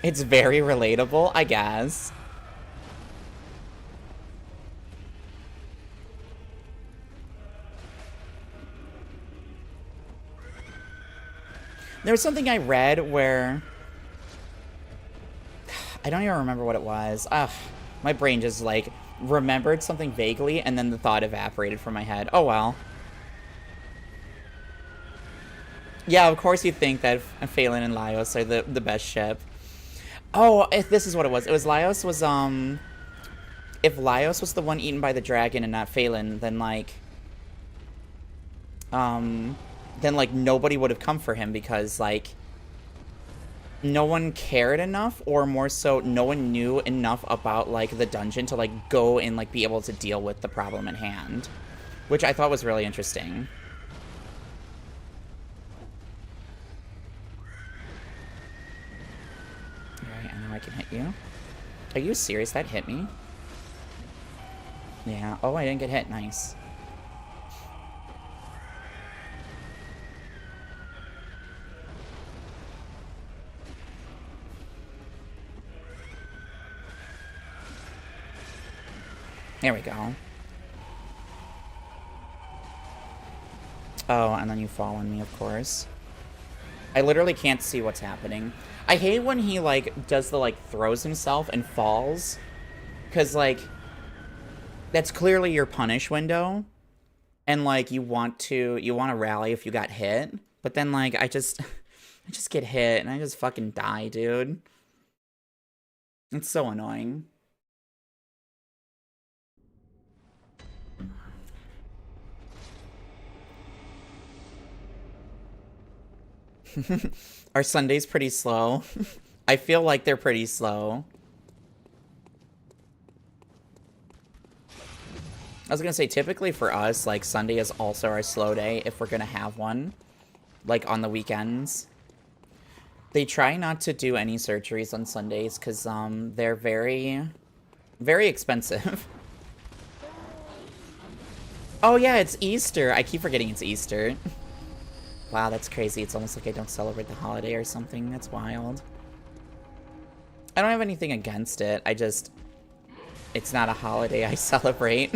It's very relatable, I guess. There was something I read where... I don't even remember what it was. Ugh, my brain just, like, remembered something vaguely, and then the thought evaporated from my head. Oh, well. Yeah, of course you think that Phelan and Laios are the best ship. Oh, this is what it was. It was Laios was, if Laios was the one eaten by the dragon and not Phelan, then, like, nobody would have come for him because, like, no one cared enough, or more so, no one knew enough about, like, the dungeon to, like, go and, like, be able to deal with the problem at hand. Which I thought was really interesting. Alright, I know I can hit you. Are you serious? That hit me? Yeah. Oh, I didn't get hit. Nice. There we go. Oh, and then you fall on me, of course. I literally can't see what's happening. I hate when he, like, does the, like, throws himself and falls. Because, like, that's clearly your punish window. And, like, you want to rally if you got hit. But then, like, I just get hit and I just fucking die, dude. It's so annoying. Are Sundays pretty slow? I feel like they're pretty slow. I was gonna say, typically for us, like, Sunday is also our slow day if we're gonna have one. Like, on the weekends. They try not to do any surgeries on Sundays because, they're very, very expensive. Oh yeah, it's Easter. I keep forgetting it's Easter. Wow, that's crazy. It's almost like I don't celebrate the holiday or something. That's wild. I don't have anything against it. I just... It's not a holiday I celebrate.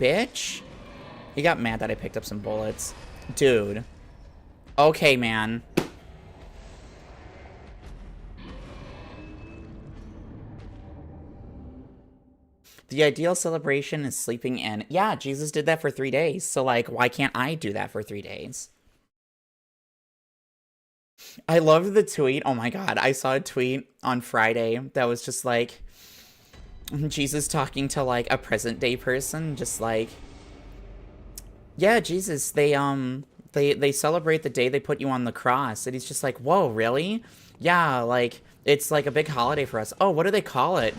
Bitch? He got mad that I picked up some bullets. Dude. Okay, man. The ideal celebration is sleeping in. Yeah, Jesus did that for 3 days. So, like, why can't I do that for 3 days? I loved the tweet. Oh my god. I saw a tweet on Friday that was just like Jesus talking to, like, a present day person. Just like, yeah, Jesus, they celebrate the day they put you on the cross. And he's just like, whoa, really? Yeah, like, it's like a big holiday for us. Oh, what do they call it?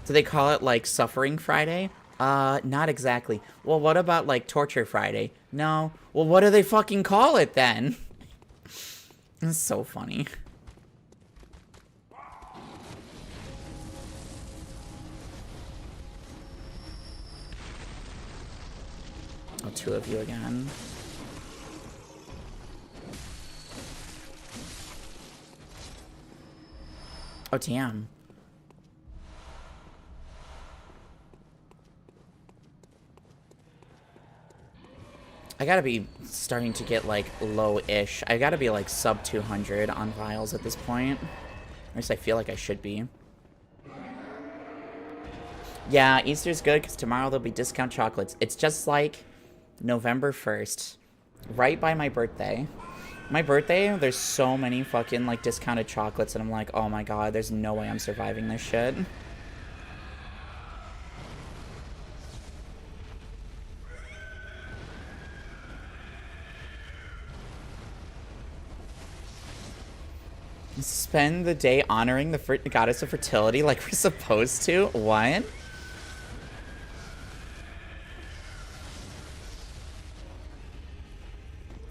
Do they call it, like, Suffering Friday? Not exactly. Well, what about, like, Torture Friday? No. Well, what do they fucking call it, then? It's so funny. Oh, 2 of you again. Oh, damn. I gotta be starting to get, like, low-ish. I gotta be, like, sub 200 on vials at this point. At least I feel like I should be. Yeah, Easter's good because tomorrow there'll be discount chocolates. It's just like November 1st. Right by my birthday. My birthday, there's so many fucking, like, discounted chocolates, and I'm like, oh my god, there's no way I'm surviving this shit. Spend the day honoring the goddess of fertility like we're supposed to? What?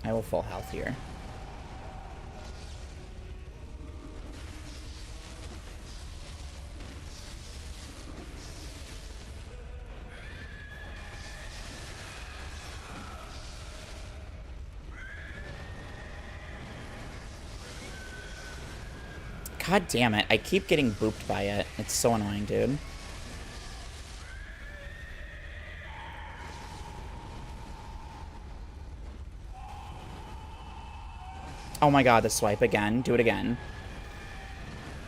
I will full health here. God damn it. I keep getting booped by it. It's so annoying, dude. Oh my god, the swipe again. Do it again.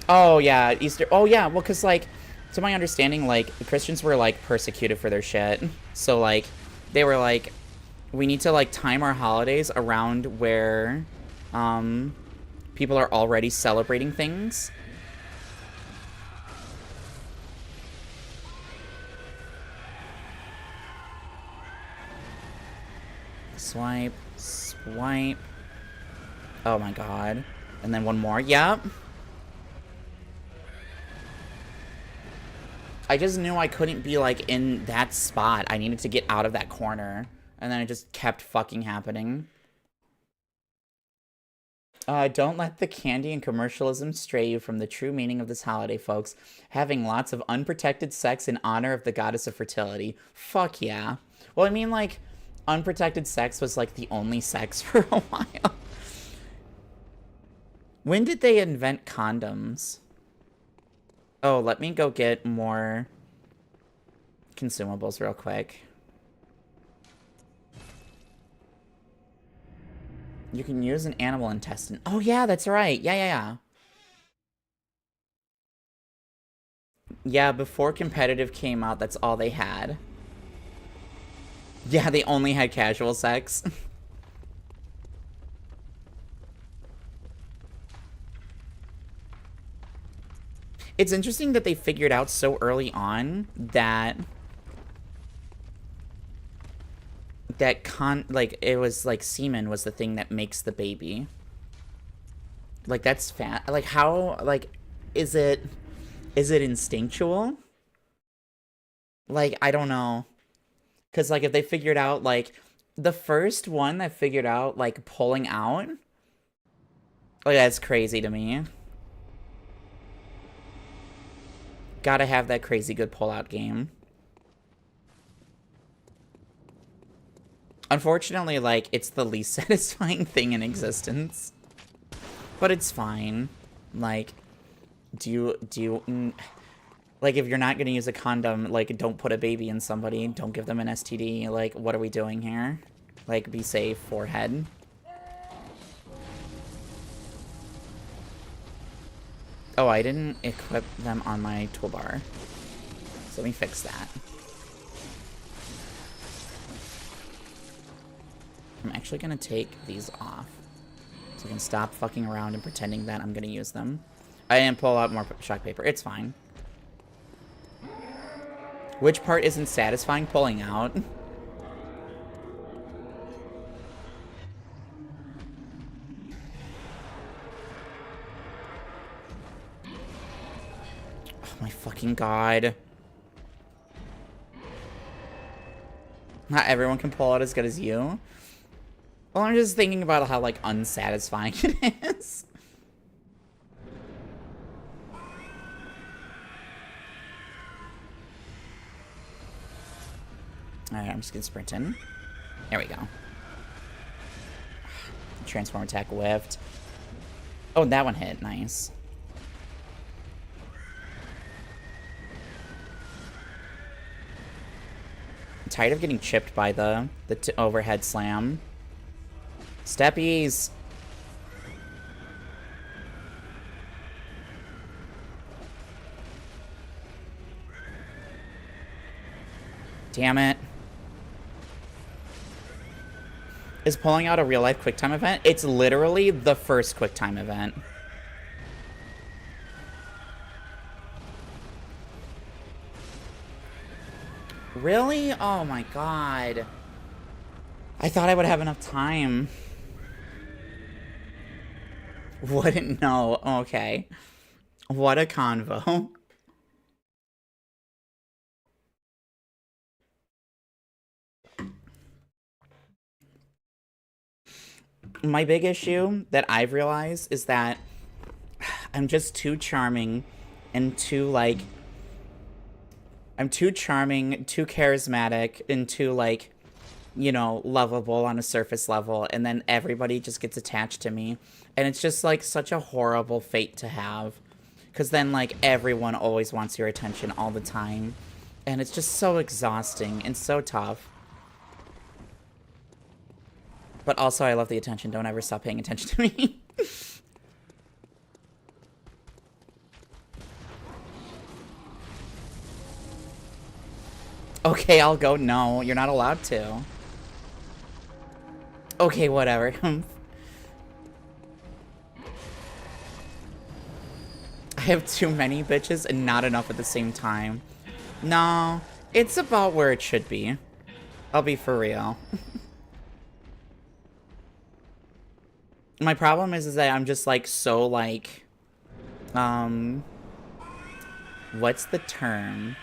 Oh, yeah, Easter. Oh, yeah, well, because, like, to my understanding, like, the Christians were, like, persecuted for their shit. So, like, they were like, we need to, like, time our holidays around where, people are already celebrating things. Swipe, swipe. Oh my god. And then one more. Yep. I just knew I couldn't be, like, in that spot. I needed to get out of that corner. And then it just kept fucking happening. Don't let the candy and commercialism stray you from the true meaning of this holiday, folks. Having lots of unprotected sex in honor of the goddess of fertility. Fuck yeah. Well, I mean, like, unprotected sex was, like, the only sex for a while. When did they invent condoms? Oh, let me go get more consumables real quick. You can use an animal intestine. Oh, yeah, that's right. Yeah. Yeah, before competitive came out, that's all they had. Yeah, they only had casual sex. It's interesting that they figured out so early on that it was like semen was the thing that makes the baby. Like, that's like, how, like, is it instinctual? Like, I don't know. Because, like, if they figured out, like, the first one that figured out, like, pulling out, like, that's crazy to me. Gotta have that crazy good pull-out game. Unfortunately, like, it's the least satisfying thing in existence. But it's fine. Like, like, if you're not gonna use a condom, like, don't put a baby in somebody. Don't give them an STD. Like, what are we doing here? Like, be safe, forehead. Oh, I didn't equip them on my toolbar. So let me fix that. I'm actually gonna take these off. So I can stop fucking around and pretending that I'm gonna use them. I didn't pull out more shock paper. It's fine. Which part isn't satisfying? Pulling out. Oh my fucking god. Not everyone can pull out as good as you. Well, I'm just thinking about how, like, unsatisfying it is. Alright, I'm just gonna sprint in. There we go. Transform attack whiffed. Oh, that one hit. Nice. I'm tired of getting chipped by the overhead slam. Steppies! Damn it. Is pulling out a real-life QuickTime event? It's literally the first QuickTime event. Really? Oh my god. I thought I would have enough time. Wouldn't know. Okay. What a convo. My big issue that I've realized is that I'm just too charming and too, like... I'm too charming, too charismatic, and too, like, you know, lovable on a surface level, and then everybody just gets attached to me. And it's just, like, such a horrible fate to have. Because then, like, everyone always wants your attention all the time. And it's just so exhausting and so tough. But also, I love the attention. Don't ever stop paying attention to me. Okay, I'll go. No, you're not allowed to. Okay, whatever. I have too many bitches and not enough at the same time. No, it's about where it should be. I'll be for real. My problem is that I'm just, like, so, like, what's the term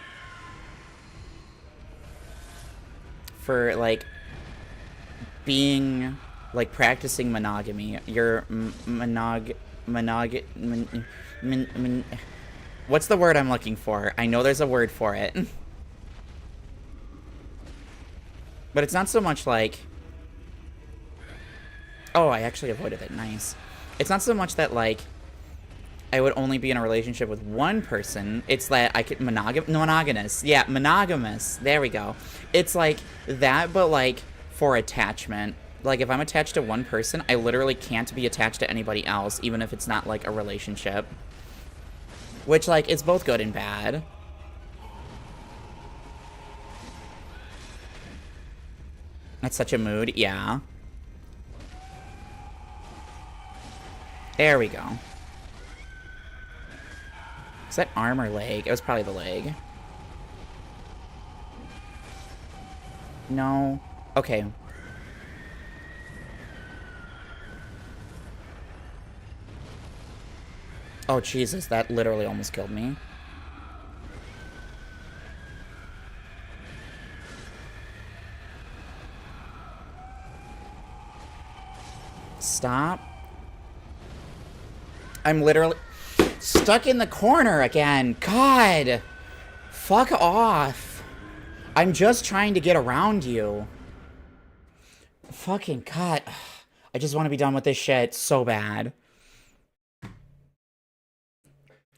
for, like, being, like, practicing monogamy? You're what's the word I'm looking for? I know there's a word for it. But it's not so much like... Oh, I actually avoided it. Nice. It's not so much that, like, I would only be in a relationship with one person. It's that I could... monogamous. Yeah, monogamous. There we go. It's like that, but, like, for attachment. Like, if I'm attached to one person, I literally can't be attached to anybody else, even if it's not, like, a relationship. Which, like, it's both good and bad. That's such a mood. Yeah. There we go. Is that arm or leg? It was probably the leg. No. Okay. Oh, Jesus. That literally almost killed me. Stop. I'm literally stuck in the corner again. God. Fuck off. I'm just trying to get around you. Fucking God. I just want to be done with this shit so bad.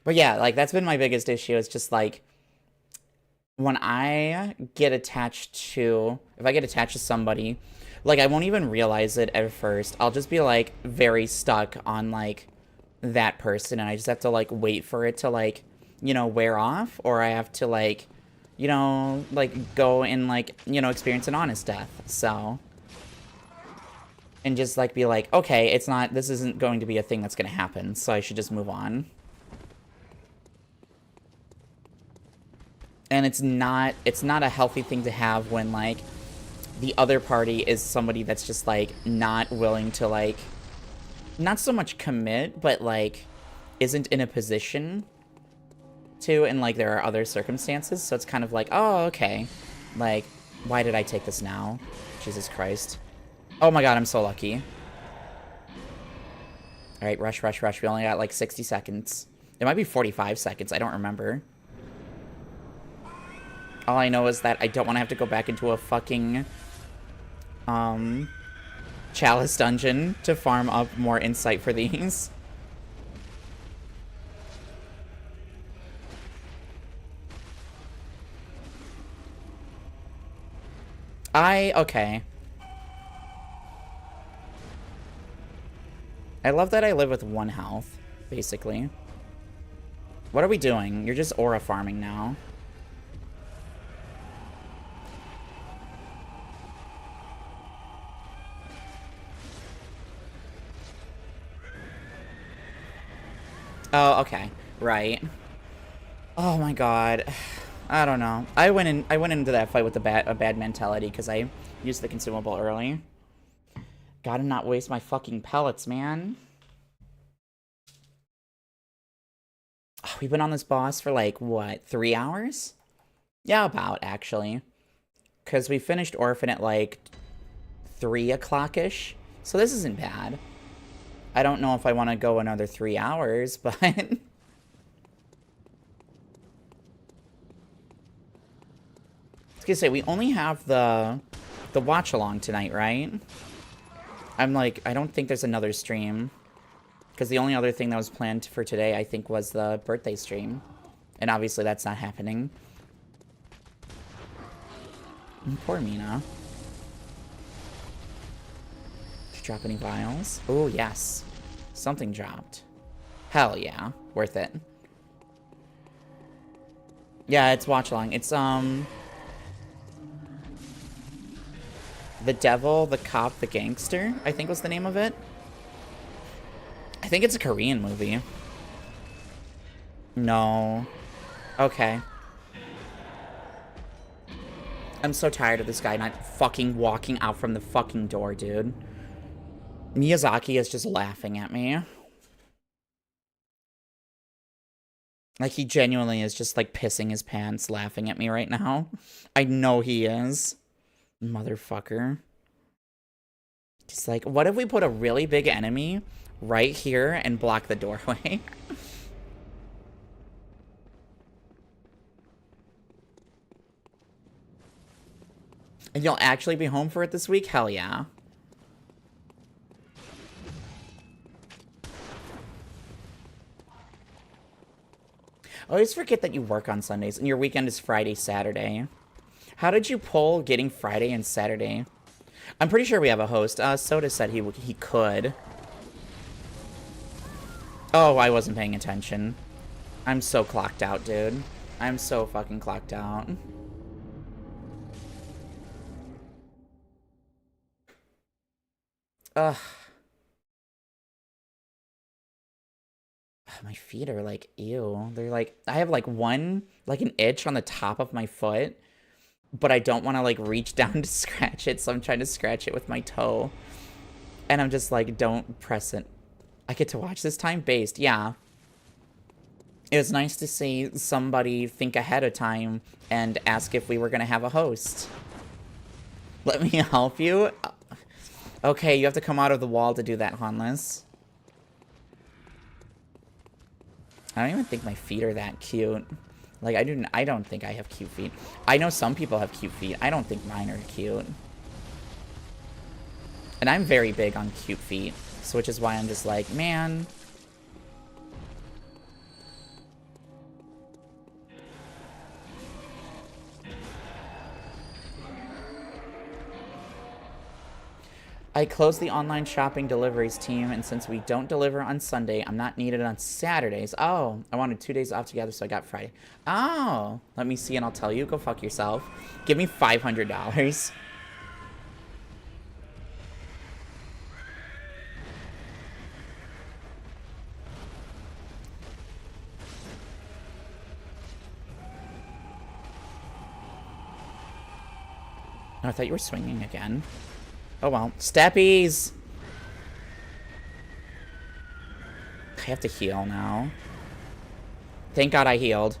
But yeah, like, that's been my biggest issue. It's just, like, when I get attached to... If I get attached to somebody, like, I won't even realize it at first. I'll just be, like, very stuck on, like, that person, and I just have to, like, wait for it to, like, you know, wear off, or I have to, like, you know, like, go and, like, you know, experience an honest death, so... And just, like, be like, okay, it's not... This isn't going to be a thing that's gonna happen, so I should just move on. And it's not a healthy thing to have when, like, the other party is somebody that's just, like, not willing to, like, not so much commit, but, like, isn't in a position to, and, like, there are other circumstances, so it's kind of like, oh, okay. Like, why did I take this now? Jesus Christ. Oh my God, I'm so lucky. Alright, rush, rush, rush. We only got, like, 60 seconds. It might be 45 seconds, I don't remember. All I know is that I don't want to have to go back into a fucking, Chalice dungeon to farm up more insight for these. Okay. I love that I live with 1 health, basically. What are we doing? You're just aura farming now. Oh, okay. Right. Oh my God. I don't know. I went into that fight with a bad mentality because I used the consumable early. Gotta not waste my fucking pellets, man. Oh, we've been on this boss for, like, what, 3 hours? Yeah, about, actually. Because we finished Orphan at, like, 3 o'clock-ish. So this isn't bad. I don't know if I want to go another 3 hours, but... I was gonna say, we only have the watch-along tonight, right? I'm like, I don't think there's another stream. Because the only other thing that was planned for today, I think, was the birthday stream. And obviously that's not happening. Poor Mina. drop any vials? Oh, yes. Something dropped. Hell yeah. Worth it. Yeah, it's watch along. It's, The Devil, the Cop, the Gangster, I think was the name of it. I think it's a Korean movie. No. Okay. I'm so tired of this guy not fucking walking out from the fucking door, dude. Miyazaki is just laughing at me. Like, he genuinely is just, like, pissing his pants laughing at me right now. I know he is. Motherfucker. Just like, what if we put a really big enemy right here and block the doorway? And you'll actually be home for it this week? Hell yeah. I always forget that you work on Sundays and your weekend is Friday, Saturday. How did you pull getting Friday and Saturday? I'm pretty sure we have a host. Soda said he could. Oh, I wasn't paying attention. I'm so clocked out, dude. I'm so fucking clocked out. Ugh. My feet are like, ew. They're like, I have like an itch on the top of my foot, but I don't want to like reach down to scratch it, so I'm trying to scratch it with my toe. And I'm just like, don't press it. I get to watch this time-based, yeah. It was nice to see somebody think ahead of time and ask if we were going to have a host. Let me help you? Okay, you have to come out of the wall to do that, Honless. I don't even think my feet are that cute. Like, I don't think I have cute feet. I know some people have cute feet. I don't think mine are cute. And I'm very big on cute feet. So which is why I'm just like, man. I closed the online shopping deliveries team, and since we don't deliver on Sunday, I'm not needed on Saturdays. Oh, I wanted 2 days off together, so I got Friday. Oh, let me see and I'll tell you. Go fuck yourself. Give me $500. Oh, I thought you were swinging again. Oh well. Steppies! I have to heal now. Thank God I healed.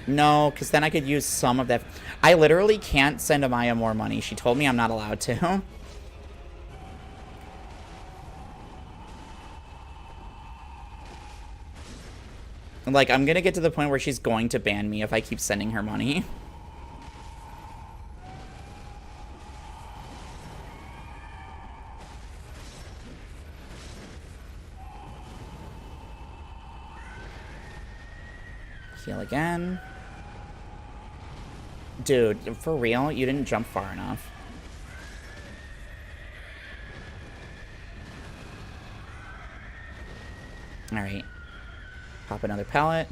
No, because then I could use some of that. I literally can't send Amaya more money. She told me I'm not allowed to. Like, I'm gonna get to the point where she's going to ban me if I keep sending her money. Heal again. Dude, for real? You didn't jump far enough. Alright. Pop another pellet.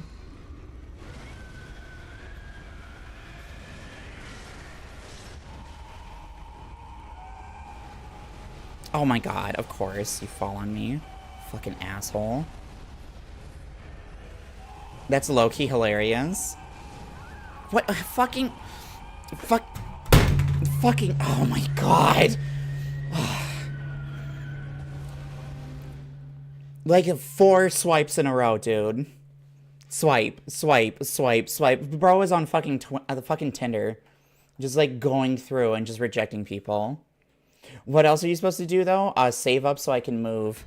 Oh my god, of course. You fall on me. Fucking asshole. That's low-key hilarious. What? Fucking... Fucking... Oh my god. Like 4 swipes in a row, dude. Swipe, swipe, swipe, swipe. Bro is on fucking the fucking Tinder. Just like going through and just rejecting people. What else are you supposed to do though? Save up so I can move.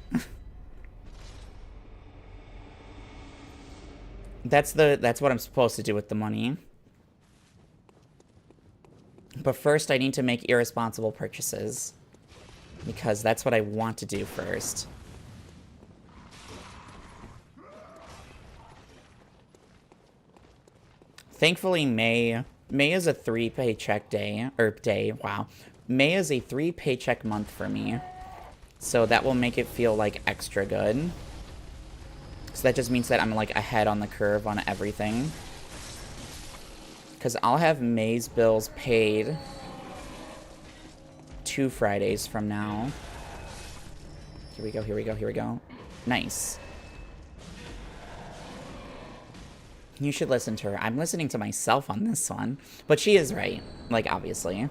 That's what I'm supposed to do with the money. But first I need to make irresponsible purchases. Because that's what I want to do first. Thankfully, May is a 3 paycheck day, wow. May is a 3 paycheck month for me. So that will make it feel like extra good. So that just means that I'm like ahead on the curve on everything. Because I'll have May's bills paid 2 Fridays from now. Here we go, here we go, here we go. Nice. You should listen to her. I'm listening to myself on this one. But she is right. Like, obviously.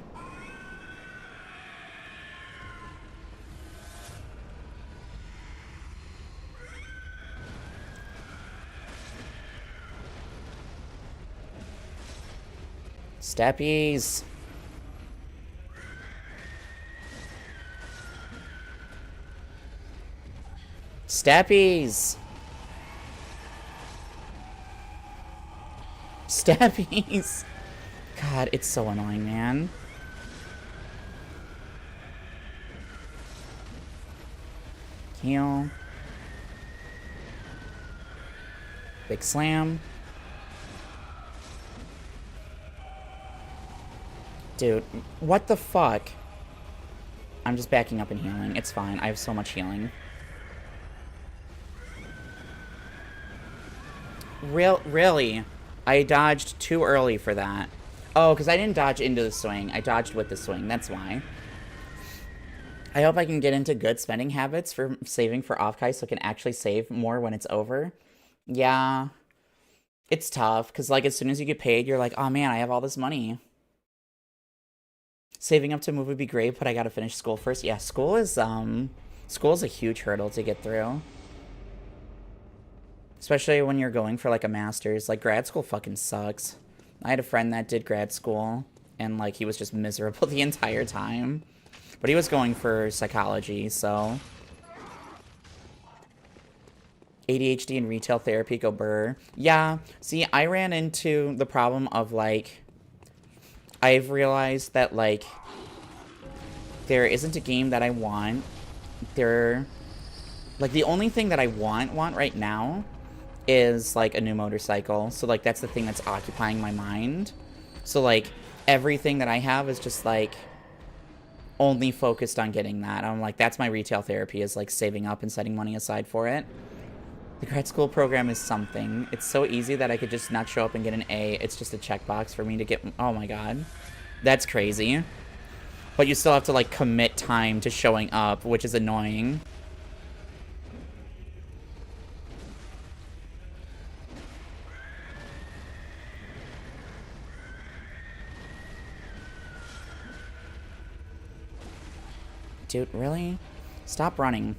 Steppies. Steppies. Steppies. God, it's so annoying, man. Heal. Big slam. Dude, what the fuck? I'm just backing up and healing. It's fine. I have so much healing. Really? I dodged too early for that. Oh, because I didn't dodge into the swing. I dodged with the swing. That's why. I hope I can get into good spending habits for saving for off-kai so I can actually save more when it's over. Yeah. It's tough, because, like, as soon as you get paid, you're like, oh, man, I have all this money. Saving up to move would be great, but I gotta finish school first. Yeah, school is a huge hurdle to get through. Especially when you're going for, like, a master's. Like, grad school fucking sucks. I had a friend that did grad school, and, like, he was just miserable the entire time. But he was going for psychology, so... ADHD and retail therapy go burr. Yeah, see, I ran into the problem of, like... I've realized that, like... There isn't a game that I want. Like, the only thing that I want right now is, like, a new motorcycle. So, like, that's the thing that's occupying my mind. So, like, everything that I have is just, like, only focused on getting that. I'm like, that's my retail therapy, is, like, saving up and setting money aside for it. The grad school program is something. It's so easy that I could just not show up and get an A. It's just a checkbox for me to get... Oh, my God. That's crazy. But you still have to, like, commit time to showing up, which is annoying. Dude, really? Stop running.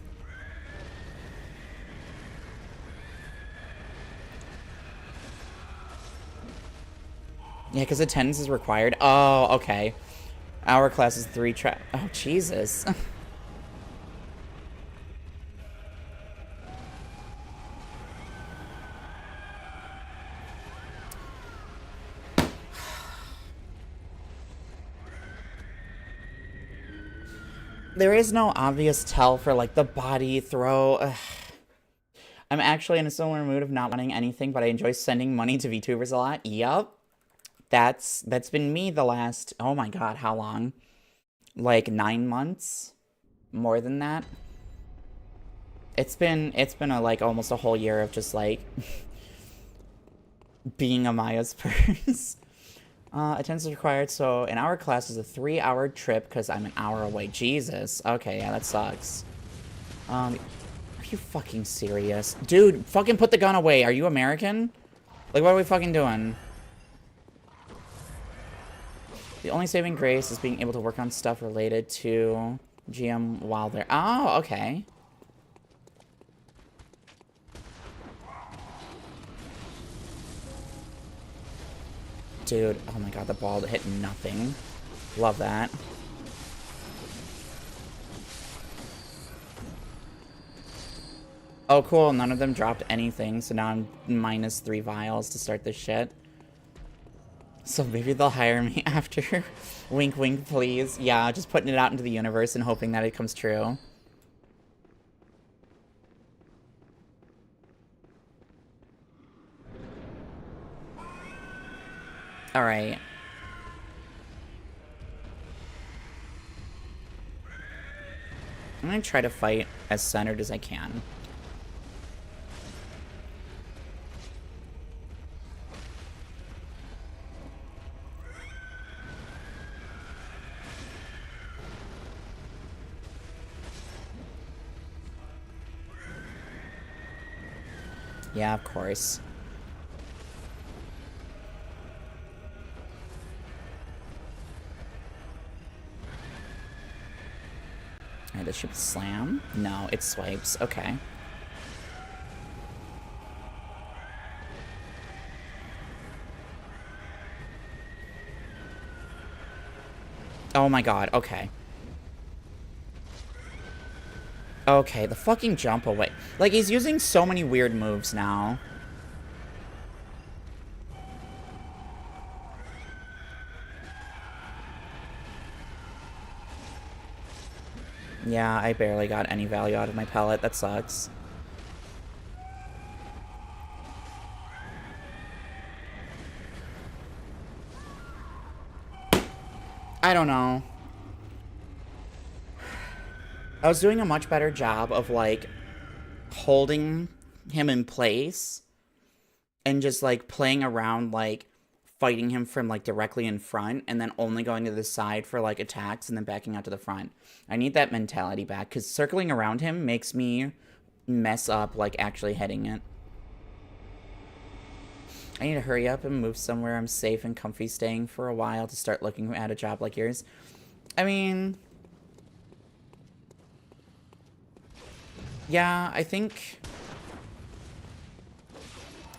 Yeah, because attendance is required. Oh, okay. Our class is 3 track. Oh, Jesus. There is no obvious tell for, like, the body throw. Ugh. I'm actually in a similar mood of not wanting anything, but I enjoy sending money to VTubers a lot. Yup. That's been me the last, oh my God, how long? Like 9 months? More than that? It's been like almost a whole year of just like being a Maya's purse. Attendance is required, so an hour class is a 3-hour trip because I'm an hour away. Jesus. Okay, yeah, that sucks. Are you fucking serious? Dude, fucking put the gun away. Are you American? Like, what are we fucking doing? The only saving grace is being able to work on stuff related to GM while they're... Oh, okay. Dude, oh my God, the ball hit nothing. Love that. Oh, cool. None of them dropped anything, so now I'm minus 3 vials to start this shit. So maybe they'll hire me after. Wink, wink, please. Yeah, just putting it out into the universe and hoping that it comes true. Alright. I'm gonna try to fight as centered as I can. Yeah, of course. Alright, this should be slam. No, it swipes. Okay. Oh my god, okay. Okay, the fucking jump away. Like, he's using so many weird moves now. Yeah, I barely got any value out of my pellet. That sucks. I don't know. I was doing a much better job of, like, holding him in place and just, like, playing around, like, fighting him from, like, directly in front and then only going to the side for, like, attacks and then backing out to the front. I need that mentality back, because circling around him makes me mess up, like, actually hitting it. I need to hurry up and move somewhere I'm safe and comfy staying for a while to start looking at a job like yours. I mean... yeah, I think...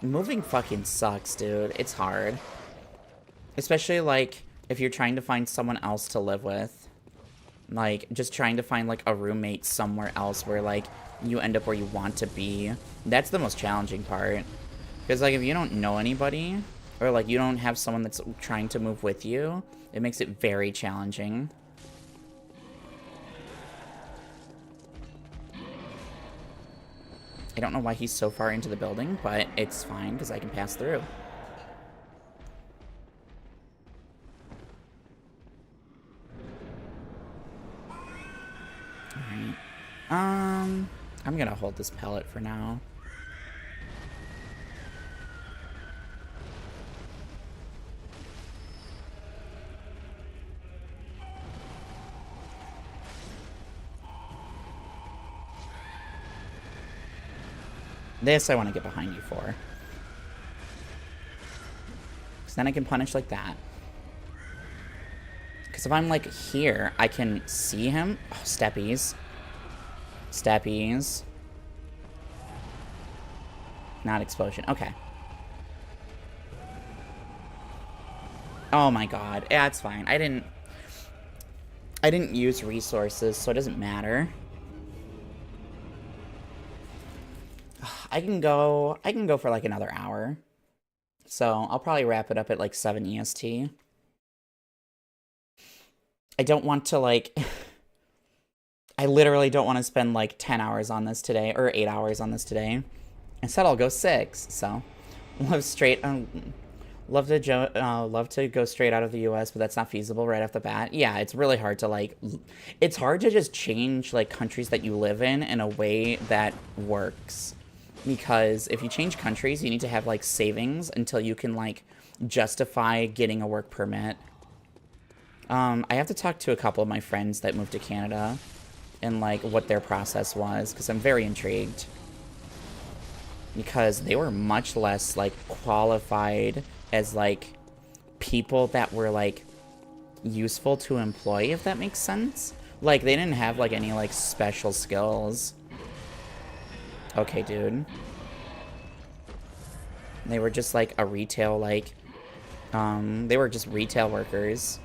moving fucking sucks, dude. It's hard. Especially, like, if you're trying to find someone else to live with. Like, just trying to find, like, a roommate somewhere else where, like, you end up where you want to be. That's the most challenging part. Because, like, if you don't know anybody, or, like, you don't have someone that's trying to move with you, it makes it very challenging. I don't know why he's so far into the building, but it's fine, because I can pass through. Alright. I'm gonna hold this pellet for now. This I want to get behind you for. Because then I can punish like that. Because if I'm, like, here, I can see him. Oh, steppies. Steppies. Not explosion. Okay. Oh my god. Yeah, it's fine. I didn't use resources, so it doesn't matter. I can go for like another hour. So I'll probably wrap it up at like 7 EST. I don't want to, like... I literally don't want to spend like 10 hours on this today, or 8 hours on this today. Instead, I'll go 6, so... love to go straight out of the US, but that's not feasible right off the bat. Yeah, it's really hard to, like... it's hard to just change, like, countries that you live in a way that works. Because if you change countries, you need to have, like, savings until you can, like, justify getting a work permit. I have to talk to a couple of my friends that moved to Canada and, like, what their process was, because I'm very intrigued. Because they were much less, like, qualified as, like, people that were, like, useful to employ, if that makes sense. Like, they didn't have, like, any, like, special skills. Okay, dude. They were just, like, a retail, like... they were just retail workers.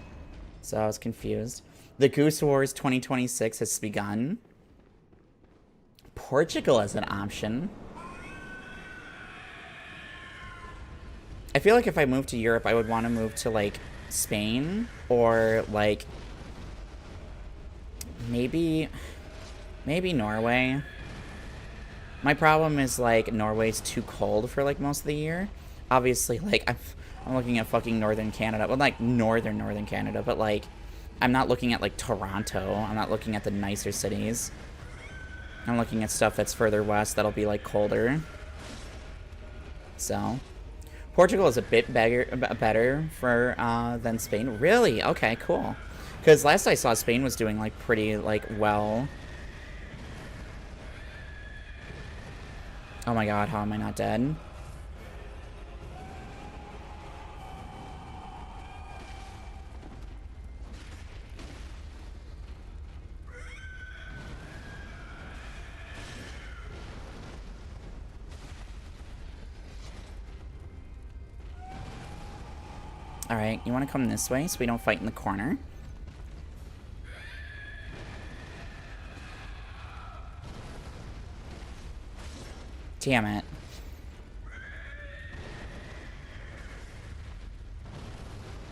So I was confused. The Goose Wars 2026 has begun. Portugal is an option. I feel like if I moved to Europe, I would want to move to, like, Spain. Or, like... maybe Norway. My problem is, like, Norway's too cold for, like, most of the year. Obviously, like, I'm looking at fucking northern Canada. Well, like northern Canada, but like I'm not looking at like Toronto. I'm not looking at the nicer cities. I'm looking at stuff that's further west that'll be like colder. So Portugal is a bit better for than Spain. Really? Okay, cool. Because last I saw, Spain was doing like pretty like well. Oh my god, how am I not dead? Alright, you want to come this way so we don't fight in the corner? Damn it.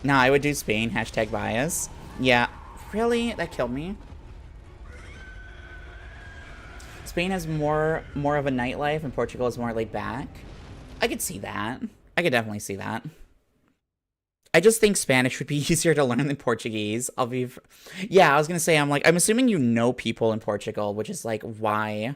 Nah, I would do Spain. Hashtag bias. Yeah. Really? That killed me. Spain has more of a nightlife and Portugal is more laid back. I could see that. I could definitely see that. I just think Spanish would be easier to learn than Portuguese. Yeah, I was gonna say, I'm assuming you know people in Portugal, which is like why.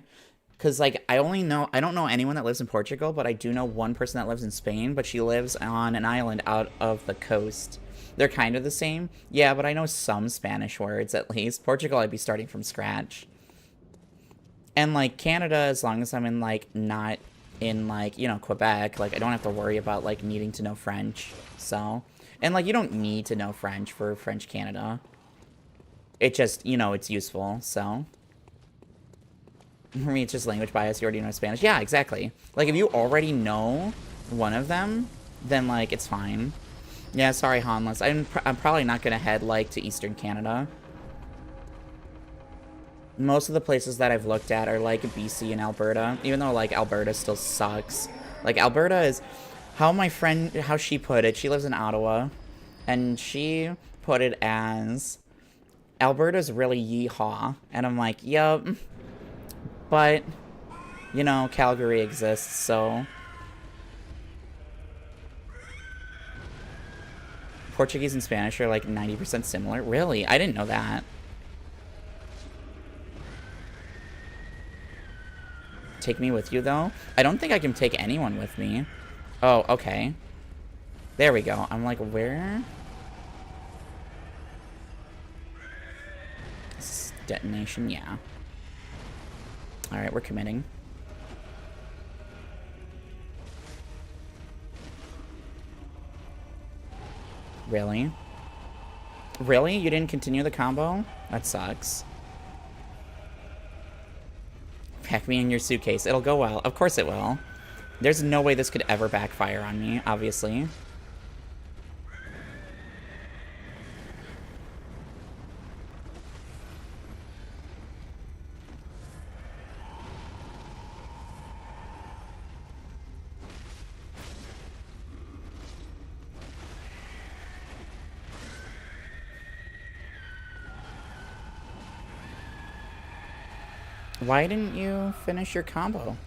Because like I don't know anyone that lives in Portugal, but I do know one person that lives in Spain, but she lives on an island out of the coast. They're kind of the same. Yeah, but I know some Spanish words at least. Portugal, I'd be starting from scratch. And like Canada, as long as I'm in like not in like, you know, Quebec, like I don't have to worry about like needing to know French. So, and like you don't need to know French for French Canada. It just, you know, it's useful. So for me, it's just language bias. You already know Spanish. Yeah, exactly. Like if you already know one of them, then like it's fine. Yeah, sorry, Hanless. I'm probably not gonna head like to Eastern Canada. Most of the places that I've looked at are like BC and Alberta, even though like Alberta still sucks. Like Alberta is how she put it. She lives in Ottawa, and she put it as Alberta's really yeehaw, and I'm like, yup. But you know, Calgary exists, so Portuguese and Spanish are like 90% similar. Really? I didn't know that. Take me with you, though? I don't think I can take anyone with me. Oh, okay. There we go. I'm like, where? Detonation, yeah. Alright, we're committing. Really? Really? You didn't continue the combo? That sucks. Pack me in your suitcase. It'll go well. Of course it will. There's no way this could ever backfire on me, obviously. Why didn't you finish your combo?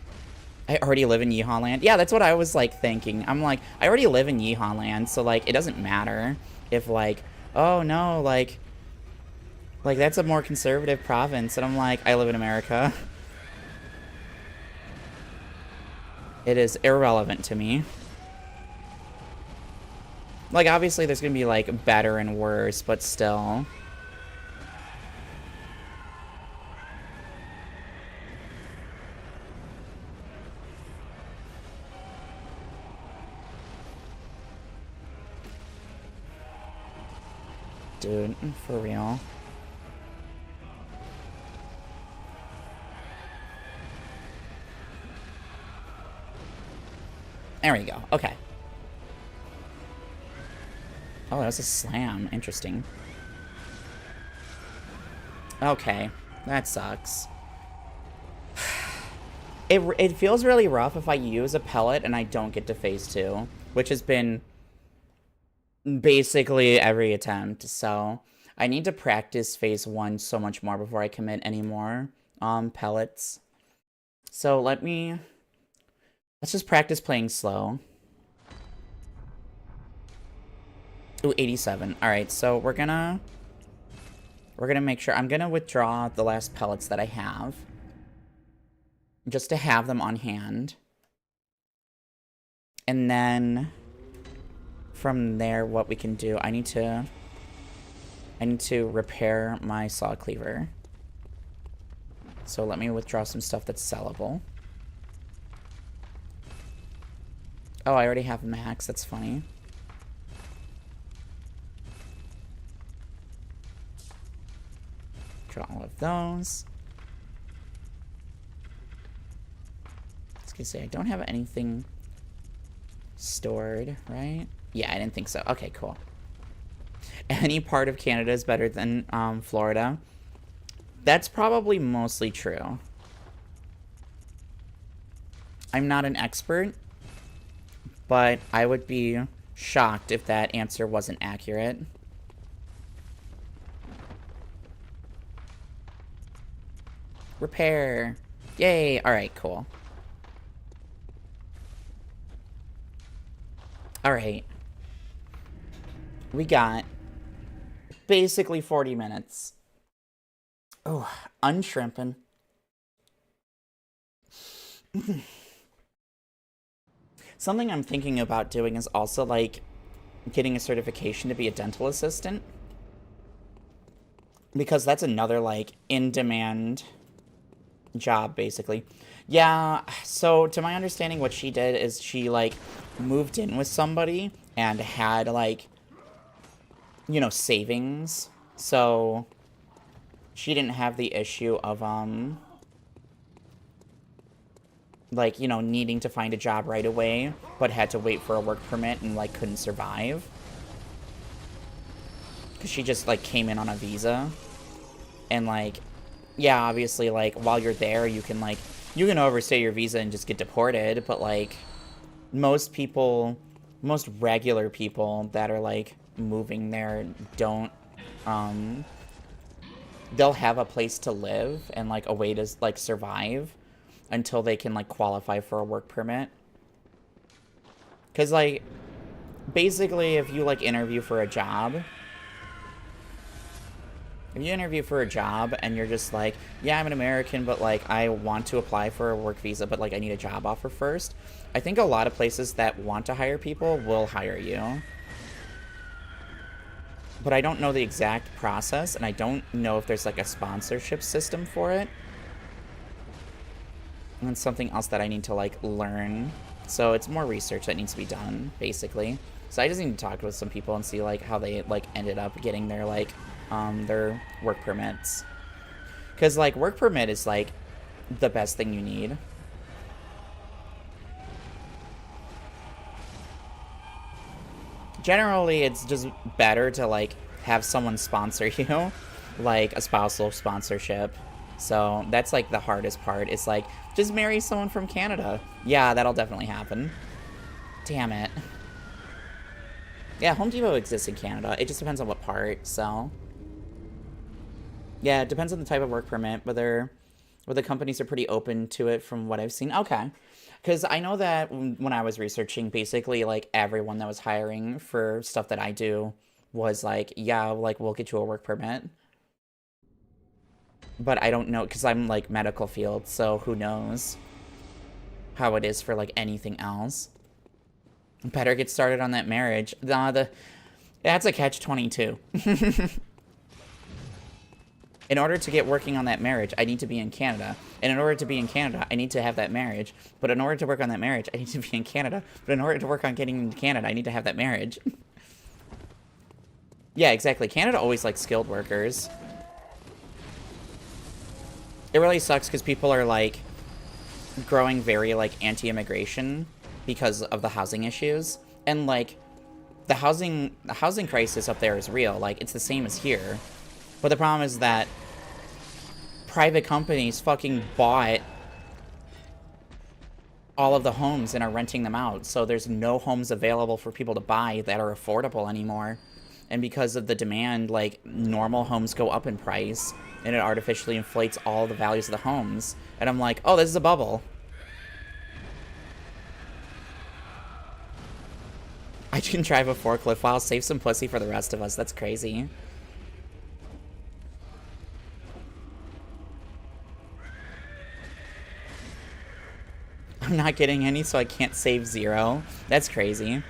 I already live in Yeehaw Land. Yeah, that's what I was, like, thinking. I'm like, I already live in Yeehaw Land, so, like, it doesn't matter if, like, oh, no, like, that's a more conservative province. And I'm like, I live in America. It is irrelevant to me. Like, obviously, there's gonna be, like, better and worse, but still. Dude, for real. There we go. Okay. Oh, that was a slam. Interesting. Okay. That sucks. It feels really rough if I use a pellet and I don't get to phase 2, which has been basically every attempt. So I need to practice phase 1 so much more before I commit any more pellets. So let's just practice playing slow. Ooh, 87. Alright, so we're gonna make sure... I'm gonna withdraw the last pellets that I have. Just to have them on hand. And then... from there, what we can do... I need to repair my saw cleaver. So let me withdraw some stuff that's sellable. Oh, I already have max. That's funny. Draw all of those. I was gonna say, I don't have anything stored, right? Yeah, I didn't think so. Okay, cool. Any part of Canada is better than Florida. That's probably mostly true. I'm not an expert, but I would be shocked if that answer wasn't accurate. Repair. Yay. Alright, cool. Alright. We got basically 40 minutes. Oh, unshrimping. Something I'm thinking about doing is also, like, getting a certification to be a dental assistant. Because that's another, like, in-demand job, basically. Yeah, so to my understanding, what she did is she, like, moved in with somebody and had, like, you know, savings. So she didn't have the issue of, like, you know, needing to find a job right away, but had to wait for a work permit and, like, couldn't survive. Because she just, like, came in on a visa. And, like, yeah, obviously, like, while you're there, you can, like, you can overstay your visa and just get deported, but, like, most people, most regular people that are, like, moving there don't, they'll have a place to live and, like, a way to, like, survive until they can, like, qualify for a work permit. Because, like, basically, if you, like, interview for a job... If you interview for a job and you're just like, yeah, I'm an American, but, like, I want to apply for a work visa, but, like, I need a job offer first, I think a lot of places that want to hire people will hire you. But I don't know the exact process, and I don't know if there's, like, a sponsorship system for it. And it's something else that I need to, like, learn. So it's more research that needs to be done, basically. So I just need to talk with some people and see, like, how they, like, ended up getting their, like, their work permits. Because, like, work permit is, like, the best thing you need. Generally, it's just better to, like, have someone sponsor you. Like, a spousal sponsorship. So, that's, like, the hardest part. It's, like, just marry someone from Canada. Yeah, that'll definitely happen. Damn it. Yeah, Home Depot exists in Canada. It just depends on what part, so... Yeah, it depends on the type of work permit, but the companies are pretty open to it from what I've seen. Okay. Because I know that when I was researching, basically, like, everyone that was hiring for stuff that I do was like, yeah, like, we'll get you a work permit. But I don't know, because I'm, like, medical field, so who knows how it is for, like, anything else. Better get started on that marriage. That's a catch-22. In order to get working on that marriage, I need to be in Canada. And in order to be in Canada, I need to have that marriage. But in order to work on that marriage, I need to be in Canada. But in order to work on getting into Canada, I need to have that marriage. Yeah, exactly. Canada always likes skilled workers. It really sucks because people are, like, growing very, like, anti-immigration because of the housing issues. And, like, the housing crisis up there is real. Like, it's the same as here. But the problem is that private companies fucking bought all of the homes and are renting them out. So there's no homes available for people to buy that are affordable anymore. And because of the demand, like, normal homes go up in price. And it artificially inflates all the values of the homes. And I'm like, oh, this is a bubble. I can drive a forklift. Wow, save some pussy for the rest of us. That's crazy. I'm not getting any, so I can't save 0. That's crazy.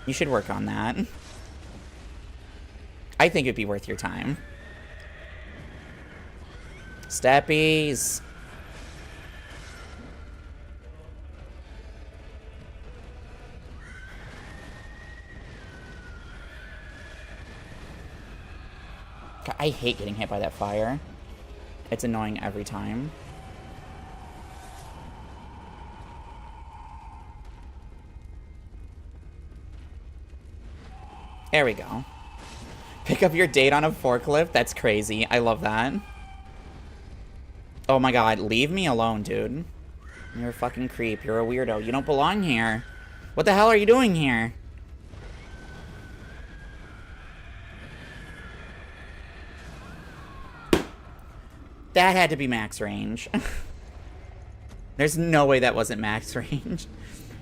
You should work on that. I think it'd be worth your time. Steppies. God, I hate getting hit by that fire. It's annoying every time. There we go. Pick up your date on a forklift? That's crazy. I love that. Oh my god, leave me alone, dude. You're a fucking creep. You're a weirdo. You don't belong here. What the hell are you doing here? That had to be max range. There's no way that wasn't max range.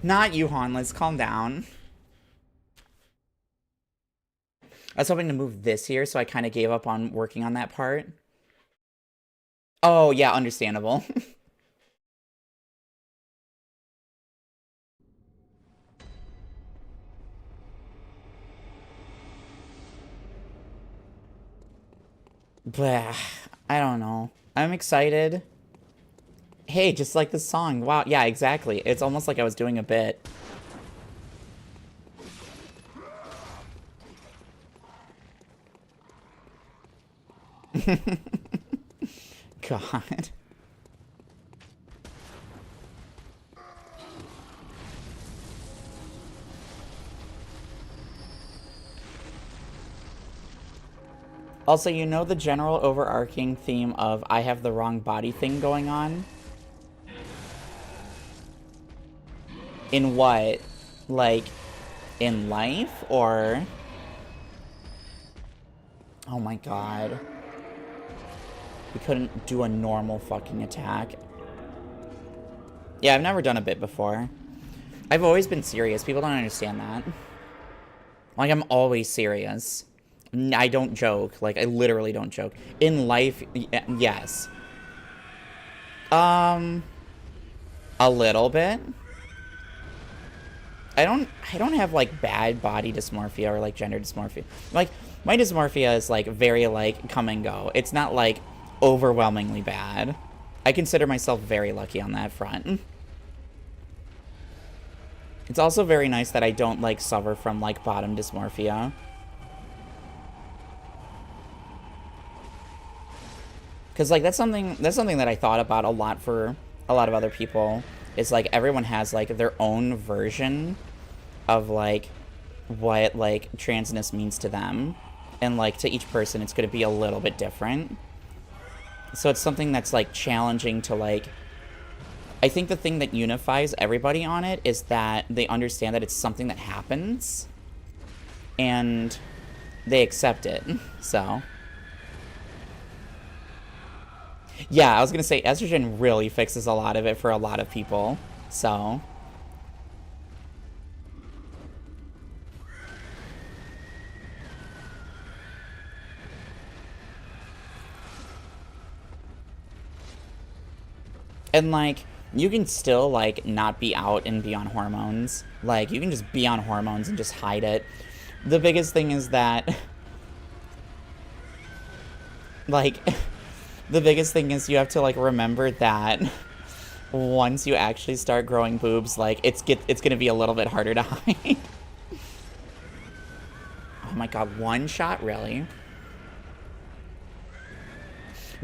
Not you, Han. Let's calm down. I was hoping to move this here, so I kind of gave up on working on that part. Oh, yeah, understandable. Blah, I don't know. I'm excited. Hey, just like the song. Wow, yeah, exactly. It's almost like I was doing a bit. God. Also, you know the general overarching theme of I have the wrong body thing going on? In what? Like, in life? Or... Oh my god. We couldn't do a normal fucking attack. Yeah, I've never done a bit before. I've always been serious. People don't understand that. Like, I'm always serious. I don't joke. Like, I literally don't joke. In life, yes. A little bit. I don't have, like, bad body dysmorphia or, like, gender dysmorphia. Like, my dysmorphia is, like, very, like, come and go. It's not, like, overwhelmingly bad. I consider myself very lucky on that front. It's also very nice that I don't, like, suffer from, like, bottom dysmorphia. Because, like, that's something that I thought about a lot for a lot of other people. It's, like, everyone has, like, their own version of, like, what, like, transness means to them. And, like, to each person, it's going to be a little bit different. So it's something that's, like, challenging to, like... I think the thing that unifies everybody on it is that they understand that it's something that happens. And they accept it. So... Yeah, I was going to say, estrogen really fixes a lot of it for a lot of people. So... And, like, you can still, like, not be out and be on hormones. Like, you can just be on hormones and just hide it. The biggest thing is that... Like... The biggest thing is you have to, like, remember that once you actually start growing boobs, like, it's gonna be a little bit harder to hide. Oh my god, one shot? Really?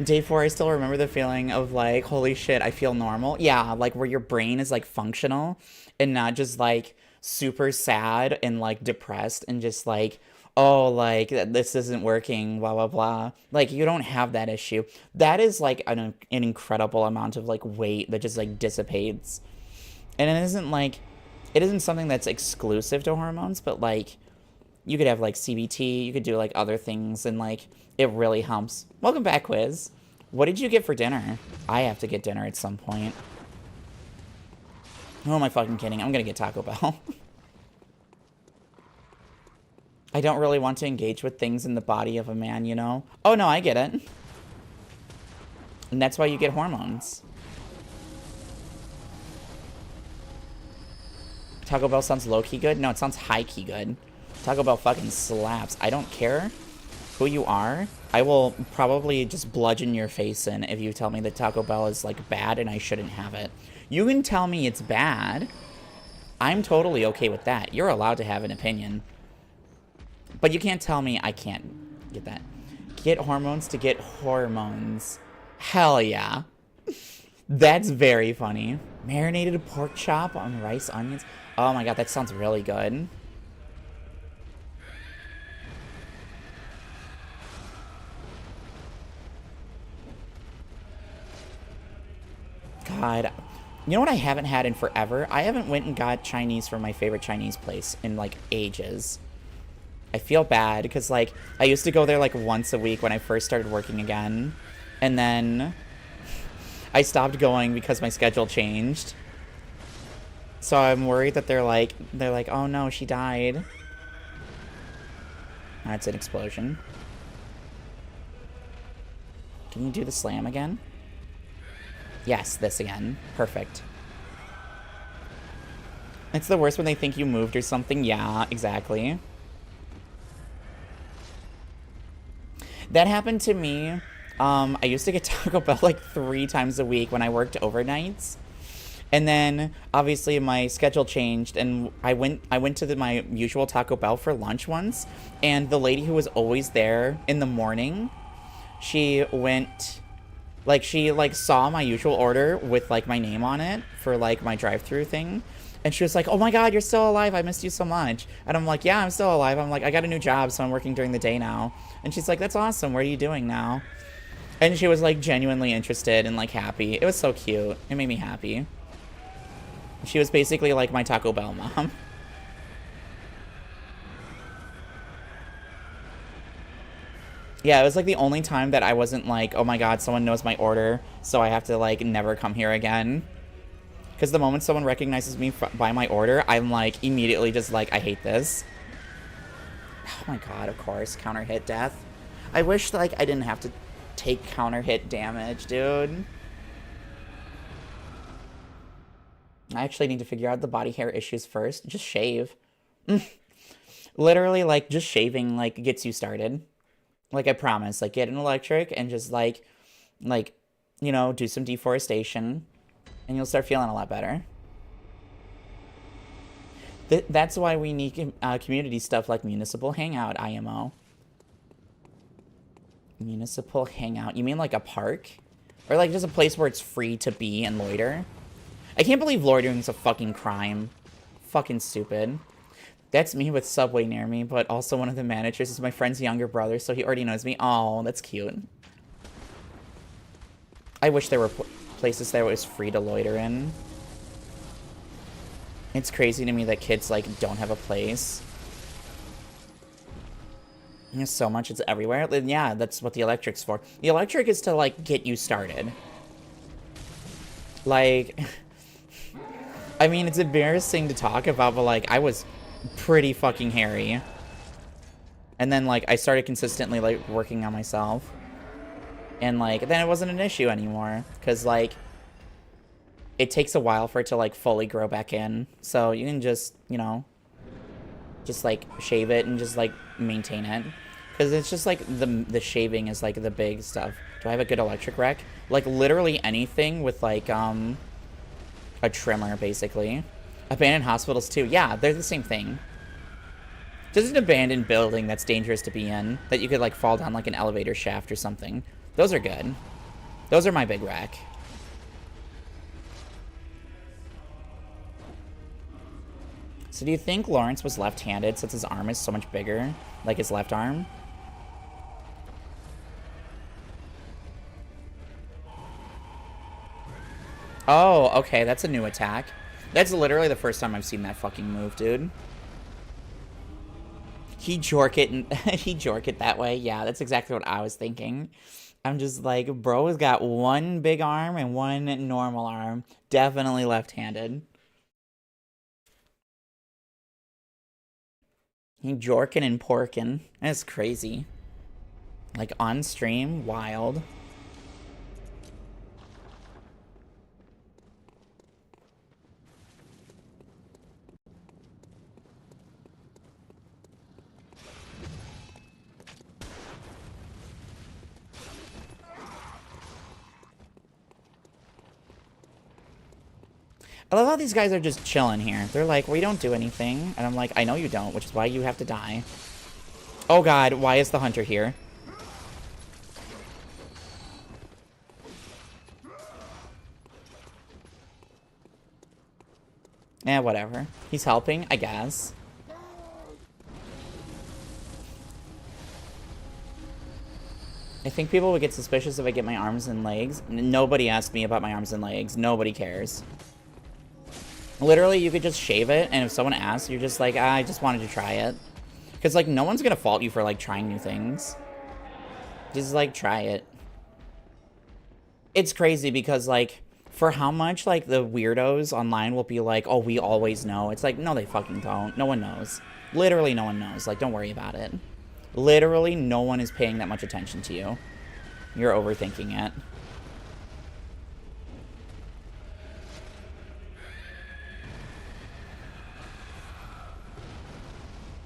Day 4, I still remember the feeling of, like, holy shit, I feel normal. Yeah, like, where your brain is, like, functional and not just, like, super sad and, like, depressed and just, like, oh, like, this isn't working, blah, blah, blah. Like, you don't have that issue. That is, like, an incredible amount of, like, weight that just, like, dissipates. And it isn't something that's exclusive to hormones, but, like, you could have, like, CBT, you could do, like, other things, and, like, it really helps. Welcome back, Quiz. What did you get for dinner? I have to get dinner at some point. Who am I fucking kidding? I'm gonna get Taco Bell. I don't really want to engage with things in the body of a man, you know? Oh, no, I get it. And that's why you get hormones. Taco Bell sounds low-key good? No, it sounds high-key good. Taco Bell fucking slaps. I don't care who you are. I will probably just bludgeon your face in if you tell me that Taco Bell is, like, bad and I shouldn't have it. You can tell me it's bad. I'm totally okay with that. You're allowed to have an opinion. But you can't tell me I can't get that. Get hormones to get hormones. Hell yeah. That's very funny. Marinated pork chop on rice, onions. Oh my god, that sounds really good. God. You know what I haven't had in forever? I haven't went and got Chinese from my favorite Chinese place in, like, ages. I feel bad, because, like, I used to go there, like, once a week when I first started working again. And then I stopped going because my schedule changed. So I'm worried that they're like, oh no, she died. That's an explosion. Can you do the slam again? Yes, this again. Perfect. It's the worst when they think you moved or something. Yeah, exactly. That happened to me. I used to get Taco Bell like 3 times a week when I worked overnights. And then, obviously, my schedule changed, and I went to my usual Taco Bell for lunch once, and the lady who was always there in the morning, she went... Like, she, like, saw my usual order with, like, my name on it for, like, my drive-thru thing. And she was like, oh my god, you're still alive. I missed you so much. And I'm like, yeah, I'm still alive. I'm like, I got a new job, so I'm working during the day now. And she's like, that's awesome. What are you doing now? And she was, like, genuinely interested and, like, happy. It was so cute. It made me happy. She was basically, like, my Taco Bell mom. Yeah, it was, like, the only time that I wasn't like, oh my god, someone knows my order, so I have to, like, never come here again. Because the moment someone recognizes me by my order, I'm, like, immediately just like, I hate this. Oh my god, of course, counter hit death. I wish, like, I didn't have to take counter hit damage, dude. I actually need to figure out the body hair issues first. Just shave. Literally, like, just shaving, like, gets you started. Like, I promise. Like, get an electric and just, like, you know, do some deforestation. And you'll start feeling a lot better. That's why we need community stuff like Municipal Hangout, IMO. Municipal Hangout. You mean like a park? Or like just a place where it's free to be and loiter? I can't believe loitering's a fucking crime. Fucking stupid. That's me with Subway near me, but also one of the managers is my friend's younger brother, so he already knows me. Oh, that's cute. I wish there were places that it was free to loiter in. It's crazy to me that kids, like, don't have a place. There's so much, it's everywhere. And yeah, that's what the electric's for. The electric is to, like, get you started. Like, I mean, it's embarrassing to talk about, but, like, I was pretty fucking hairy. And then, like, I started consistently, like, working on myself. And, like, then it wasn't an issue anymore. Because, like, it takes a while for it to, like, fully grow back in. So you can just, you know, just, like, shave it and just, like, maintain it. Because it's just, like, the shaving is, like, the big stuff. Do I have a good electric rec? Like, literally anything with, like, a trimmer, basically. Abandoned hospitals, too. Yeah, they're the same thing. Just an abandoned building that's dangerous to be in. That you could, like, fall down, like, an elevator shaft or something. Those are good. Those are my big rack. So do you think Lawrence was left-handed since his arm is so much bigger? Like his left arm? Oh, okay, that's a new attack. That's literally the first time I've seen that fucking move, dude. He jork it and he jork it that way. Yeah, that's exactly what I was thinking. I'm just like, bro has got one big arm and one normal arm. Definitely left-handed. Jorkin and porkin. That's crazy. Like, on stream, wild. I love how these guys are just chilling here. They're like, we don't do anything. And I'm like, I know you don't, which is why you have to die. Oh god, why is the hunter here? Eh, whatever. He's helping, I guess. I think people would get suspicious if I get my arms and legs. Nobody asked me about my arms and legs. Nobody cares. Literally, you could just shave it, and if someone asks, you're just like, I just wanted to try it. Because, like, no one's gonna fault you for, like, trying new things. Just, like, try it. It's crazy because, like, for how much, like, the weirdos online will be like, oh, we always know. It's like, no, they fucking don't. No one knows. Literally, no one knows. Like, don't worry about it. Literally, no one is paying that much attention to you. You're overthinking it.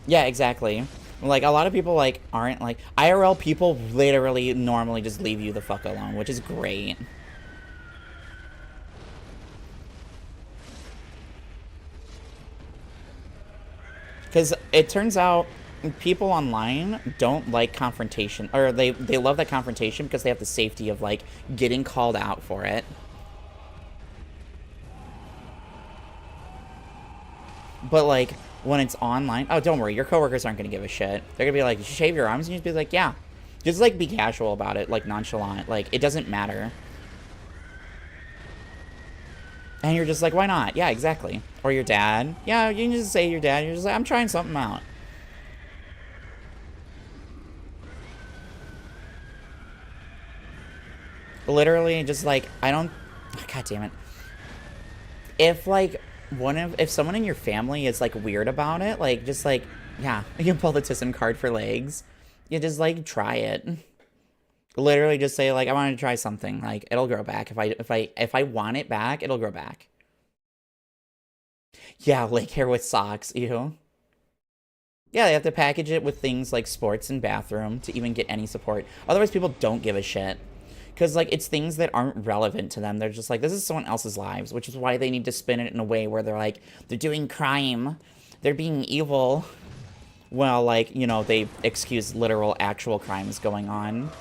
Yeah, exactly. Like, a lot of people, like, aren't, like... IRL people literally normally just leave you the fuck alone, which is great. Because it turns out people online don't like confrontation. Or they love that confrontation because they have the safety of, like, getting called out for it. But, like... when it's online, oh, don't worry, your coworkers aren't gonna give a shit. They're gonna be like, shave your arms, and you just be like, yeah. Just, like, be casual about it, like, nonchalant. Like, it doesn't matter. And you're just like, why not? Yeah, exactly. Or your dad. Yeah, you can just say your dad. You're just like, I'm trying something out. Literally, just, like, I don't... God damn it. If, like... if someone in your family is like weird about it, like just like, yeah, you can pull the Tyvm card for legs. You just like try it. Literally just say like, I wanted to try something. Like it'll grow back. If I want it back, it'll grow back. Yeah, like hair with socks, ew. Yeah, they have to package it with things like sports and bathroom to even get any support. Otherwise people don't give a shit. Because, like, it's things that aren't relevant to them. They're just like, this is someone else's lives, which is why they need to spin it in a way where they're like, they're doing crime. They're being evil. Well, like, you know, they excuse literal, actual crimes going on.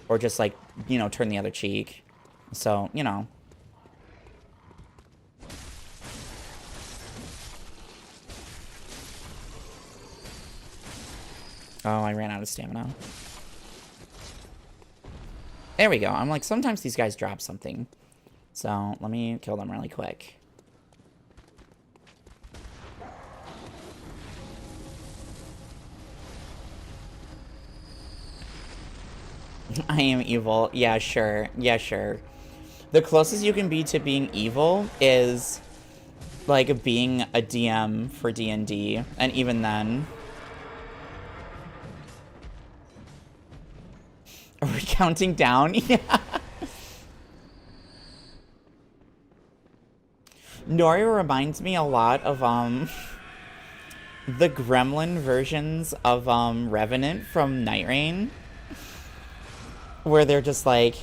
Or just, like, you know, turn the other cheek. So, you know. Oh, I ran out of stamina. There we go. I'm like, sometimes these guys drop something. So, let me kill them really quick. I am evil. Yeah, sure. Yeah, sure. The closest you can be to being evil is, like, being a DM for D&D. And even then... Are we counting down? Yeah. Nori reminds me a lot of, the gremlin versions of, Revenant from Night Rain. Where they're just like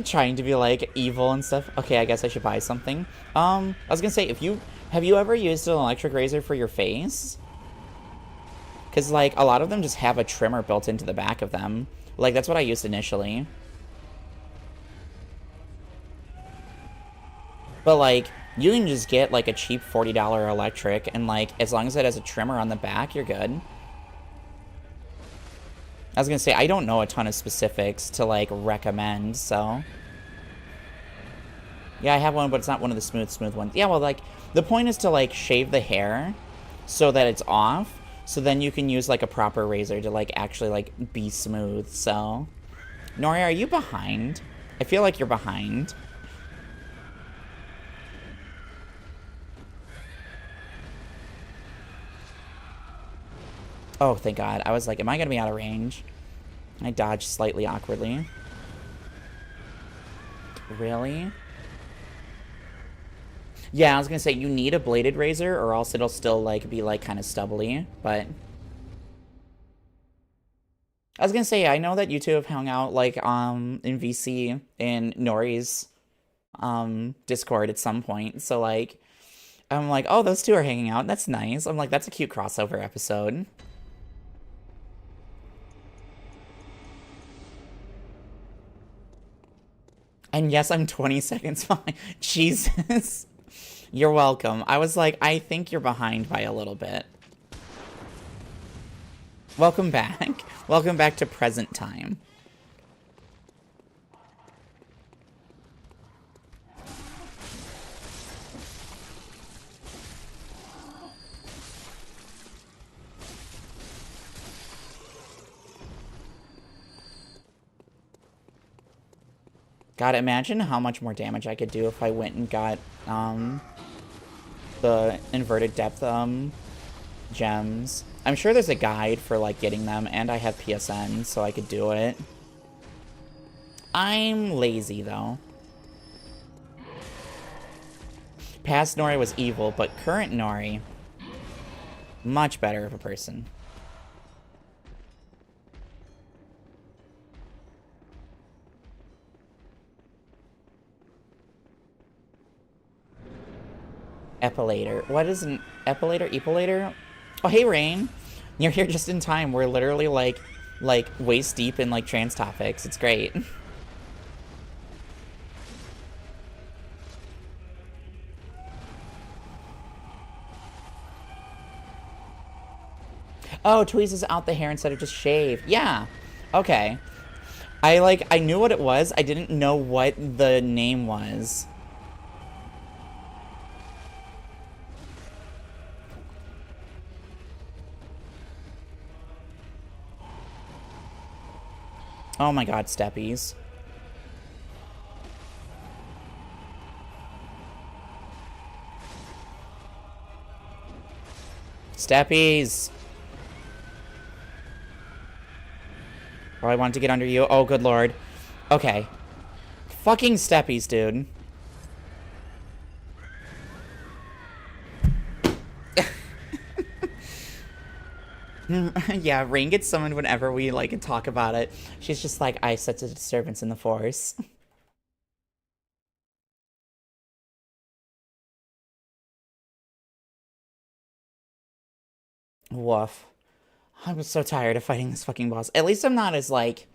trying to be, like, evil and stuff. Okay, I guess I should buy something. I was gonna say, have you ever used an electric razor for your face? Because, like, a lot of them just have a trimmer built into the back of them. Like, that's what I used initially. But, like, you can just get, like, a cheap $40 electric, and, like, as long as it has a trimmer on the back, you're good. I was gonna say, I don't know a ton of specifics to, like, recommend, so... Yeah, I have one, but it's not one of the smooth ones. Yeah, well, like, the point is to, like, shave the hair so that it's off, so then you can use, like, a proper razor to, like, actually, like, be smooth, so... Nori, are you behind? I feel like you're behind. Oh, thank God. I was like, am I going to be out of range? I dodged slightly awkwardly. Really? Yeah, I was going to say, you need a bladed razor or else it'll still, like, be, like, kind of stubbly, but... I was going to say, I know that you two have hung out, like, in VC in Nori's, Discord at some point, so, like, I'm like, oh, those two are hanging out, that's nice. I'm like, that's a cute crossover episode. And yes, I'm 20 seconds behind. Jesus. You're welcome. I was like, I think you're behind by a little bit. Welcome back. Welcome back to present time. God, imagine how much more damage I could do if I went and got, the inverted depth, gems. I'm sure there's a guide for, like, getting them, and I have PSN, so I could do it. I'm lazy, though. Past Nori was evil, but current Nori, much better of a person. Epilator. What is an epilator? Epilator? Oh, hey, Rain. You're here just in time. We're literally, like waist deep in, like, trans topics. It's great. Oh, tweezes out the hair instead of just shave. Yeah. Okay. I knew what it was. I didn't know what the name was. Oh my God, steppies. Steppies! Oh, I wanted to get under you. Oh, good lord. Okay. Fucking steppies, dude. Yeah, Rain gets summoned whenever we, like, talk about it. She's just like, I sense a disturbance in the force. Woof. I'm so tired of fighting this fucking boss. At least I'm not as, like,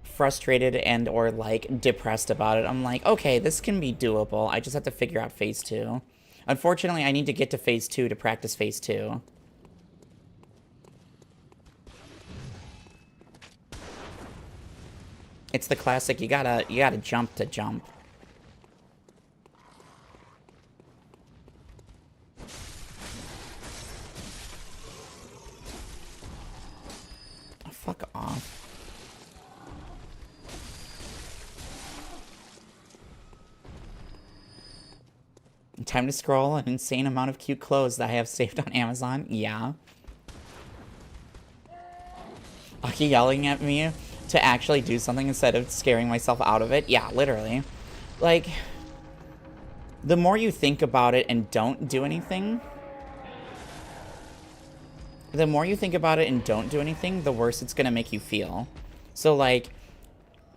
frustrated and or, like, depressed about it. I'm like, okay, this can be doable. I just have to figure out phase 2. Unfortunately, I need to get to phase 2 to practice phase 2. It's the classic, you gotta jump to jump. Oh, fuck off. Time to scroll an insane amount of cute clothes that I have saved on Amazon. Yeah. Aki yelling at me to actually do something instead of scaring myself out of it. Yeah, literally. Like, the more you think about it and don't do anything, the worse it's gonna make you feel. So, like,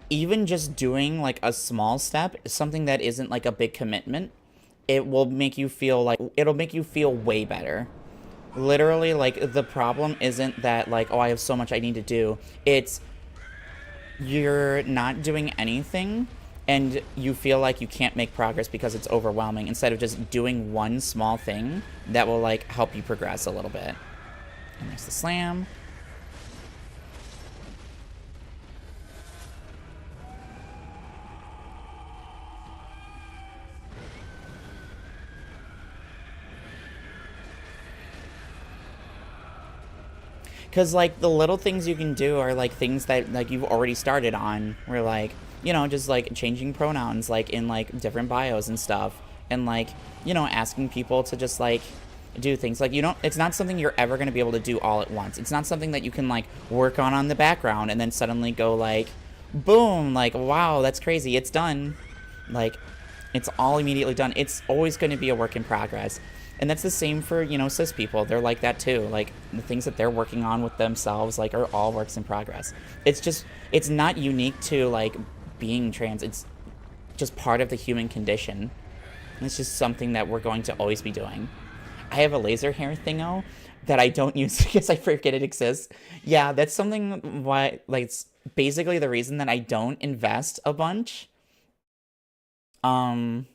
even just doing, like, a small step, something that isn't, like, a big commitment, it will make you feel, like, it'll make you feel way better. Literally, like, the problem isn't that, like, oh, I have so much I need to do. It's, you're not doing anything, and you feel like you can't make progress because it's overwhelming, instead of just doing one small thing that will, like, help you progress a little bit. And there's the slam. Because, like, the little things you can do are, like, things that, like, you've already started on. Where, like, you know, just, like, changing pronouns, like, in, like, different bios and stuff. And, like, you know, asking people to just, like, do things. Like, you don't, it's not something you're ever going to be able to do all at once. It's not something that you can, like, work on the background and then suddenly go, like, boom, like, wow, that's crazy, it's done. Like, it's all immediately done. It's always going to be a work in progress. And that's the same for, you know, cis people. They're like that too. Like, the things that they're working on with themselves, like, are all works in progress. It's just, it's not unique to, like, being trans. It's just part of the human condition. And it's just something that we're going to always be doing. I have a laser hair thingo that I don't use because I forget it exists. Yeah, that's something why, like, it's basically the reason that I don't invest a bunch in,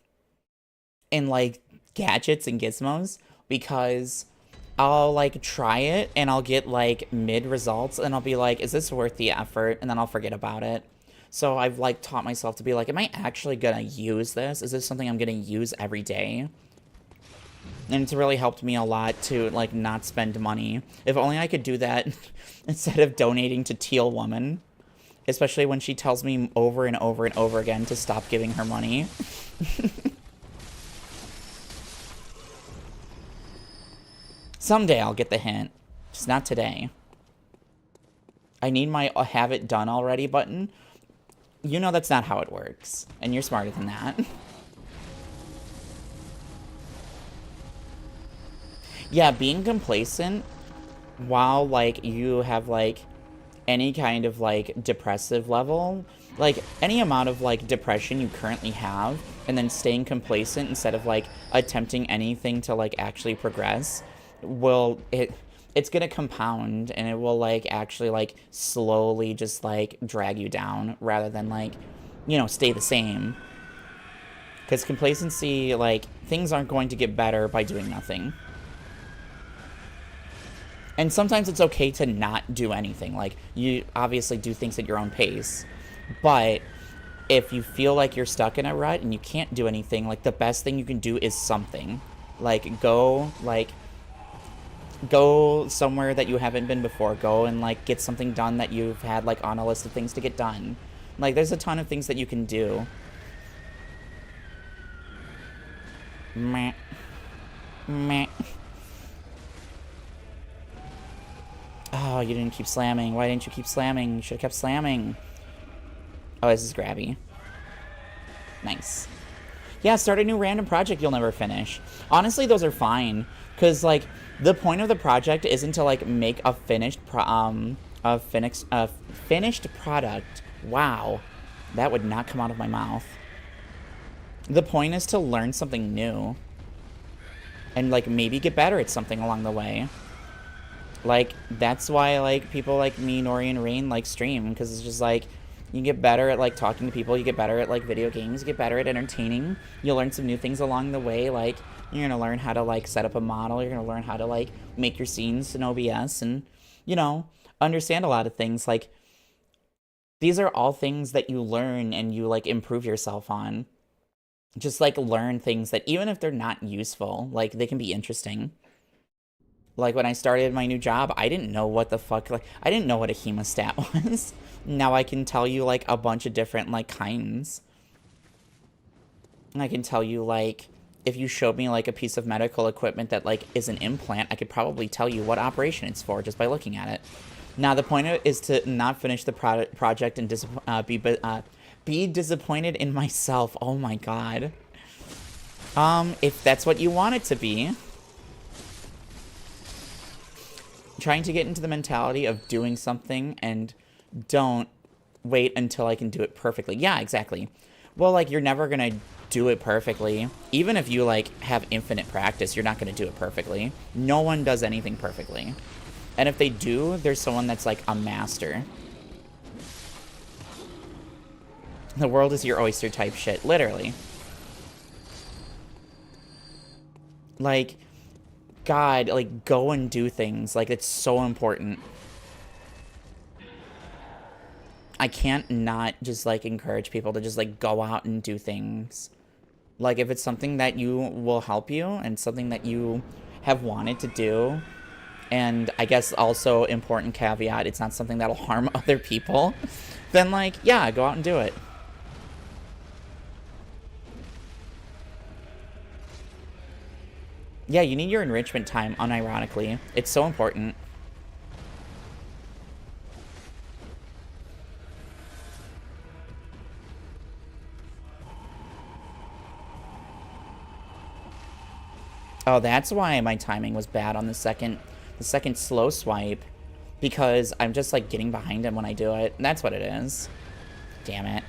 like, gadgets and gizmos, because I'll, like, try it and I'll get, like, mid results and I'll be like, is this worth the effort? And then I'll forget about it. So I've, like, taught myself to be like, am I actually gonna use this? Is this something I'm gonna use every day? And it's really helped me a lot to, like, not spend money. If only I could do that instead of donating to Teal Woman. Especially when she tells me over and over and over again to stop giving her money. Someday I'll get the hint. Just not today. I need my have it done already button. You know that's not how it works. And you're smarter than that. Yeah, being complacent while, like, you have, like, any kind of, like, depressive level, like, any amount of, like, depression you currently have, and then staying complacent instead of, like, attempting anything to, like, actually progress, will, it's gonna compound, and it will, like, actually, like, slowly just, like, drag you down, rather than, like, you know, stay the same. Because complacency, like, things aren't going to get better by doing nothing. And sometimes it's okay to not do anything. Like, you obviously do things at your own pace. But if you feel like you're stuck in a rut and you can't do anything, like, the best thing you can do is something. Like, go somewhere that you haven't been before. Go and, like, get something done that you've had, like, on a list of things to get done. Like, there's a ton of things that you can do. Meh. Meh. Oh, you didn't keep slamming. Why didn't you keep slamming? You should have kept slamming. Oh, this is grabby. Nice. Yeah, start a new random project you'll never finish. Honestly, those are fine. Because, like, the point of the project isn't to, like, make a finished finished product. Wow. That would not come out of my mouth. The point is to learn something new. And, like, maybe get better at something along the way. Like, that's why, like, people like me, Nori, and Rain, like, stream. Because it's just, like, you get better at, like, talking to people. You get better at, like, video games. You get better at entertaining. You'll learn some new things along the way. Like, you're going to learn how to, like, set up a model. You're going to learn how to, like, make your scenes in OBS. And, you know, understand a lot of things. Like, these are all things that you learn and you, like, improve yourself on. Just, like, learn things that, even if they're not useful, like, they can be interesting. Like, when I started my new job, I didn't know what the fuck, like, I didn't know what a hemostat was. Now I can tell you, like, a bunch of different, like, kinds. And I can tell you, like, if you showed me, like, a piece of medical equipment that, like, is an implant, I could probably tell you what operation it's for just by looking at it. Now, the point of it is to not finish the project and be disappointed in myself. Oh my god. If that's what you want it to be. Trying to get into the mentality of doing something and don't wait until I can do it perfectly. Yeah, exactly. Well, like, you're never gonna do it perfectly. Even if you, like, have infinite practice, you're not gonna do it perfectly. No one does anything perfectly. And if they do, there's someone that's, like, a master. The world is your oyster type shit, literally. Like, God, like, go and do things. Like, it's so important. I can't not just, like, encourage people to just, like, go out and do things. Like, if it's something that you will help you and something that you have wanted to do, and I guess also important caveat, it's not something that'll harm other people, then, like, yeah, go out and do it. Yeah, you need your enrichment time, unironically. It's so important. Oh, that's why my timing was bad on the second slow swipe. Because I'm just, like, getting behind him when I do it. That's what it is. Damn it.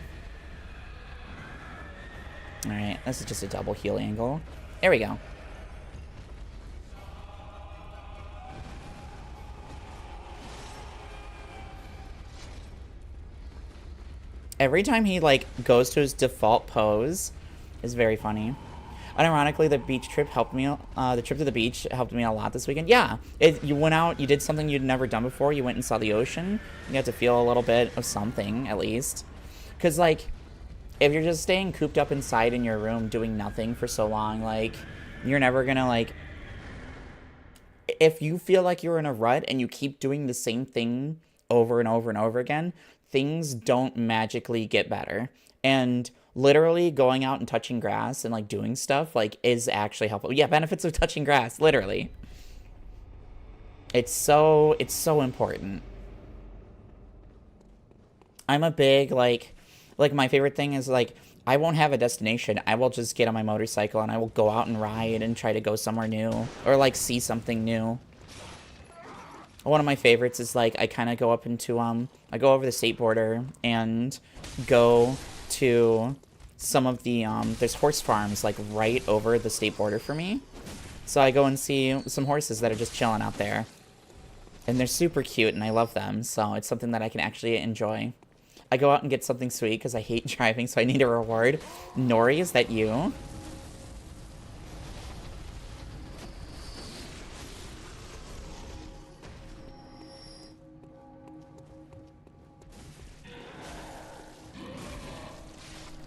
Alright, this is just a double heel angle. There we go. Every time he, like, goes to his default pose is very funny. Unironically, the beach trip helped me, the trip to the beach helped me a lot this weekend. Yeah, you went out, you did something you'd never done before, you went and saw the ocean. You got to feel a little bit of something, at least. Because, like, if you're just staying cooped up inside in your room doing nothing for so long, like, you're never gonna, like... If you feel like you're in a rut and you keep doing the same thing over and over and over again, things don't magically get better. And literally going out and touching grass and, like, doing stuff, like, is actually helpful. Yeah, benefits of touching grass, literally. It's so important. I'm a big, like, my favorite thing is, like, I won't have a destination. I will just get on my motorcycle and I will go out and ride and try to go somewhere new. Or, like, see something new. One of my favorites is, like, I kind of go up into, I go over the state border and go to some of the, there's horse farms, like, right over the state border for me. So I go and see some horses that are just chilling out there. And they're super cute, and I love them, so it's something that I can actually enjoy. I go out and get something sweet, because I hate driving, so I need a reward. Nori, is that you?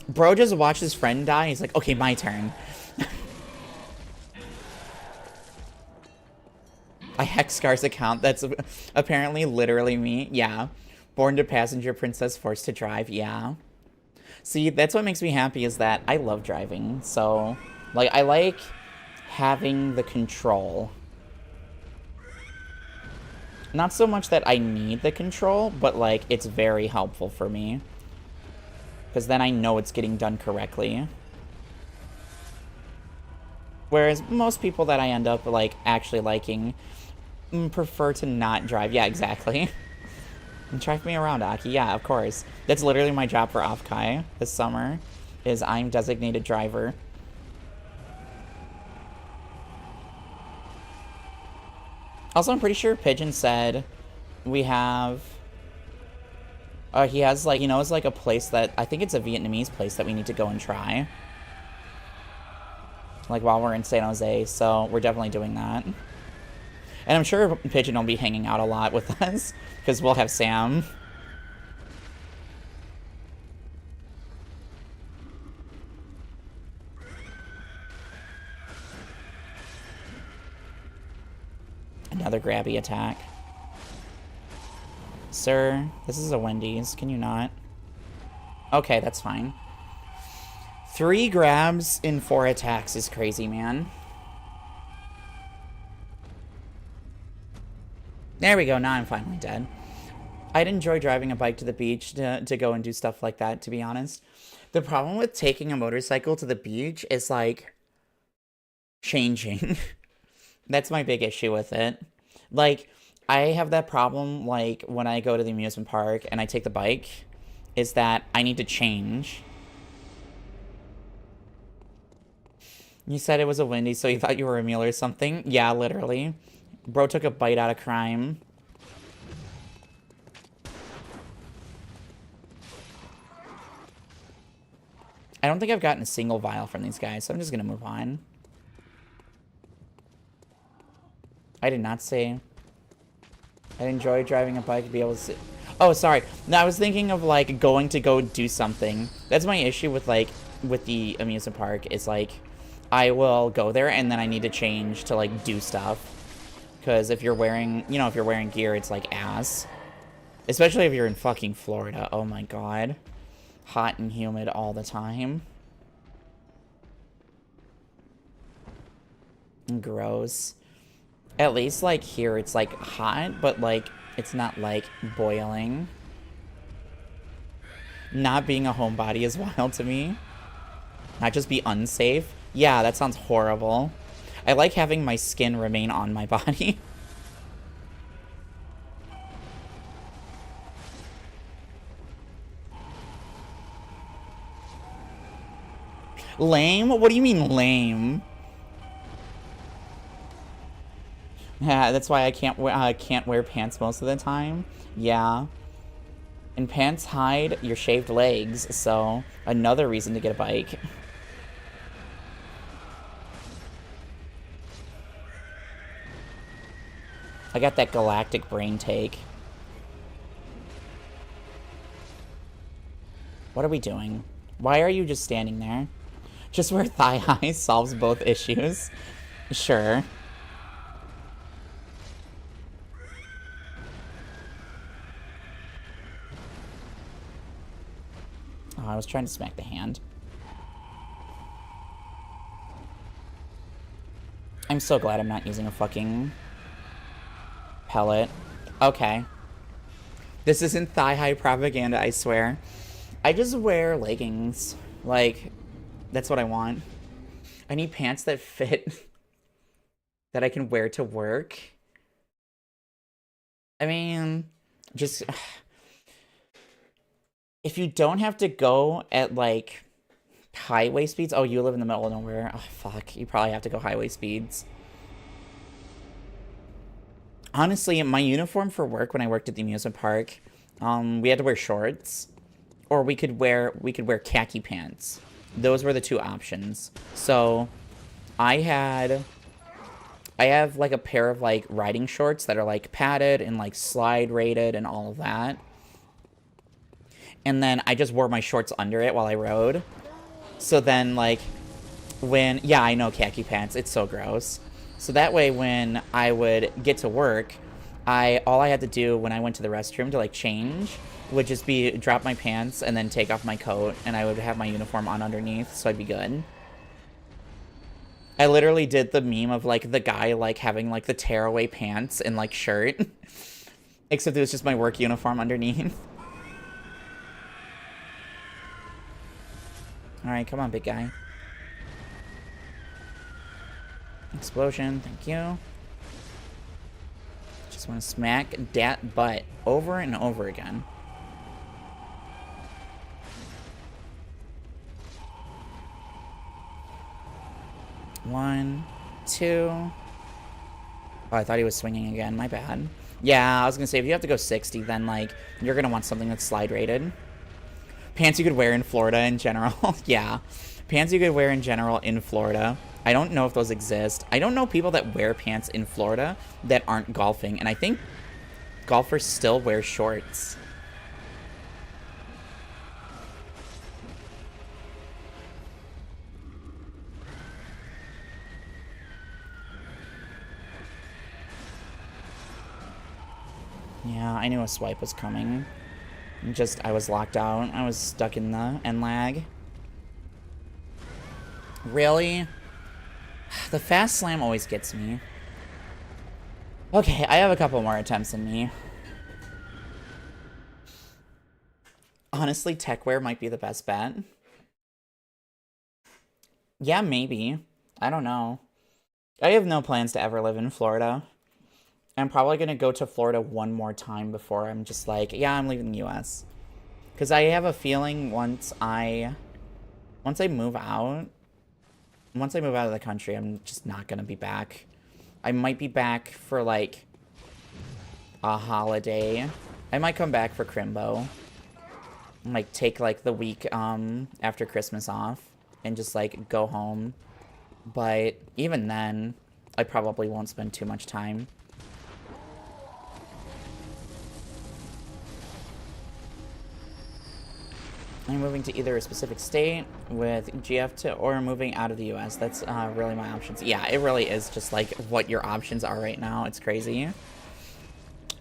Bro just watched his friend die. He's like, okay, my turn. I hacked Scar's account. That's apparently literally me. Yeah. Born to passenger princess, forced to drive. Yeah. See, that's what makes me happy is that I love driving. So, like, I like having the control. Not so much that I need the control, but, like, it's very helpful for me. Because then I know it's getting done correctly. Whereas most people that I end up, like, actually liking prefer to not drive. Yeah, exactly. Drive me around, Aki. Yeah, of course. That's literally my job for Offkai this summer, is I'm designated driver. Also, I'm pretty sure Pigeon said we have... he has, like, he knows, like, a place that... I think it's a Vietnamese place that we need to go and try. Like, while we're in San Jose, so we're definitely doing that. And I'm sure Pigeon will be hanging out a lot with us, because we'll have Sam. Another grabby attack. Sir, this is a Wendy's. Can you not? Okay, that's fine. 3 grabs in 4 attacks is crazy, man. There we go. Now I'm finally dead. I'd enjoy driving a bike to the beach to go and do stuff like that, to be honest. The problem with taking a motorcycle to the beach is, like, changing. That's my big issue with it. Like, I have that problem, like, when I go to the amusement park and I take the bike, is that I need to change. You said it was a Wendy's, so you thought you were a meal or something? Yeah, literally. Bro took a bite out of crime. I don't think I've gotten a single vial from these guys, so I'm just gonna move on. I did not say... I'd enjoy driving a bike to be able to sit... Oh, sorry. No, I was thinking of, like, going to go do something. That's my issue with, like, with the amusement park, is, like, I will go there and then I need to change to, like, do stuff. Because if you're wearing, you know, if you're wearing gear, it's, like, ass. Especially if you're in fucking Florida. Oh, my God. Hot and humid all the time. Gross. At least, like, here it's, like, hot, but, like, it's not, like, boiling. Not being a homebody is wild to me. Not just be unsafe. Yeah, that sounds horrible. I like having my skin remain on my body. Lame? What do you mean lame? Yeah, that's why I can't wear pants most of the time. Yeah. And pants hide your shaved legs, so another reason to get a bike. I got that galactic brain take. What are we doing? Why are you just standing there? Just wear thigh high solves both issues. Sure. Oh, I was trying to smack the hand. I'm so glad I'm not using a fucking pellet. Okay. This isn't thigh-high propaganda, I swear. I just wear leggings. Like, that's what I want. I need pants that fit, that I can wear to work. I mean, just... If you don't have to go at, like, highway speeds... Oh, you live in the middle of nowhere. Oh, fuck. You probably have to go highway speeds. Honestly, my uniform for work when I worked at the amusement park, we had to wear shorts, or we could wear khaki pants. Those were the two options. So, I have like a pair of like riding shorts that are like padded and like slide rated and all of that. And then I just wore my shorts under it while I rode. So then like yeah, I know khaki pants. It's so gross. So that way when I would get to work, all I had to do when I went to the restroom to like change would just be drop my pants and then take off my coat, and I would have my uniform on underneath, so I'd be good. I literally did the meme of like the guy like having like the tearaway pants and like shirt. Except it was just my work uniform underneath. Alright, come on, big guy. Explosion, thank you. Just want to smack dat butt over and over again. One, two. Oh, I thought he was swinging again. My bad. Yeah, I was gonna say, if you have to go 60, then, like, you're gonna want something that's slide rated. Pants you could wear in Florida in general. Yeah. Pants you could wear in general in Florida. I don't know if those exist. I don't know people that wear pants in Florida that aren't golfing, and I think golfers still wear shorts. Yeah, I knew a swipe was coming. I was locked out. I was stuck in the end lag. Really? The fast slam always gets me. Okay, I have a couple more attempts in me. Honestly, techwear might be the best bet. Yeah, maybe. I don't know. I have no plans to ever live in Florida. I'm probably going to go to Florida one more time before I'm just like, yeah, I'm leaving the US. Because I have a feeling once I move out of the country, I'm just not going to be back. I might be back for, like, a holiday. I might come back for Crimbo. And, like, take, like, the week after Christmas off and just, like, go home. But even then, I probably won't spend too much time. I'm moving to either a specific state with GF or moving out of the US. That's really my options. Yeah, it really is just like what your options are right now. It's crazy.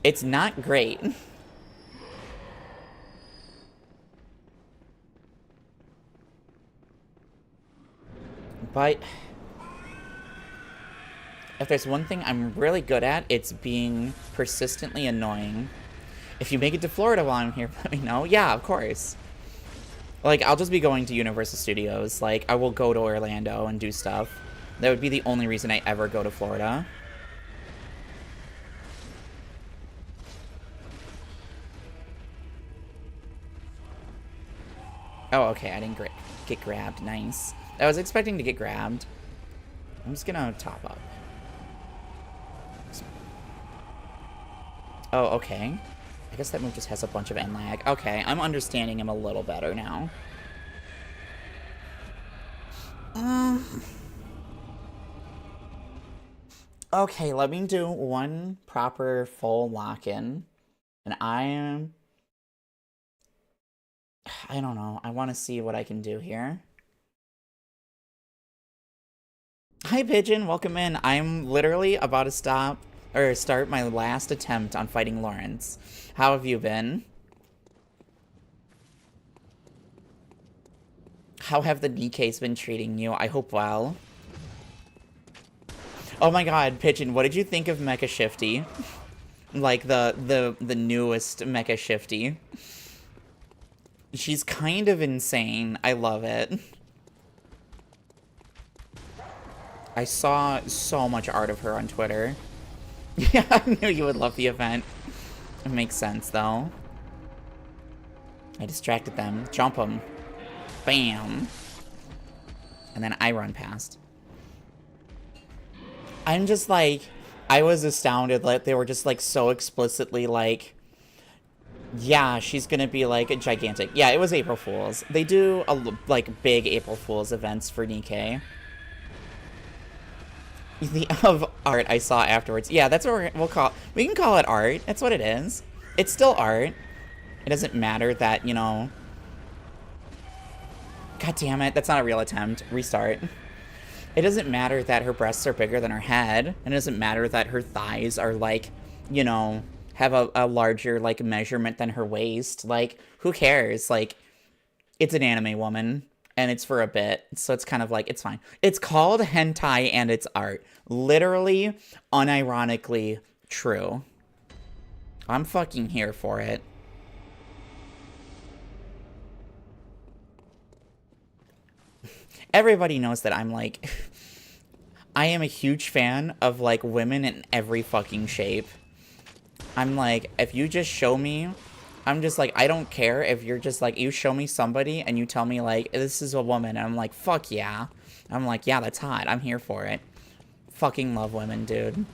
It's not great. But If there's one thing I'm really good at, it's being persistently annoying. If you make it to Florida while I'm here, let me know. Yeah, of course. Like, I'll just be going to Universal Studios. Like, I will go to Orlando and do stuff. That would be the only reason I ever go to Florida. Oh, okay, I didn't get grabbed. Nice. I was expecting to get grabbed. I'm just gonna top up. Oh, okay. I guess that move just has a bunch of end lag. Okay, I'm understanding him a little better now. Okay, let me do one proper full lock-in. And I don't know. I want to see what I can do here. Hi, Pigeon. Welcome in. I'm literally about to start my last attempt on fighting Lawrence. How have you been? How have the Nikkeis been treating you? I hope well. Oh my god, Pigeon, what did you think of Mecha Shifty? Like the newest Mecha Shifty. She's kind of insane. I love it. I saw so much art of her on Twitter. Yeah, I knew you would love the event. It makes sense, though. I distracted them. Jump them. Bam. And then I run past. I'm just like... I was astounded that they were just, like, so explicitly, like... Yeah, she's gonna be, like, a gigantic... Yeah, it was April Fool's. They do, like, big April Fool's events for Nikkei. The of art I saw afterwards. Yeah, that's what we'll call... We can call it art. That's what it is. It's still art. It doesn't matter that, you know... God damn it, that's not a real attempt. Restart. It doesn't matter that her breasts are bigger than her head. And it doesn't matter that her thighs are, like, you know... have a larger, like, measurement than her waist. Like, who cares? Like, it's an anime woman. And it's for a bit, so it's kind of like, it's fine. It's called hentai and it's art. Literally, unironically true. I'm fucking here for it. Everybody knows that I'm like... I am a huge fan of, like, women in every fucking shape. I'm like, if you just show me... I'm just like, I don't care if you're just like, you show me somebody and you tell me like, this is a woman. And I'm like, fuck yeah. I'm like, yeah, that's hot. I'm here for it. Fucking love women, dude.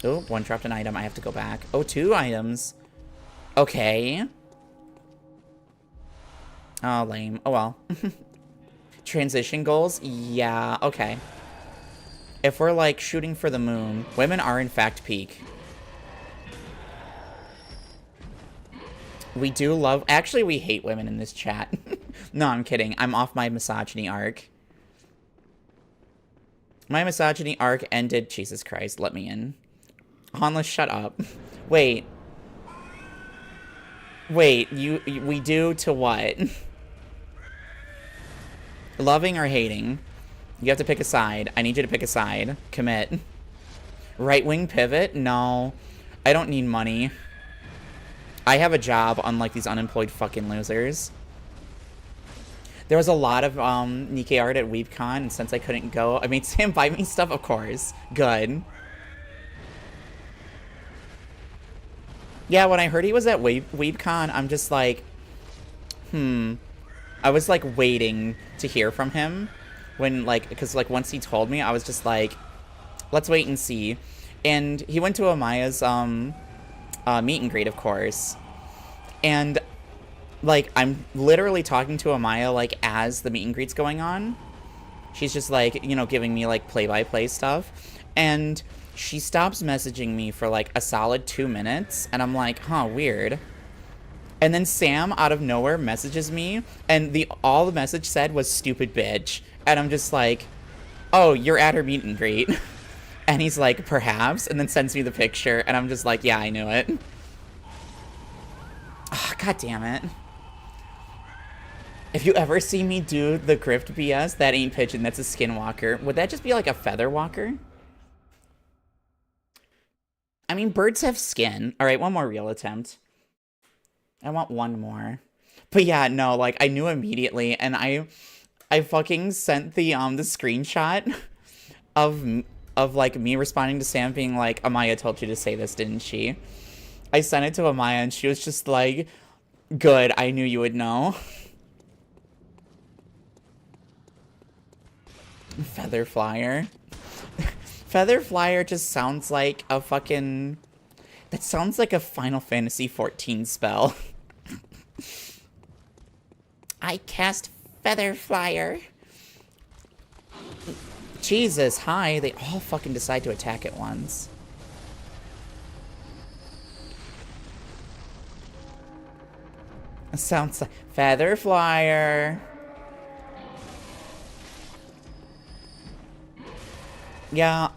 Oh, one dropped an item. I have to go back. Oh, 2 items. Okay. Oh, lame. Oh, well. Transition goals? Yeah, okay. If we're, like, shooting for the moon, women are, in fact, peak. We do love... Actually, we hate women in this chat. No, I'm kidding. I'm off my misogyny arc. My misogyny arc ended... Jesus Christ, let me in. Hanla, shut up. Wait. Wait, we do to what? Loving or hating? You have to pick a side. I need you to pick a side. Commit. Right-wing pivot? No. I don't need money. I have a job, unlike these unemployed fucking losers. There was a lot of Nikkei art at WeebCon, and since I couldn't go, I made Sam buy me stuff, of course. Good. Yeah, when I heard he was at WeebCon, I'm just like, I was, like, waiting to hear from him. When, like, because, like, once he told me, I was just like, let's wait and see. And he went to Amaya's, meet and greet, of course. And, like, I'm literally talking to Amaya, like, as the meet and greet's going on. She's just, like, you know, giving me, like, play-by-play stuff. And she stops messaging me for, like, a solid 2 minutes. And I'm like, huh, weird. And then Sam, out of nowhere, messages me. And all the message said was, stupid bitch. And I'm just like, oh, you're at her meet and greet. And he's like, perhaps. And then sends me the picture. And I'm just like, yeah, I knew it. Oh, God damn it. If you ever see me do the Grift BS, that ain't pigeon, that's a skinwalker. Would that just be like a feather walker? I mean, birds have skin. All right, one more real attempt. I want one more. But yeah, no, like, I knew immediately, and I fucking sent the screenshot of like me responding to Sam being like, Amaya told you to say this, didn't she? I sent it to Amaya and she was just like, good, I knew you would know. Feather Flyer. Feather Flyer just sounds like a fucking... That sounds like a Final Fantasy XIV spell. I cast Feather Flyer. Jesus, hi. They all fucking decide to attack at once. It sounds like Feather Flyer. Yeah,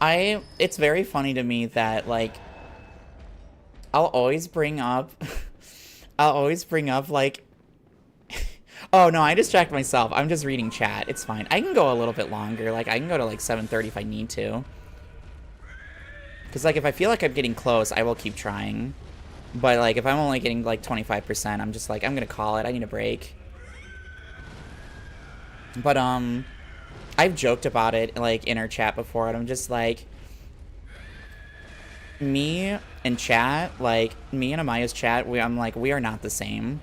it's very funny to me that, like, I'll always bring up, like, oh, no, I distract myself. I'm just reading chat. It's fine. I can go a little bit longer. Like, I can go to, like, 7:30 if I need to. Because, like, if I feel like I'm getting close, I will keep trying. But, like, if I'm only getting, like, 25%, I'm just like, I'm gonna call it. I need a break. But, I've joked about it, like, in our chat before, and I'm just like... Me and chat, like, me and Amaya's chat, I'm like, we are not the same.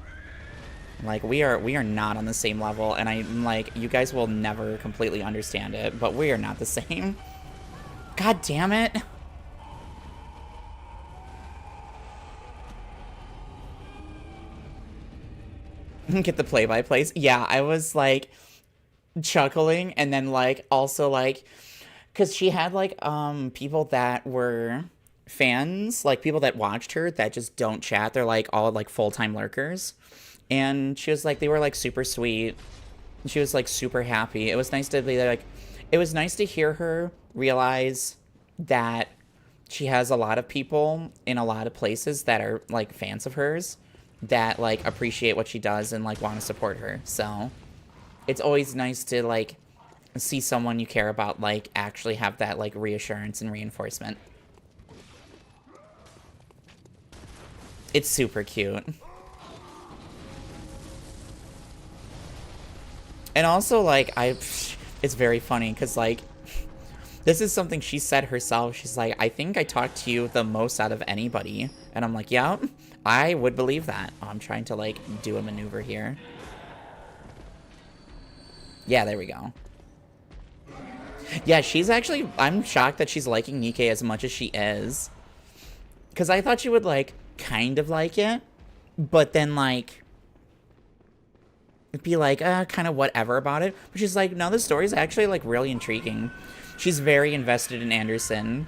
Like, we are not on the same level, and I'm like, you guys will never completely understand it, but we are not the same. God damn it. Get the play-by-plays. Yeah, I was, like, chuckling, and then, like, also, like, because she had, like, people that were fans, like, people that watched her that just don't chat. They're, like, all, like, full-time lurkers. And she was like, they were like super sweet. She was like super happy. It was nice to be like, it was nice to hear her realize that she has a lot of people in a lot of places that are like fans of hers that like appreciate what she does and like want to support her. So it's always nice to like see someone you care about like actually have that like reassurance and reinforcement. It's super cute. And also, like, it's very funny, because, like, this is something she said herself. She's like, I think I talked to you the most out of anybody. And I'm like, yeah, I would believe that. Oh, I'm trying to, like, do a maneuver here. Yeah, there we go. Yeah, she's actually, I'm shocked that she's liking Nikke as much as she is. Because I thought she would, like, kind of like it. But then, like... It'd be like, kind of whatever about it. But she's like, no, the story's actually, like, really intriguing. She's very invested in Anderson.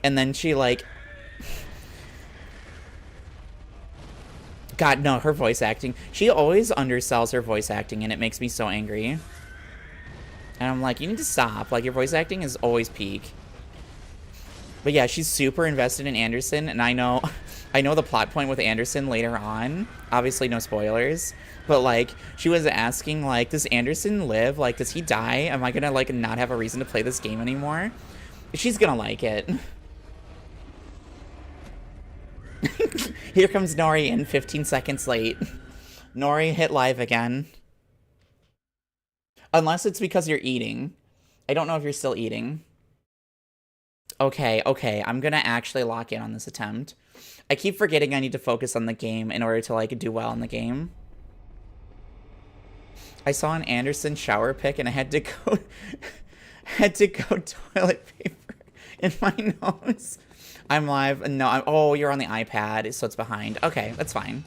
And then she, like... God, no, her voice acting. She always undersells her voice acting, and it makes me so angry. And I'm like, you need to stop. Like, your voice acting is always peak. But yeah, she's super invested in Anderson, and I know the plot point with Anderson later on. Obviously, no spoilers. But, like, she was asking, like, does Anderson live? Like, does he die? Am I gonna, like, not have a reason to play this game anymore? She's gonna like it. Here comes Nori in 15 seconds late. Nori hit live again. Unless it's because you're eating. I don't know if you're still eating. Okay, I'm gonna actually lock in on this attempt. I keep forgetting I need to focus on the game in order to, like, do well in the game. I saw an Anderson shower pic and I had to go toilet paper in my nose. I'm live. No, oh, you're on the iPad, so it's behind. Okay, that's fine.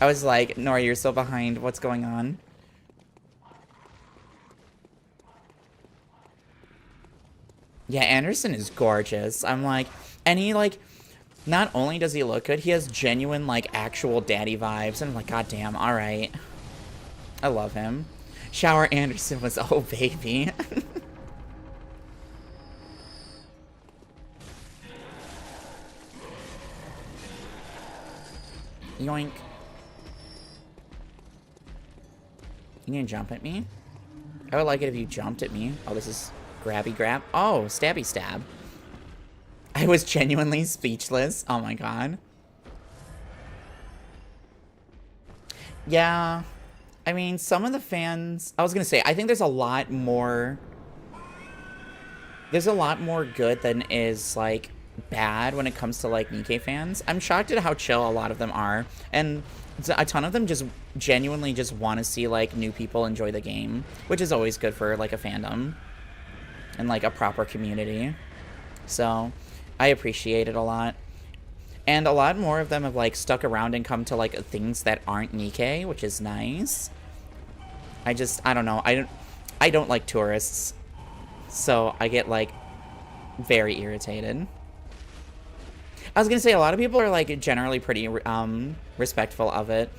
I was like, Nora, you're still behind. What's going on? Yeah, Anderson is gorgeous. I'm like, and he, like, not only does he look good, he has genuine, like, actual daddy vibes. And I'm like, God damn, all right. I love him. Shower Anderson was, oh, baby. Yoink. You need to jump at me? I would like it if you jumped at me. Oh, this is grabby grab. Oh, stabby stab. I was genuinely speechless. Oh my god. Yeah. I mean, some of the fans... I was gonna say, I think there's a lot more... There's a lot more good than is, like, bad when it comes to, like, Nikkei fans. I'm shocked at how chill a lot of them are. And a ton of them just genuinely just want to see, like, new people enjoy the game. Which is always good for, like, a fandom. And, like, a proper community. So, I appreciate it a lot. And a lot more of them have, like, stuck around and come to, like, things that aren't Nikkei, which is nice. I don't know. I don't like tourists. So I get, like, very irritated. I was gonna say, a lot of people are, like, generally pretty, respectful of it.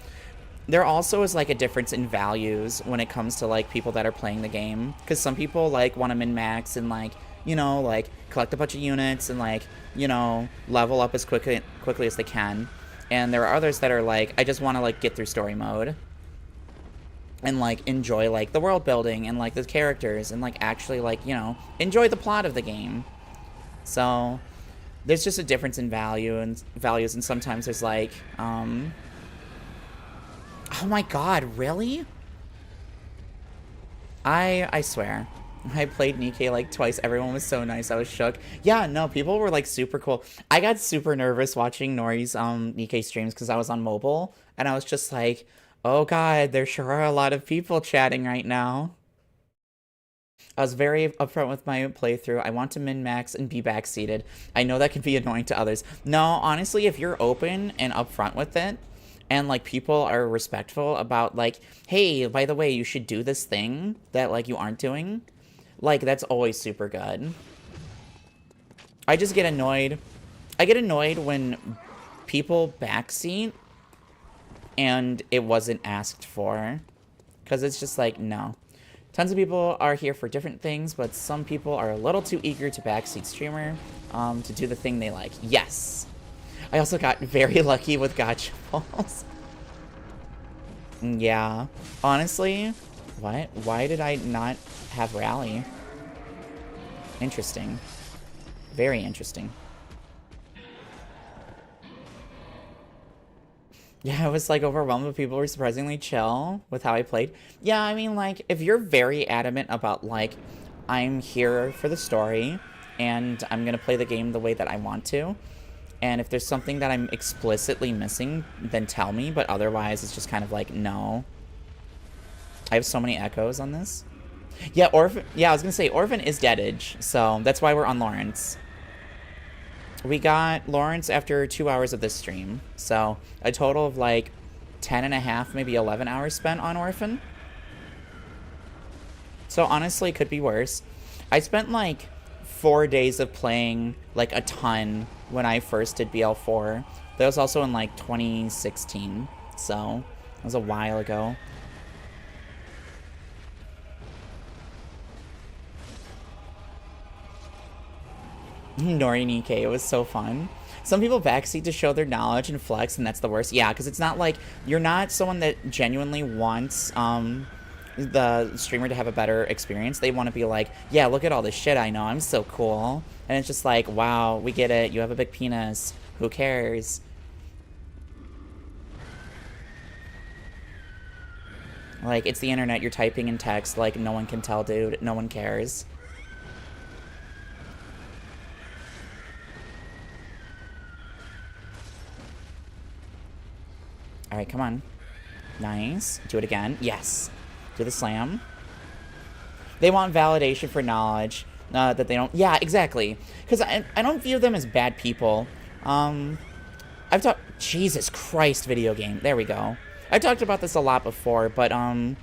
There also is, like, a difference in values when it comes to, like, people that are playing the game. Because some people, like, want to min-max and, like, you know, like, collect a bunch of units and, like, you know, level up as quickly as they can. And there are others that are like, I just want to, like, get through story mode. And, like, enjoy, like, the world building and, like, the characters. And, like, actually, like, you know, enjoy the plot of the game. So, there's just a difference in values. And sometimes there's, like, oh my god, really? I swear. I played Nikkei like twice. Everyone was so nice. I was shook. Yeah, no, people were like super cool. I got super nervous watching Nori's Nikkei streams because I was on mobile. And I was just like, oh god, there sure are a lot of people chatting right now. I was very upfront with my playthrough. I want to min-max and be backseated. I know that can be annoying to others. No, honestly, if you're open and upfront with it, and, like, people are respectful about, like, hey, by the way, you should do this thing that, like, you aren't doing. Like, that's always super good. I just get annoyed. I get annoyed when people backseat and it wasn't asked for. Because it's just like, no. Tons of people are here for different things, but some people are a little too eager to backseat streamer to do the thing they like. Yes. I also got very lucky with gotcha balls. Yeah. Honestly, what? Why did I not have rally? Interesting. Very interesting. Yeah, I was, like, overwhelmed, but people were surprisingly chill with how I played. Yeah, I mean, like, if you're very adamant about, like, I'm here for the story, and I'm gonna play the game the way that I want to, and if there's something that I'm explicitly missing, then tell me, but otherwise it's just kind of like, no. I have so many echoes on this. Yeah, Orphan. Yeah, I was gonna say, Orphan is deadage, so that's why we're on Lawrence. We got Lawrence after 2 hours of this stream, so a total of, like, 10.5, maybe 11 hours spent on Orphan. So honestly, it could be worse. I spent, like, 4 days of playing, like, a ton when I first did BL4. That was also in, like, 2016, so it was a while ago. Nori Nikkei, it was so fun. Some people backseat to show their knowledge and flex, and that's the worst. Yeah, because it's not like, you're not someone that genuinely wants the streamer to have a better experience. They want to be like, yeah, look at all this shit I know, I'm so cool. And it's just like, wow, we get it, you have a big penis, who cares? Like, it's the internet, you're typing in text, like, no one can tell, dude, no one cares. Alright, come on. Nice. Do it again. Yes. Do the slam. They want validation for knowledge that they don't... Yeah, exactly. Because I don't view them as bad people. I've talked... Jesus Christ, video game. There we go. I've talked about this a lot before, but I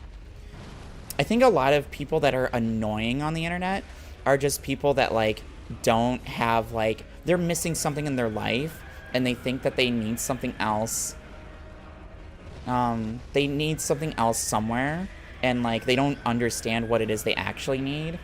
think a lot of people that are annoying on the internet are just people that, like, don't have, like... They're missing something in their life, and they think that they need something else. They need something else somewhere, and, like, they don't understand what it is they actually need.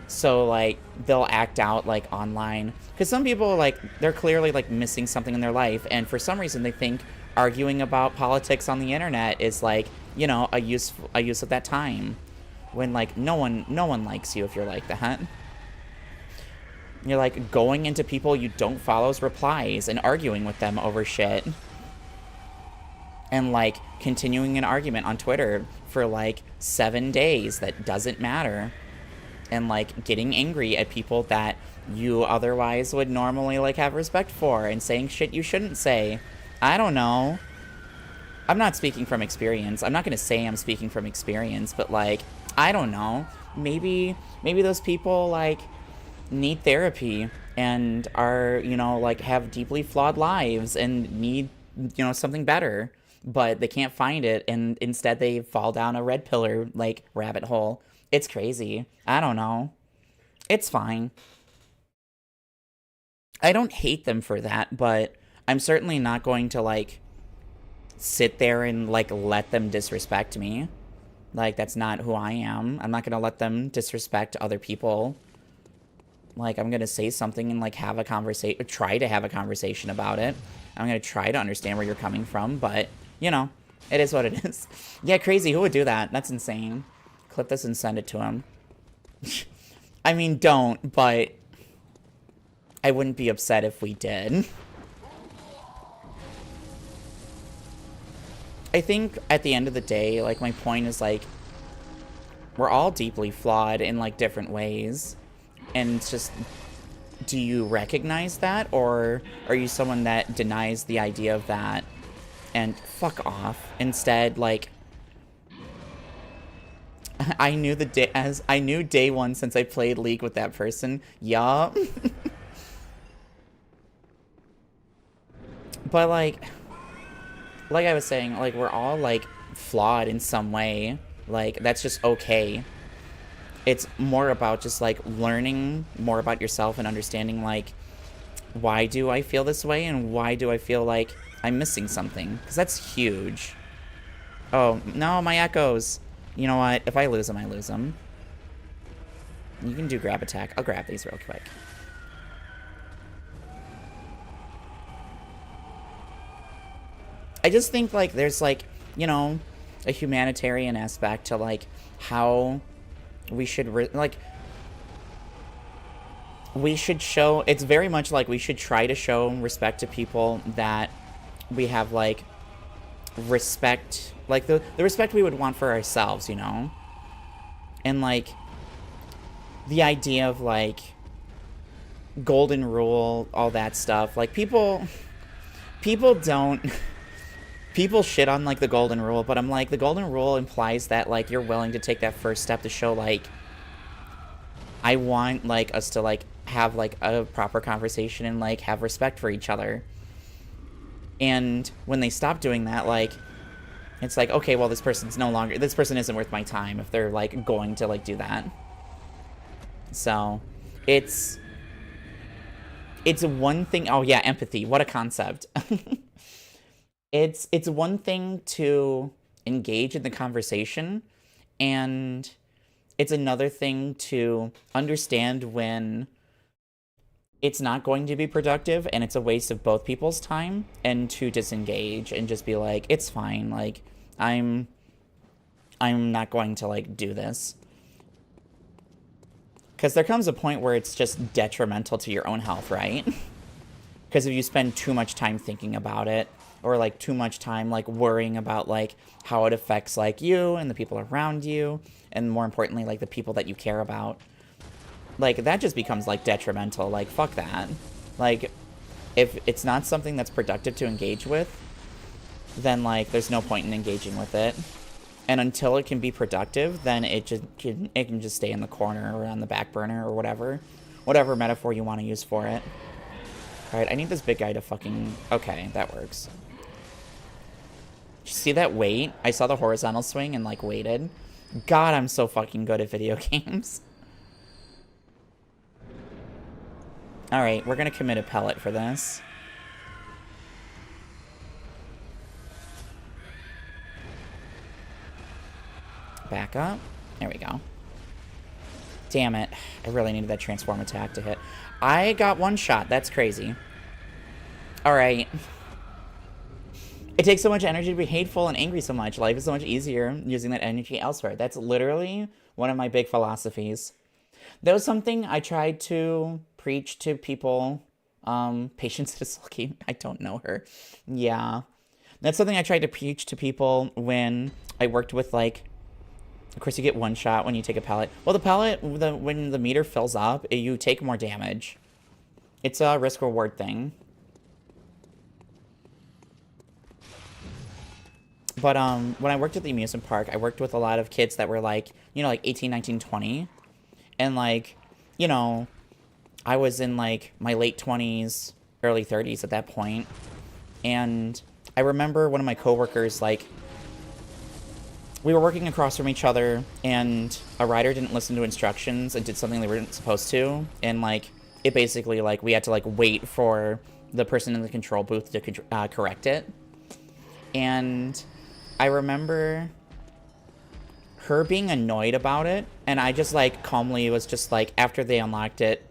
So, like, they'll act out, like, online. Because some people, like, they're clearly, like, missing something in their life, and for some reason they think arguing about politics on the internet is, like, you know, a use of that time. When, like, no one likes you if you're like that. You're, like, going into people you don't follow's replies and arguing with them over shit. And, like, continuing an argument on Twitter for, like, 7 days that doesn't matter. And, like, getting angry at people that you otherwise would normally, like, have respect for. And saying shit you shouldn't say. I don't know. I'm not speaking from experience. I'm not going to say I'm speaking from experience, but, like, I don't know. Maybe those people, like, need therapy and are, you know, like, have deeply flawed lives and need, you know, something better. But they can't find it, and instead they fall down a red pillar, like, rabbit hole. It's crazy. I don't know. It's fine. I don't hate them for that, but I'm certainly not going to, like, sit there and, like, let them disrespect me. Like, that's not who I am. I'm not gonna let them disrespect other people. Like, I'm gonna say something and, like, have a conversation, try to have a conversation about it. I'm gonna try to understand where you're coming from, but, you know, it is what it is. Yeah, crazy, who would do that? That's insane. Clip this and send it to him. I mean, don't, but I wouldn't be upset if we did. I think at the end of the day, like, my point is, like, we're all deeply flawed in, like, different ways. And it's just, do you recognize that? Or are you someone that denies the idea of that and fuck off? Instead, like, I knew day one since I played League with that person. Yup. But, like I was saying, like, we're all, like, flawed in some way. Like, that's just okay. It's more about just, like, learning more about yourself and understanding, like, why do I feel this way and why do I feel like I'm missing something? Because that's huge. Oh, no, my echoes. You know what? If I lose them, I lose them. You can do grab attack. I'll grab these real quick. I just think, like, there's, like, you know, a humanitarian aspect to, like, how we should, we should show, it's very much like we should try to show respect to people that we have, like, respect, like, the respect we would want for ourselves, you know? And, like, the idea of, like, golden rule, all that stuff, like, people don't... People shit on, like, the golden rule, but I'm like, the golden rule implies that, like, you're willing to take that first step to show, like, I want, like, us to, like, have, like, a proper conversation and, like, have respect for each other. And when they stop doing that, like, it's like, okay, well, this person isn't worth my time if they're, like, going to, like, do that. So, it's one thing, oh yeah, empathy, what a concept. It's one thing to engage in the conversation, and it's another thing to understand when it's not going to be productive and it's a waste of both people's time, and to disengage and just be like, it's fine, like, I'm not going to, like, do this. Because there comes a point where it's just detrimental to your own health, right? Because if you spend too much time thinking about it, or, like, too much time, like, worrying about, like, how it affects, like, you and the people around you, and more importantly, like, the people that you care about, like, that just becomes, like, detrimental. Like, fuck that. Like, if it's not something that's productive to engage with, then, like, there's no point in engaging with it. And until it can be productive, then it can just stay in the corner or on the back burner or whatever metaphor you want to use for it. Alright, I need this big guy to fucking... Okay, that works. Did you see that wait? I saw the horizontal swing and, like, waited. God, I'm so fucking good at video games. Alright, we're gonna commit a pellet for this. Back up. There we go. Damn it. I really needed that transform attack to hit. I got one shot. That's crazy. Alright. It takes so much energy to be hateful and angry so much. Life is so much easier using that energy elsewhere. That's literally one of my big philosophies. That was something I tried to preach to people. Patience is lucky. I don't know her. Yeah. That's something I tried to preach to people when I worked with, like, of course you get one shot when you take a pellet. Well, the pellet, when the meter fills up, you take more damage. It's a risk-reward thing. But when I worked at the amusement park, I worked with a lot of kids that were like, you know, like 18, 19, 20. And like, you know, I was in like my late 20s, early 30s at that point. And I remember one of my coworkers, like, we were working across from each other and a rider didn't listen to instructions and did something they weren't supposed to. And like, it basically, like, we had to like wait for the person in the control booth to correct it. And I remember her being annoyed about it, and I just, like, calmly was just, like, after they unlocked it,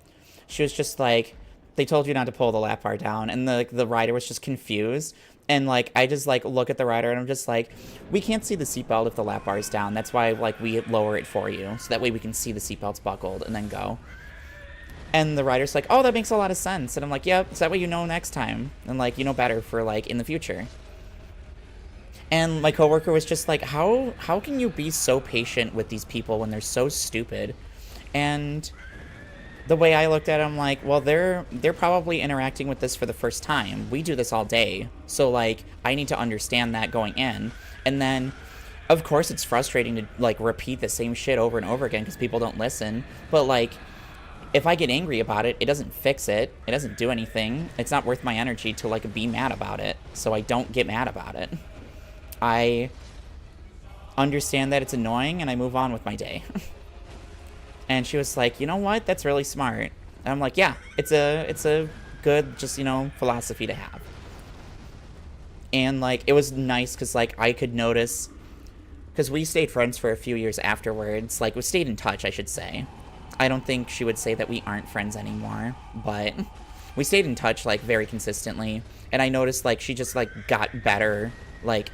she was just, like, they told you not to pull the lap bar down, and the rider was just confused, and, like, I just, like, look at the rider, and I'm just like, we can't see the seatbelt if the lap bar is down, that's why, like, we lower it for you, so that way we can see the seatbelt's buckled, and then go. And the rider's like, oh, that makes a lot of sense, and I'm like, yep, so that way you know next time, and, like, you know better for, like, in the future. And my coworker was just like, how can you be so patient with these people when they're so stupid? And the way I looked at it, I'm like, well, they're probably interacting with this for the first time. We do this all day. So, like, I need to understand that going in. And then, of course, it's frustrating to, like, repeat the same shit over and over again because people don't listen. But, like, if I get angry about it, it doesn't fix it. It doesn't do anything. It's not worth my energy to, like, be mad about it. So I don't get mad about it. I understand that it's annoying, and I move on with my day. And she was like, you know what? That's really smart. And I'm like, yeah, it's a good, just, you know, philosophy to have. And, like, it was nice because, like, I could notice, because we stayed friends for a few years afterwards. Like, we stayed in touch, I should say. I don't think she would say that we aren't friends anymore, but we stayed in touch, like, very consistently. And I noticed, like, she just, like, got better, like,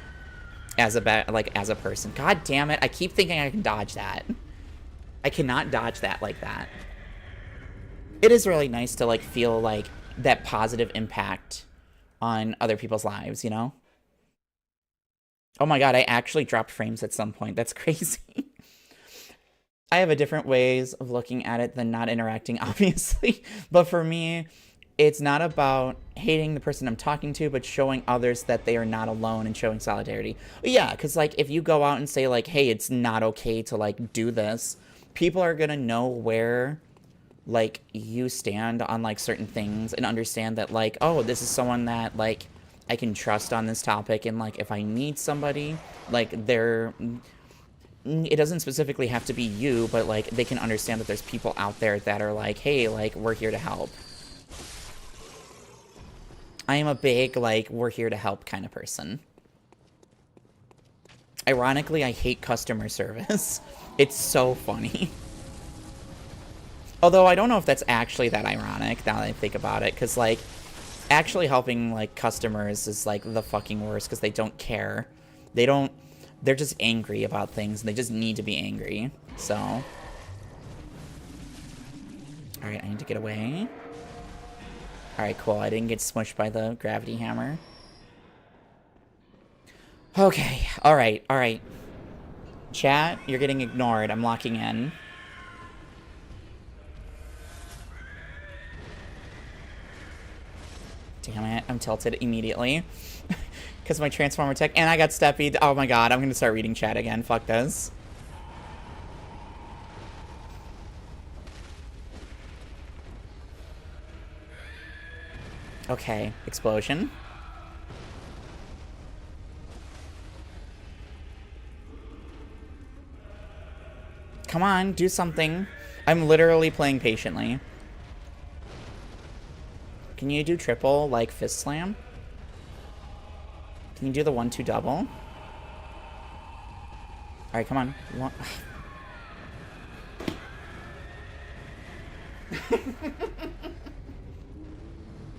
as a person. God damn it, I keep thinking I can dodge that. I cannot dodge that like that. It is really nice to, like, feel, like, that positive impact on other people's lives, you know? Oh my god, I actually dropped frames at some point. That's crazy. I have a different ways of looking at it than not interacting, obviously. But for me, it's not about hating the person I'm talking to, but showing others that they are not alone and showing solidarity. Yeah, because, like, if you go out and say, like, hey, it's not okay to, like, do this, people are gonna know where, like, you stand on, like, certain things and understand that, like, oh, this is someone that, like, I can trust on this topic, and, like, if I need somebody, like, it doesn't specifically have to be you, but, like, they can understand that there's people out there that are like, hey, like, we're here to help. I am a big, like, we're here to help kind of person. Ironically, I hate customer service. It's so funny. Although I don't know if that's actually that ironic now that I think about it, because, like, actually helping, like, customers is, like, the fucking worst, because they don't care. They're just angry about things, and they just need to be angry, so. Alright, I need to get away. Alright, cool. I didn't get smushed by the gravity hammer. Okay, alright, alright. Chat, you're getting ignored. I'm locking in. Damn it, I'm tilted immediately. Because my Transformer tech, and I got steppied. Oh my god, I'm gonna start reading chat again. Fuck this. Okay, explosion. Come on, do something. I'm literally playing patiently. Can you do triple, like, fist slam? Can you do the 1-2 double? Alright, come on.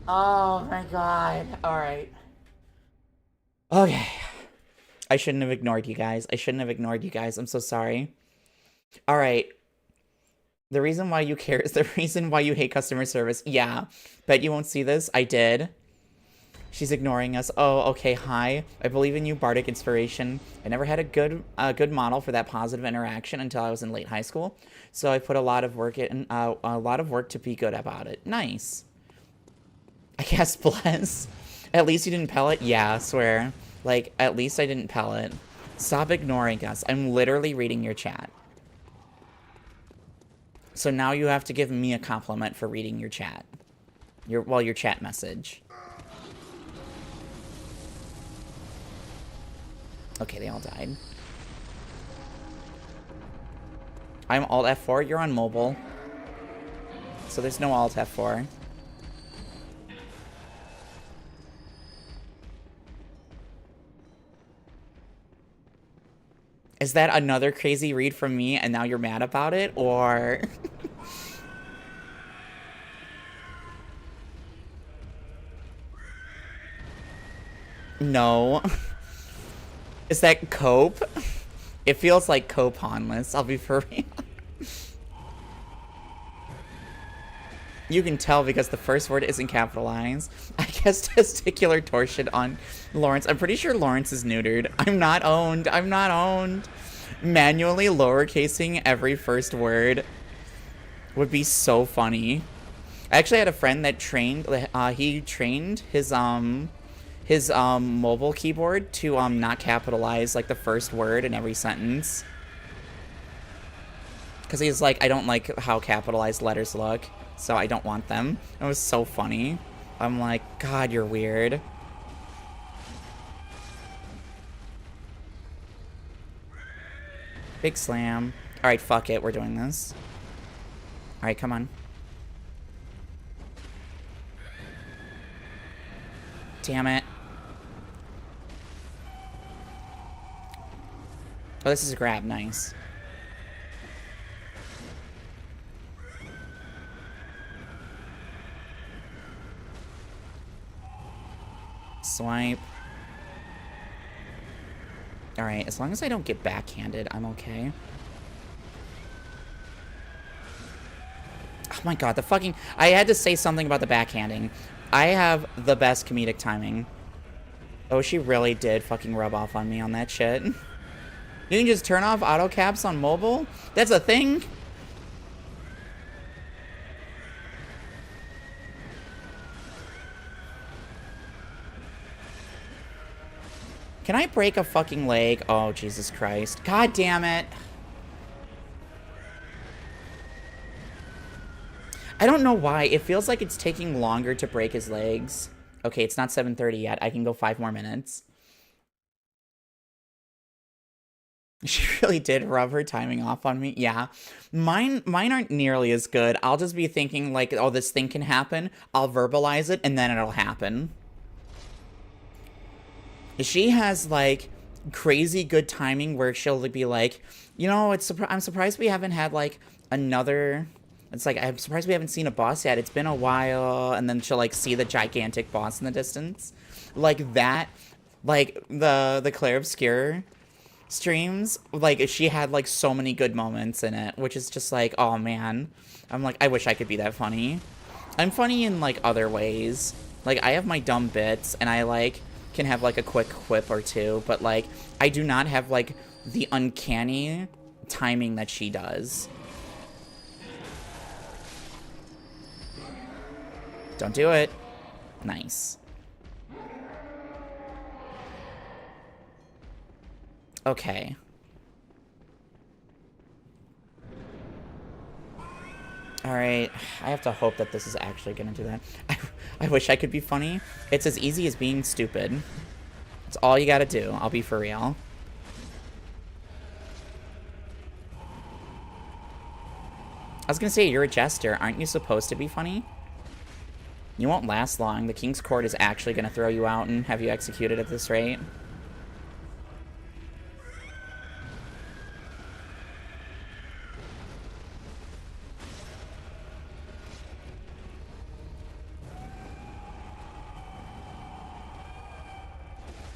Oh my god. Alright. Okay. I shouldn't have ignored you guys. I shouldn't have ignored you guys. I'm so sorry. All right. The reason why you care is the reason why you hate customer service. Yeah. Bet you won't see this. I did. She's ignoring us. Oh, okay. Hi. I believe in you, Bardic Inspiration. I never had a good model for that positive interaction until I was in late high school. So I put a lot of work to be good about it. Nice. I guess bless. At least you didn't pellet. Yeah, I swear. Like, at least I didn't pellet. Stop ignoring us. I'm literally reading your chat. So now you have to give me a compliment for reading your chat. Your chat message. Okay, they all died. I'm Alt F4. You're on mobile. So there's no Alt F4. Is that another crazy read from me and now you're mad about it? Or... No. Is that cope? It feels like cope-onless, I'll be for real. You can tell because the first word isn't capitalized. I guess testicular torsion on Lawrence. I'm pretty sure Lawrence is neutered. I'm not owned. I'm not owned. Manually lowercasing every first word would be so funny. I actually had a friend that trained, he trained his mobile keyboard to not capitalize like the first word in every sentence. Because he's like, I don't like how capitalized letters look, so I don't want them. It was so funny. I'm like, God, you're weird. Big slam. Alright, fuck it, we're doing this. Alright, come on. Damn it. Oh, this is a grab. Nice. Swipe. Alright, as long as I don't get backhanded, I'm okay. Oh my god, the fucking... I had to say something about the backhanding. I have the best comedic timing. Oh, she really did fucking rub off on me on that shit. You can just turn off auto caps on mobile? That's a thing? Can I break a fucking leg? Oh, Jesus Christ. God damn it. I don't know why. It feels like it's taking longer to break his legs. Okay, it's not 7:30 yet. I can go 5 more minutes. She really did rub her timing off on me. Yeah. Mine aren't nearly as good. I'll just be thinking like, oh, this thing can happen. I'll verbalize it and then it'll happen. She has like crazy good timing where she'll be like, you know, I'm surprised we haven't had like another... It's like, I'm surprised we haven't seen a boss yet. It's been a while. And then she'll like see the gigantic boss in the distance. Like that, like the Claire Obscure streams, like she had like so many good moments in it, which is just like, oh man. I'm like, I wish I could be that funny. I'm funny in like other ways. Like I have my dumb bits and I like can have like a quick quip or two, but like I do not have like the uncanny timing that she does. Don't do it. Nice. Okay. Alright, I have to hope that this is actually gonna do that. I wish I could be funny. It's as easy as being stupid. It's all you gotta do. I'll be for real. I was gonna say, you're a jester. Aren't you supposed to be funny? You won't last long. The King's Court is actually gonna throw you out and have you executed at this rate.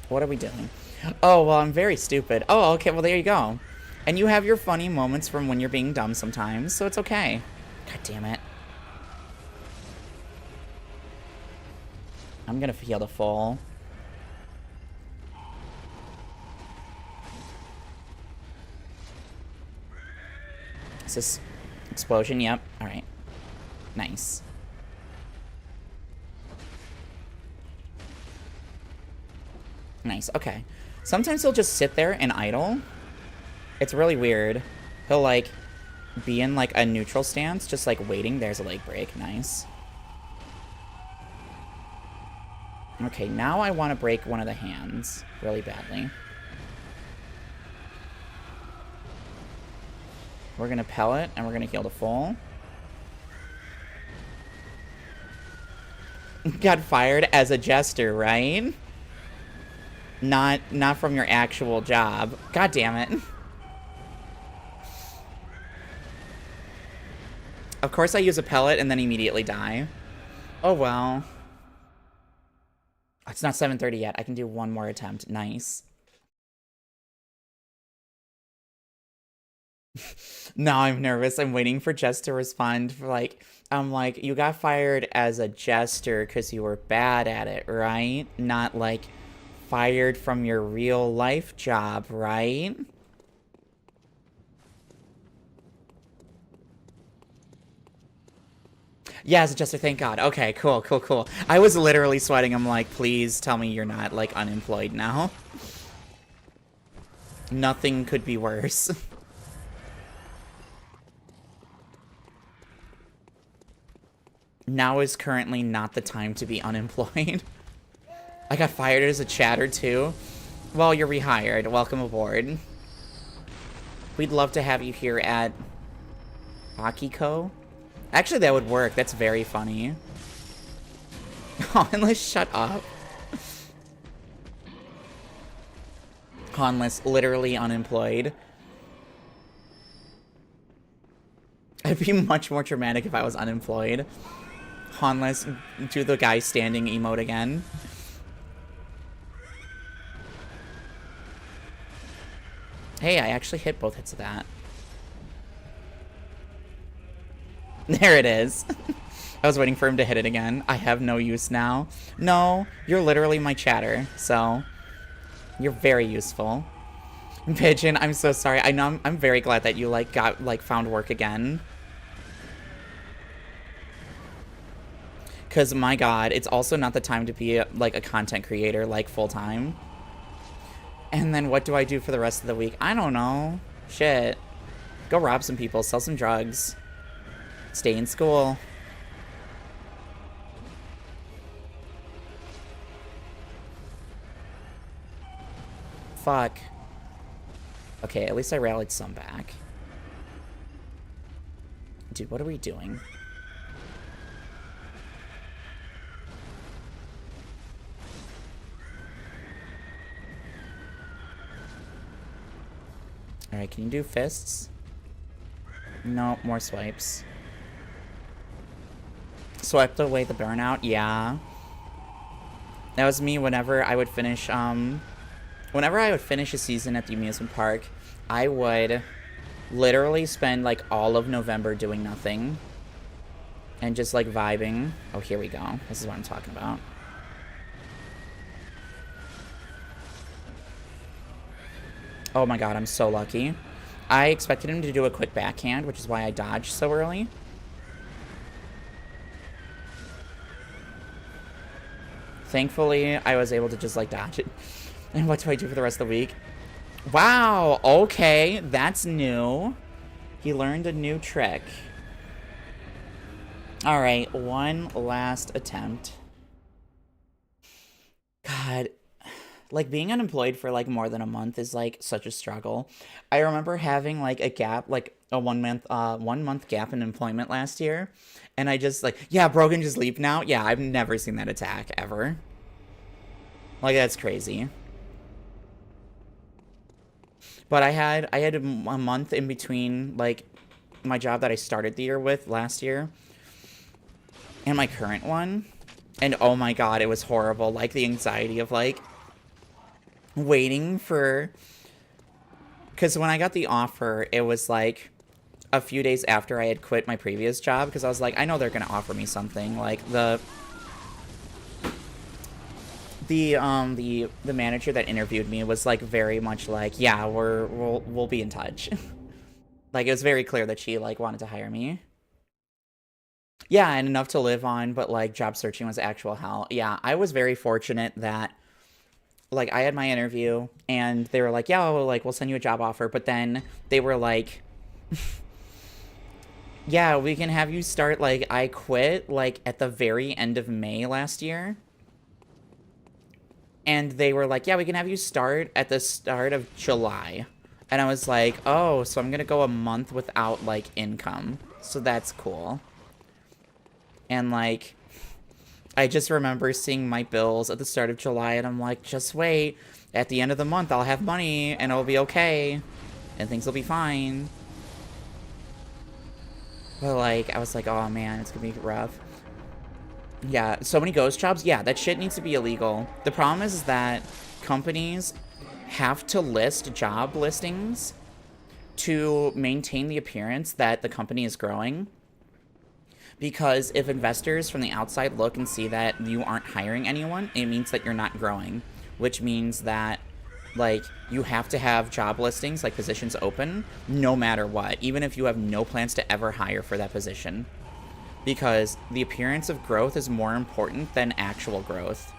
What are we doing? Oh, well, I'm very stupid. Oh, okay, well, there you go. And you have your funny moments from when you're being dumb sometimes, so it's okay. God damn it. I'm gonna heal the full. Is this explosion? Yep. Alright. Nice. Nice. Okay. Sometimes he'll just sit there and idle. It's really weird. He'll, like, be in, like, a neutral stance, just, like, waiting. There's a leg break. Nice. Okay, now I want to break one of the hands really badly. We're going to pellet, and we're going to heal the full. Got fired as a jester, right? Not from your actual job. God damn it. Of course I use a pellet and then immediately die. Oh well. It's not 7:30 yet. I can do one more attempt. Nice. Now I'm nervous. I'm waiting for Jess to respond. I'm like, you got fired as a jester because you were bad at it, right? Not like fired from your real life job, right? Yeah, as a jester, thank God. Okay, cool, cool, cool. I was literally sweating. I'm like, please tell me you're not, like, unemployed now. Nothing could be worse. Now is currently not the time to be unemployed. I got fired as a chatter, too. Well, you're rehired. Welcome aboard. We'd love to have you here at Akiko. Actually, that would work. That's very funny. Honless, shut up. Honless, literally unemployed. It'd be much more dramatic if I was unemployed. Honless, do the guy standing emote again. Hey, I actually hit both hits of that. There it is. I was waiting for him to hit it again. I have no use now. No, you're literally my chatter, so you're very useful. Pigeon, I'm so sorry. I know I'm very glad that you found work again. Cause my God, it's also not the time to be like a content creator like full time. And then what do I do for the rest of the week? I don't know. Shit. Go rob some people, sell some drugs. Stay in school. Fuck. Okay, at least I rallied some back. Dude, what are we doing? Alright, can you do fists? No, more swipes. Swiped away the burnout, yeah. That was me whenever I would finish, whenever I would finish a season at the amusement park, I would literally spend, like, all of November doing nothing. And just, like, vibing. Oh, here we go. This is what I'm talking about. Oh my God, I'm so lucky. I expected him to do a quick backhand, which is why I dodged so early. Thankfully, I was able to just, like, dodge it. And what do I do for the rest of the week? Wow, okay, that's new. He learned a new trick. Alright, one last attempt. God, like, being unemployed for, like, more than a month is, like, such a struggle. I remember having, like, a gap, like, a 1 month gap in employment last year. And I just, like, yeah, Brogan just leave now? Yeah, I've never seen that attack, ever. Like, that's crazy. But I had a month in between, like, my job that I started the year with last year and my current one. And, oh my God, it was horrible. Like, the anxiety of, like, waiting for... Because when I got the offer, it was like a few days after I had quit my previous job, because I was like, I know they're going to offer me something. Like, the manager that interviewed me was like very much like, yeah, we'll be in touch. Like, it was very clear that she like wanted to hire me. Yeah, and enough to live on, but like job searching was actual hell. Yeah, I was very fortunate that like I had my interview and they were like, yeah, we'll send you a job offer, but then they were like, yeah, we can have you start, like, I quit like at the very end of May last year. And they were like, yeah, we can have you start at the start of July. And I was like, oh, so I'm gonna go a month without like income. So that's cool. And like, I just remember seeing my bills at the start of July, and I'm like, just wait. At the end of the month, I'll have money, and it'll be okay. And things will be fine. But like, I was like, oh man, it's gonna be rough. Yeah, so many ghost jobs. Yeah, that shit needs to be illegal. The problem is that companies have to list job listings to maintain the appearance that the company is growing. Because if investors from the outside look and see that you aren't hiring anyone, it means that you're not growing. Which means that, like, you have to have job listings, like positions open, no matter what. Even if you have no plans to ever hire for that position. Because the appearance of growth is more important than actual growth.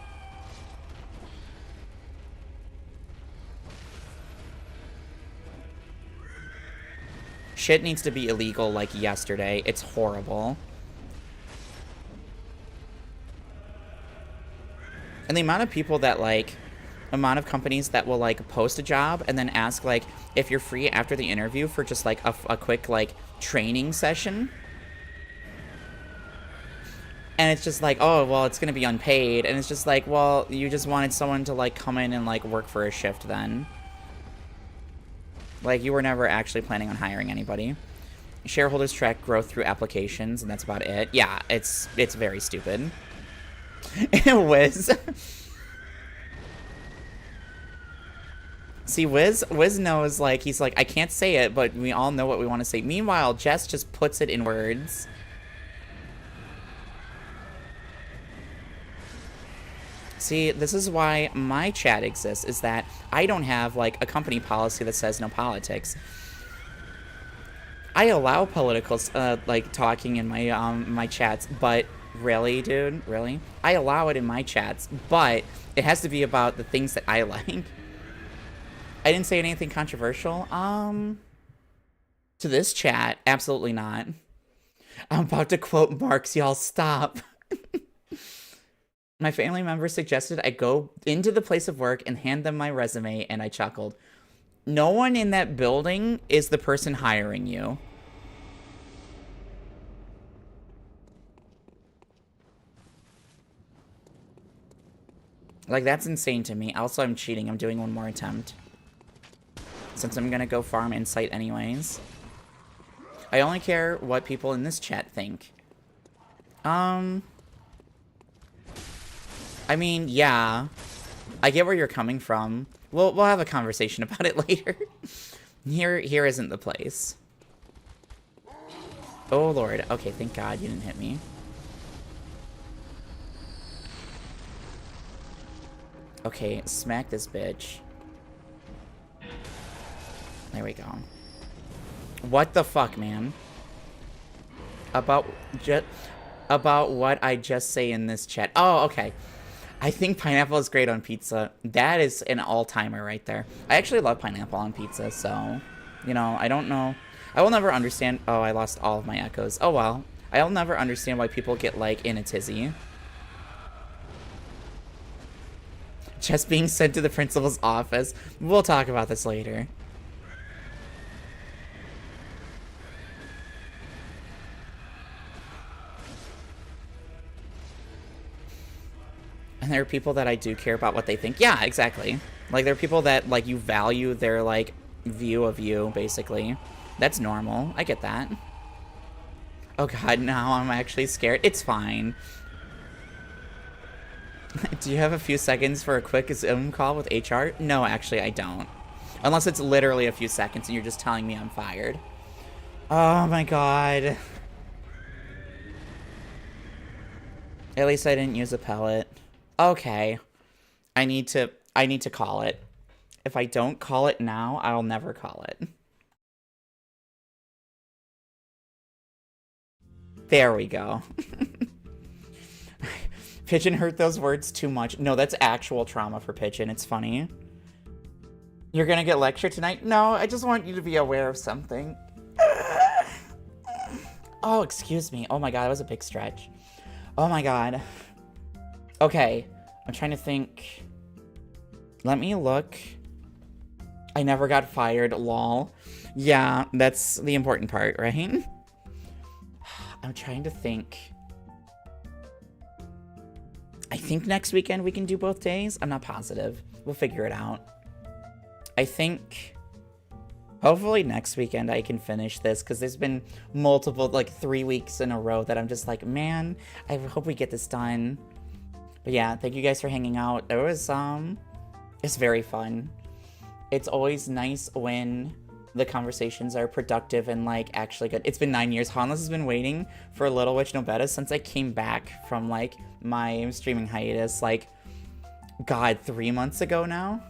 Shit needs to be illegal like yesterday. It's horrible. And the amount of people that, like, amount of companies that will, like, post a job and then ask, like, if you're free after the interview for just, like, a quick, like, training session. And it's just like, oh, well, it's going to be unpaid. And it's just like, well, you just wanted someone to, like, come in and, like, work for a shift then. Like, you were never actually planning on hiring anybody. Shareholders track growth through applications, and that's about it. Yeah, it's very stupid. Wiz. See, Wiz knows, like, he's like, I can't say it, but we all know what we want to say. Meanwhile, Jess just puts it in words. See, this is why my chat exists, is that I don't have, like, a company policy that says no politics. I allow political, like, talking in my, my chats, but really, dude? Really? I allow it in my chats, but it has to be about the things that I like. I didn't say anything controversial. To this chat, absolutely not. I'm about to quote Marx, y'all stop. My family member suggested I go into the place of work and hand them my resume, and I chuckled. No one in that building is the person hiring you. Like, that's insane to me. Also, I'm cheating. I'm doing one more attempt. Since I'm gonna go farm insight anyways. I only care what people in this chat think. I mean, yeah. I get where you're coming from. We'll have a conversation about it later. Here isn't the place. Oh, Lord. Okay, thank God you didn't hit me. Okay, smack this bitch. There we go. What the fuck, man? About what I just say in this chat. Oh, okay. I think pineapple is great on pizza. That is an all-timer right there. I actually love pineapple on pizza, so, you know, I don't know. I will never understand. Oh, I lost all of my echoes. Oh, well. I'll never understand why people get, like, in a tizzy. Just being sent to the principal's office. We'll talk about this later. And there are people that I do care about what they think. Yeah, exactly. Like, there are people that, like, you value their, like, view of you, basically. That's normal. I get that. Oh, God, now I'm actually scared. It's fine. Do you have a few seconds for a quick Zoom call with HR? No, actually, I don't. Unless it's literally a few seconds and you're just telling me I'm fired. Oh my god. At least I didn't use a pellet. Okay. I need to call it. If I don't call it now, I'll never call it. There we go. Pigeon hurt those words too much. No, that's actual trauma for Pigeon. It's funny. You're gonna get lectured tonight? No, I just want you to be aware of something. Oh, excuse me. Oh my god, that was a big stretch. Oh my god. Okay, I'm trying to think. Let me look. I never got fired, lol. Yeah, that's the important part, right? I'm trying to think. I think next weekend we can do both days. I'm not positive. We'll figure it out. I think hopefully next weekend I can finish this because there's been multiple, like 3 weeks in a row that I'm just like, man, I hope we get this done. But yeah, thank you guys for hanging out. It was, it's very fun. It's always nice when the conversations are productive and like actually good. It's been 9 years. Hanless has been waiting for a Little Witch No Beta since I came back from like my streaming hiatus, like, god, 3 months ago now.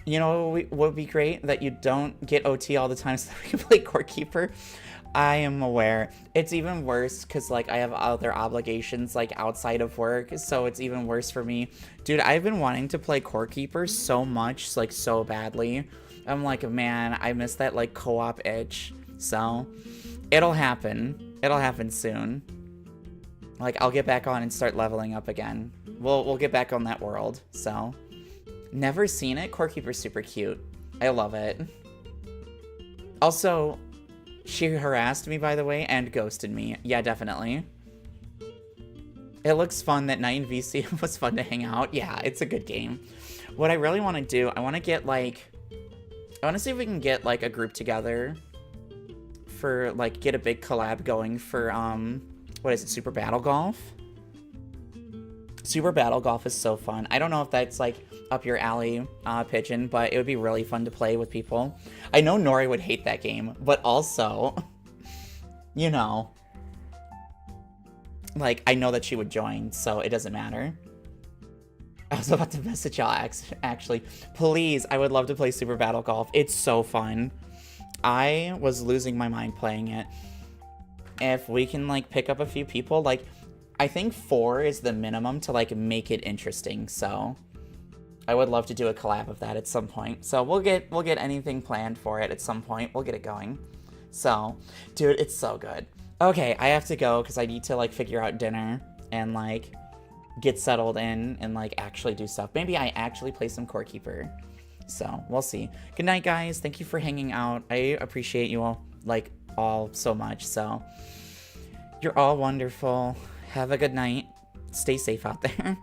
You know what would be great? That you don't get OT all the time so that we can play Court Keeper. I am aware. It's even worse because, like, I have other obligations, like, outside of work, so it's even worse for me. Dude, I've been wanting to play Court Keeper so much, like, so badly. I'm like, man, I miss that, like, co-op itch. So, it'll happen. It'll happen soon. Like, I'll get back on and start leveling up again. We'll get back on that world, so... Never seen it. Court Keeper's super cute. I love it. Also, she harassed me, by the way, and ghosted me. Yeah, definitely. It looks fun. That night in VC was fun to hang out. Yeah, it's a good game. What I really want to do, I want to get, like... I want to see if we can get, like, a group together for, like, get a big collab going for, what is it, Super Battle Golf? Super Battle Golf is so fun. I don't know if that's, like, up your alley, Pigeon, but it would be really fun to play with people. I know Nori would hate that game, but also, you know, like, I know that she would join, so it doesn't matter. I was about to message y'all, actually. Please, I would love to play Super Battle Golf. It's so fun. I was losing my mind playing it. If we can, like, pick up a few people, like, I think 4 is the minimum to, like, make it interesting, so... I would love to do a collab of that at some point. So we'll get anything planned for it at some point. We'll get it going. So, dude, it's so good. Okay, I have to go because I need to, like, figure out dinner and, like, get settled in and, like, actually do stuff. Maybe I actually play some Court Keeper. So, we'll see. Good night, guys. Thank you for hanging out. I appreciate you all, like, all so much. So, you're all wonderful. Have a good night. Stay safe out there.